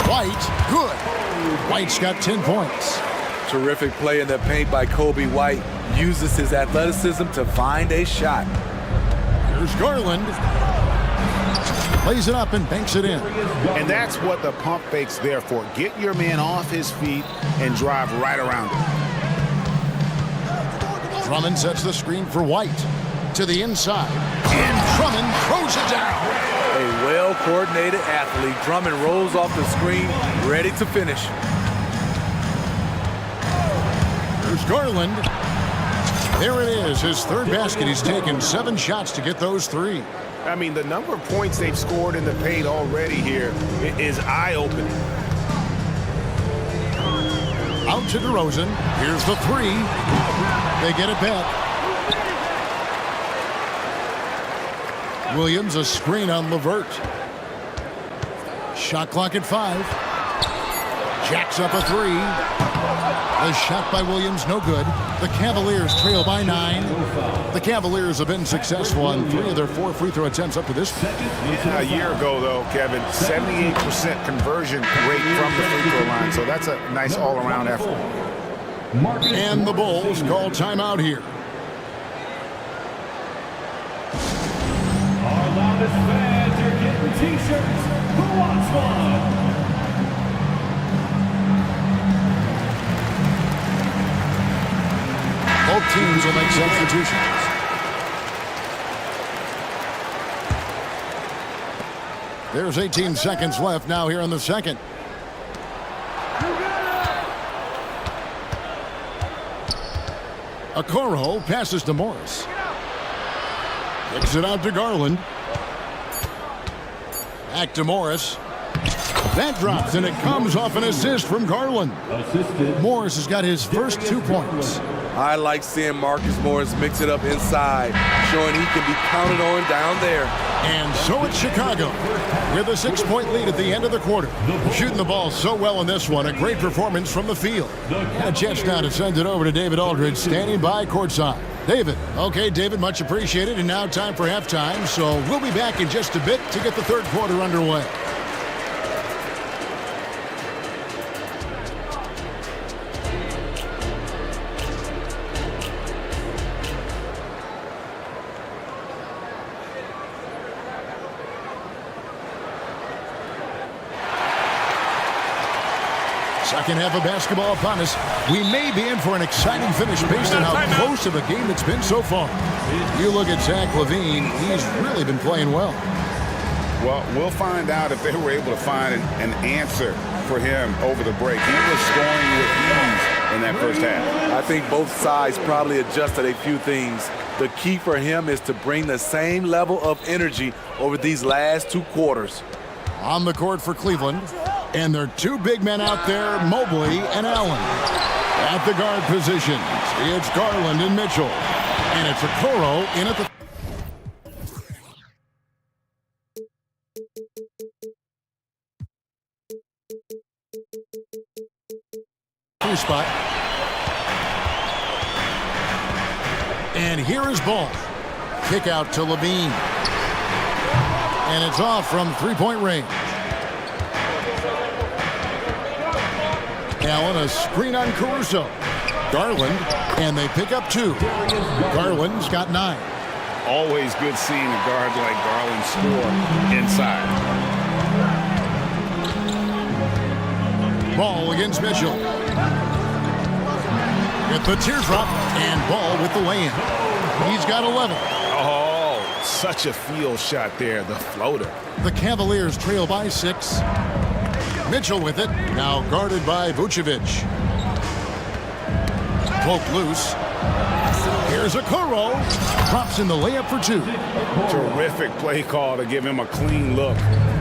S1: White, good. White's got 10 points.
S7: Terrific play in the paint by Kobe White. Uses his athleticism to find a shot.
S1: Here's Garland. Plays it up and banks it in.
S2: And that's what the pump fake's there for. Get your man off his feet and drive right around him.
S1: Drummond sets the screen for White. To the inside. And Drummond throws it down.
S7: A well-coordinated athlete. Drummond rolls off the screen, ready to finish.
S1: There's Garland. There it is, his third basket. He's taken 7 shots to get those 3.
S2: I mean, the number of points they've scored in the paint already here is eye-opening.
S1: Out to DeRozan. Here's the 3. They get it back. Williams, a screen on LeVert. Shot clock at 5. Jacks up a 3. The shot by Williams, no good. The Cavaliers trail by 9. The Cavaliers have been successful on 3 of their 4 free throw attempts up to this point.
S2: A year ago, though, Kevin, 78% conversion rate from the free throw line. So that's a nice all-around effort.
S1: And the Bulls call timeout here.
S10: Our loudest fans are getting t-shirts. Who wants one?
S1: Both teams will make substitutions. There's 18 seconds left now here in the second. Okoro passes to Morris. Kicks it out to Garland. Back to Morris. That drops, and it comes off an assist from Garland. Morris has got his first 2 points.
S7: I like seeing Marcus Morris mix it up inside, showing he can be counted on down there.
S1: And so it's Chicago with a 6-point lead at the end of the quarter. Shooting the ball so well in this one. A great performance from the field. And a chance now to send it over to David Aldridge, standing by courtside. David. Okay, David, much appreciated. And now time for halftime. So we'll be back in just a bit to get the third quarter underway. Second half of basketball upon us. We may be in for an exciting finish based on how close of a game it's been so far. You look at Zach LaVine, he's really been playing well.
S2: Well, we'll find out if they were able to find an answer for him over the break. He was scoring with ease in that first half.
S7: I think both sides probably adjusted a few things. The key for him is to bring the same level of energy over these last 2 quarters.
S1: On the court for Cleveland, and there are 2 big men out there, Mobley and Allen. At the guard positions, it's Garland and Mitchell. And it's Okoro in at the spot. And here is Ball. Kick out to LaVine. And it's off from 3-point range. Allen, a screen on Caruso. Garland, and they pick up 2. Garland's got 9.
S2: Always good seeing a guard like Garland score inside.
S1: Ball against Mitchell. With the teardrop, and Ball with the lay-in. He's got 11.
S2: Oh, such a field shot there, the floater.
S1: The Cavaliers trail by 6. Mitchell with it, now guarded by Vucevic. Poked loose. Here's Okoro. Drops in the layup for 2.
S2: Terrific play call to give him a clean look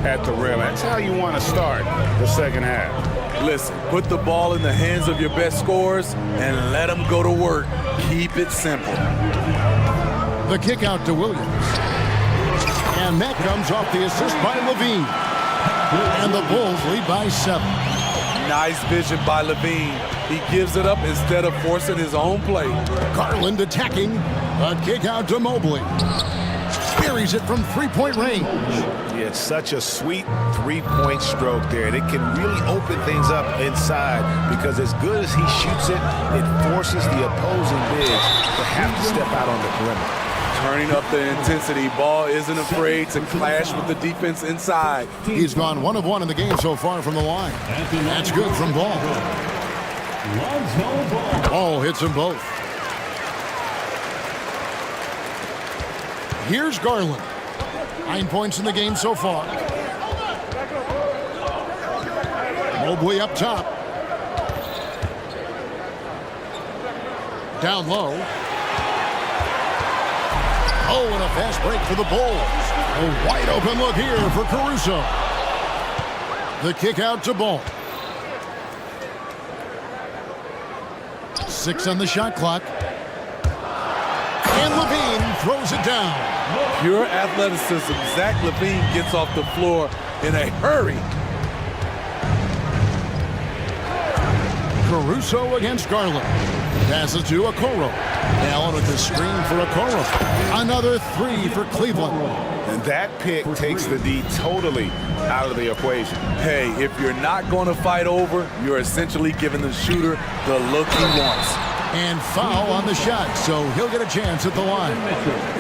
S2: at the rim. That's how you want to start the second half.
S7: Listen, put the ball in the hands of your best scorers and let them go to work. Keep it simple.
S1: The kick out to Williams. And that comes off the assist by LaVine. And the Bulls lead by 7.
S7: Nice vision by LaVine. He gives it up instead of forcing his own play.
S1: Garland attacking. A kick out to Mobley. Buries it from 3-point range.
S6: Yeah, it's such a sweet 3-point stroke there. And it can really open things up inside because as good as he shoots it, it forces the opposing bigs to have to step out on the perimeter.
S7: Turning up the intensity. Ball isn't afraid to clash with the defense inside.
S1: He's gone 1 of 1 in the game so far from the line. That's good from Ball. Ball hits them both. Here's Garland. 9 points in the game so far. Mobley up top. Down low. Oh, and a fast break for the Bulls. A wide open look here for Caruso. The kick out to Ball. 6 on the shot clock. And LaVine throws it down.
S7: Pure athleticism. Zach LaVine gets off the floor in a hurry.
S1: Caruso against Garland. Passes to Okoro. Allen with the screen for Okoro. Another 3 for Cleveland.
S2: And that pick takes the D totally out of the equation.
S7: Hey, if you're not going to fight over, you're essentially giving the shooter the look he wants.
S1: And foul on the shot, so he'll get a chance at the line.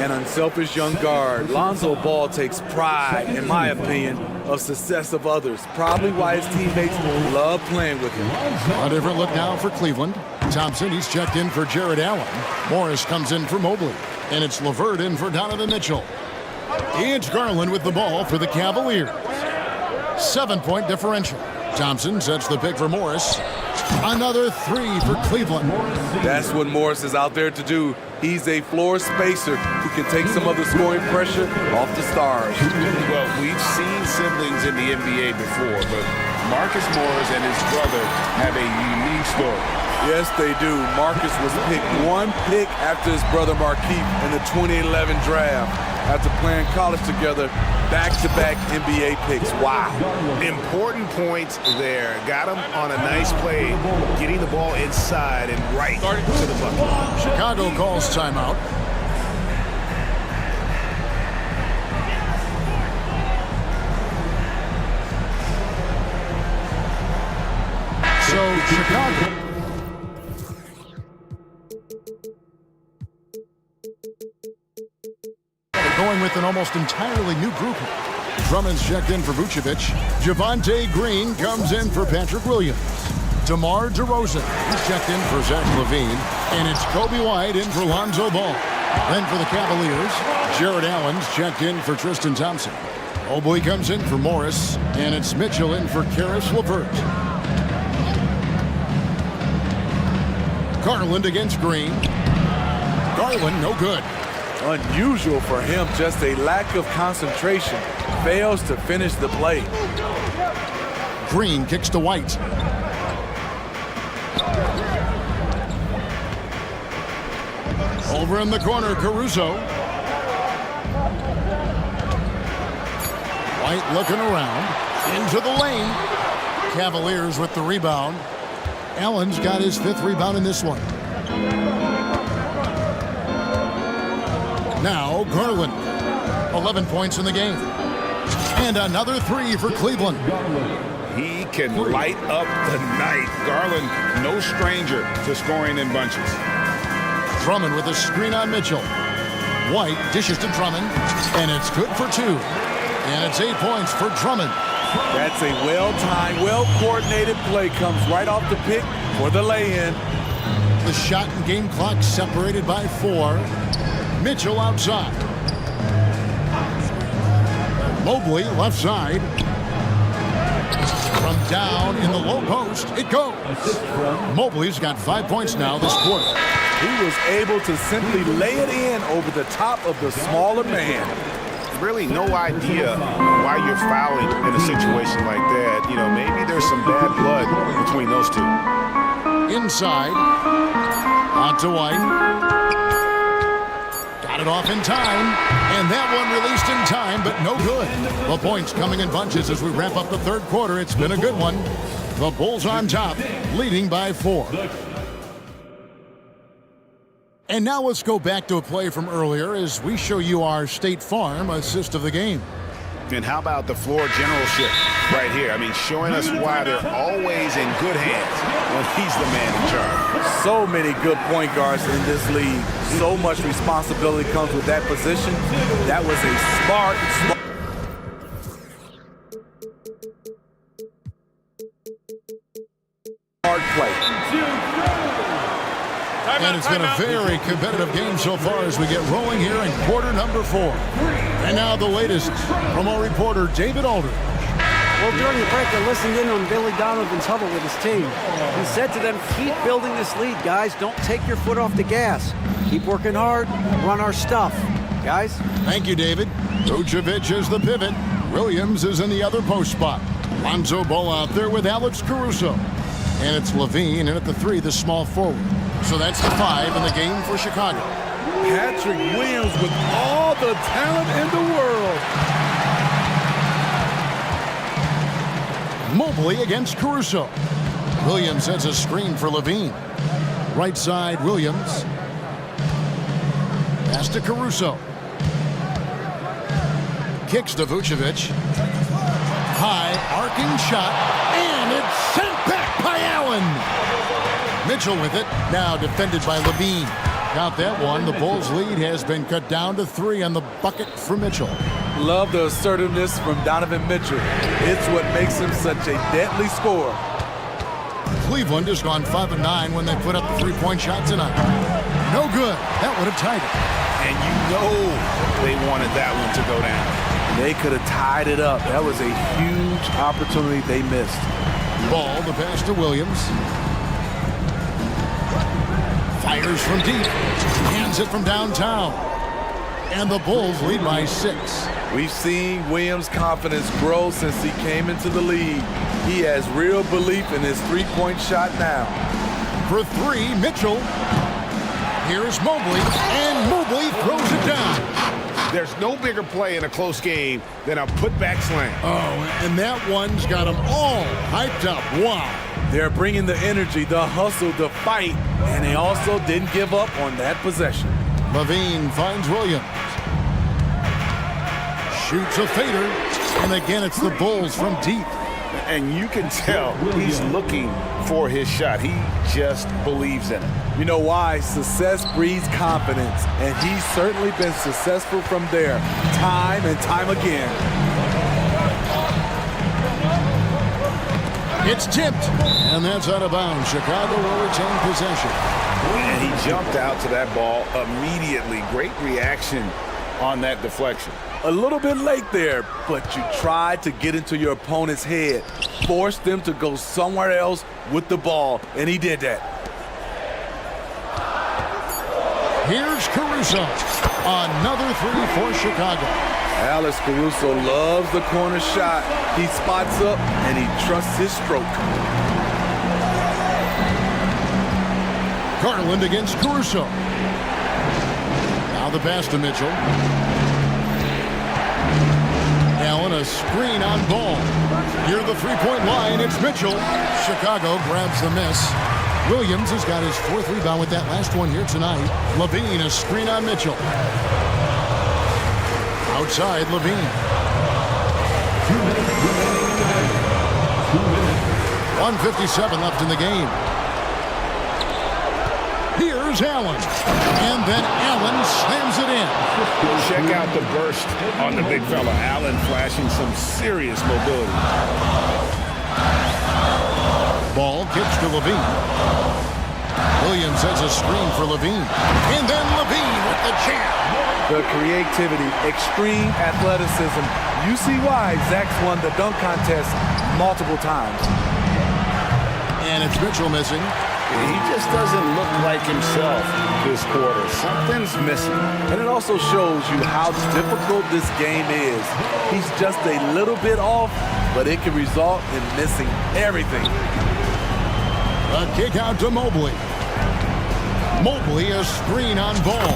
S7: An unselfish young guard. Lonzo Ball takes pride, in my opinion, of success of others. Probably why his teammates love playing with him.
S1: A different look now for Cleveland. Thompson, he's checked in for Jared Allen. Morris comes in for Mobley. And it's LeVert in for Donovan Mitchell. It's Garland with the ball for the Cavaliers. 7-point differential. Thompson sets the pick for Morris. Another 3 for Cleveland.
S7: That's what Morris is out there to do. He's a floor spacer who can take some of the scoring pressure off the stars.
S2: Well, we've seen siblings in the NBA before, but Marcus Morris and his brother have a unique story.
S7: Yes, they do. Marcus was picked 1 pick after his brother Markieff in the 2011 draft. After playing college together, back-to-back NBA picks. Wow.
S6: Important points there. Got him on a nice play, getting the ball inside and right to the bucket.
S1: Chicago calls timeout. So Chicago. Going with an almost entirely new group. Drummond's checked in for Vucevic. Javonte Green comes in for Patrick Williams. DeMar DeRozan. He's checked in for Zach LaVine. And it's Kobe White in for Lonzo Ball. Then for the Cavaliers, Jared Allen's checked in for Tristan Thompson. Mobley comes in for Morris. And it's Mitchell in for Karis LeVert. Garland against Green. Garland, no good.
S7: Unusual for him, just a lack of concentration. Fails to finish the play.
S1: Green kicks to White. Over in the corner, Caruso. White looking around. Into the lane. Cavaliers with the rebound. Allen's got his 5th rebound in this one. Now Garland, 11 points in the game. And another 3 for Cleveland.
S2: He can light up the night. Garland, no stranger to scoring in bunches.
S1: Drummond with a screen on Mitchell. White dishes to Drummond, and it's good for 2. And it's 8 points for Drummond.
S7: That's a well-timed, well-coordinated play. Comes right off the pick for the lay-in.
S1: The shot and game clock separated by 4. Mitchell outside. Mobley left side. From down in the low post, it goes. Mobley's got 5 points now this quarter.
S7: He was able to simply lay it in over the top of the smaller man.
S2: Really no idea why you're fouling in a situation like that. You know, maybe there's some bad blood between those two.
S1: Inside. On to White. Got it off in time. And that one released in time, but no good. The points coming in bunches as we wrap up the 3rd quarter. It's been a good one. The Bulls on top, leading by 4. And now let's go back to a play from earlier as we show you our State Farm assist of the game.
S2: And how about the floor generalship right here? I mean, showing us why they're always in good hands when he's the man in charge.
S7: So many good point guards in this league. So much responsibility comes with that position. That was a smart play.
S1: And it's been a very competitive game so far as we get rolling here in quarter number 4. And now the latest from our reporter, David Aldridge.
S4: Well, during the break, I listened in on Billy Donovan's huddle with his team. He said to them, keep building this lead, guys. Don't take your foot off the gas. Keep working hard. Run our stuff. Guys?
S1: Thank you, David. Vucevic is the pivot. Williams is in the other post spot. Lonzo Ball out there with Alex Caruso. And it's LaVine, and at the 3, the small forward. So that's the 5 in the game for Chicago.
S7: Patrick Williams with all the talent in the world.
S1: Mobley against Caruso. Williams has a screen for LaVine. Right side, Williams. Pass to Caruso. Kicks to Vucevic. High, arcing shot, and it's sent back by Allen. Mitchell with it, now defended by LaVine. Got that one. The Bulls' lead has been cut down to 3 on the bucket for Mitchell.
S7: Love the assertiveness from Donovan Mitchell. It's what makes him such a deadly scorer.
S1: Cleveland has gone 5-9 when they put up the 3-point shot tonight. No good. That would have tied it.
S2: And you know they wanted that one to go down.
S7: They could have tied it up. That was a huge opportunity they missed.
S1: Ball, the pass to Williams. Fires from deep. Hands it from downtown. And the Bulls lead by 6.
S7: We've seen Williams' confidence grow since he came into the league. He has real belief in his 3-point shot now.
S1: For 3, Mitchell. Here's Mobley, and Mobley throws it down.
S2: There's no bigger play in a close game than a putback slam.
S1: Oh, and that one's got them all hyped up. Wow.
S7: They're bringing the energy, the hustle, the fight, and they also didn't give up on that possession.
S1: LaVine finds Williams. Shoots a fader, and again it's the Bulls from deep.
S2: And you can tell he's looking for his shot. He just believes in it.
S7: You know why? Success breeds confidence, and he's certainly been successful from there, time and time again.
S1: It's tipped, and that's out of bounds. Chicago will retain possession.
S2: And he jumped out to that ball immediately. Great reaction on that deflection.
S7: A little bit late there, but you tried to get into your opponent's head, force them to go somewhere else with the ball, and he did that.
S1: Here's Caruso. Another three for Chicago.
S7: Alex Caruso loves the corner shot. He spots up, and he trusts his stroke.
S1: Garland against Caruso. Now the pass to Mitchell. Allen, a screen on Ball. Near the three-point line, it's Mitchell. Chicago grabs the miss. Williams has got his fourth rebound with that last one here tonight. Levine, a screen on Mitchell. Outside, Levine. 1:57 left in the game. Here's Allen. And then Allen slams it in.
S2: Check out the burst on the big fella. Allen flashing some serious mobility.
S1: Ball kicks to Levine. Williams has a screen for Levine. And then Levine with the jam.
S7: The creativity, extreme athleticism. You see why Zach's won the dunk contest multiple times.
S1: And it's Mitchell missing.
S2: He just doesn't look like himself this quarter. Something's missing.
S7: And it also shows you how difficult this game is. He's just a little bit off, but it can result in missing everything.
S1: A kick out to Mobley. Mobley, a screen on Ball.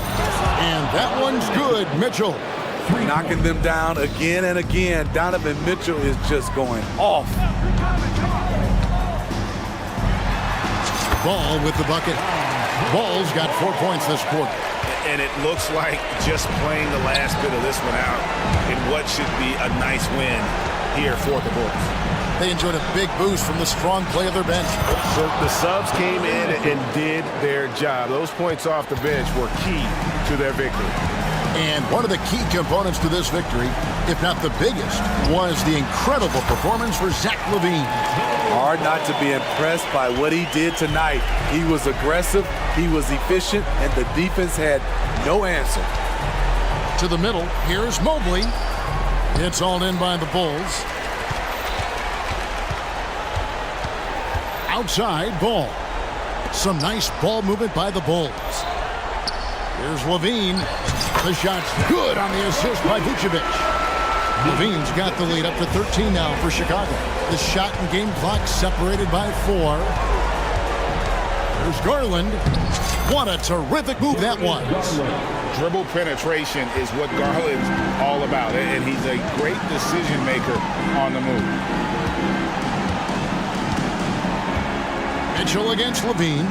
S1: And that one's good, Mitchell.
S7: Knocking them down again and again. Donovan Mitchell is just going off.
S1: Ball with the bucket. Ball's got 4 points this quarter.
S2: And it looks like just playing the last bit of this one out in what should be a nice win here for the Bulls.
S1: They enjoyed a big boost from the strong play of their bench.
S2: So the subs came in and did their job. Those points off the bench were key to their victory.
S1: And one of the key components to this victory, if not the biggest, was the incredible performance for Zach LaVine.
S7: Hard not to be impressed by what he did tonight. He was aggressive, he was efficient, and the defense had no answer.
S1: To the middle, here's Mobley. It's all in by the Bulls. Outside, Ball. Some nice ball movement by the Bulls. Here's Levine. The shot's good on the assist by Vucevic. Levine's got the lead up to 13 now for Chicago. The shot and game clock separated by 4. There's Garland. What a terrific move that was.
S2: Dribble penetration is what Garland's all about, and he's a great decision maker on the move.
S1: Mitchell against Levine.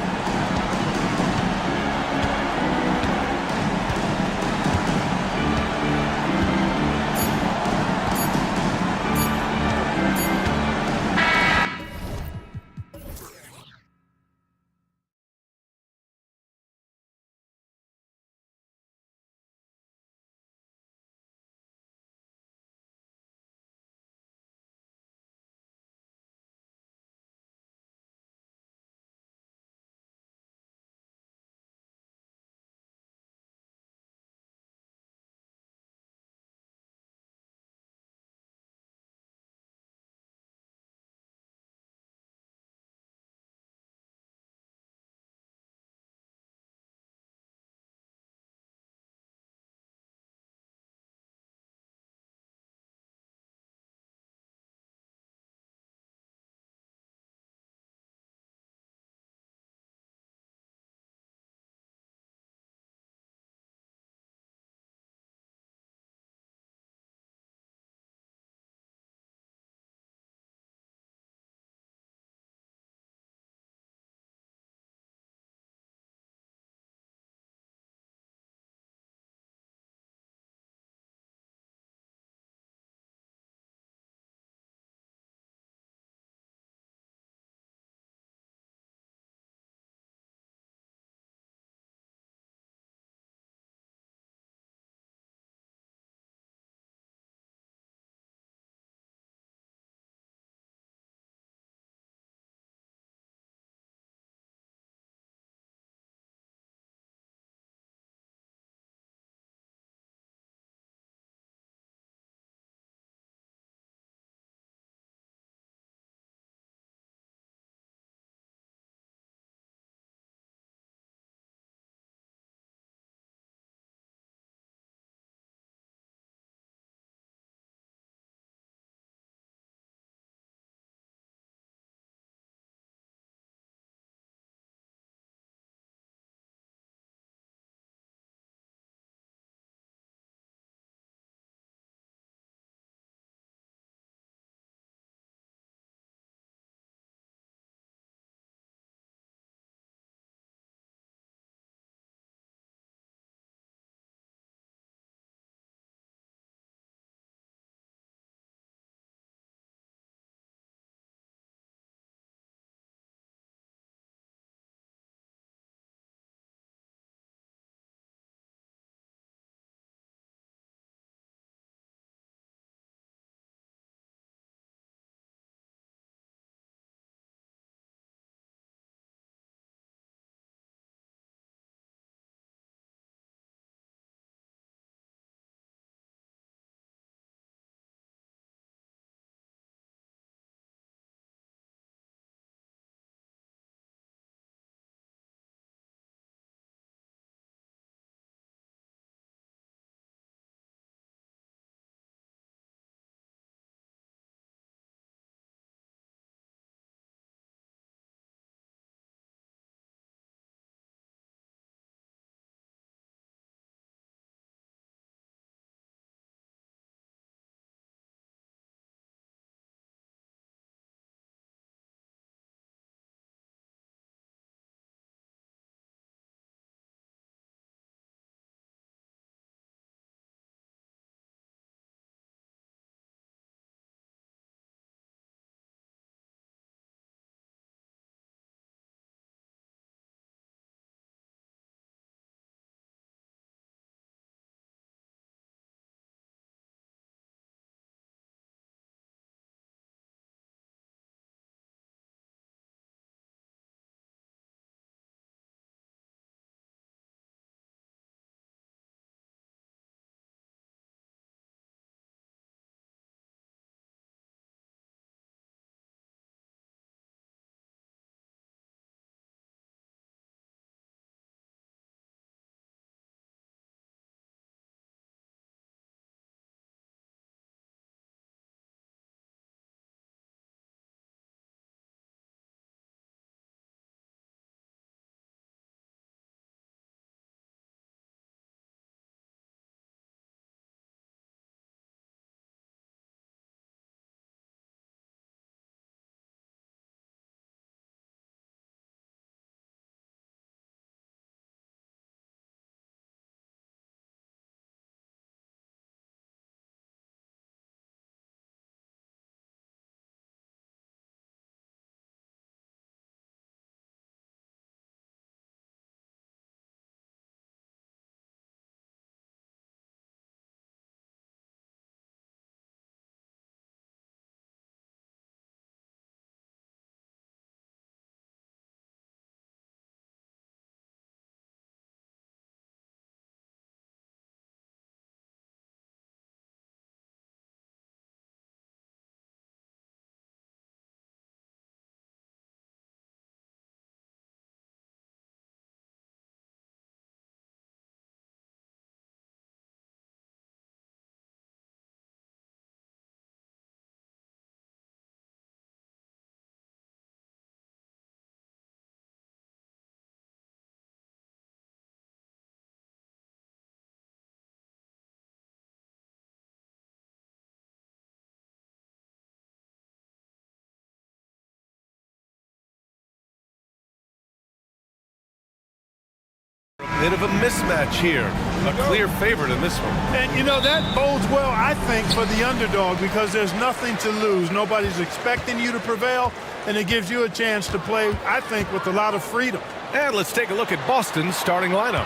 S6: Bit of a mismatch here. A clear favorite in this one.
S12: And, you know, that bodes well, I think, for the underdog because there's nothing to lose. Nobody's expecting you to prevail, and it gives you a chance to play, I think, with a lot of freedom.
S6: And let's take a look at Boston's starting lineup.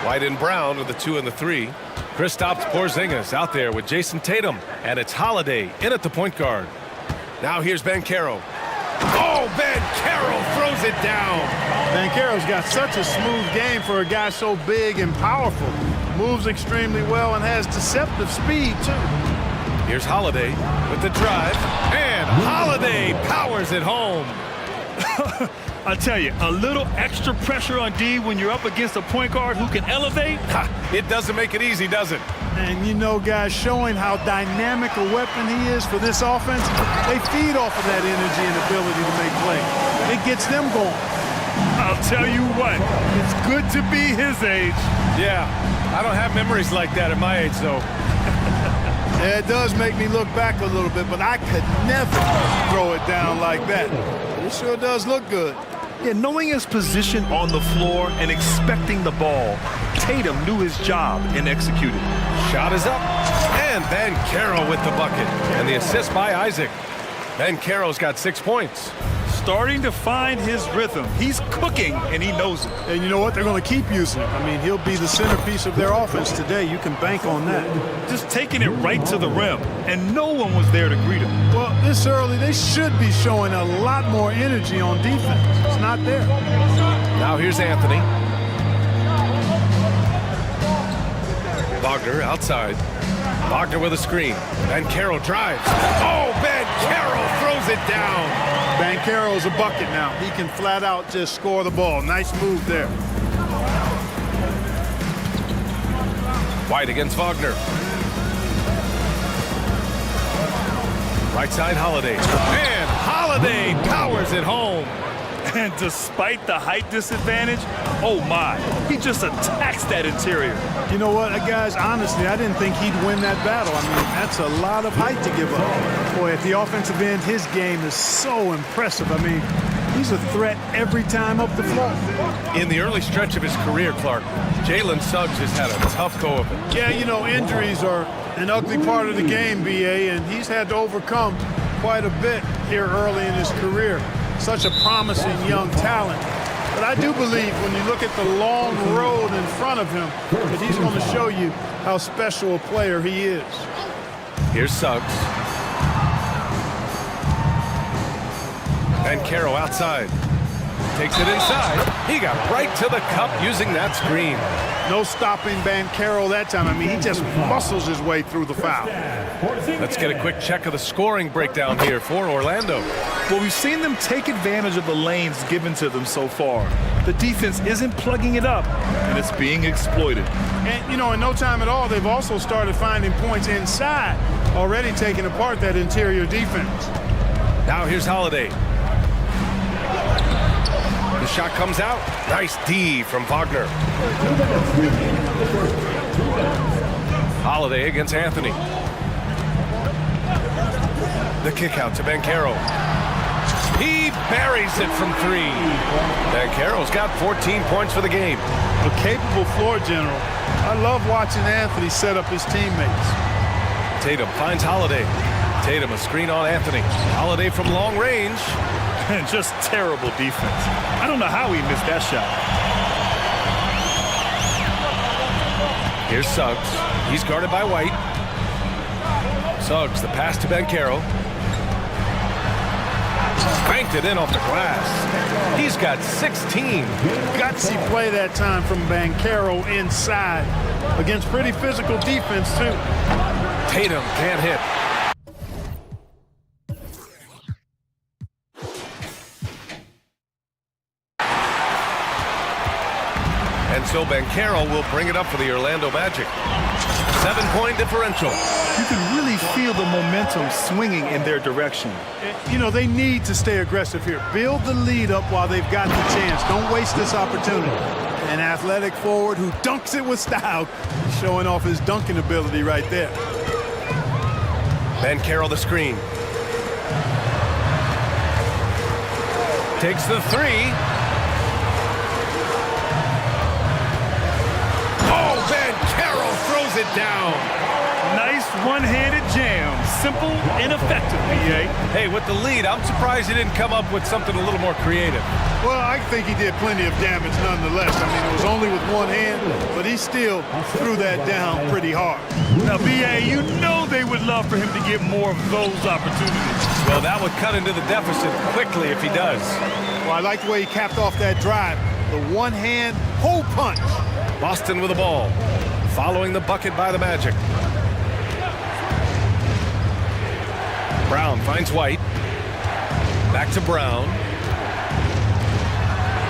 S6: White and Brown are the 2 and the 3. Kristaps Porzingis out there with Jason Tatum. And it's Holiday in at the point guard. Now here's Banchero. Oh, Banchero throws it down.
S12: Banchero's got such a smooth game for a guy so big and powerful. Moves extremely well and has deceptive speed, too.
S6: Here's Holiday with the drive. And Holiday powers it home.
S8: I tell you, a little extra pressure on D when you're up against a point guard who can elevate.
S6: It doesn't make it easy, does it?
S12: And you know, guys, showing how dynamic a weapon he is for this offense, they feed off of that energy and ability to make plays. It gets them going.
S8: I'll tell you what, it's good to be his age.
S6: Yeah, I don't have memories like that at my age, though.
S12: Yeah, it does make me look back a little bit, but I could never throw it down like that. It sure does look good.
S8: Yeah, knowing his position on the floor and expecting the ball, Tatum knew his job and executed.
S6: Shot is up, and Banchero with the bucket. And the assist by Isaac. Banchero's got 6 points.
S8: Starting to find his rhythm. He's cooking, and he knows it.
S12: And you know what? They're going to keep using him. I mean, he'll be the centerpiece of their offense today. You can bank on that.
S8: Just taking it right to the rim, and no one was there to greet him.
S12: Well, this early, they should be showing a lot more energy on defense. It's not there.
S6: Now here's Anthony. Wagner outside. Wagner with a screen. Banchero drives. Oh, Banchero throws it down.
S12: Banchero's a bucket now. He can flat out just score the ball. Nice move there.
S6: White against Wagner. Right side, Holiday. And Holiday powers it home.
S8: And despite the height disadvantage, oh my, he just attacks that interior.
S12: You know what, guys, honestly, I didn't think he'd win that battle. I mean, that's a lot of height to give up. Boy, at the offensive end, his game is so impressive. I mean, he's a threat every time up the floor.
S6: In the early stretch of his career, Clark, Jalen Suggs has had a tough go of it.
S12: Yeah, you know, injuries are an ugly part of the game, BA, and he's had to overcome quite a bit here early in his career. Such a promising young talent. But I do believe when you look at the long road in front of him, that he's going to show you how special a player he is.
S6: Here's Suggs. Banchero outside. Takes it inside. He got right to the cup using that screen.
S12: No stopping Banchero that time. I mean, he just muscles his way through the foul.
S6: Let's get a quick check of the scoring breakdown here for Orlando.
S8: Well, we've seen them take advantage of the lanes given to them so far. The defense isn't plugging it up, and it's being exploited.
S12: And, you know, in no time at all, they've also started finding points inside, already taking apart that interior defense.
S6: Now here's Holiday. The shot comes out. Nice D from Wagner. Holiday against Anthony. The kick out to Banchero. He buries it from 3. Banchero's got 14 points for the game.
S12: A capable floor general. I love watching Anthony set up his teammates.
S6: Tatum finds Holiday. Tatum a screen on Anthony. Holiday from long range.
S8: And just terrible defense. I don't know how he missed that shot.
S6: Here's Suggs. He's guarded by White. Suggs, the pass to Banchero. Banked it in off the glass. He's got 16.
S12: Gutsy play that time from Banchero inside against pretty physical defense, too.
S6: Tatum can't hit. And so Banchero will bring it up for the Orlando Magic. 7-point differential.
S8: You can really feel the momentum swinging in their direction.
S12: You know, they need to stay aggressive here. Build the lead up while they've got the chance. Don't waste this opportunity. An athletic forward who dunks it with style, showing off his dunking ability right there.
S6: Banchero the screen. Takes the 3. throws it down.
S8: Nice one-handed jam. Simple and effective, BA.
S6: Hey, with the lead, I'm surprised he didn't come up with something a little more creative.
S12: Well, I think he did plenty of damage nonetheless. I mean, it was only with one hand, but he still threw that down pretty hard.
S8: Now, BA, you know they would love for him to get more of those opportunities.
S6: Well, that would cut into the deficit quickly if he does.
S12: Well, I like the way he capped off that drive. The one-hand hole punch.
S6: Boston with the ball, following the bucket by the Magic. Brown finds White. Back to Brown.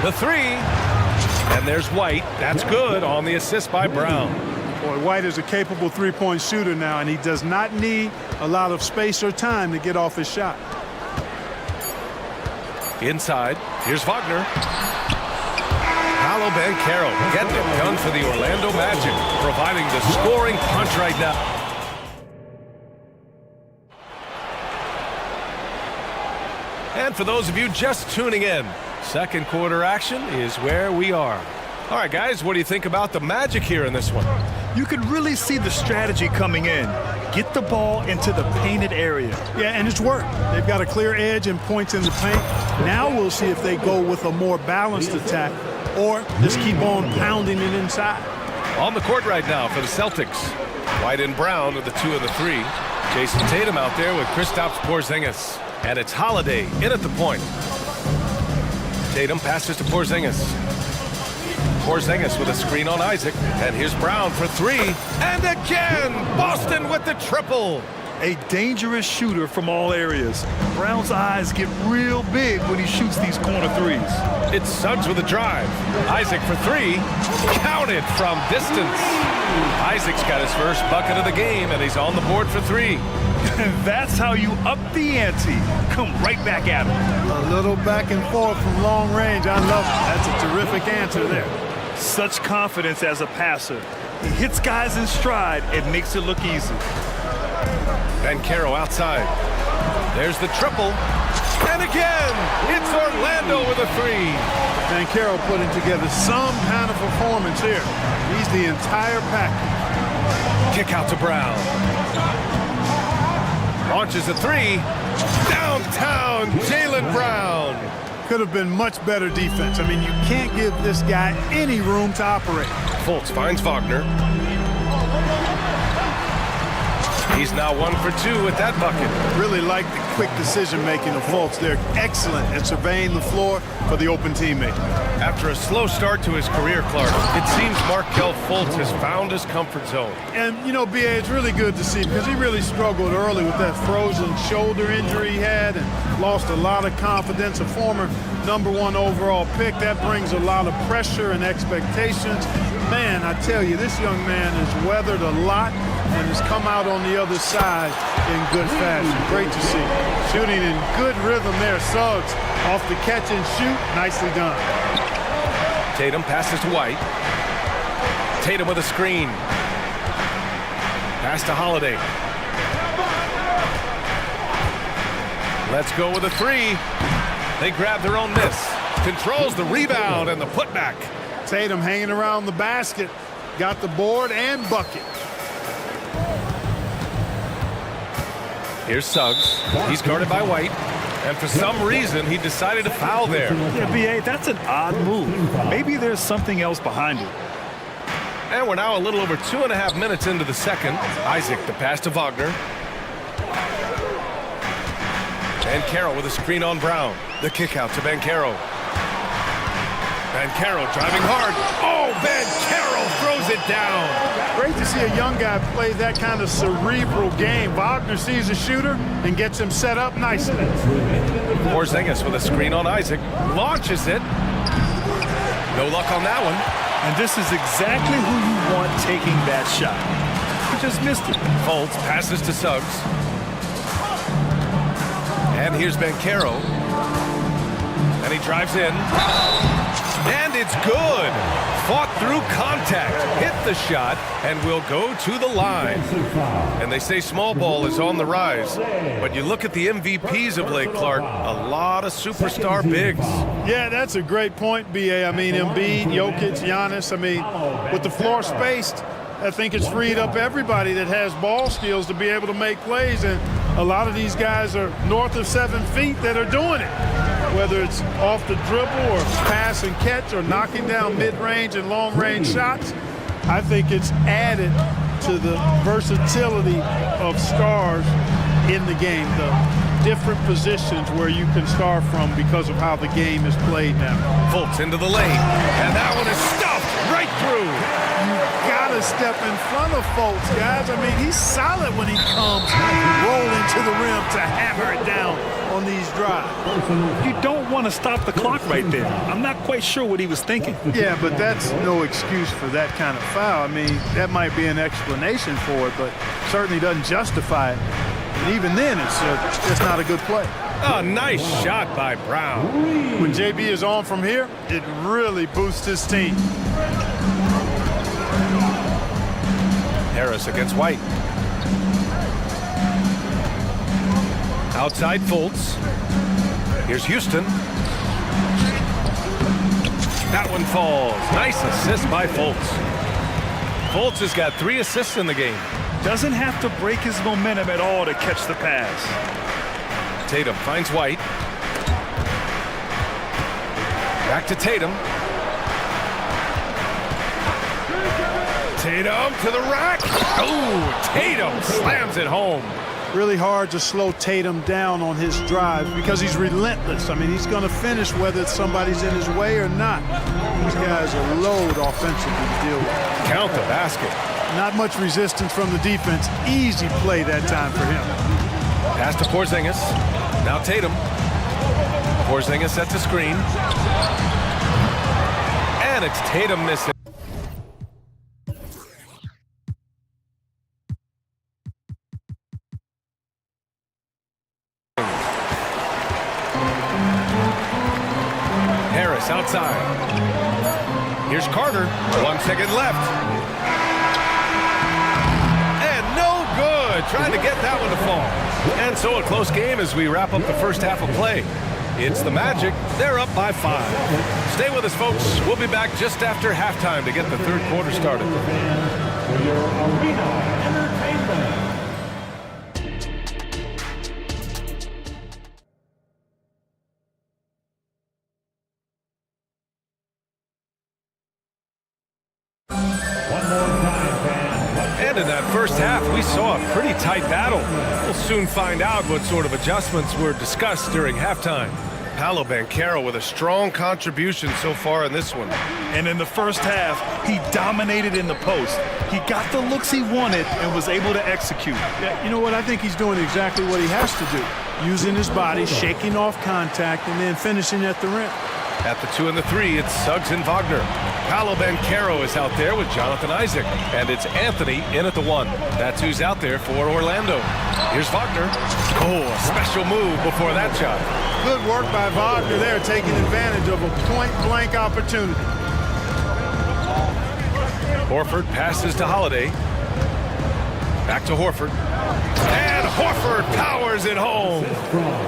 S6: The three. And there's White. That's good on the assist by Brown.
S12: Boy, White is a capable three-point shooter now, and he does not need a lot of space or time to get off his shot.
S6: Inside. Here's Wagner. Paolo Banchero getting it done for the Orlando Magic, providing the scoring punch right now. And for those of you just tuning in, second quarter action is where we are. All right, guys, what do you think about the Magic here in this one?
S8: You could really see the strategy coming in. Get the ball into the painted area.
S12: Yeah, and it's worked. They've got a clear edge and points in the paint. Now we'll see if they go with a more balanced attack or just keep on pounding it inside.
S6: On the court right now for the Celtics. White and Brown with the 2 and the 3. Jason Tatum out there with Kristaps Porzingis. And it's Holiday in at the point. Tatum passes to Porzingis. Porzingis with a screen on Isaac. And here's Brown for 3. And again, Boston with the triple.
S8: A dangerous shooter from all areas. Brown's eyes get real big when he shoots these corner threes.
S6: It's Suggs with a drive. Isaac for 3. Counted from distance. Isaac's got his first bucket of the game, and he's on the board for 3.
S8: And that's how you up the ante. Come right back at him.
S12: A little back and forth from long range. I love it. That's a terrific answer there.
S8: Such confidence as a passer. He hits guys in stride and makes it look easy.
S6: Banchero outside. There's the triple. And again, it's Orlando with a 3.
S12: Banchero putting together some kind of performance here. He's the entire package.
S6: Kick out to Brown. Launches a 3. Downtown, Jaylen Brown.
S12: Could have been much better defense. I mean, you can't give this guy any room to operate.
S6: Fultz finds Wagner. He's now 1 for 2 with that bucket.
S12: Really like the quick decision-making of Fultz. They're excellent at surveying the floor for the open teammate.
S6: After a slow start to his career, Clark, it seems Markelle Fultz has found his comfort zone.
S12: And, you know, B.A., it's really good to see because he really struggled early with that frozen shoulder injury he had and lost a lot of confidence. A former #1 overall pick, that brings a lot of pressure and expectations. Man, I tell you, this young man has weathered a lot and has come out on the other side in good fashion. Great to see. Shooting in good rhythm there. Suggs off the catch and shoot. Nicely done.
S6: Tatum passes to White. Tatum with a screen. Pass to Holiday. Let's go with a 3. They grab their own miss. Controls the rebound and the putback.
S12: Tatum hanging around the basket. Got the board and bucket.
S6: Here's Suggs. He's guarded by White. And for some reason, he decided to foul there.
S8: Yeah, B.A., that's an odd move. Maybe there's something else behind it.
S6: And we're now a little over 2.5 minutes into the second. Isaac, the pass to Wagner. Banchero with a screen on Brown. The kick out to Banchero. Banchero driving hard. Oh, Banchero throws it down.
S12: Great to see a young guy play that kind of cerebral game. Wagner sees a shooter and gets him set up nicely.
S6: Porzingis with a screen on Isaac. Launches it. No luck on that one.
S8: And this is exactly who you want taking that shot. He just missed it.
S6: Fultz passes to Suggs. And here's Banchero. And he drives in. And it's good. Fought through contact. Hit the shot and will go to the line. And they say small ball is on the rise. But you look at the MVPs of late, Clark, a lot of superstar bigs.
S12: Yeah, that's a great point, B.A. I mean, Embiid, Jokic, Giannis. I mean, with the floor spaced, I think it's freed up everybody that has ball skills to be able to make plays, and a lot of these guys are north of 7 feet that are doing it, whether it's off the dribble or pass and catch or knocking down mid-range and long-range shots. I think it's added to the versatility of stars in the game, the different positions where you can start from because of how the game is played now.
S6: Fultz into the lane, and that one is stuffed right through.
S12: You gotta step in front of Fultz, guys. I mean, he's solid when he comes rolling to the rim to hammer it down on these drives.
S8: You don't want to stop the clock right there. I'm not quite sure what he was thinking.
S12: Yeah, but that's no excuse for that kind of foul. I mean, that might be an explanation for it, but certainly doesn't justify it. And even then, it's not a good play.
S6: A nice shot by Brown.
S12: When JB is on from here, it really boosts his team.
S6: Harris against White. Outside Fultz. Here's Houston. That one falls. Nice assist by Fultz. Fultz has got 3 assists in the game.
S8: Doesn't have to break his momentum at all to catch the pass.
S6: Tatum finds White. Back to Tatum. Tatum to the rack. Oh, Tatum slams it home.
S12: Really hard to slow Tatum down on his drive because he's relentless. I mean, he's going to finish whether somebody's in his way or not. These guys are load offensively to deal with.
S6: Count the basket.
S12: Not much resistance from the defense. Easy play that time for him.
S6: Pass to Porzingis. Now Tatum. Porzingis sets a screen. And it's Tatum missing. Harris outside. Here's Carter. 1 second left. Trying to get that one to fall. And so a close game as we wrap up the first half of play. It's the Magic. They're up by 5. Stay with us, folks. We'll be back just after halftime to get the third quarter started.
S10: For your arena entertainment.
S6: In that first half, we saw a pretty tight battle. We'll soon find out what sort of adjustments were discussed during halftime. Paolo Banchero with a strong contribution so far in this one.
S8: And in the first half, he dominated in the post. He got the looks he wanted and was able to execute.
S12: Yeah, you know what? I think he's doing exactly what he has to do. Using his body, shaking off contact, and then finishing at the rim.
S6: At the 2 and the 3, it's Suggs and Wagner. Paolo Banchero is out there with Jonathan Isaac. And it's Anthony in at the 1. That's who's out there for Orlando. Here's Wagner. Oh, a special move before that shot.
S12: Good work by Wagner there, taking advantage of a point-blank opportunity.
S6: Horford passes to Holiday. Back to Horford. And Horford powers it home.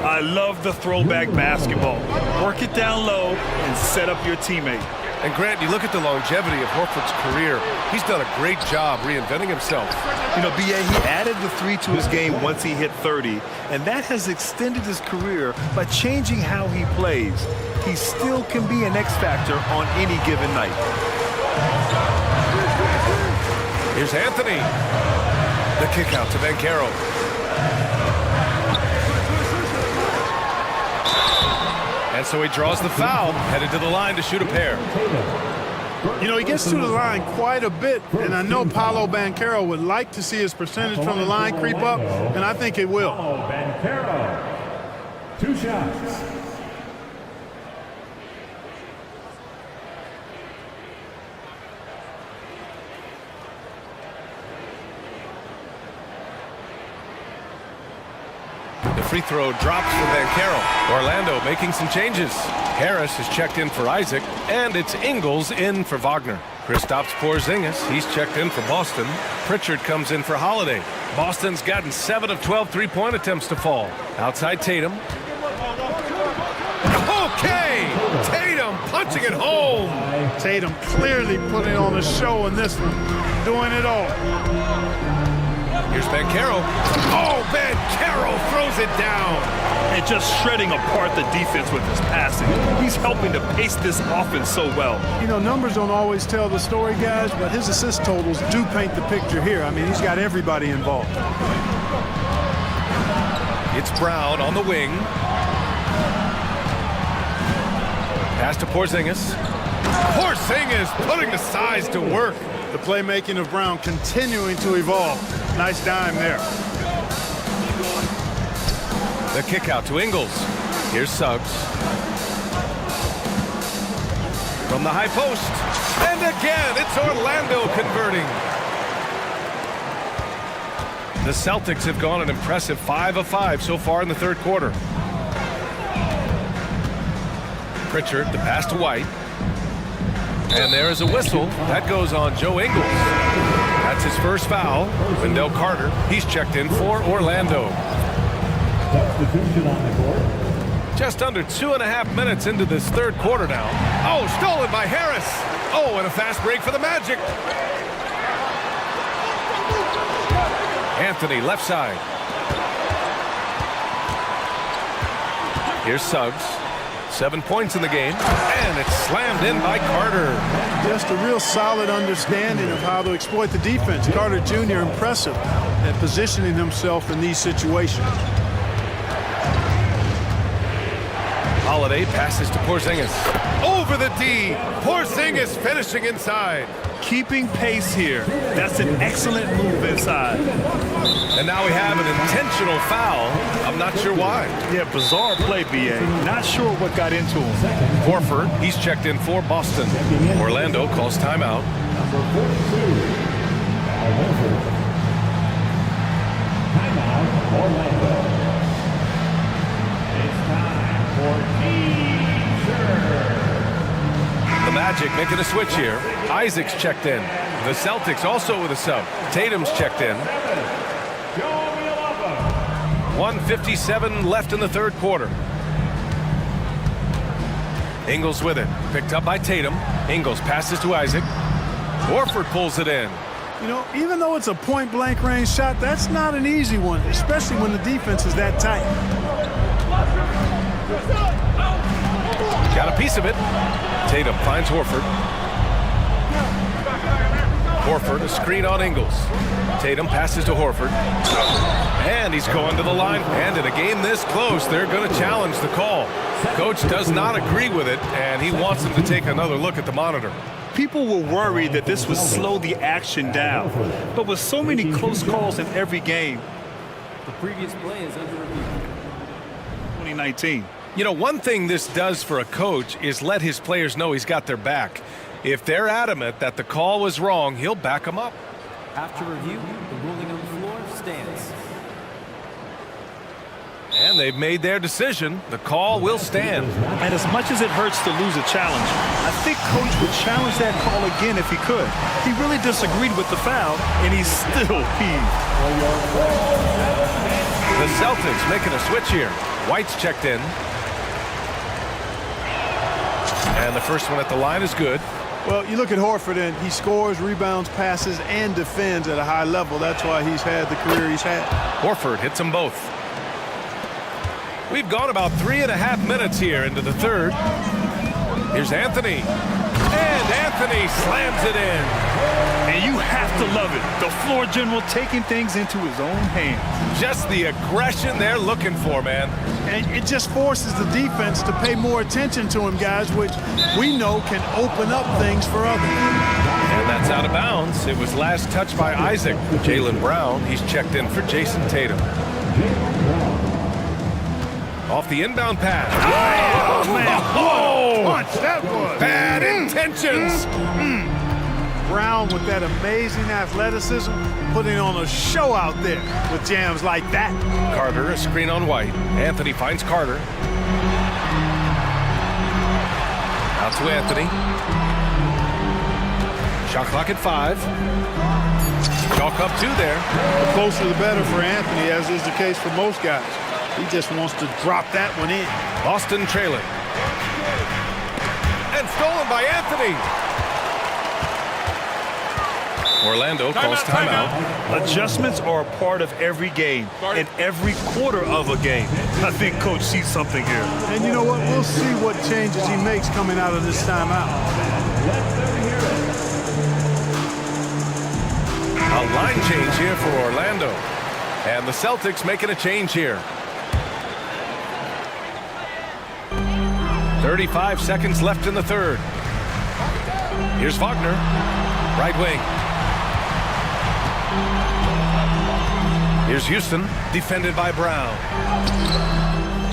S8: I love the throwback basketball. Work it down low and set up your teammate.
S6: And Grant, you look at the longevity of Horford's career. He's done a great job reinventing himself.
S8: You know, B.A., he added the 3 to his game once he hit 30, and that has extended his career by changing how he plays. He still can be an X factor on any given night.
S6: Here's Anthony. The kick out to Banchero. And so he draws the foul, headed to the line to shoot a pair.
S12: You know, he gets to the line quite a bit, and I know Paolo Banchero would like to see his percentage from the line creep up, and I think it will.
S10: Banchero, 2 shots.
S6: The free throw drops for Banchero. Orlando making some changes. Harris is checked in for Isaac, and it's Ingles in for Wagner. Kristaps Porzingis, he's checked in for Boston. Pritchard comes in for Holiday. Boston's gotten 7 of 12 three-point attempts to fall. Outside Tatum. Okay! Tatum punching pushing it home.
S12: Tatum clearly putting on a show in this one, doing it all.
S6: Here's Banchero. Oh, Banchero throws it down.
S8: And just shredding apart the defense with his passing. He's helping to pace this offense so well.
S12: You know, numbers don't always tell the story, guys, but his assist totals do paint the picture here. I mean, he's got everybody involved.
S6: It's Brown on the wing. Pass to Porzingis. Porzingis putting the size to work.
S12: The playmaking of Brown continuing to evolve. Nice dime there.
S6: The kick out to Ingles. Here's Suggs. From the high post. And again, it's Orlando converting. The Celtics have gone an impressive 5 of 5 so far in the third quarter. Pritchard, the pass to White. And there is a whistle. That goes on Joe Ingles. That's his first foul. Wendell Carter, he's checked in for Orlando.
S10: Substitution on the court.
S6: Just under 2.5 minutes into this third quarter now. Oh, stolen by Harris. Oh, and a fast break for the Magic. Anthony, left side. Here's Suggs. 7 points in the game, and it's slammed in by Carter.
S12: Just a real solid understanding of how to exploit the defense. Carter Jr. impressive at positioning himself in these situations.
S6: Holiday passes to Porzingis. Over the D. Porzingis finishing inside.
S8: Keeping pace here. That's an excellent move inside.
S6: And now we have an intentional foul. I'm not sure why.
S8: Yeah, bizarre play, BA. Not sure what got into him.
S6: Horford, he's checked in for Boston. Orlando calls timeout.
S10: Timeout, Orlando. It's time for
S6: The Magic making a switch here. Isaac's checked in. The Celtics also with a sub. Tatum's checked in. 1:57 left in the third quarter. Ingles with it. Picked up by Tatum. Ingles passes to Isaac. Horford pulls it in.
S12: You know, even though it's a point-blank range shot, that's not an easy one, especially when the defense is that tight.
S6: Got a piece of it. Tatum finds Horford. Horford, a screen on Ingles. Tatum passes to Horford. And he's going to the line. And in a game this close, they're going to challenge the call. Coach does not agree with it, and he wants them to take another look at the monitor.
S8: People were worried that this would slow the action down. But with so many close calls in every game,
S13: The previous play is under review.
S8: 2019.
S6: You know, one thing this does for a coach is let his players know he's got their back. If they're adamant that the call was wrong, he'll back them up.
S13: After review, the ruling on the floor stands.
S6: And they've made their decision. The call will stand.
S8: And as much as it hurts to lose a challenge, I think Coach would challenge that call again if he could. He really disagreed with the foul, and he's still peeved.
S6: The Celtics making a switch here. White's checked in. And the first one at the line is good.
S12: Well, you look at Horford, and he scores, rebounds, passes, and defends at a high level. That's why he's had the career he's had.
S6: Horford hits them both. We've gone about 3.5 minutes here into the third. Here's Anthony. And Anthony slams it in.
S8: And you have to love it. The floor general taking things into his own hands.
S6: Just the aggression they're looking for, man.
S12: And it just forces the defense to pay more attention to him, guys, which we know can open up things for others.
S6: And that's out of bounds. It was last touched by Isaac. Jaylen Brown, he's checked in for Jason Tatum. Off the inbound pass.
S12: Oh, man.
S6: Oh,
S12: Punch, that was.
S6: bad intentions.
S12: Brown with that amazing athleticism, putting on a show out there with jams like that.
S6: Carter, a screen on White. Anthony finds Carter. Out to Anthony. Shot clock at 5. Chalk up 2 there.
S12: The closer the better for Anthony, as is the case for most guys. He just wants to drop that one in.
S6: Boston trailing. And stolen by Anthony. Orlando calls timeout.
S8: Adjustments are a part of every game and every quarter of a game. I think Coach sees something here.
S12: And you know what? We'll see what changes he makes coming out of this timeout.
S6: A line change here for Orlando. And the Celtics making a change here. 35 seconds left in the third. Here's Wagner, right wing. Here's Houston, defended by Brown.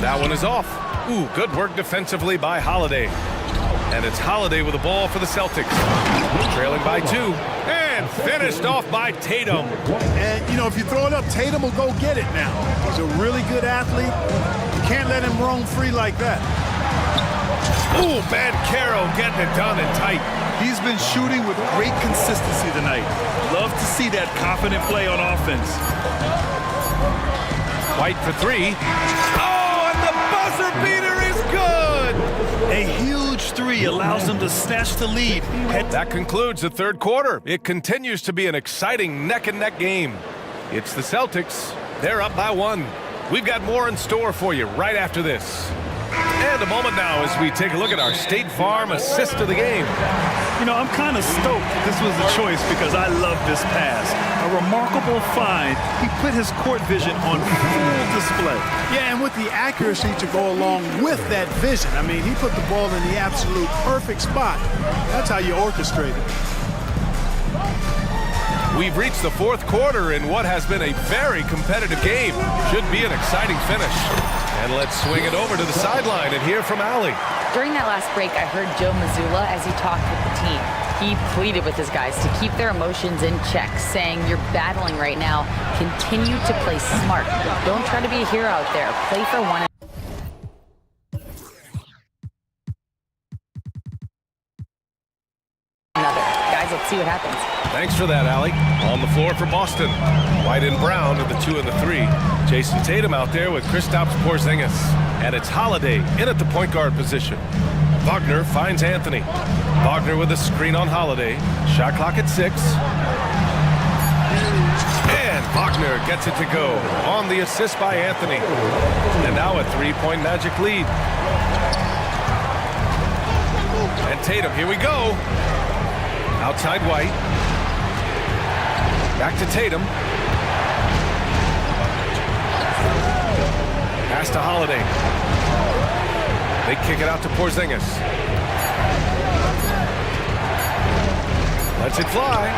S6: That one is off. Ooh, good work defensively by Holiday. And it's Holiday with the ball for the Celtics. Trailing by 2. And finished off by Tatum.
S12: And, you know, if you throw it up, Tatum will go get it now. He's a really good athlete. You can't let him roam free like that.
S6: Ooh, Banchero getting it done and tight.
S8: He's been shooting with great consistency tonight. Love to see that confident play on offense.
S6: White for 3. Oh, and the buzzer beater is good!
S8: A huge 3 allows them to snatch the lead.
S6: That concludes the third quarter. It continues to be an exciting neck-and-neck game. It's the Celtics. They're up by 1. We've got more in store for you right after this. And a moment now as we take a look at our State Farm assist of the game.
S8: You know, I'm kind of stoked this was the choice because I love this pass. A remarkable find. He put his court vision on full display.
S12: Yeah, and with the accuracy to go along with that vision. I mean, he put the ball in the absolute perfect spot. That's how you orchestrate it.
S6: We've reached the fourth quarter in what has been a very competitive game. Should be an exciting finish. And let's swing it over to the sideline and hear from Allie.
S9: During that last break, I heard Joe Mazzulla as he talked with the team. He pleaded with his guys to keep their emotions in check, saying, "You're battling right now. Continue to play smart. Don't try to be a hero out there. Play for one another." Guys, let's see what happens.
S6: Thanks for that, Allie. On the floor for Boston. White and Brown are the 2 and the 3. Jason Tatum out there with Kristaps Porzingis. And it's Holiday in at the point guard position. Wagner finds Anthony. Wagner with a screen on Holiday. Shot clock at 6. And Wagner gets it to go on the assist by Anthony. And now a 3-point Magic lead. And Tatum, here we go. Outside White. Back to Tatum. Pass to Holiday. They kick it out to Porzingis. Lets it fly.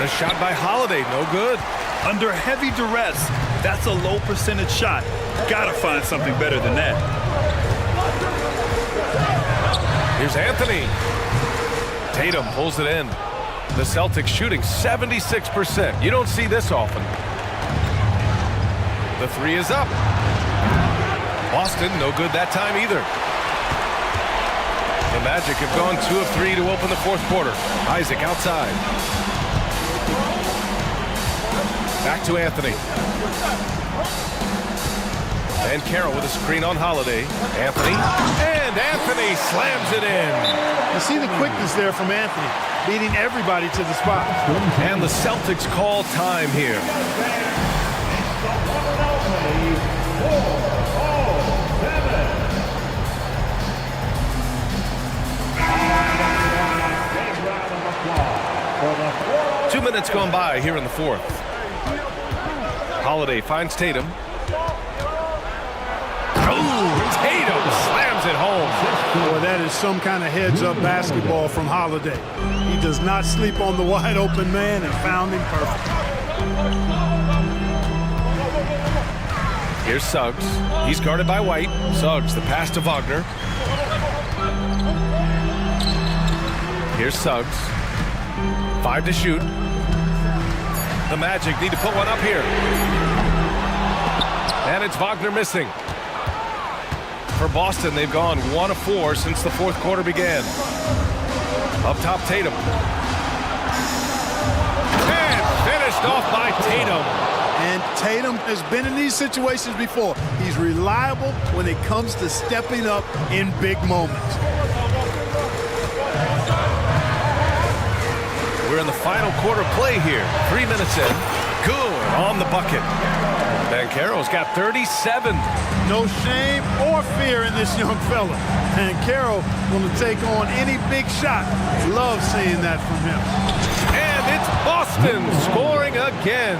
S6: The shot by Holiday, no good.
S8: Under heavy duress, that's a low percentage shot. Gotta find something better than that.
S6: Here's Anthony. Tatum pulls it in. The Celtics shooting 76%. You don't see this often. The 3 is up. Boston, no good that time either. The Magic have gone 2 of 3 to open the fourth quarter. Isaac outside. Back to Anthony. And Carroll with a screen on Holiday. Anthony. And Anthony slams it in.
S12: You see the quickness there from Anthony, beating everybody to the spot.
S6: And the Celtics call time here. Two minutes gone by here in the fourth. Holiday finds Tatum. Oh, Tatum slams it home.
S12: Boy, that is some kind of heads-up basketball from Holiday. He does not sleep on the wide-open man and found him perfect.
S6: Here's Suggs. He's guarded by White. Suggs, the pass to Wagner. Here's Suggs. 5 to shoot. The Magic need to put one up here. And it's Wagner missing. For Boston, they've gone 1 of 4 since the fourth quarter began. Up top, Tatum. And finished off by Tatum.
S12: And Tatum has been in these situations before. He's reliable when it comes to stepping up in big moments.
S6: We're in the final quarter play here. 3 minutes in. Good on the bucket. Banchero's got 37.
S12: No shame or fear in this young fella. And Carroll going to take on any big shot. Love seeing that from him.
S6: And it's Boston scoring again.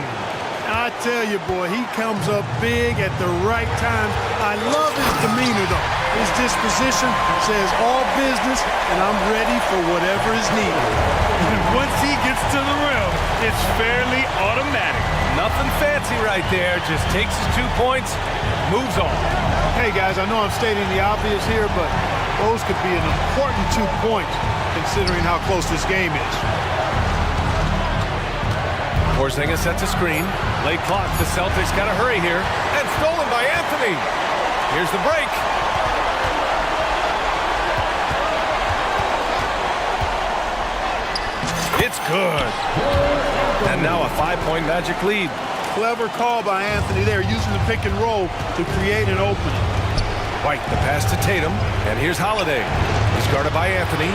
S12: I tell you, boy, he comes up big at the right time. I love his demeanor, though. His disposition says all business, and I'm ready for whatever is needed.
S8: And once he gets to the rim, it's fairly automatic.
S6: Nothing fancy right there. Just takes his 2 points, moves on.
S12: Hey, guys, I know I'm stating the obvious here, but those could be an important 2 points considering how close this game is.
S6: Porzingis sets a screen. Late clock. The Celtics got to hurry here. And stolen by Anthony. Here's the break. It's good. And now a 5-point Magic lead.
S12: Clever call by Anthony there, using the pick and roll to create an opening.
S6: White, the pass to Tatum. And here's Holiday. He's guarded by Anthony.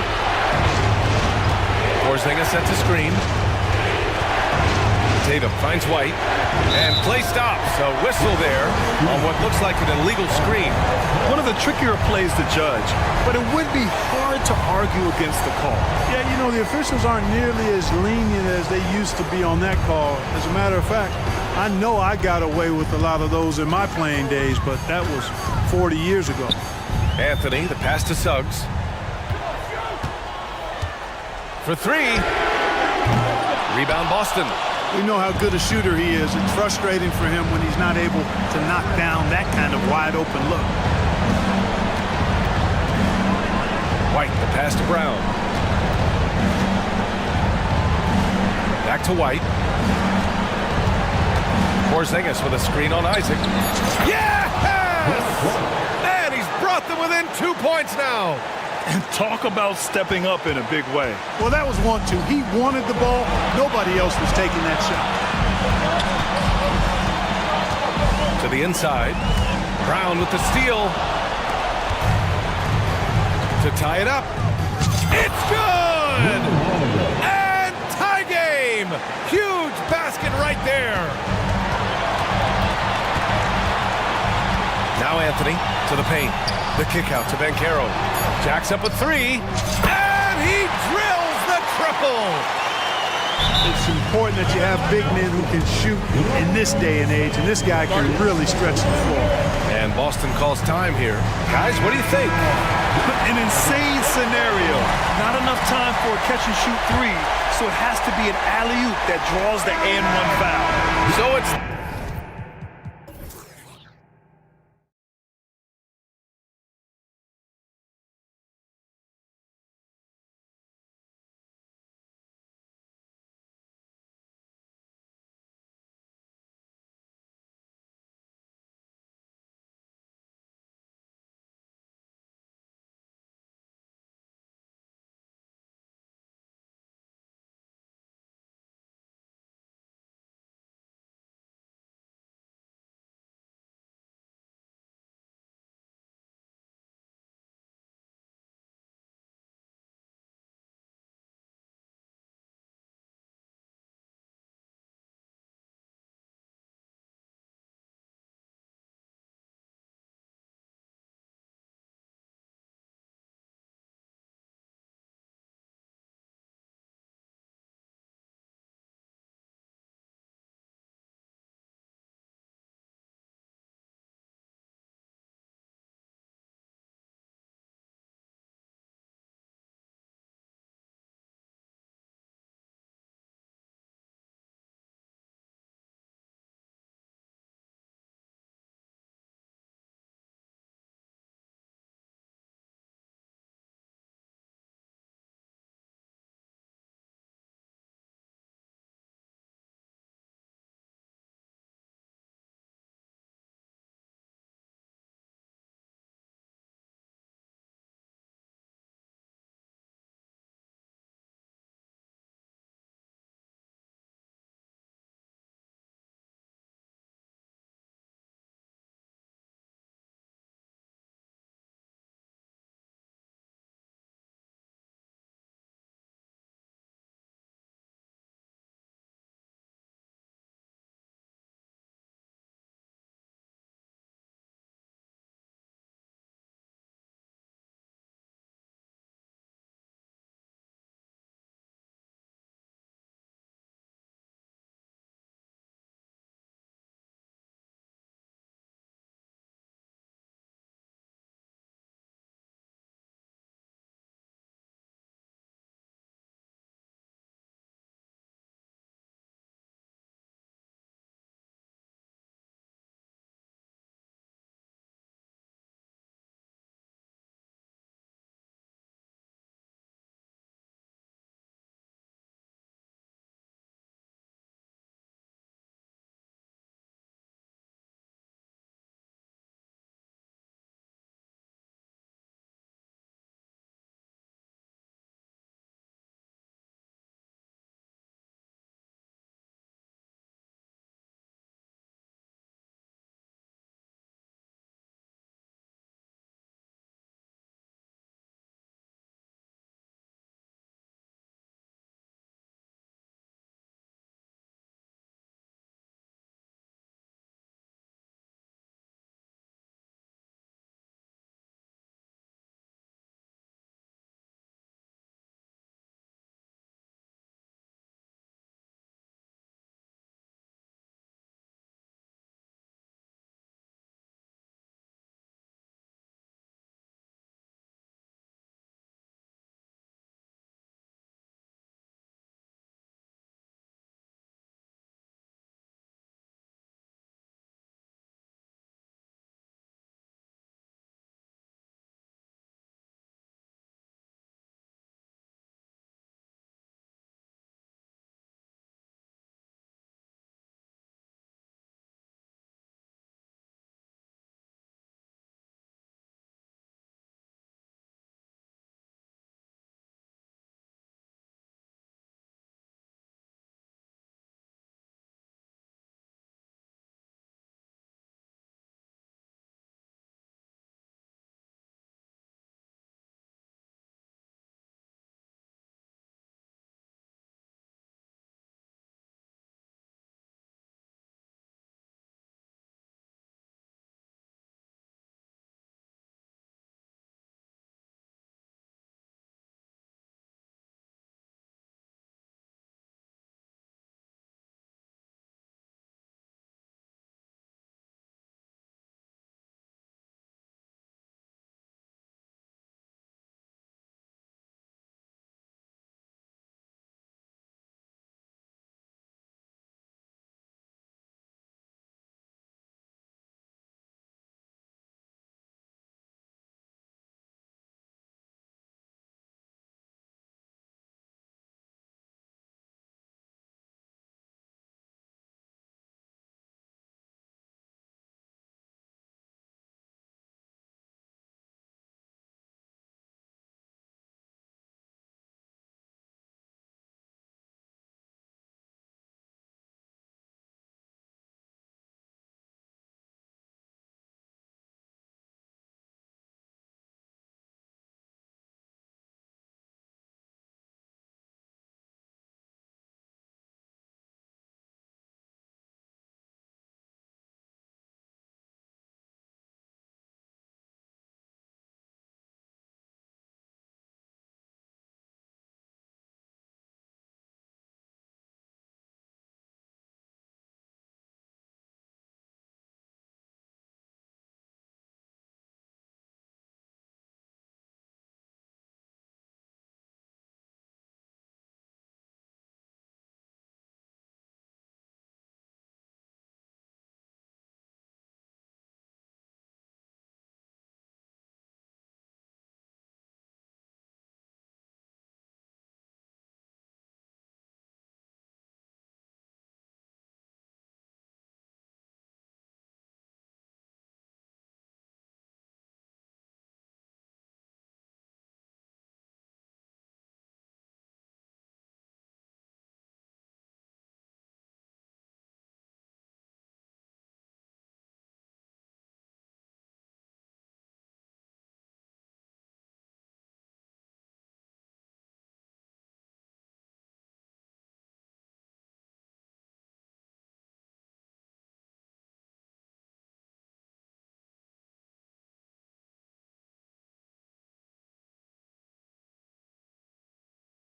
S6: Porzingis sets a screen. Tatum finds White, and play stops. A whistle there on what looks like an illegal screen.
S8: One of the trickier plays to judge, but it would be hard to argue against the call.
S12: Yeah, you know, the officials aren't nearly as lenient as they used to be on that call. As a matter of fact, I know I got away with a lot of those in my playing days, but that was 40 years ago.
S6: Anthony, the pass to Suggs. For three. Rebound Boston.
S12: We know how good a shooter he is. It's frustrating for him when he's not able to knock down that kind of wide open look.
S6: White, the pass to Brown. Back to White. Porzingis with a screen on Isaac. Yes! And he's brought them within 2 points now.
S8: And talk about stepping up in a big way.
S12: Well, that was 1-2. He wanted the ball. Nobody else was taking that shot.
S6: To the inside. Brown with the steal. To tie it up. It's good! And tie game! Huge basket right there. Now Anthony to the paint. The kick out to Banchero. Jacks up with three. And he drills the triple.
S12: It's important that you have big men who can shoot in this day and age, and this guy can really stretch the floor.
S6: And Boston calls time here. Guys, what do you think?
S8: An insane scenario. Not enough time for a catch-and-shoot three, so it has to be an alley-oop that draws the and-one foul.
S6: So it's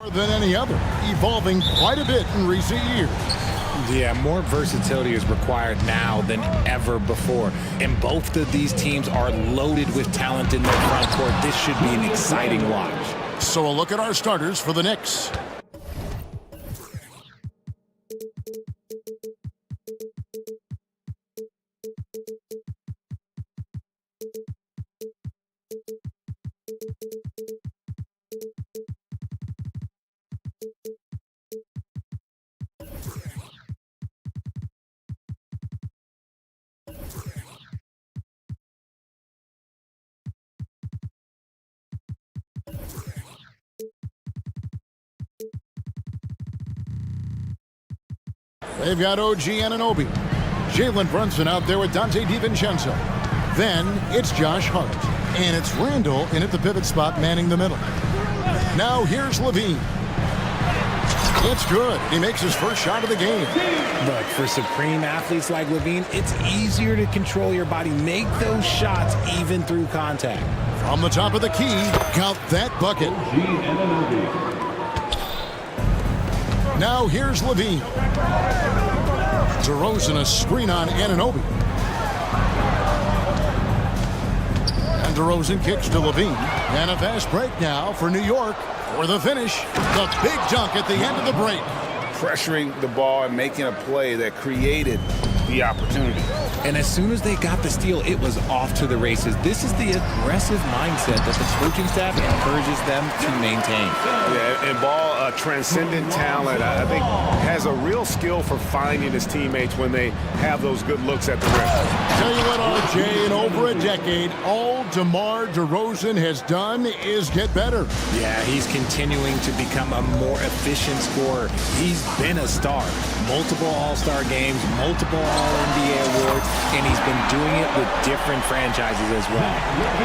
S1: More than any other, evolving quite a bit in recent years.
S5: Yeah, more versatility is required now than ever before. And both of these teams are loaded with talent in their front court. This should be an exciting watch.
S1: So a look at our starters for the Knicks. They've got OG Anunoby. Jalen Brunson out there with Dante DiVincenzo. Then it's Josh Hart. And it's Randall in at the pivot spot manning the middle. Now here's Levine. It's good. He makes his first shot of the game.
S5: Look, for supreme athletes like Levine, it's easier to control your body, make those shots even through contact.
S1: From the top of the key, count that bucket. Now here's Levine. DeRozan a screen on Anunoby. And DeRozan kicks to Levine. And a fast break now for New York for the finish. The big dunk at the end of the break.
S2: Pressuring the ball and making a play that created the opportunity.
S5: And as soon as they got the steal, it was off to the races. This is the aggressive mindset that the coaching staff encourages them to maintain.
S2: Yeah, and Ball, a transcendent talent, I think has a real skill for finding his teammates when they have those good looks at the rim.
S1: Tell you what, RJ, in over a decade, all DeMar DeRozan has done is get better.
S5: Yeah, he's continuing to become a more efficient scorer. He's been a star. Multiple All-Star games, multiple All-NBA awards, and he's been doing it with different franchises as well.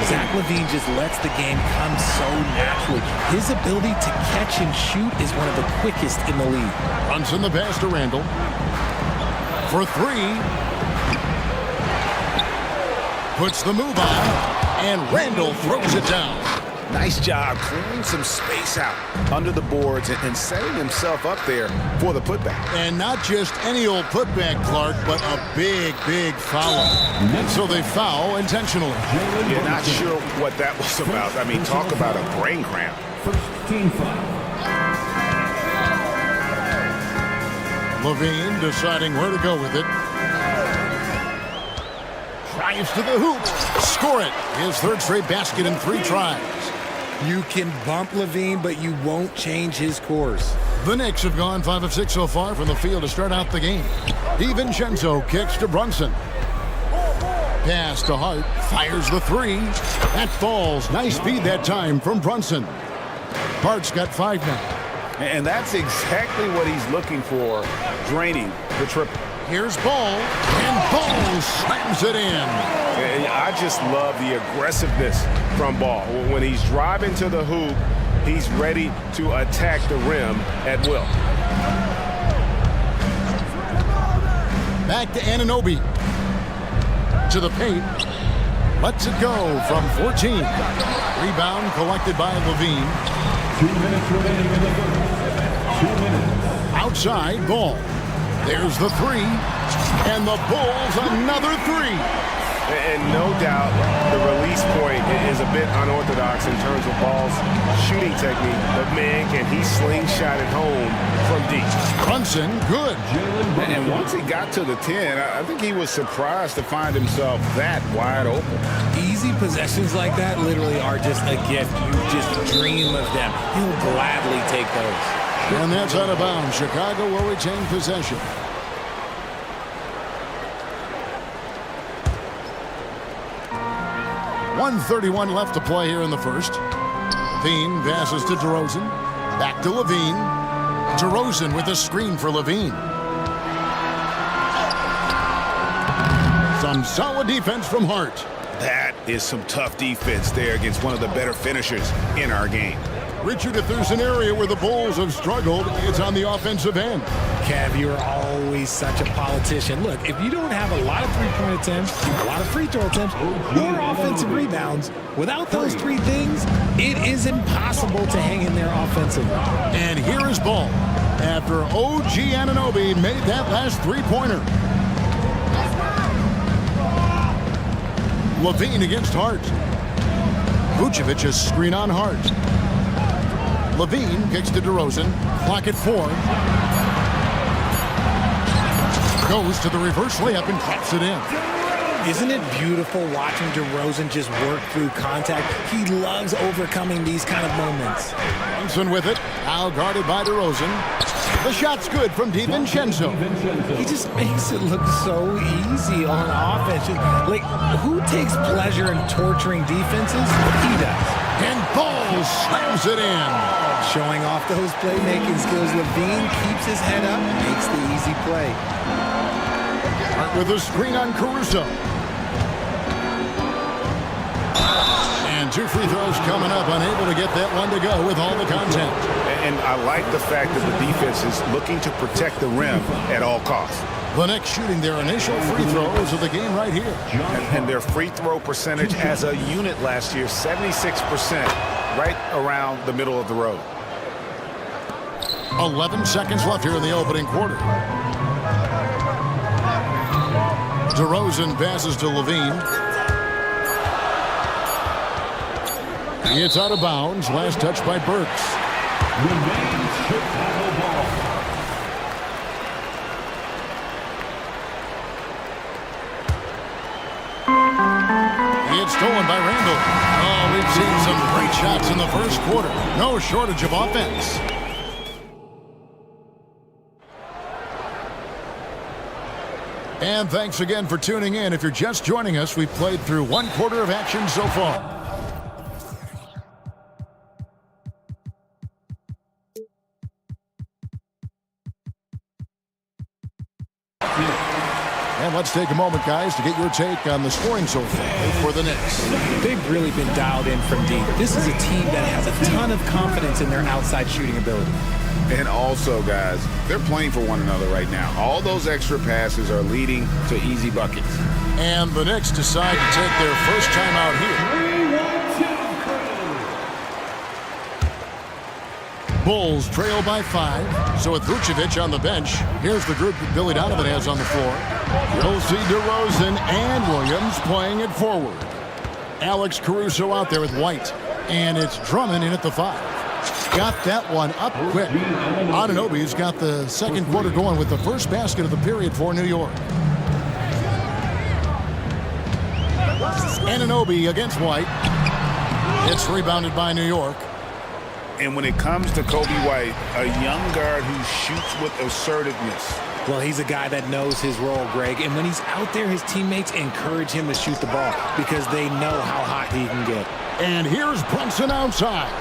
S5: Zach LaVine just lets the game come so naturally. His ability to catch and shoot is one of the quickest in the league.
S1: Brunson the pass to Randall. For three. Puts the move on, and Randall throws it down.
S2: Nice job clearing some space out under the boards and setting himself up there for the putback.
S1: And not just any old putback, Clark, but a big, big foul. And so they foul intentionally.
S2: Yeah, not sure what that was about. I mean, talk about a brain cramp.
S10: First team foul.
S1: Levine deciding where to go with it. Drives to the hoop. Score it. His third straight basket in 3 tries.
S5: You can bump Levine, but you won't change his course.
S1: The Knicks have gone 5 of 6 so far from the field to start out the game. DiVincenzo kicks to Brunson. Pass to Hart. Fires the 3. That falls. Nice speed that time from Brunson. Hart's got 5 now.
S2: And that's exactly what he's looking for, draining the triple.
S1: Here's Ball, and Ball slams it in.
S2: And I just love the aggressiveness from Ball. When he's driving to the hoop, he's ready to attack the rim at will.
S1: Back to Anunoby. To the paint. Lets it go from 14. Rebound collected by Levine.
S10: 2 minutes remaining in the third. 2 minutes.
S1: Outside Ball. There's the 3. And the Bulls another 3.
S2: And no doubt the release point is a bit unorthodox in terms of Ball's shooting technique. But man, can he slingshot it home from deep.
S1: Brunson, good.
S2: And once he got to the 10, I think he was surprised to find himself that wide open.
S5: Easy possessions like that literally are just a gift. You just dream of them. He'll gladly take those.
S1: And that's out of bounds. Chicago will retain possession. .131 left to play here in the first. Levine passes to DeRozan. Back to Levine. DeRozan with a screen for Levine. Some solid defense from Hart.
S2: That is some tough defense there against one of the better finishers in our game.
S1: Richard, if there's an area where the Bulls have struggled, it's on the offensive end.
S5: Kev, you're always such a politician. Look, if you don't have a lot of three-point attempts, a lot of free throw attempts, or offensive rebounds, without those three things, it is impossible to hang in there offensively.
S1: And here is Ball after OG Anunoby made that last three-pointer. Levine against Hart. Vucevic's screen on Hart. Levine kicks to DeRozan. Clock at 4. Goes to the reverse layup and drops it in.
S5: Isn't it beautiful watching DeRozan just work through contact? He loves overcoming these kind of moments.
S1: Thompson with it. Now guarded by DeRozan. The shot's good from DiVincenzo.
S5: He just makes it look so easy on offense. Like, who takes pleasure in torturing defenses? He does.
S1: And Ball slams it in.
S5: Showing off those playmaking skills, Levine keeps his head up, makes the easy play.
S1: Hart with a screen on Caruso. And 2 free throws coming up, unable to get that one to go with all the content.
S2: And I like the fact that the defense is looking to protect the rim at all costs.
S1: The Knicks shooting their initial free throws of the game right here.
S2: And their free throw percentage as a unit last year, 76%, right around the middle of the road.
S1: 11 seconds left here in the opening quarter. DeRozan passes to Levine. It's out of bounds. Last touch by Burks. It's stolen by Randall. Oh, we've seen some great shots in the first quarter. No shortage of offense. And thanks again for tuning in. If you're just joining us, we've played through 1 quarter of action so far. And let's take a moment, guys, to get your take on the scoring so far for the Knicks.
S5: They've really been dialed in from deep. This is a team that has a ton of confidence in their outside shooting ability.
S2: And also, guys, they're playing for one another right now. All those extra passes are leading to easy buckets.
S1: And the Knicks decide to take their first time out here. Bulls trail by 5. So with Vucevic on the bench, here's the group that Billy Donovan has on the floor. You'll see DeRozan and Williams playing it forward. Alex Caruso out there with White. And it's Drummond in at the 5. Got that one up quick. Anunoby's got the second quarter going with the first basket of the period for New York. Anunoby against White. It's rebounded by New York.
S2: And when it comes to Kobe White, a young guard who shoots with assertiveness.
S5: Well, he's a guy that knows his role, Greg. And when he's out there, his teammates encourage him to shoot the ball because they know how hot he can get.
S1: And here's Brunson outside.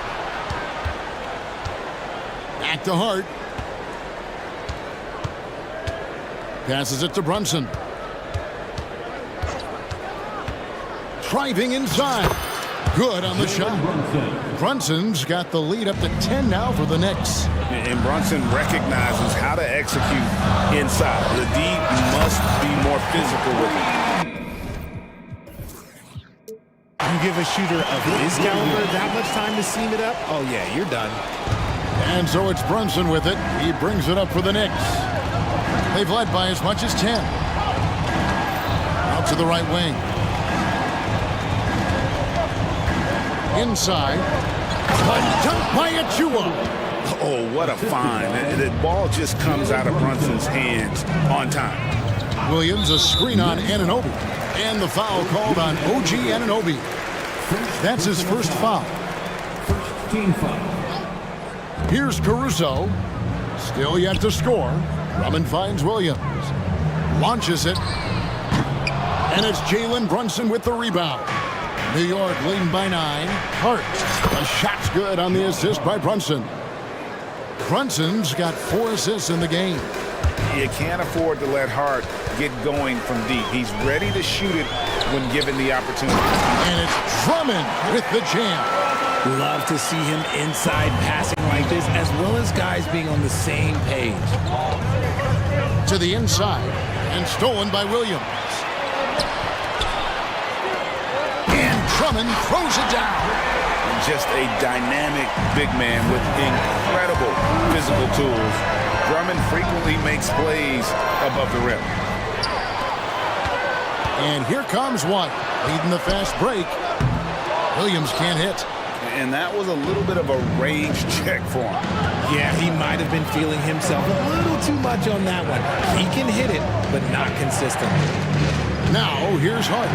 S1: Back to Hart. Passes it to Brunson. Driving inside. Good on the shot. Brunson's got the lead up to 10 now for the Knicks.
S2: And Brunson recognizes how to execute inside. The D must be more physical with him.
S5: You give a shooter of his caliber that much time to seam it up? Oh, yeah, you're done.
S1: And so it's Brunson with it. He brings it up for the Knicks. They've led by as much as 10. Out to the right wing. Inside. A dunk by Achua.
S2: Oh, what a find. The ball just comes out of Brunson's hands on time.
S1: Williams, a screen on Anunoby. And the foul called on OG Anunoby. That's his first foul.
S10: First team foul.
S1: Here's Caruso. Still yet to score. Drummond finds Williams. Launches it. And it's Jalen Brunson with the rebound. New York leading by 9. Hart. The shot's good on the assist by Brunson. Brunson's got 4 assists in the game.
S2: You can't afford to let Hart get going from deep. He's ready to shoot it when given the opportunity.
S1: And it's Drummond with the jam.
S5: Love to see him inside passing like this, as well as guys being on the same page.
S1: To the inside, and stolen by Williams. And Drummond throws it down.
S2: Just a dynamic big man with incredible physical tools. Drummond frequently makes plays above the rim.
S1: And here comes one, leading the fast break. Williams can't hit.
S2: And that was a little bit of a range check for him.
S5: Yeah, he might have been feeling himself a little too much on that one. He can hit it, but not consistently.
S1: Now, here's Hart.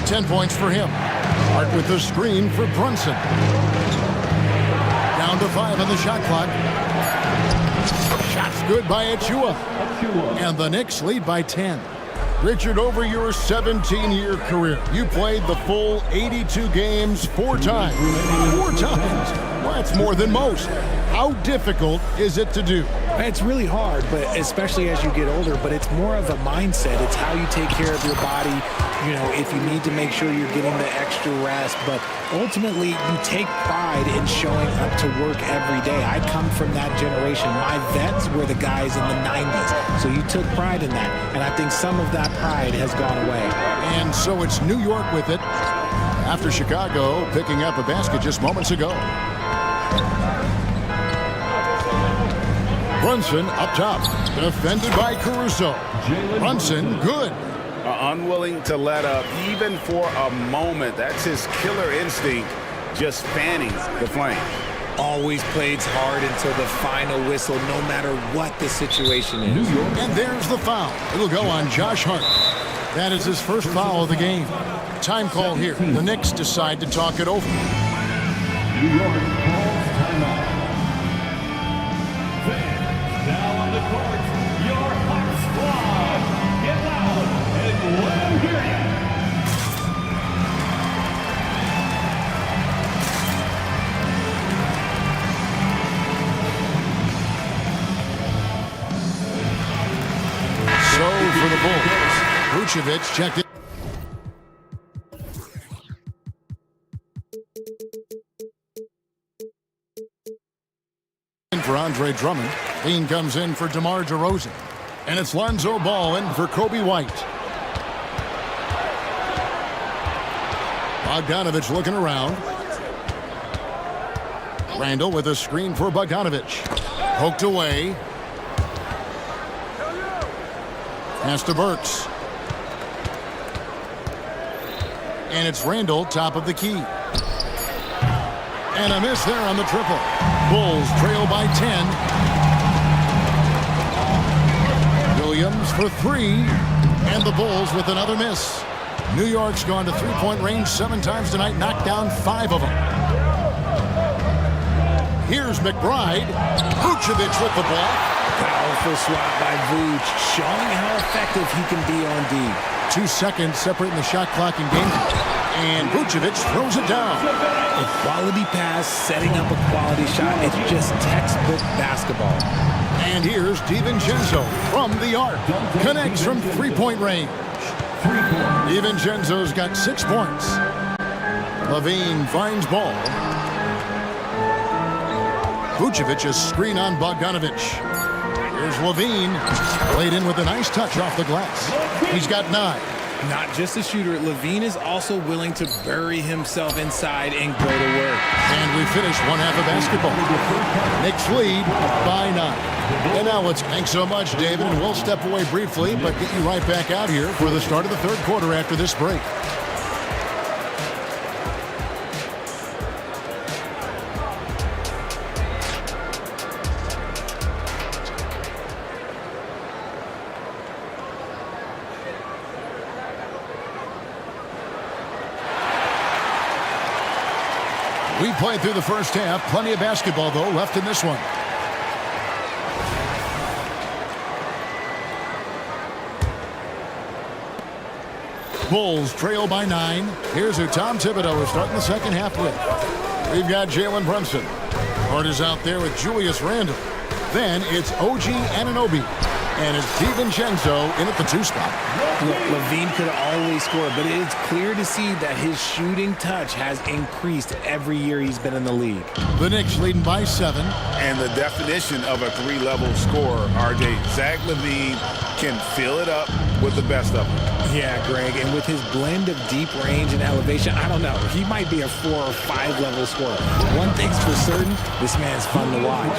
S1: 10 points for him. Hart with the screen for Brunson. Down to 5 on the shot clock. Shot's good by Achua. And the Knicks lead by 10. Richard, over your 17-year career, you played the full 82 games 4 times. 4 times? Well, that's more than most. How difficult is it to do?
S5: It's really hard, but especially as you get older, but it's more of a mindset. It's how you take care of your body, you know, if you need to make sure you're getting the extra rest. But ultimately, you take pride in showing up to work every day. I come from that generation. My vets were the guys in the 90s, so you took pride in that. And I think some of that pride has gone away.
S1: And so it's New York with it, after Chicago picking up a basket just moments ago. Brunson up top, defended by Caruso. Brunson, good.
S2: Unwilling to let up, even for a moment. That's his killer instinct, just fanning the flame.
S5: Always plays hard until the final whistle, no matter what the situation is.
S1: And there's the foul. It'll go on Josh Hart. That is his first foul of the game. Time call here. The Knicks decide to talk it over.
S10: New York calls timeout. Now on the court, your hot squad. Get loud and let them hear you.
S1: So for the Bulls, Vucevic checked it. For Andre Drummond. Lean comes in for DeMar DeRozan. And it's Lonzo Ball in for Kobe White. Bogdanovich looking around. Randall with a screen for Bogdanovich. Poked away. Pass to Burks. And it's Randall, top of the key. And a miss there on the triple. Bulls trail by 10. Williams for 3. And the Bulls with another miss. New York's gone to three-point range 7 times tonight, knocked down 5 of them. Here's McBride. Vucevic with the block.
S5: Powerful swat by Vuce, showing how effective he can be on D.
S1: 2 seconds separating the shot clock and game. And Vucevic throws it down.
S5: A quality pass, setting up a quality shot. It's just textbook basketball.
S1: And here's DiVincenzo from the arc. Connects from three-point range. DiVincenzo's got 6 points. Levine finds ball. Vucevic is screen on Bogdanovich. Here's Levine. Played in with a nice touch off the glass. He's got 9.
S5: Not just a shooter, Levine is also willing to bury himself inside and go to work.
S1: And we finish one half of basketball. Knicks lead by 9. And now thanks so much, David. And we'll step away briefly, but get you right back out here for the start of the third quarter after this break. We played through the first half. Plenty of basketball, though, left in this one. Bulls trail by 9. Here's who Tom Thibodeau is starting the second half with. We've got Jalen Brunson. Hart is out there with Julius Randle. Then it's OG Anunoby. And it's DiVincenzo in at the 2 spot.
S5: Look, Levine could always score, but it's clear to see that his shooting touch has increased every year he's been in the league.
S1: The Knicks leading by 7.
S2: And the definition of a 3-level scorer, RJ, Zach LaVine can fill it up with the best of them.
S5: Yeah, Greg, and with his blend of deep range and elevation, I don't know, he might be a 4 or 5 level scorer. One thing's for certain, this man's fun to watch.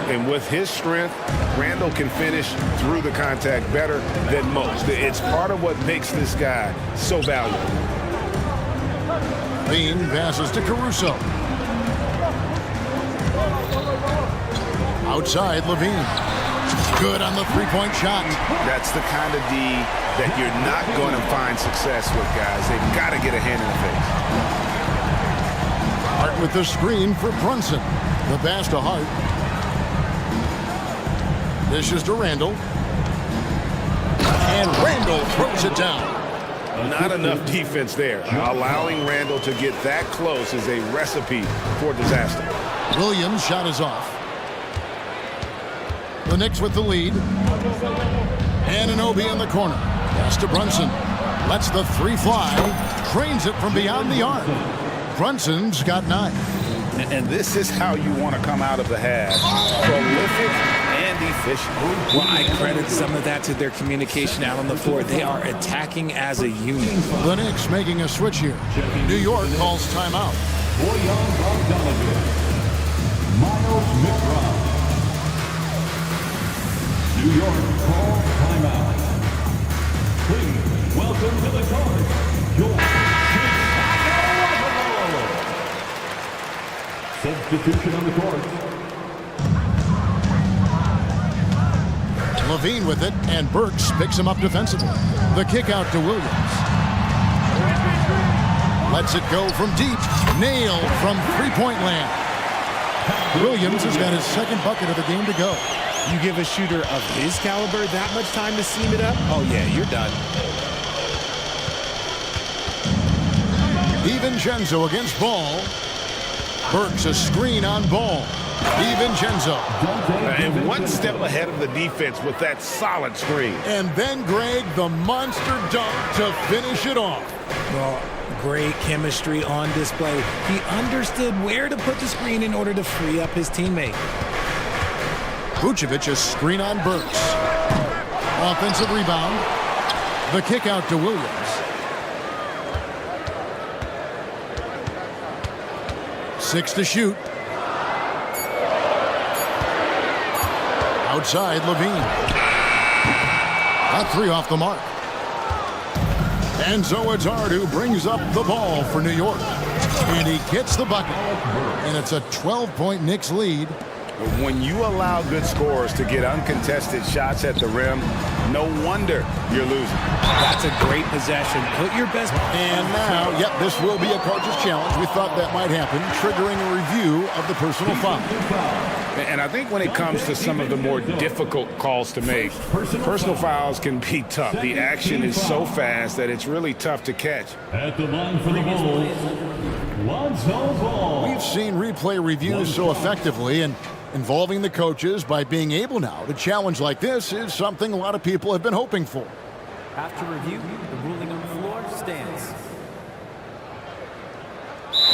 S2: And with his strength, Randall can finish through the contact better than most. It's part of what makes this guy so valuable.
S1: Bean passes to Caruso. Outside, Levine. Good on the 3-point shot.
S2: That's the kind of D that you're not going to find success with, guys. They've got to get a hand in the face.
S1: Hart with the screen for Brunson. The pass to Hart. Dishes to Randall. And Randall throws it down.
S2: Not enough defense there. Allowing Randall to get that close is a recipe for disaster.
S1: Williams' shot is off. The Knicks with the lead. Anunoby in the corner. Pass to Brunson. Lets the 3 fly. Trains it from beyond the arc. Brunson's got 9.
S2: And this is how you want to come out of the half. Prolific and efficient.
S5: Well, I credit some of that to their communication out on the floor. They are attacking as a unit.
S1: The Knicks making a switch here. New York calls timeout.
S10: Boyan Bogdanovic, Miles McBride. New York calls timeout. Please welcome to the court, your Chicago. Substitution on the court.
S1: Levine with it, and Burks picks him up defensively. The kick out to Williams. Lets it go from deep. Nailed from 3-point land. Williams has got his 2nd bucket of the game to go.
S5: You give a shooter of his caliber that much time to seam it up? Oh, yeah, you're done.
S1: DiVincenzo against Ball. Burks a screen on Ball. DiVincenzo.
S2: And one step ahead of the defense with that solid screen.
S1: And then Greg, the monster dunk to finish it off.
S5: Well, great chemistry on display. He understood where to put the screen in order to free up his teammate.
S1: Vucevic a screen on Burks. Offensive rebound. The kick out to Williams. 6 to shoot. Outside, Levine. Got 3 off the mark. And so it's Hart who brings up the ball for New York. And he gets the bucket. And it's a 12-point Knicks lead.
S2: When you allow good scorers to get uncontested shots at the rim, no wonder you're losing.
S5: That's a great possession. Put your best.
S1: And now, yep, this will be a coach's challenge. We thought that might happen, triggering a review of the personal foul.
S2: And I think when it comes to some of the more difficult calls to make, personal fouls can be tough. The action is so fast that it's really tough to catch.
S10: At the line for the ball, Lonzo Ball.
S1: We've seen replay reviews so effectively, and involving the coaches by being able now to challenge like this is something a lot of people have been hoping for.
S13: After review, the ruling on the floor stands.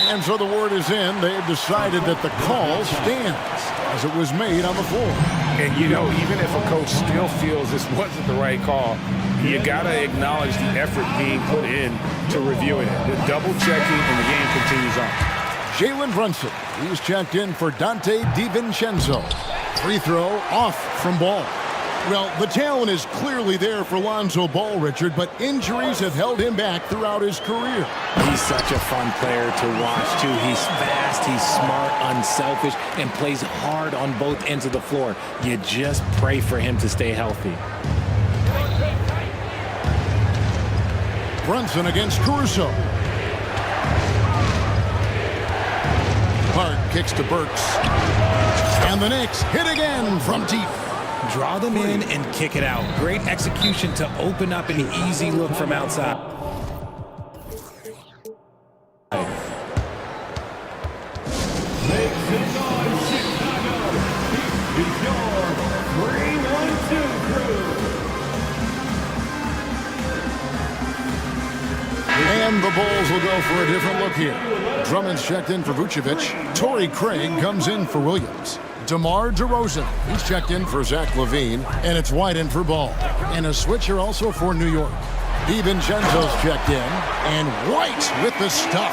S1: And so the word is in. They've decided that the call stands as it was made on the floor.
S2: And, you know, even if a coach still feels this wasn't the right call, you got to acknowledge the effort being put in to reviewing it. The double checking, and the game continues on.
S1: Jalen Brunson, he's checked in for Dante DiVincenzo. Free throw off from Ball. Well, the talent is clearly there for Lonzo Ball, Richard, but injuries have held him back throughout his career.
S5: He's such a fun player to watch, too. He's fast, he's smart, unselfish, and plays hard on both ends of the floor. You just pray for him to stay healthy.
S1: Brunson against Caruso. Hart kicks to Burks. And the Knicks hit again from deep.
S5: Draw them in and kick it out. Great execution to open up an easy look from outside.
S10: Make some noise, Chicago. It's your
S1: And the Bulls will go for a different look here. Drummond's checked in for Vucevic. Torrey Craig comes in for Williams. DeMar DeRozan, he's checked in for Zach LaVine, and it's White in for Ball. And a switcher also for New York. DiVincenzo's checked in, and White with the stuff.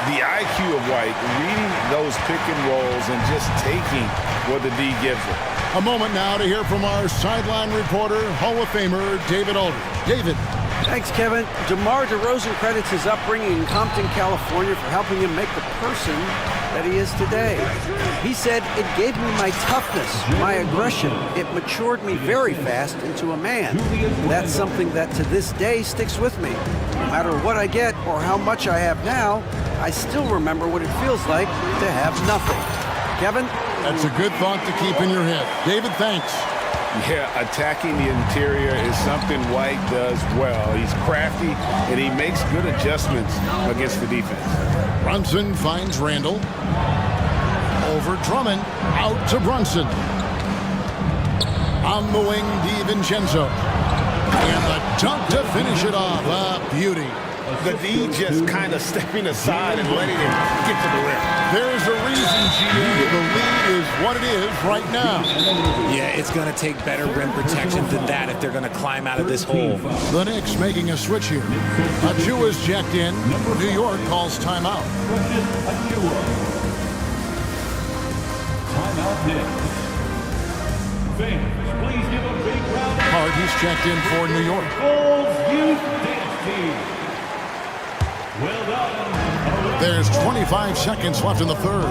S2: The IQ of White, reading those pick and rolls and just taking what the D gives him.
S1: A moment now to hear from our sideline reporter, Hall of Famer David Aldridge. David.
S4: Thanks, Kevin. DeMar DeRozan credits his upbringing in Compton, California for helping him make the person that he is today. He said, "It gave me my toughness, my aggression. It matured me very fast into a man. That's something that to this day sticks with me. No matter what I get or how much I have now, I still remember what it feels like to have nothing." Kevin?
S1: That's a good thought to keep in your head. David, thanks.
S2: Yeah, attacking the interior is something White does well. He's crafty, and he makes good adjustments against the defense.
S1: Brunson finds Randall. Over Drummond, out to Brunson. On the wing, DiVincenzo. And the dunk to finish it off. A beauty.
S2: The D just kind of stepping aside and letting him get to the rim.
S1: There's a reason, GA. The lead is what it is right now.
S5: Yeah, it's going to take better rim protection than that if they're going to climb out of this hole.
S1: The Knicks making a switch here. Achua's checked in. New York calls timeout.
S10: Timeout Knicks. Fans, please give a big round.
S1: Hart, he's checked in for New York.
S10: Bulls Youth Dance Team. Well done.
S1: There's 25 seconds left in the third.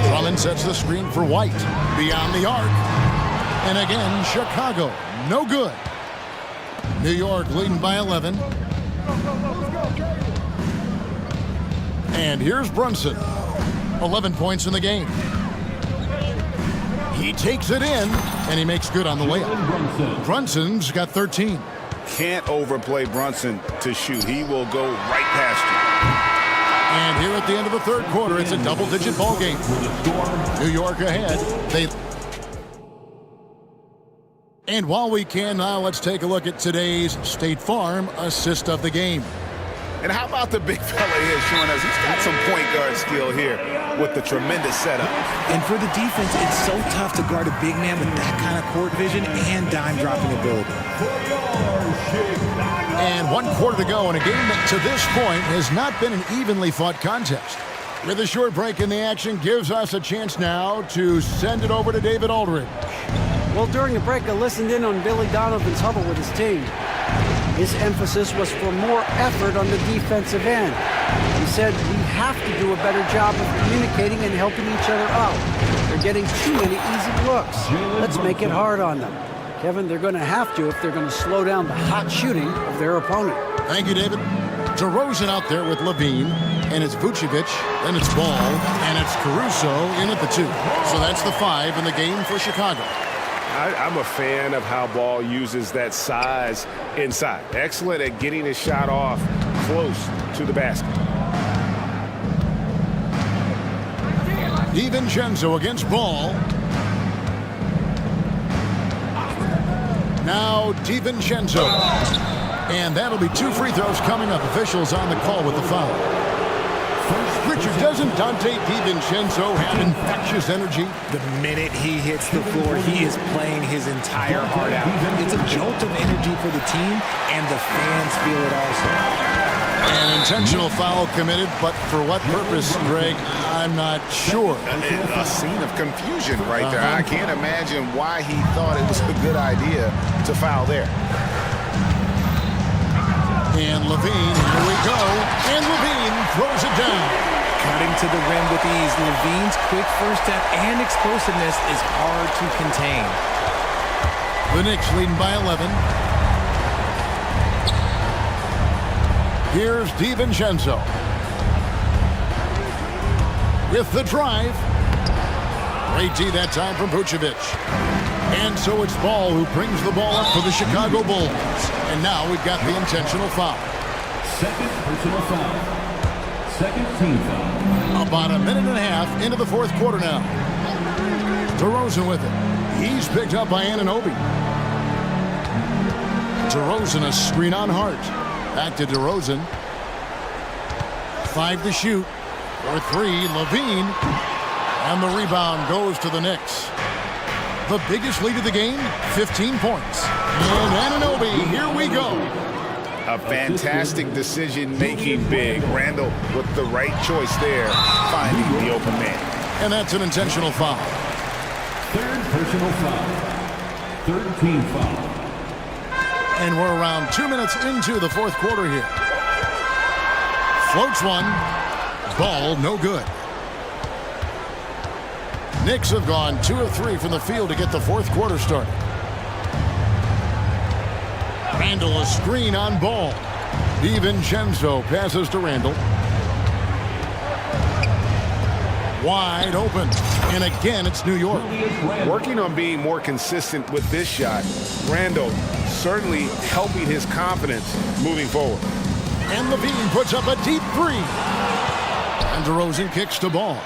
S1: Drummond sets the screen for White. Beyond the arc. And again, Chicago. No good. New York leading by 11. And here's Brunson. 11 points in the game. He takes it in, and he makes good on the layup. Brunson's got 13.
S2: Can't overplay Brunson to shoot. He will go right past you.
S1: And here at the end of the third quarter, it's a double-digit ball game. New York ahead. And while we can now, let's take a look at today's State Farm assist of the game.
S2: And how about the big fella here showing us he's got some point guard skill here with the tremendous setup.
S5: And for the defense, it's so tough to guard a big man with that kind of court vision and dime dropping ability.
S1: And 1 quarter to go in a game that to this point has not been an evenly fought contest. With a short break in the action gives us a chance now to send it over to David Aldridge.
S4: Well, during the break, I listened in on Billy Donovan's huddle with his team. His emphasis was for more effort on the defensive end. He said, "We have to do a better job of communicating and helping each other out. They're getting too many easy looks. Let's make it hard on them." Kevin, they're going to have to if they're going to slow down the hot shooting of their opponent.
S1: Thank you, David. DeRozan out there with LaVine, and it's Vucevic, then it's Ball, and it's Caruso in at the 2. So that's the 5 in the game for Chicago.
S2: I'm a fan of how Ball uses that size inside. Excellent at getting his shot off close to the basket.
S1: DiVincenzo against Ball. Now DiVincenzo. And that'll be 2 free throws coming up. Officials on the call with the foul. Richard, doesn't Dante DiVincenzo have infectious energy?
S5: The minute he hits the floor, he is playing his entire heart out. It's a jolt of energy for the team, and the fans feel it also.
S1: An intentional foul committed, but for what purpose, Greg? I'm not sure.
S2: A scene of confusion right there. I can't imagine why he thought it was a good idea to foul there.
S1: And LaVine, here we go. And LaVine throws it down.
S5: Cutting to the rim with ease. LaVine's quick first step and explosiveness is hard to contain.
S1: The Knicks leading by 11. Here's DiVincenzo. With the drive. Great D that time from Vucevic. And so it's Ball who brings the ball up for the Chicago Bulls. And now we've got the intentional foul.
S10: Second personal foul. Second team foul.
S1: About a minute and a half into the fourth quarter now. DeRozan with it. He's picked up by Anunoby. DeRozan a screen on Hart. Back to DeRozan. 5 to shoot. For 3, Levine. And the rebound goes to the Knicks. The biggest lead of the game, 15 points. And Anunoby, here we go.
S2: A fantastic decision-making big. Randall with the right choice there, finding the open man.
S1: And that's an intentional foul.
S10: Third personal foul. Third team foul.
S1: And we're around 2 minutes into the fourth quarter here. Floats one. Ball no good. Knicks have gone 2 of 3 from the field to get the fourth quarter started. Randall a screen on Ball. DiVincenzo passes to Randall. Wide open. And again, it's New York.
S2: Working on being more consistent with this shot. Randall certainly helping his confidence moving forward.
S1: And Levine puts up a deep 3. And DeRozan kicks to Ball.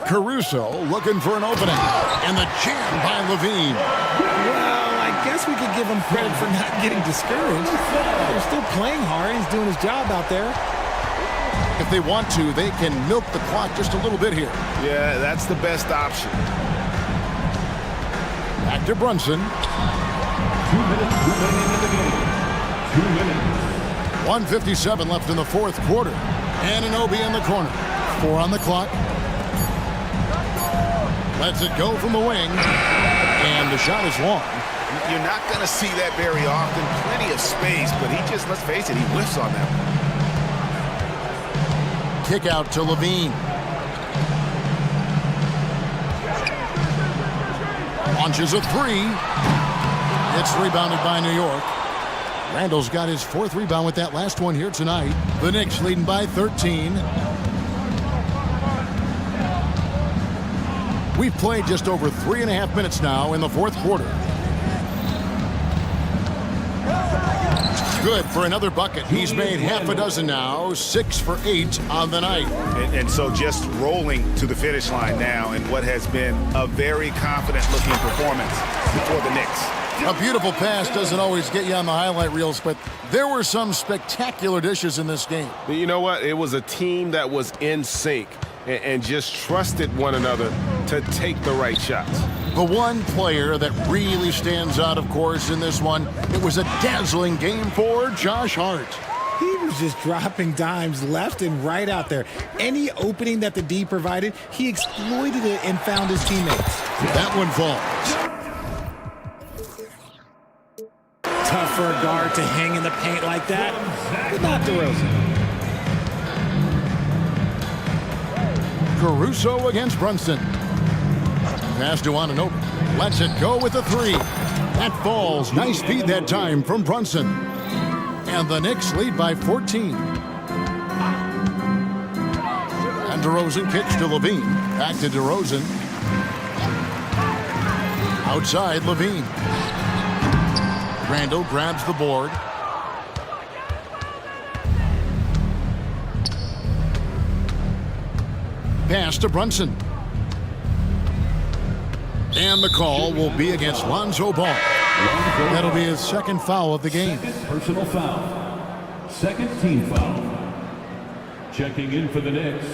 S1: Caruso looking for an opening. And the jam by Levine.
S5: Well, I guess we could give him credit for not getting discouraged. They're still playing hard. He's doing his job out there.
S1: If they want to, they can milk the clock just a little bit here.
S2: Yeah, that's the best option.
S1: Back to Brunson.
S10: 2 minutes remaining in the game. 2 minutes.
S1: 1:57 left in the fourth quarter. Anunoby in the corner. 4 on the clock. Lets it go from the wing. And the shot is long.
S2: You're not going to see that very often. Plenty of space, but he just, let's face it, he whiffs on that one.
S1: Kick out to Levine. Launches a 3. It's rebounded by New York. Randall's got his 4th rebound with that last one here tonight. The Knicks leading by 13. We've played just over 3.5 minutes now in the fourth quarter. Good for another bucket. He's made half a dozen now, 6 for 8 on the night.
S2: And so just rolling to the finish line now in what has been a very confident-looking performance for the Knicks.
S1: A beautiful pass doesn't always get you on the highlight reels, but there were some spectacular dishes in this game.
S6: You know what? It was a team that was in sync and just trusted one another to take the right shots.
S1: The one player that really stands out, of course, in this one, it was a dazzling game for Josh Hart.
S5: He was just dropping dimes left and right out there. Any opening that the D provided, he exploited it and found his teammates.
S1: That one falls.
S5: Tough for a guard to hang in the paint like that, but not DeRozan.
S1: Caruso against Brunson. Pass to Anunoby. Lets it go with a 3. That falls. Nice feed that time from Brunson. And the Knicks lead by 14. And DeRozan kicks to Levine. Back to DeRozan. Outside Levine. Randall grabs the board. Pass to Brunson. And the call will be against Lonzo Ball. That'll be his 2nd foul of the game.
S10: Second personal foul. 2nd team foul. Checking in for the Knicks,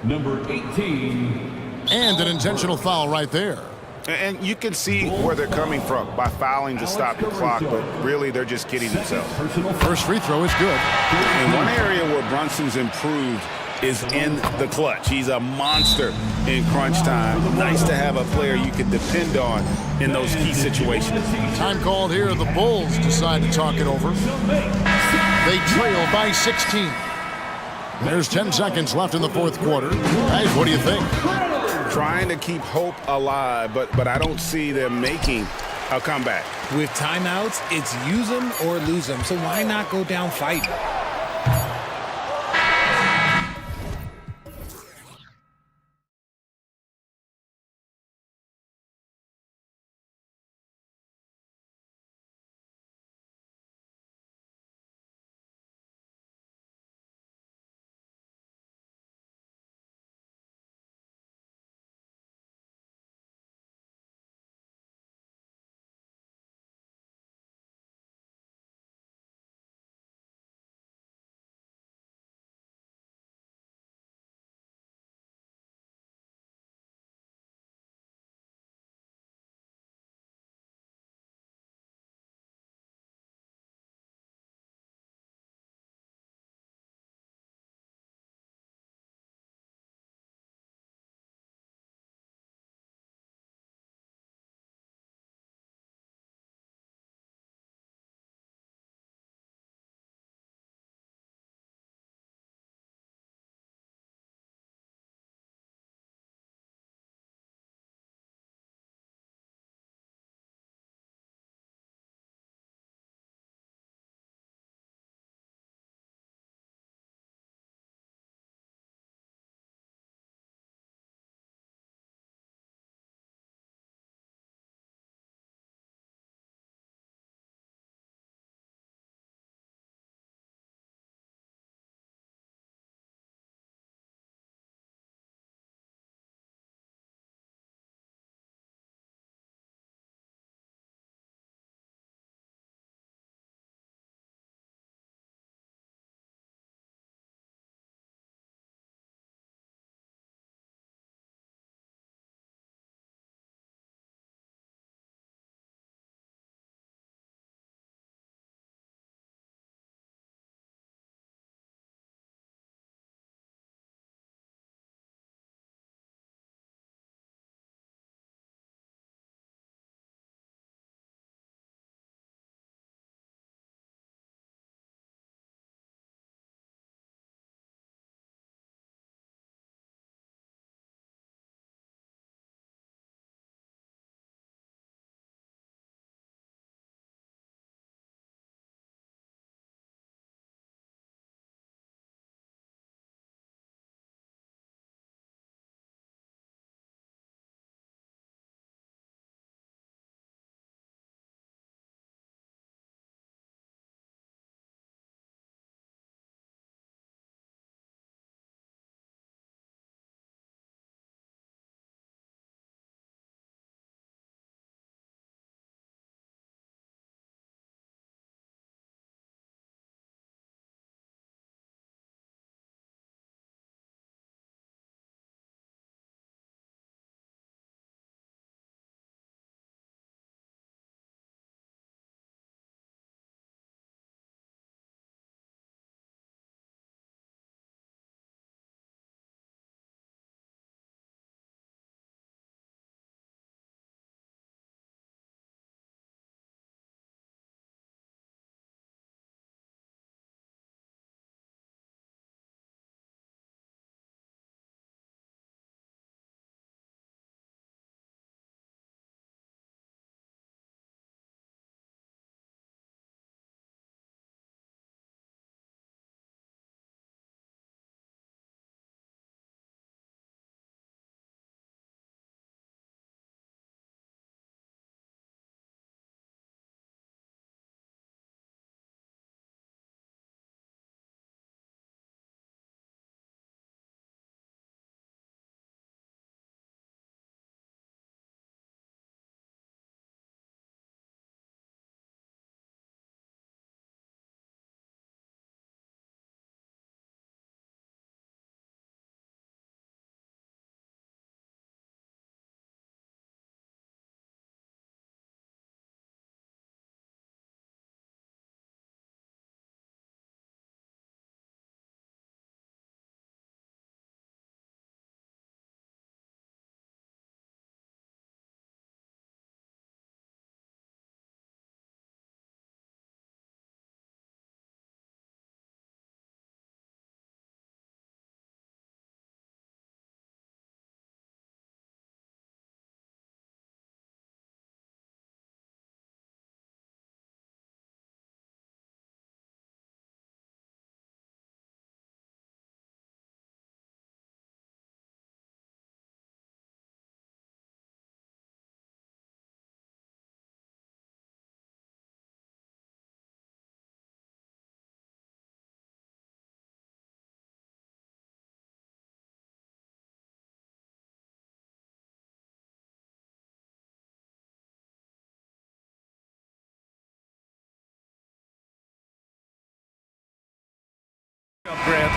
S10: number 18.
S1: And an intentional foul right there.
S2: And you can see where they're coming from by fouling to stop the clock, but really they're just kidding themselves.
S1: First free throw is good.
S2: And one area where Brunson's improved is in the clutch. He's a monster in crunch time. Nice to have a player you can depend on in those key situations.
S1: Time called here. The Bulls decide to talk it over. They trail by 16. There's 10 seconds left in the fourth quarter. Guys, what do you think?
S2: Trying to keep hope alive, but I don't see them making a comeback.
S5: With timeouts, it's use them or lose them. So why not go down fighting?
S6: Grant,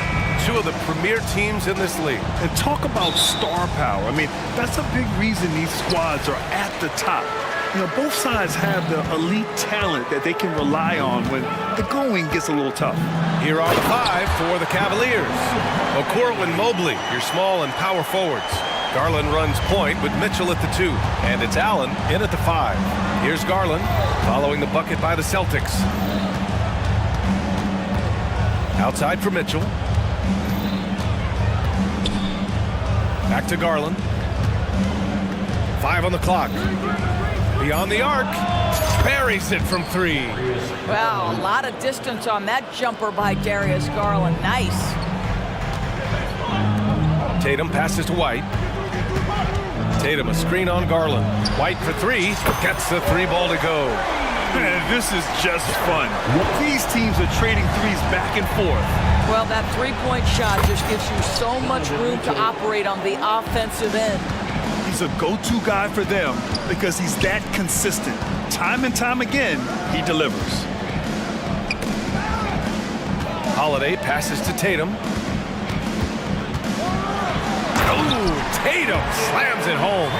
S6: two of the premier teams in this league.
S8: And talk about star power. I mean, that's a big reason these squads are at the top. You know, both sides have the elite talent that they can rely on when the going gets a little tough.
S6: Here are the five for the Cavaliers. Okoro and Mobley, your small and power forwards. Garland runs point with Mitchell at the 2, and it's Allen in at the 5. Here's Garland, following the bucket by the Celtics. Outside for Mitchell. Back to Garland. 5 on the clock. Beyond the arc. Buries it from 3.
S3: Wow, a lot of distance on that jumper by Darius Garland. Nice.
S6: Tatum passes to White. Tatum, a screen on Garland. White for 3. Gets the 3-ball to go.
S8: Man, this is just fun. These teams are trading threes back and forth.
S3: Well, that three-point shot just gives you so much room to operate on the offensive end.
S8: He's a go-to guy for them because he's that consistent. Time and time again, he delivers.
S6: Holiday passes to Tatum. Oh, Tatum slams it home.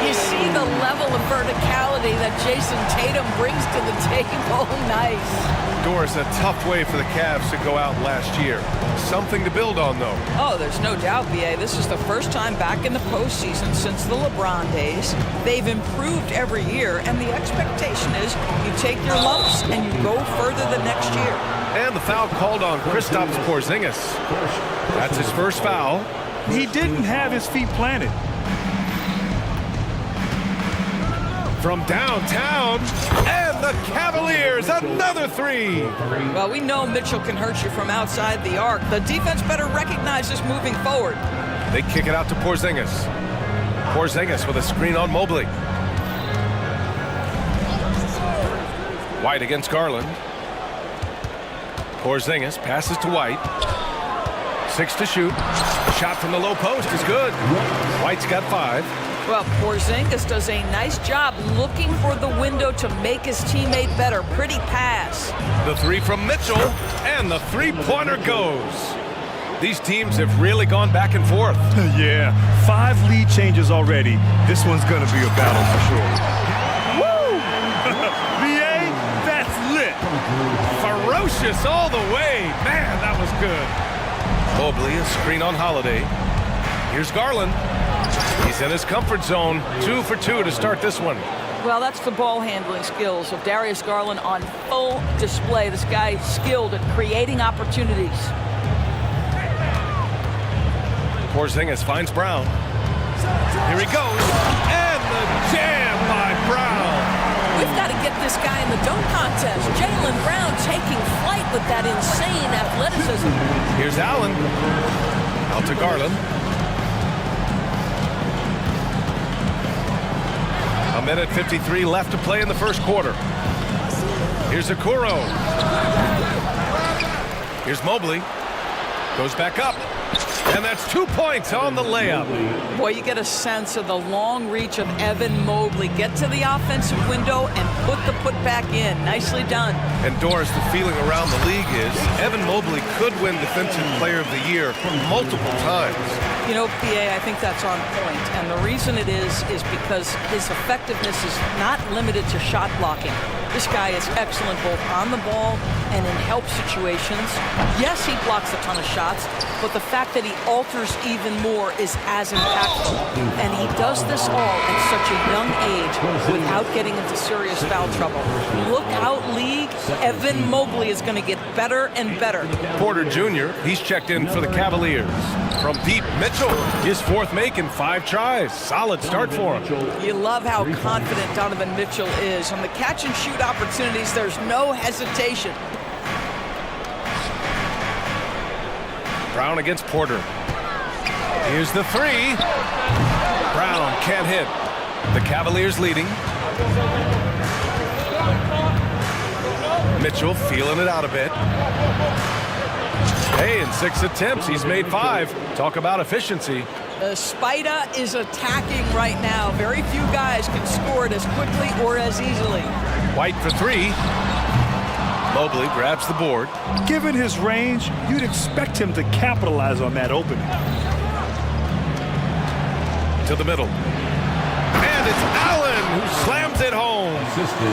S3: You see the level of verticality that Jason Tatum brings to the table. Nice.
S6: Doris, a tough way for the Cavs to go out last year. Something to build on, though.
S3: Oh, there's no doubt, BA. This is the first time back in the postseason since the LeBron days. They've improved every year, and the expectation is you take your lumps and you go further the next year.
S6: And the foul called on Kristaps Porzingis. That's his first foul.
S8: He didn't have his feet planted.
S6: From downtown, and the Cavaliers, another 3.
S3: Well, we know Mitchell can hurt you from outside the arc. The defense better recognize this moving forward.
S6: They kick it out to Porzingis. Porzingis with a screen on Mobley. White against Garland. Porzingis passes to White. 6 to shoot. Shot from the low post is good. White's got 5.
S3: Well, Porzingis does a nice job looking for the window to make his teammate better. Pretty pass.
S6: The 3 from Mitchell, and the 3-pointer goes. These teams have really gone back and forth.
S8: Yeah, 5 lead changes already. This one's going to be a battle for sure. Woo! BA, that's lit.
S6: Ferocious all the way. Man, that was good. Mobley, a screen on Holiday. Here's Garland. He's in his comfort zone. 2 for 2 to start this one.
S3: Well, that's the ball handling skills of Darius Garland on full display. This guy is skilled at creating opportunities.
S6: Porzingis finds Brown. Here he goes. And the jam by Brown.
S3: We've got to get this guy in the dunk contest. Jaylen Brown taking flight with that insane athleticism.
S6: Here's Allen. Out to Garland. A minute 53 left to play in the first quarter. Here's Okoro. Here's Mobley. Goes back up. And that's 2 points on the layup.
S3: Boy, you get a sense of the long reach of Evan Mobley. Get to the offensive window and put the putback in. Nicely done.
S6: And Doris, the feeling around the league is Evan Mobley could win Defensive Player of the Year multiple times.
S3: You know, PA, I think that's on point. And the reason it is because his effectiveness is not limited to shot blocking. This guy is excellent both on the ball and in help situations. Yes, he blocks a ton of shots, but the fact that he alters even more is as impactful. And he does this all at such a young age without getting into serious foul trouble. Look out, league. Evan Mobley is going to get better and better.
S6: Porter Jr., he's checked in for the Cavaliers. From deep, Mitchell, his 4th make in 5 tries. Solid start for him.
S3: You love how confident Donovan Mitchell is. On the catch and shoot opportunities, there's no hesitation.
S6: Brown against Porter. Here's the 3. Brown can't hit. The Cavaliers leading. Mitchell feeling it out a bit. Hey, in 6 attempts, he's made 5. Talk about efficiency.
S3: The Spider is attacking right now. Very few guys can score it as quickly or as easily.
S6: White for 3. Mobley grabs the board.
S8: Given his range, you'd expect him to capitalize on that opening.
S6: To the middle. And it's Allen who slams it home.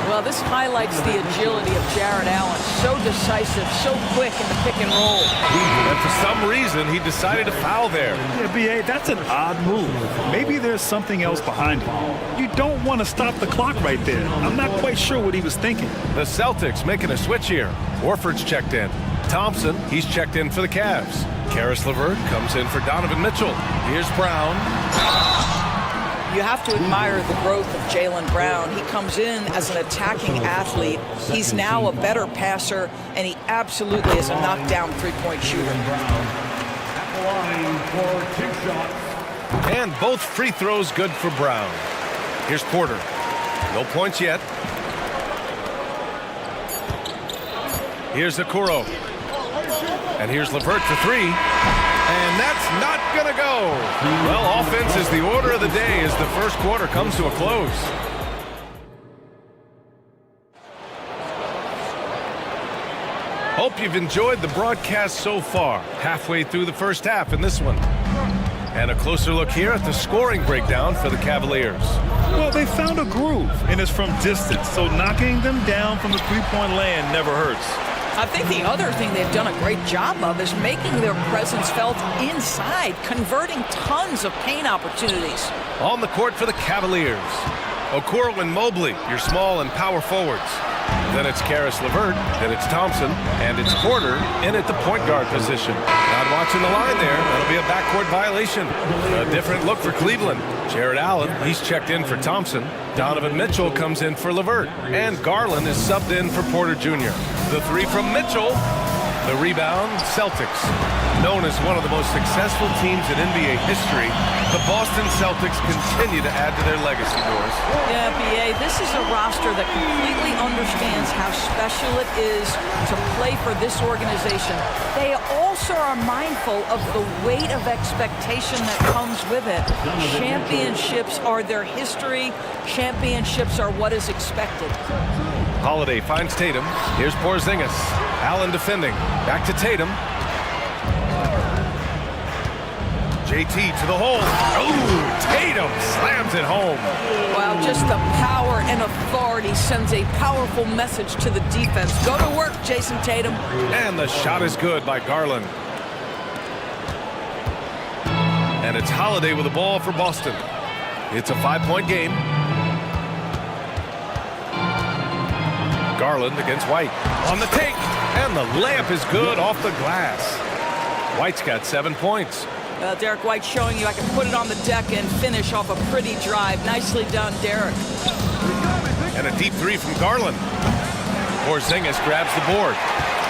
S3: Well, this highlights the agility of Jared Allen. So decisive, so quick in the pick and roll.
S6: And for some reason, he decided to foul there.
S8: Yeah, B.A., that's an odd move. Maybe there's something else behind it. You don't want to stop the clock right there. I'm not quite sure what he was thinking.
S6: The Celtics making a switch here. Orford's checked in. Thompson, he's checked in for the Cavs. Karis LeVert comes in for Donovan Mitchell. Here's Brown.
S3: You have to admire the growth of Jaylen Brown. He comes in as an attacking athlete. He's now a better passer, and he absolutely is a knockdown three-point shooter.
S6: And both free throws good for Brown. Here's Porter. No points yet. Here's Okoro. And here's LeVert for three. And that's not going to go. Well, offense is the order of the day as the first quarter comes to a close. Hope you've enjoyed the broadcast so far. Halfway through the first half in this one. And a closer look here at the scoring breakdown for the Cavaliers.
S8: Well, they found a groove, and it's from distance, so knocking them down from the three-point land never hurts.
S3: I think the other thing they've done a great job of is making their presence felt inside, converting tons of paint opportunities.
S6: On the court for the Cavaliers, Okoro and Mobley, your small and power forwards. Then it's Karis LeVert, then it's Thompson, and it's Porter in at the point guard position. Not watching the line there. That'll be a backcourt violation. A different look for Cleveland. Jared Allen, he's checked in for Thompson. Donovan Mitchell comes in for LeVert. And Garland is subbed in for Porter Jr. The three from Mitchell. The rebound, Celtics. Known as one of the most successful teams in NBA history, the Boston Celtics continue to add to their legacy, Doris.
S3: Yeah, B.A., this is a roster that completely understands how special it is to play for this organization. They also are mindful of the weight of expectation that comes with it. Championships are their history. Championships are what is expected.
S6: Holiday finds Tatum. Here's Porzingis. Allen defending. Back to Tatum. JT to the hole. Oh, Tatum slams it home.
S3: Wow, just the power and authority sends a powerful message to the defense. Go to work, Jason Tatum.
S6: And the shot is good by Garland. And it's Holiday with the ball for Boston. It's a 5-point game. Garland against White. On the take. And the layup is good off the glass. White's got 7 points.
S3: Derek White showing you I can put it on the deck and finish off a pretty drive. Nicely done, Derek.
S6: And a deep three from Garland. Porzingis grabs the board.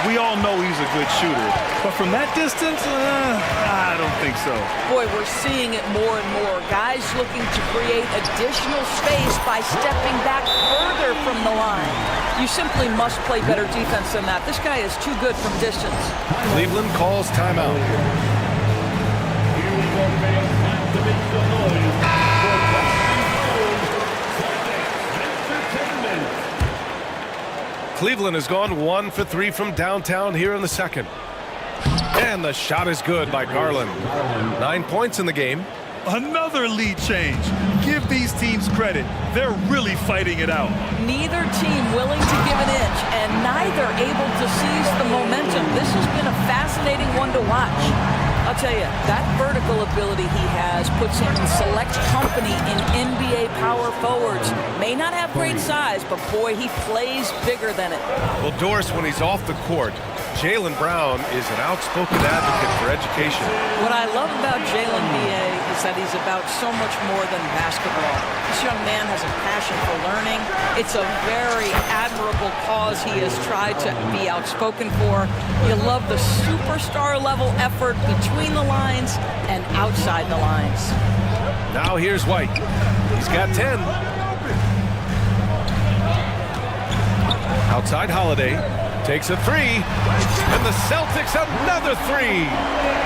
S8: We all know he's a good shooter, but from that distance, I don't think so.
S3: Boy, we're seeing it more and more. Guys looking to create additional space by stepping back further from the line. You simply must play better defense than that. This guy is too good from distance.
S6: Cleveland calls timeout. Cleveland has gone 1 for 3 from downtown here in the second. And the shot is good by Garland. 9 points in the game.
S8: Another lead change. Give these teams credit. They're really fighting it out.
S3: Neither team willing to give an inch and neither able to seize the momentum. This has been a fascinating one to watch. I'll tell you, that vertical ability he has puts him in select company in NBA power forwards. May not have great size, but boy, he plays bigger than it.
S6: Well, Doris, when he's off the court, Jaylen Brown is an outspoken advocate for education.
S3: What I love about Jaylen, B.A., is that he's about so much more than basketball. This young man has a passion for learning. It's a very admirable cause he has tried to be outspoken for. You love the superstar level effort between the lines and outside the lines.
S6: Now here's White. He's got 10. Outside Holiday. Takes a three, and the Celtics another three.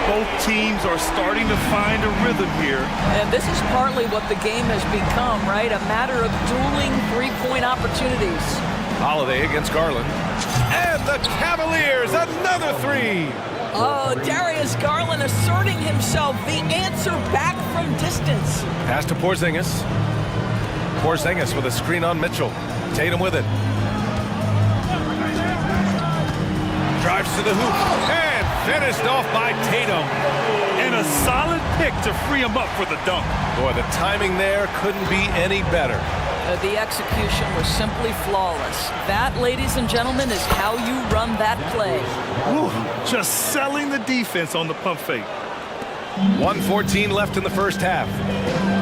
S8: Both teams are starting to find a rhythm here.
S3: And this is partly what the game has become, right? A matter of dueling three-point opportunities.
S6: Holiday against Garland. And the Cavaliers, another three.
S3: Oh, Darius Garland asserting himself, the answer back from distance.
S6: Pass to Porzingis. Porzingis with a screen on Mitchell. Tatum with it. Drives to the hoop and finished off by Tatum.
S8: And a solid pick to free him up for the dunk.
S6: Boy, the timing there couldn't be any better.
S3: The execution was simply flawless. That, ladies and gentlemen, is how you run that play.
S8: Ooh, just selling the defense on the pump fake.
S6: 1:14 left in the first half.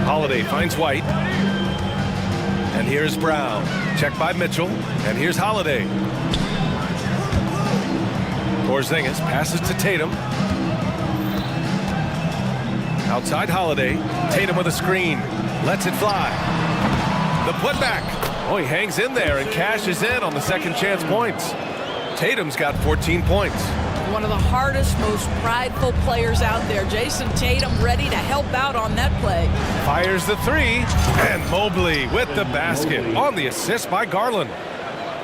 S6: Holiday finds White. And here's Brown. Checked by Mitchell. And here's Holiday. Porzingis passes to Tatum. Outside Holiday. Tatum with a screen. Lets it fly. The putback. Oh, he hangs in there and cashes in on the second chance points. Tatum's got 14 points.
S3: One of the hardest, most prideful players out there. Jason Tatum ready to help out on that play.
S6: Fires the three. And Mobley with the basket on the assist by Garland.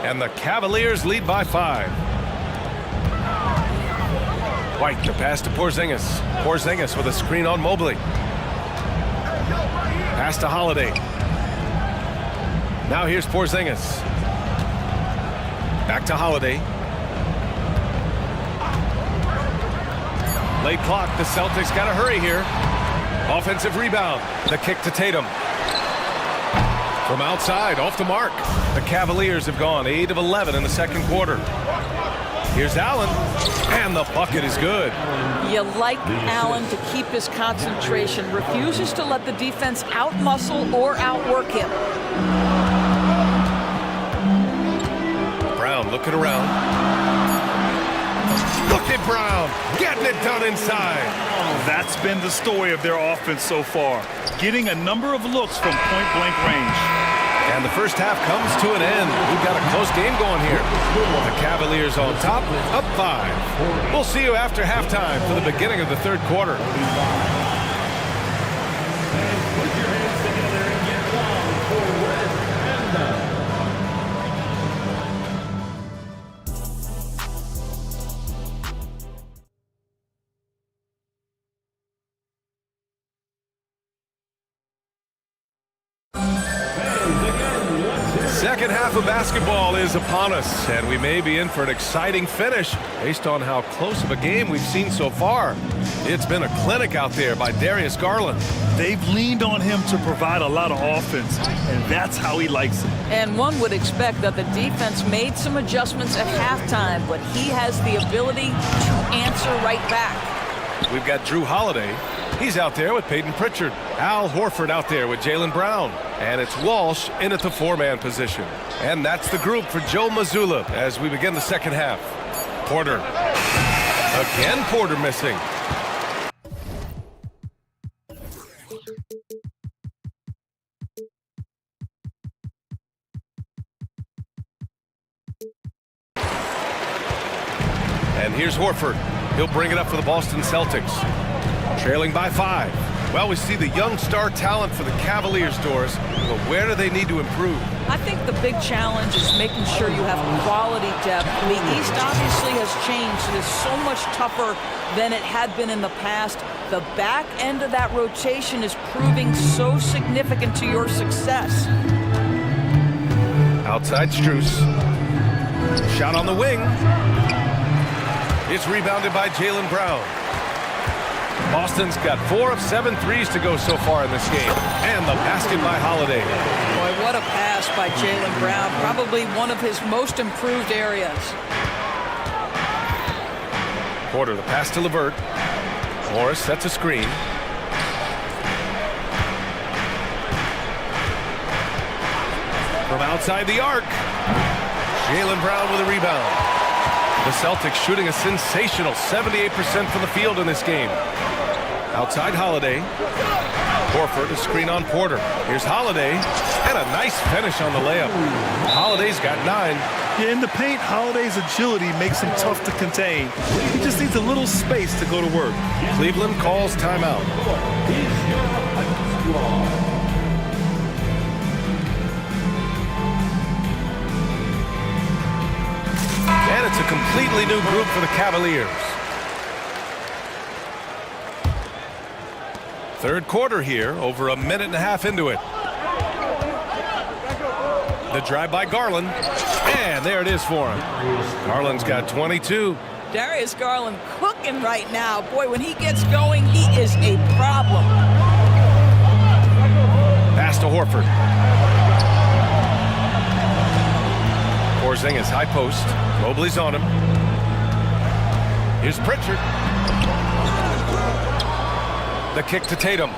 S6: And the Cavaliers lead by 5. White to pass to Porzingis. Porzingis with a screen on Mobley. Pass to Holiday. Now here's Porzingis. Back to Holiday. Late clock. The Celtics got to hurry here. Offensive rebound. The kick to Tatum. From outside, off the mark. The Cavaliers have gone 8 of 11 in the second quarter. Here's Allen, and the bucket is good.
S3: You like Allen to keep his concentration, refuses to let the defense outmuscle or outwork him.
S6: Brown looking around. Look at Brown, getting it done inside.
S8: That's been the story of their offense so far, getting a number of looks from point-blank range.
S6: And the first half comes to an end. We've got a close game going here. The Cavaliers on top, up 5. We'll see you after halftime for the beginning of the third quarter. Second half of basketball is upon us, and we may be in for an exciting finish based on how close of a game we've seen so far. It's been a clinic out there by Darius Garland.
S8: They've leaned on him to provide a lot of offense, and that's how he likes it.
S3: And one would expect that the defense made some adjustments at halftime, but he has the ability to answer right back.
S6: We've got Drew Holiday. He's out there with Peyton Pritchard. Al Horford out there with Jaylen Brown. And it's Walsh in at the 4-man position. And that's the group for Joe Mazzulla as we begin the second half. Porter. Again, Porter missing. And here's Horford. He'll bring it up for the Boston Celtics. Trailing by 5. Well, we see the young star talent for the Cavaliers, Doris, but where do they need to improve?
S3: I think the big challenge is making sure you have quality depth. The East obviously has changed. It is so much tougher than it had been in the past. The back end of that rotation is proving so significant to your success.
S6: Outside Strus. Shot on the wing. It's rebounded by Jaylen Brown. Boston's got 4 of 7 threes to go so far in this game. And the basket by Holiday.
S3: Boy, what a pass by Jaylen Brown. Probably one of his most improved areas.
S6: Porter, the pass to LeVert. Morris sets a screen. From outside the arc. Jaylen Brown with a rebound. The Celtics shooting a sensational 78% from the field in this game. Outside Holiday. Horford, a screen on Porter. Here's Holiday, and a nice finish on the layup. Holiday's got 9.
S8: Yeah, in the paint, Holiday's agility makes him tough to contain. He just needs a little space to go to work.
S6: Cleveland calls timeout. a completely new group for the Cavaliers. Third quarter here, over a minute and a half into it. The drive by Garland, and there it is for him. Garland's got 22.
S3: Darius Garland cooking right now. Boy, when he gets going, he is a problem.
S6: Pass to Horford. Porzingis, high post. Mobley's on him. Here's Pritchard. The kick to Tatum.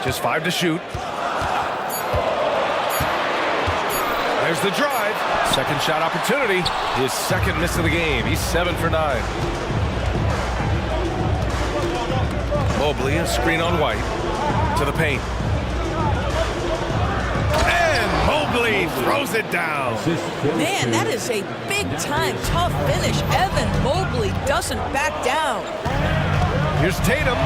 S6: Just 5 to shoot. There's the drive. Second shot opportunity. His second miss of the game. He's 7 for 9. Mobley, a screen on White. To the paint. And Mobley throws it down.
S3: Man, that is a big-time, tough finish. Evan Mobley doesn't back down.
S6: Here's Tatum.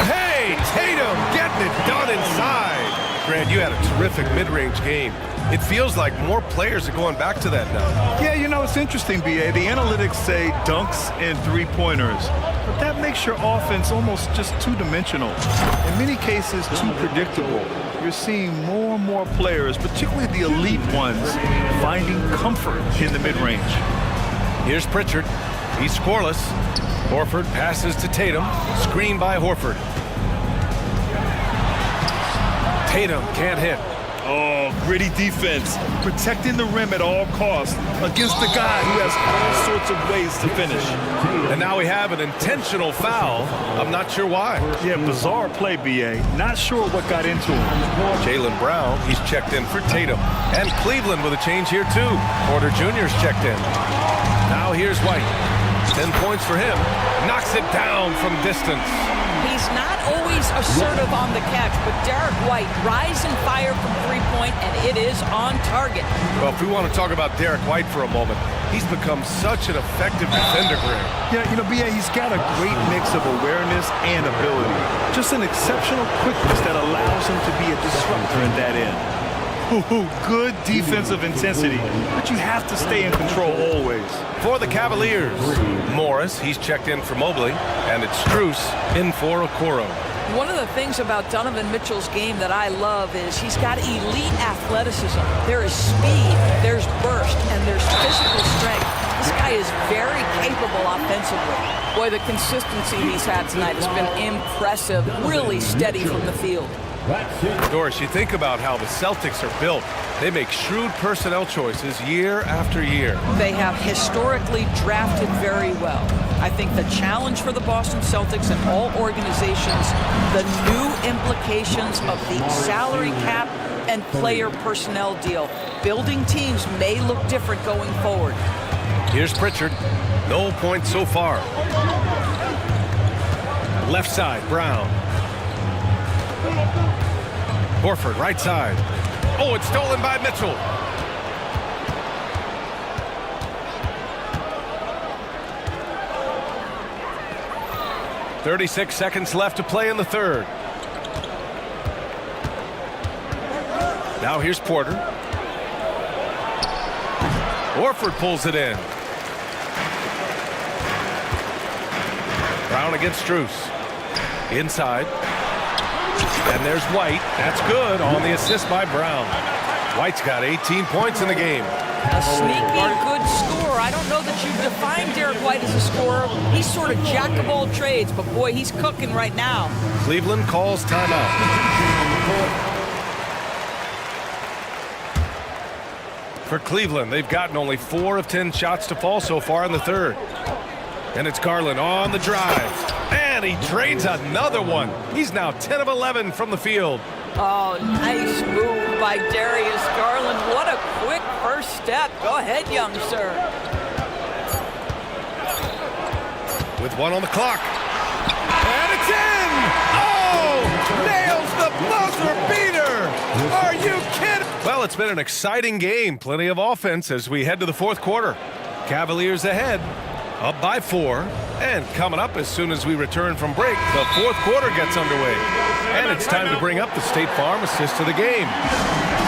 S6: Hey, Tatum getting it done inside. Grant, you had a terrific mid-range game. It feels like more players are going back to that now.
S8: Yeah, you know, it's interesting, B.A. The analytics say dunks and three-pointers, but that makes your offense almost just two-dimensional. In many cases, too predictable. You're seeing more and more players, particularly the elite ones, finding comfort in the mid-range.
S6: Here's Pritchard. He's scoreless. Horford passes to Tatum. Screen by Horford. Tatum can't hit.
S8: Oh, gritty defense. Protecting the rim at all costs against the guy who has all sorts of ways to finish.
S6: And now we have an intentional foul. I'm not sure why.
S8: Yeah, bizarre play, B.A. Not sure what got into him.
S6: Jaylen Brown, he's checked in for Tatum. And Cleveland with a change here, too. Porter Jr.'s checked in. Now here's White. 10 points for him. Knocks it down from distance.
S3: He's not always assertive on the catch, but Derek White, rise and fire from three-point, and it is on target.
S6: Well, if we want to talk about Derek White for a moment, he's become such an effective defender, Graham.
S8: Yeah, you know, B.A., he's got a great mix of awareness and ability. Just an exceptional quickness that allows him to be a disruptor at that end. Good defensive intensity, but you have to stay in control always.
S6: For the Cavaliers, Morris, he's checked in for Mobley, and it's Strus in for Okoro.
S3: One of the things about Donovan Mitchell's game that I love is he's got elite athleticism. There is speed, there's burst, and there's physical strength. This guy is very capable offensively. Boy, the consistency he's had tonight has been impressive, really steady from the field.
S6: Doris, you think about how the Celtics are built. They make shrewd personnel choices year after year.
S3: They have historically drafted very well. I think the challenge for the Boston Celtics and all organizations, the new implications of the salary cap and player personnel deal. Building teams may look different going forward.
S6: Here's Pritchard. No points so far. Left side, Brown. Horford, right side. Oh, it's stolen by Mitchell. .36 seconds left to play in the third. Now here's Porter. Horford pulls it in. Brown against Strus. Inside. And there's White. That's good on the assist by Brown. White's got 18 points in the game.
S3: A sneaky good scorer. I don't know that you define Derek White as a scorer. He's sort of jack of all trades, but boy, he's cooking right now.
S6: Cleveland calls timeout. For Cleveland, they've gotten only 4 of 10 shots to fall so far in the third. And it's Garland on the drive. And he trades another one. He's now 10 of 11 from the field.
S3: Oh, nice move by Darius Garland. What a quick first step. Go ahead, young sir.
S6: With 1 on the clock. And it's in! Oh! Nails the buzzer beater! Are you kidding? Well, it's been an exciting game. Plenty of offense as we head to the fourth quarter. Cavaliers ahead. Up by 4, and coming up as soon as we return from break, the fourth quarter gets underway. And it's time to bring up the State Farm assist of the game.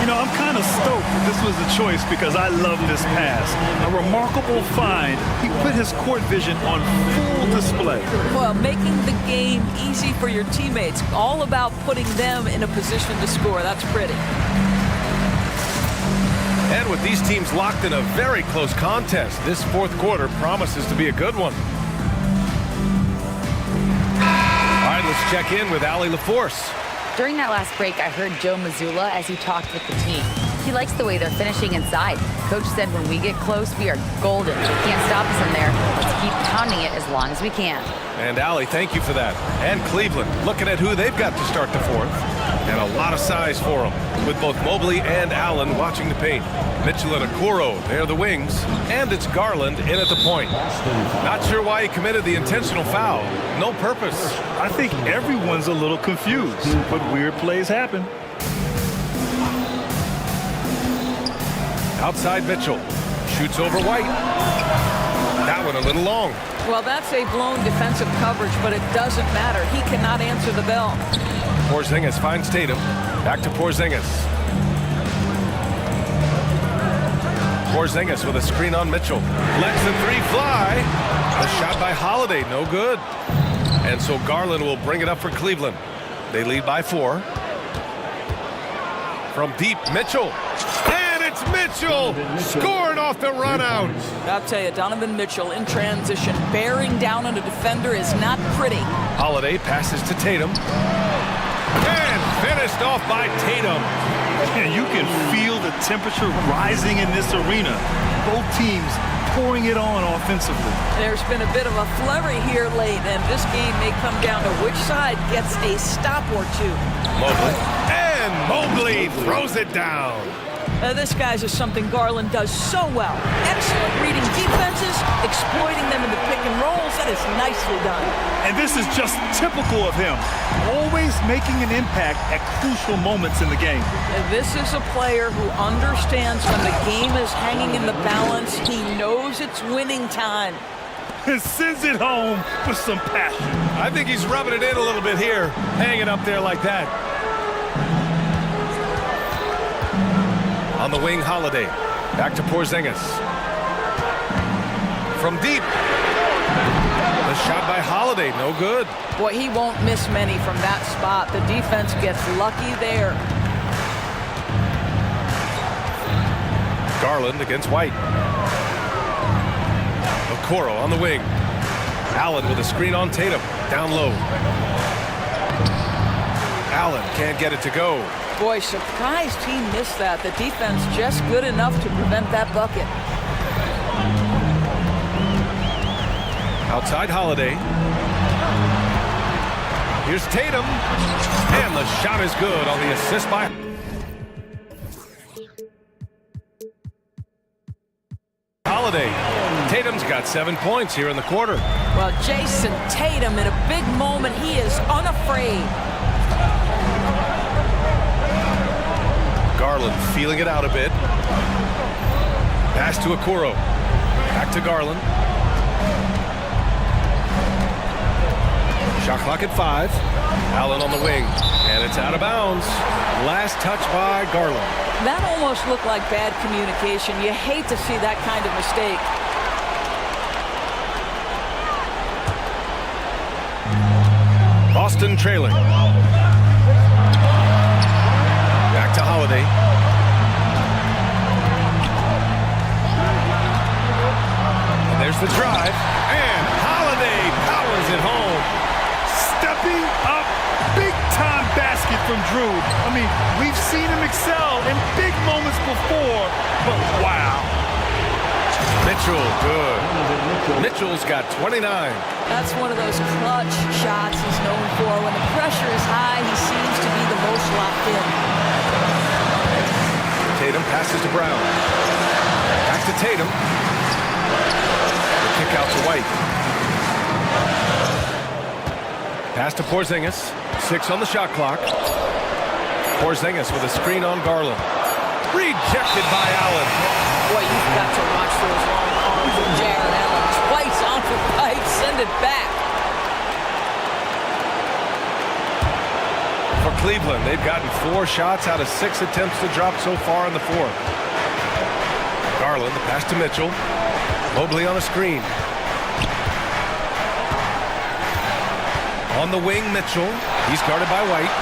S8: You know, I'm kind of stoked that this was a choice because I love this pass. A remarkable find. He put his court vision on full display.
S3: Well, making the game easy for your teammates. All about putting them in a position to score. That's pretty.
S6: And with these teams locked in a very close contest, this fourth quarter promises to be a good one. All right, let's check in with Allie LaForce.
S9: During that last break, I heard Joe Mazzulla as he talked with the team. He likes the way they're finishing inside. Coach said when we get close, we are golden. They can't stop us in there. Let's keep pounding it as long as we can.
S6: And Allie, thank you for that. And Cleveland, looking at who they've got to start the fourth. And a lot of size for them, with both Mobley and Allen watching the paint. Mitchell and Okoro, they're the wings. And it's Garland in at the point. Not sure why he committed the intentional foul. No purpose.
S8: I think everyone's a little confused, but weird plays happen.
S6: Outside Mitchell. Shoots over White. That one a little long.
S3: Well, that's a blown defensive coverage, but it doesn't matter. He cannot answer the bell.
S6: Porzingis finds Tatum. Back to Porzingis. Porzingis with a screen on Mitchell. Lets the three fly. The shot by Holiday, no good. And so Garland will bring it up for Cleveland. They lead by 4. From deep, Mitchell. And it's Mitchell scoring off the run out.
S3: I'll tell you, Donovan Mitchell in transition, bearing down on a defender is not pretty.
S6: Holiday passes to Tatum. And finished off by Tatum.
S8: And you can feel the temperature rising in this arena. Both teams pouring it on offensively.
S3: There's been a bit of a flurry here late, and this game may come down to which side gets a stop or two.
S6: Mobley. And Mobley throws it down.
S3: This, guys, is something Garland does so well. Excellent reading defenses, exploiting them in the pick and rolls. That is nicely done.
S8: And this is just typical of him. Always making an impact at crucial moments in the game.
S3: This is a player who understands when the game is hanging in the balance. He knows it's winning time.
S8: And sends it home with some passion.
S6: I think he's rubbing it in a little bit here, hanging up there like that. On the wing, Holiday. Back to Porzingis. From deep. The shot by Holiday, no good.
S3: Boy, he won't miss many from that spot. The defense gets lucky there.
S6: Garland against White. Okoro on the wing. Allen with a screen on Tatum. Down low. Allen can't get it to go.
S3: Boy, surprised he missed that. The defense just good enough to prevent that bucket.
S6: Outside Holiday. Here's Tatum. And the shot is good on the assist by Holiday. Tatum's got 7 points here in the quarter.
S3: Well, Jason Tatum in a big moment. He is unafraid.
S6: Garland feeling it out a bit. Pass to Okoro. Back to Garland. Shot clock at 5. Allen on the wing. And it's out of bounds. Last touch by Garland.
S3: That almost looked like bad communication. You hate to see that kind of mistake.
S6: Boston trailing. Back to Holiday. And there's the drive. And Holiday powers it home.
S8: Stepping up, big-time basket from Drew. I mean, we've seen him excel in big moments before, but wow.
S6: Mitchell, good. Mitchell's got 29.
S3: That's one of those clutch shots he's known for. When the pressure is high, he seems to be the most locked in.
S6: Tatum passes to Brown. Back to Tatum. The kick out to White. Pass to Porzingis. 6 on the shot clock. Porzingis with a screen on Garland. Rejected by Allen.
S3: Boy, you've got to watch those long arms from Jared Allen. Twice on the pipe, send it back.
S6: Cleveland. They've gotten 4 shots out of 6 attempts to drop so far in the fourth. Garland, the pass to Mitchell. Mobley on a screen. On the wing, Mitchell. He's guarded by White.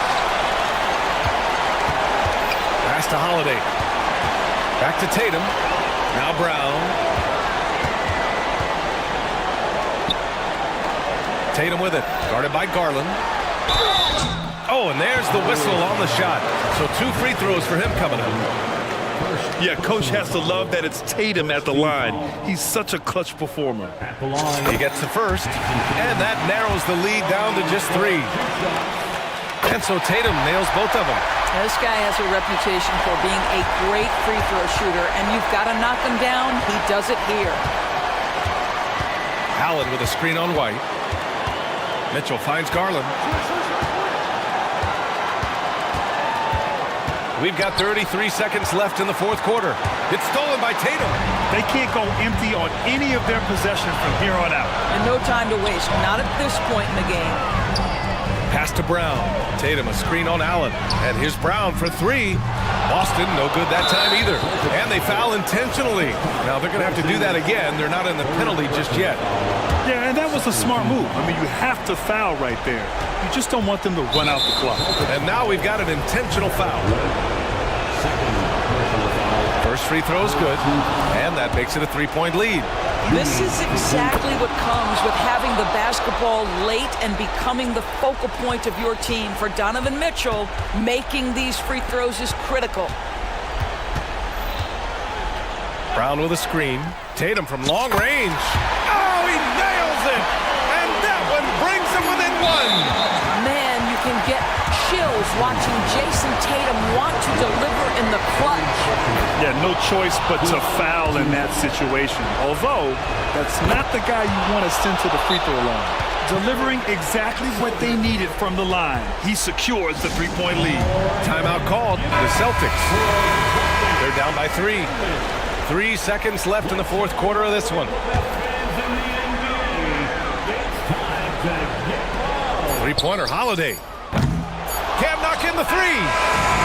S6: Pass to Holiday. Back to Tatum. Now Brown. Tatum with it. Guarded by Garland. Oh, and there's the whistle on the shot. So 2 free throws for him coming up.
S8: Yeah, coach has to love that it's Tatum at the line. He's such a clutch performer.
S6: He gets the first, and that narrows the lead down to just 3. And so Tatum nails both of them.
S3: This guy has a reputation for being a great free throw shooter, and you've got to knock him down. He does it here.
S6: Allen with a screen on White. Mitchell finds Garland. We've got 33 seconds left in the fourth quarter. It's stolen by Tatum.
S8: They can't go empty on any of their possessions from here on out.
S3: And no time to waste, not at this point in the game.
S6: Pass to Brown. Tatum a screen on Allen. And here's Brown for 3. Boston, no good that time either. And they foul intentionally. Now they're going to have to do that again. They're not in the penalty just yet.
S8: Yeah, and that was a smart move. I mean, you have to foul right there. You just don't want them to run out the clock.
S6: And now we've got an intentional foul. First free throw is good, and that makes it a 3-point lead.
S3: This is exactly what comes with having the basketball late and becoming the focal point of your team. For Donovan Mitchell, making these free throws is critical.
S6: Brown with a screen. Tatum from long range. Oh, he nails it! And that one brings him within 1.
S3: Man, you can get chills watching Jason Tatum want to deliver in the clutch.
S8: Yeah, no choice but to foul in that situation. Although, that's not the guy you want to send to the free throw line. Delivering exactly what they needed from the line. He secures the 3-point lead.
S6: Timeout called. The Celtics. They're down by 3. 3 seconds left in the fourth quarter of this one. 3-pointer Holiday. Can't knock in the 3.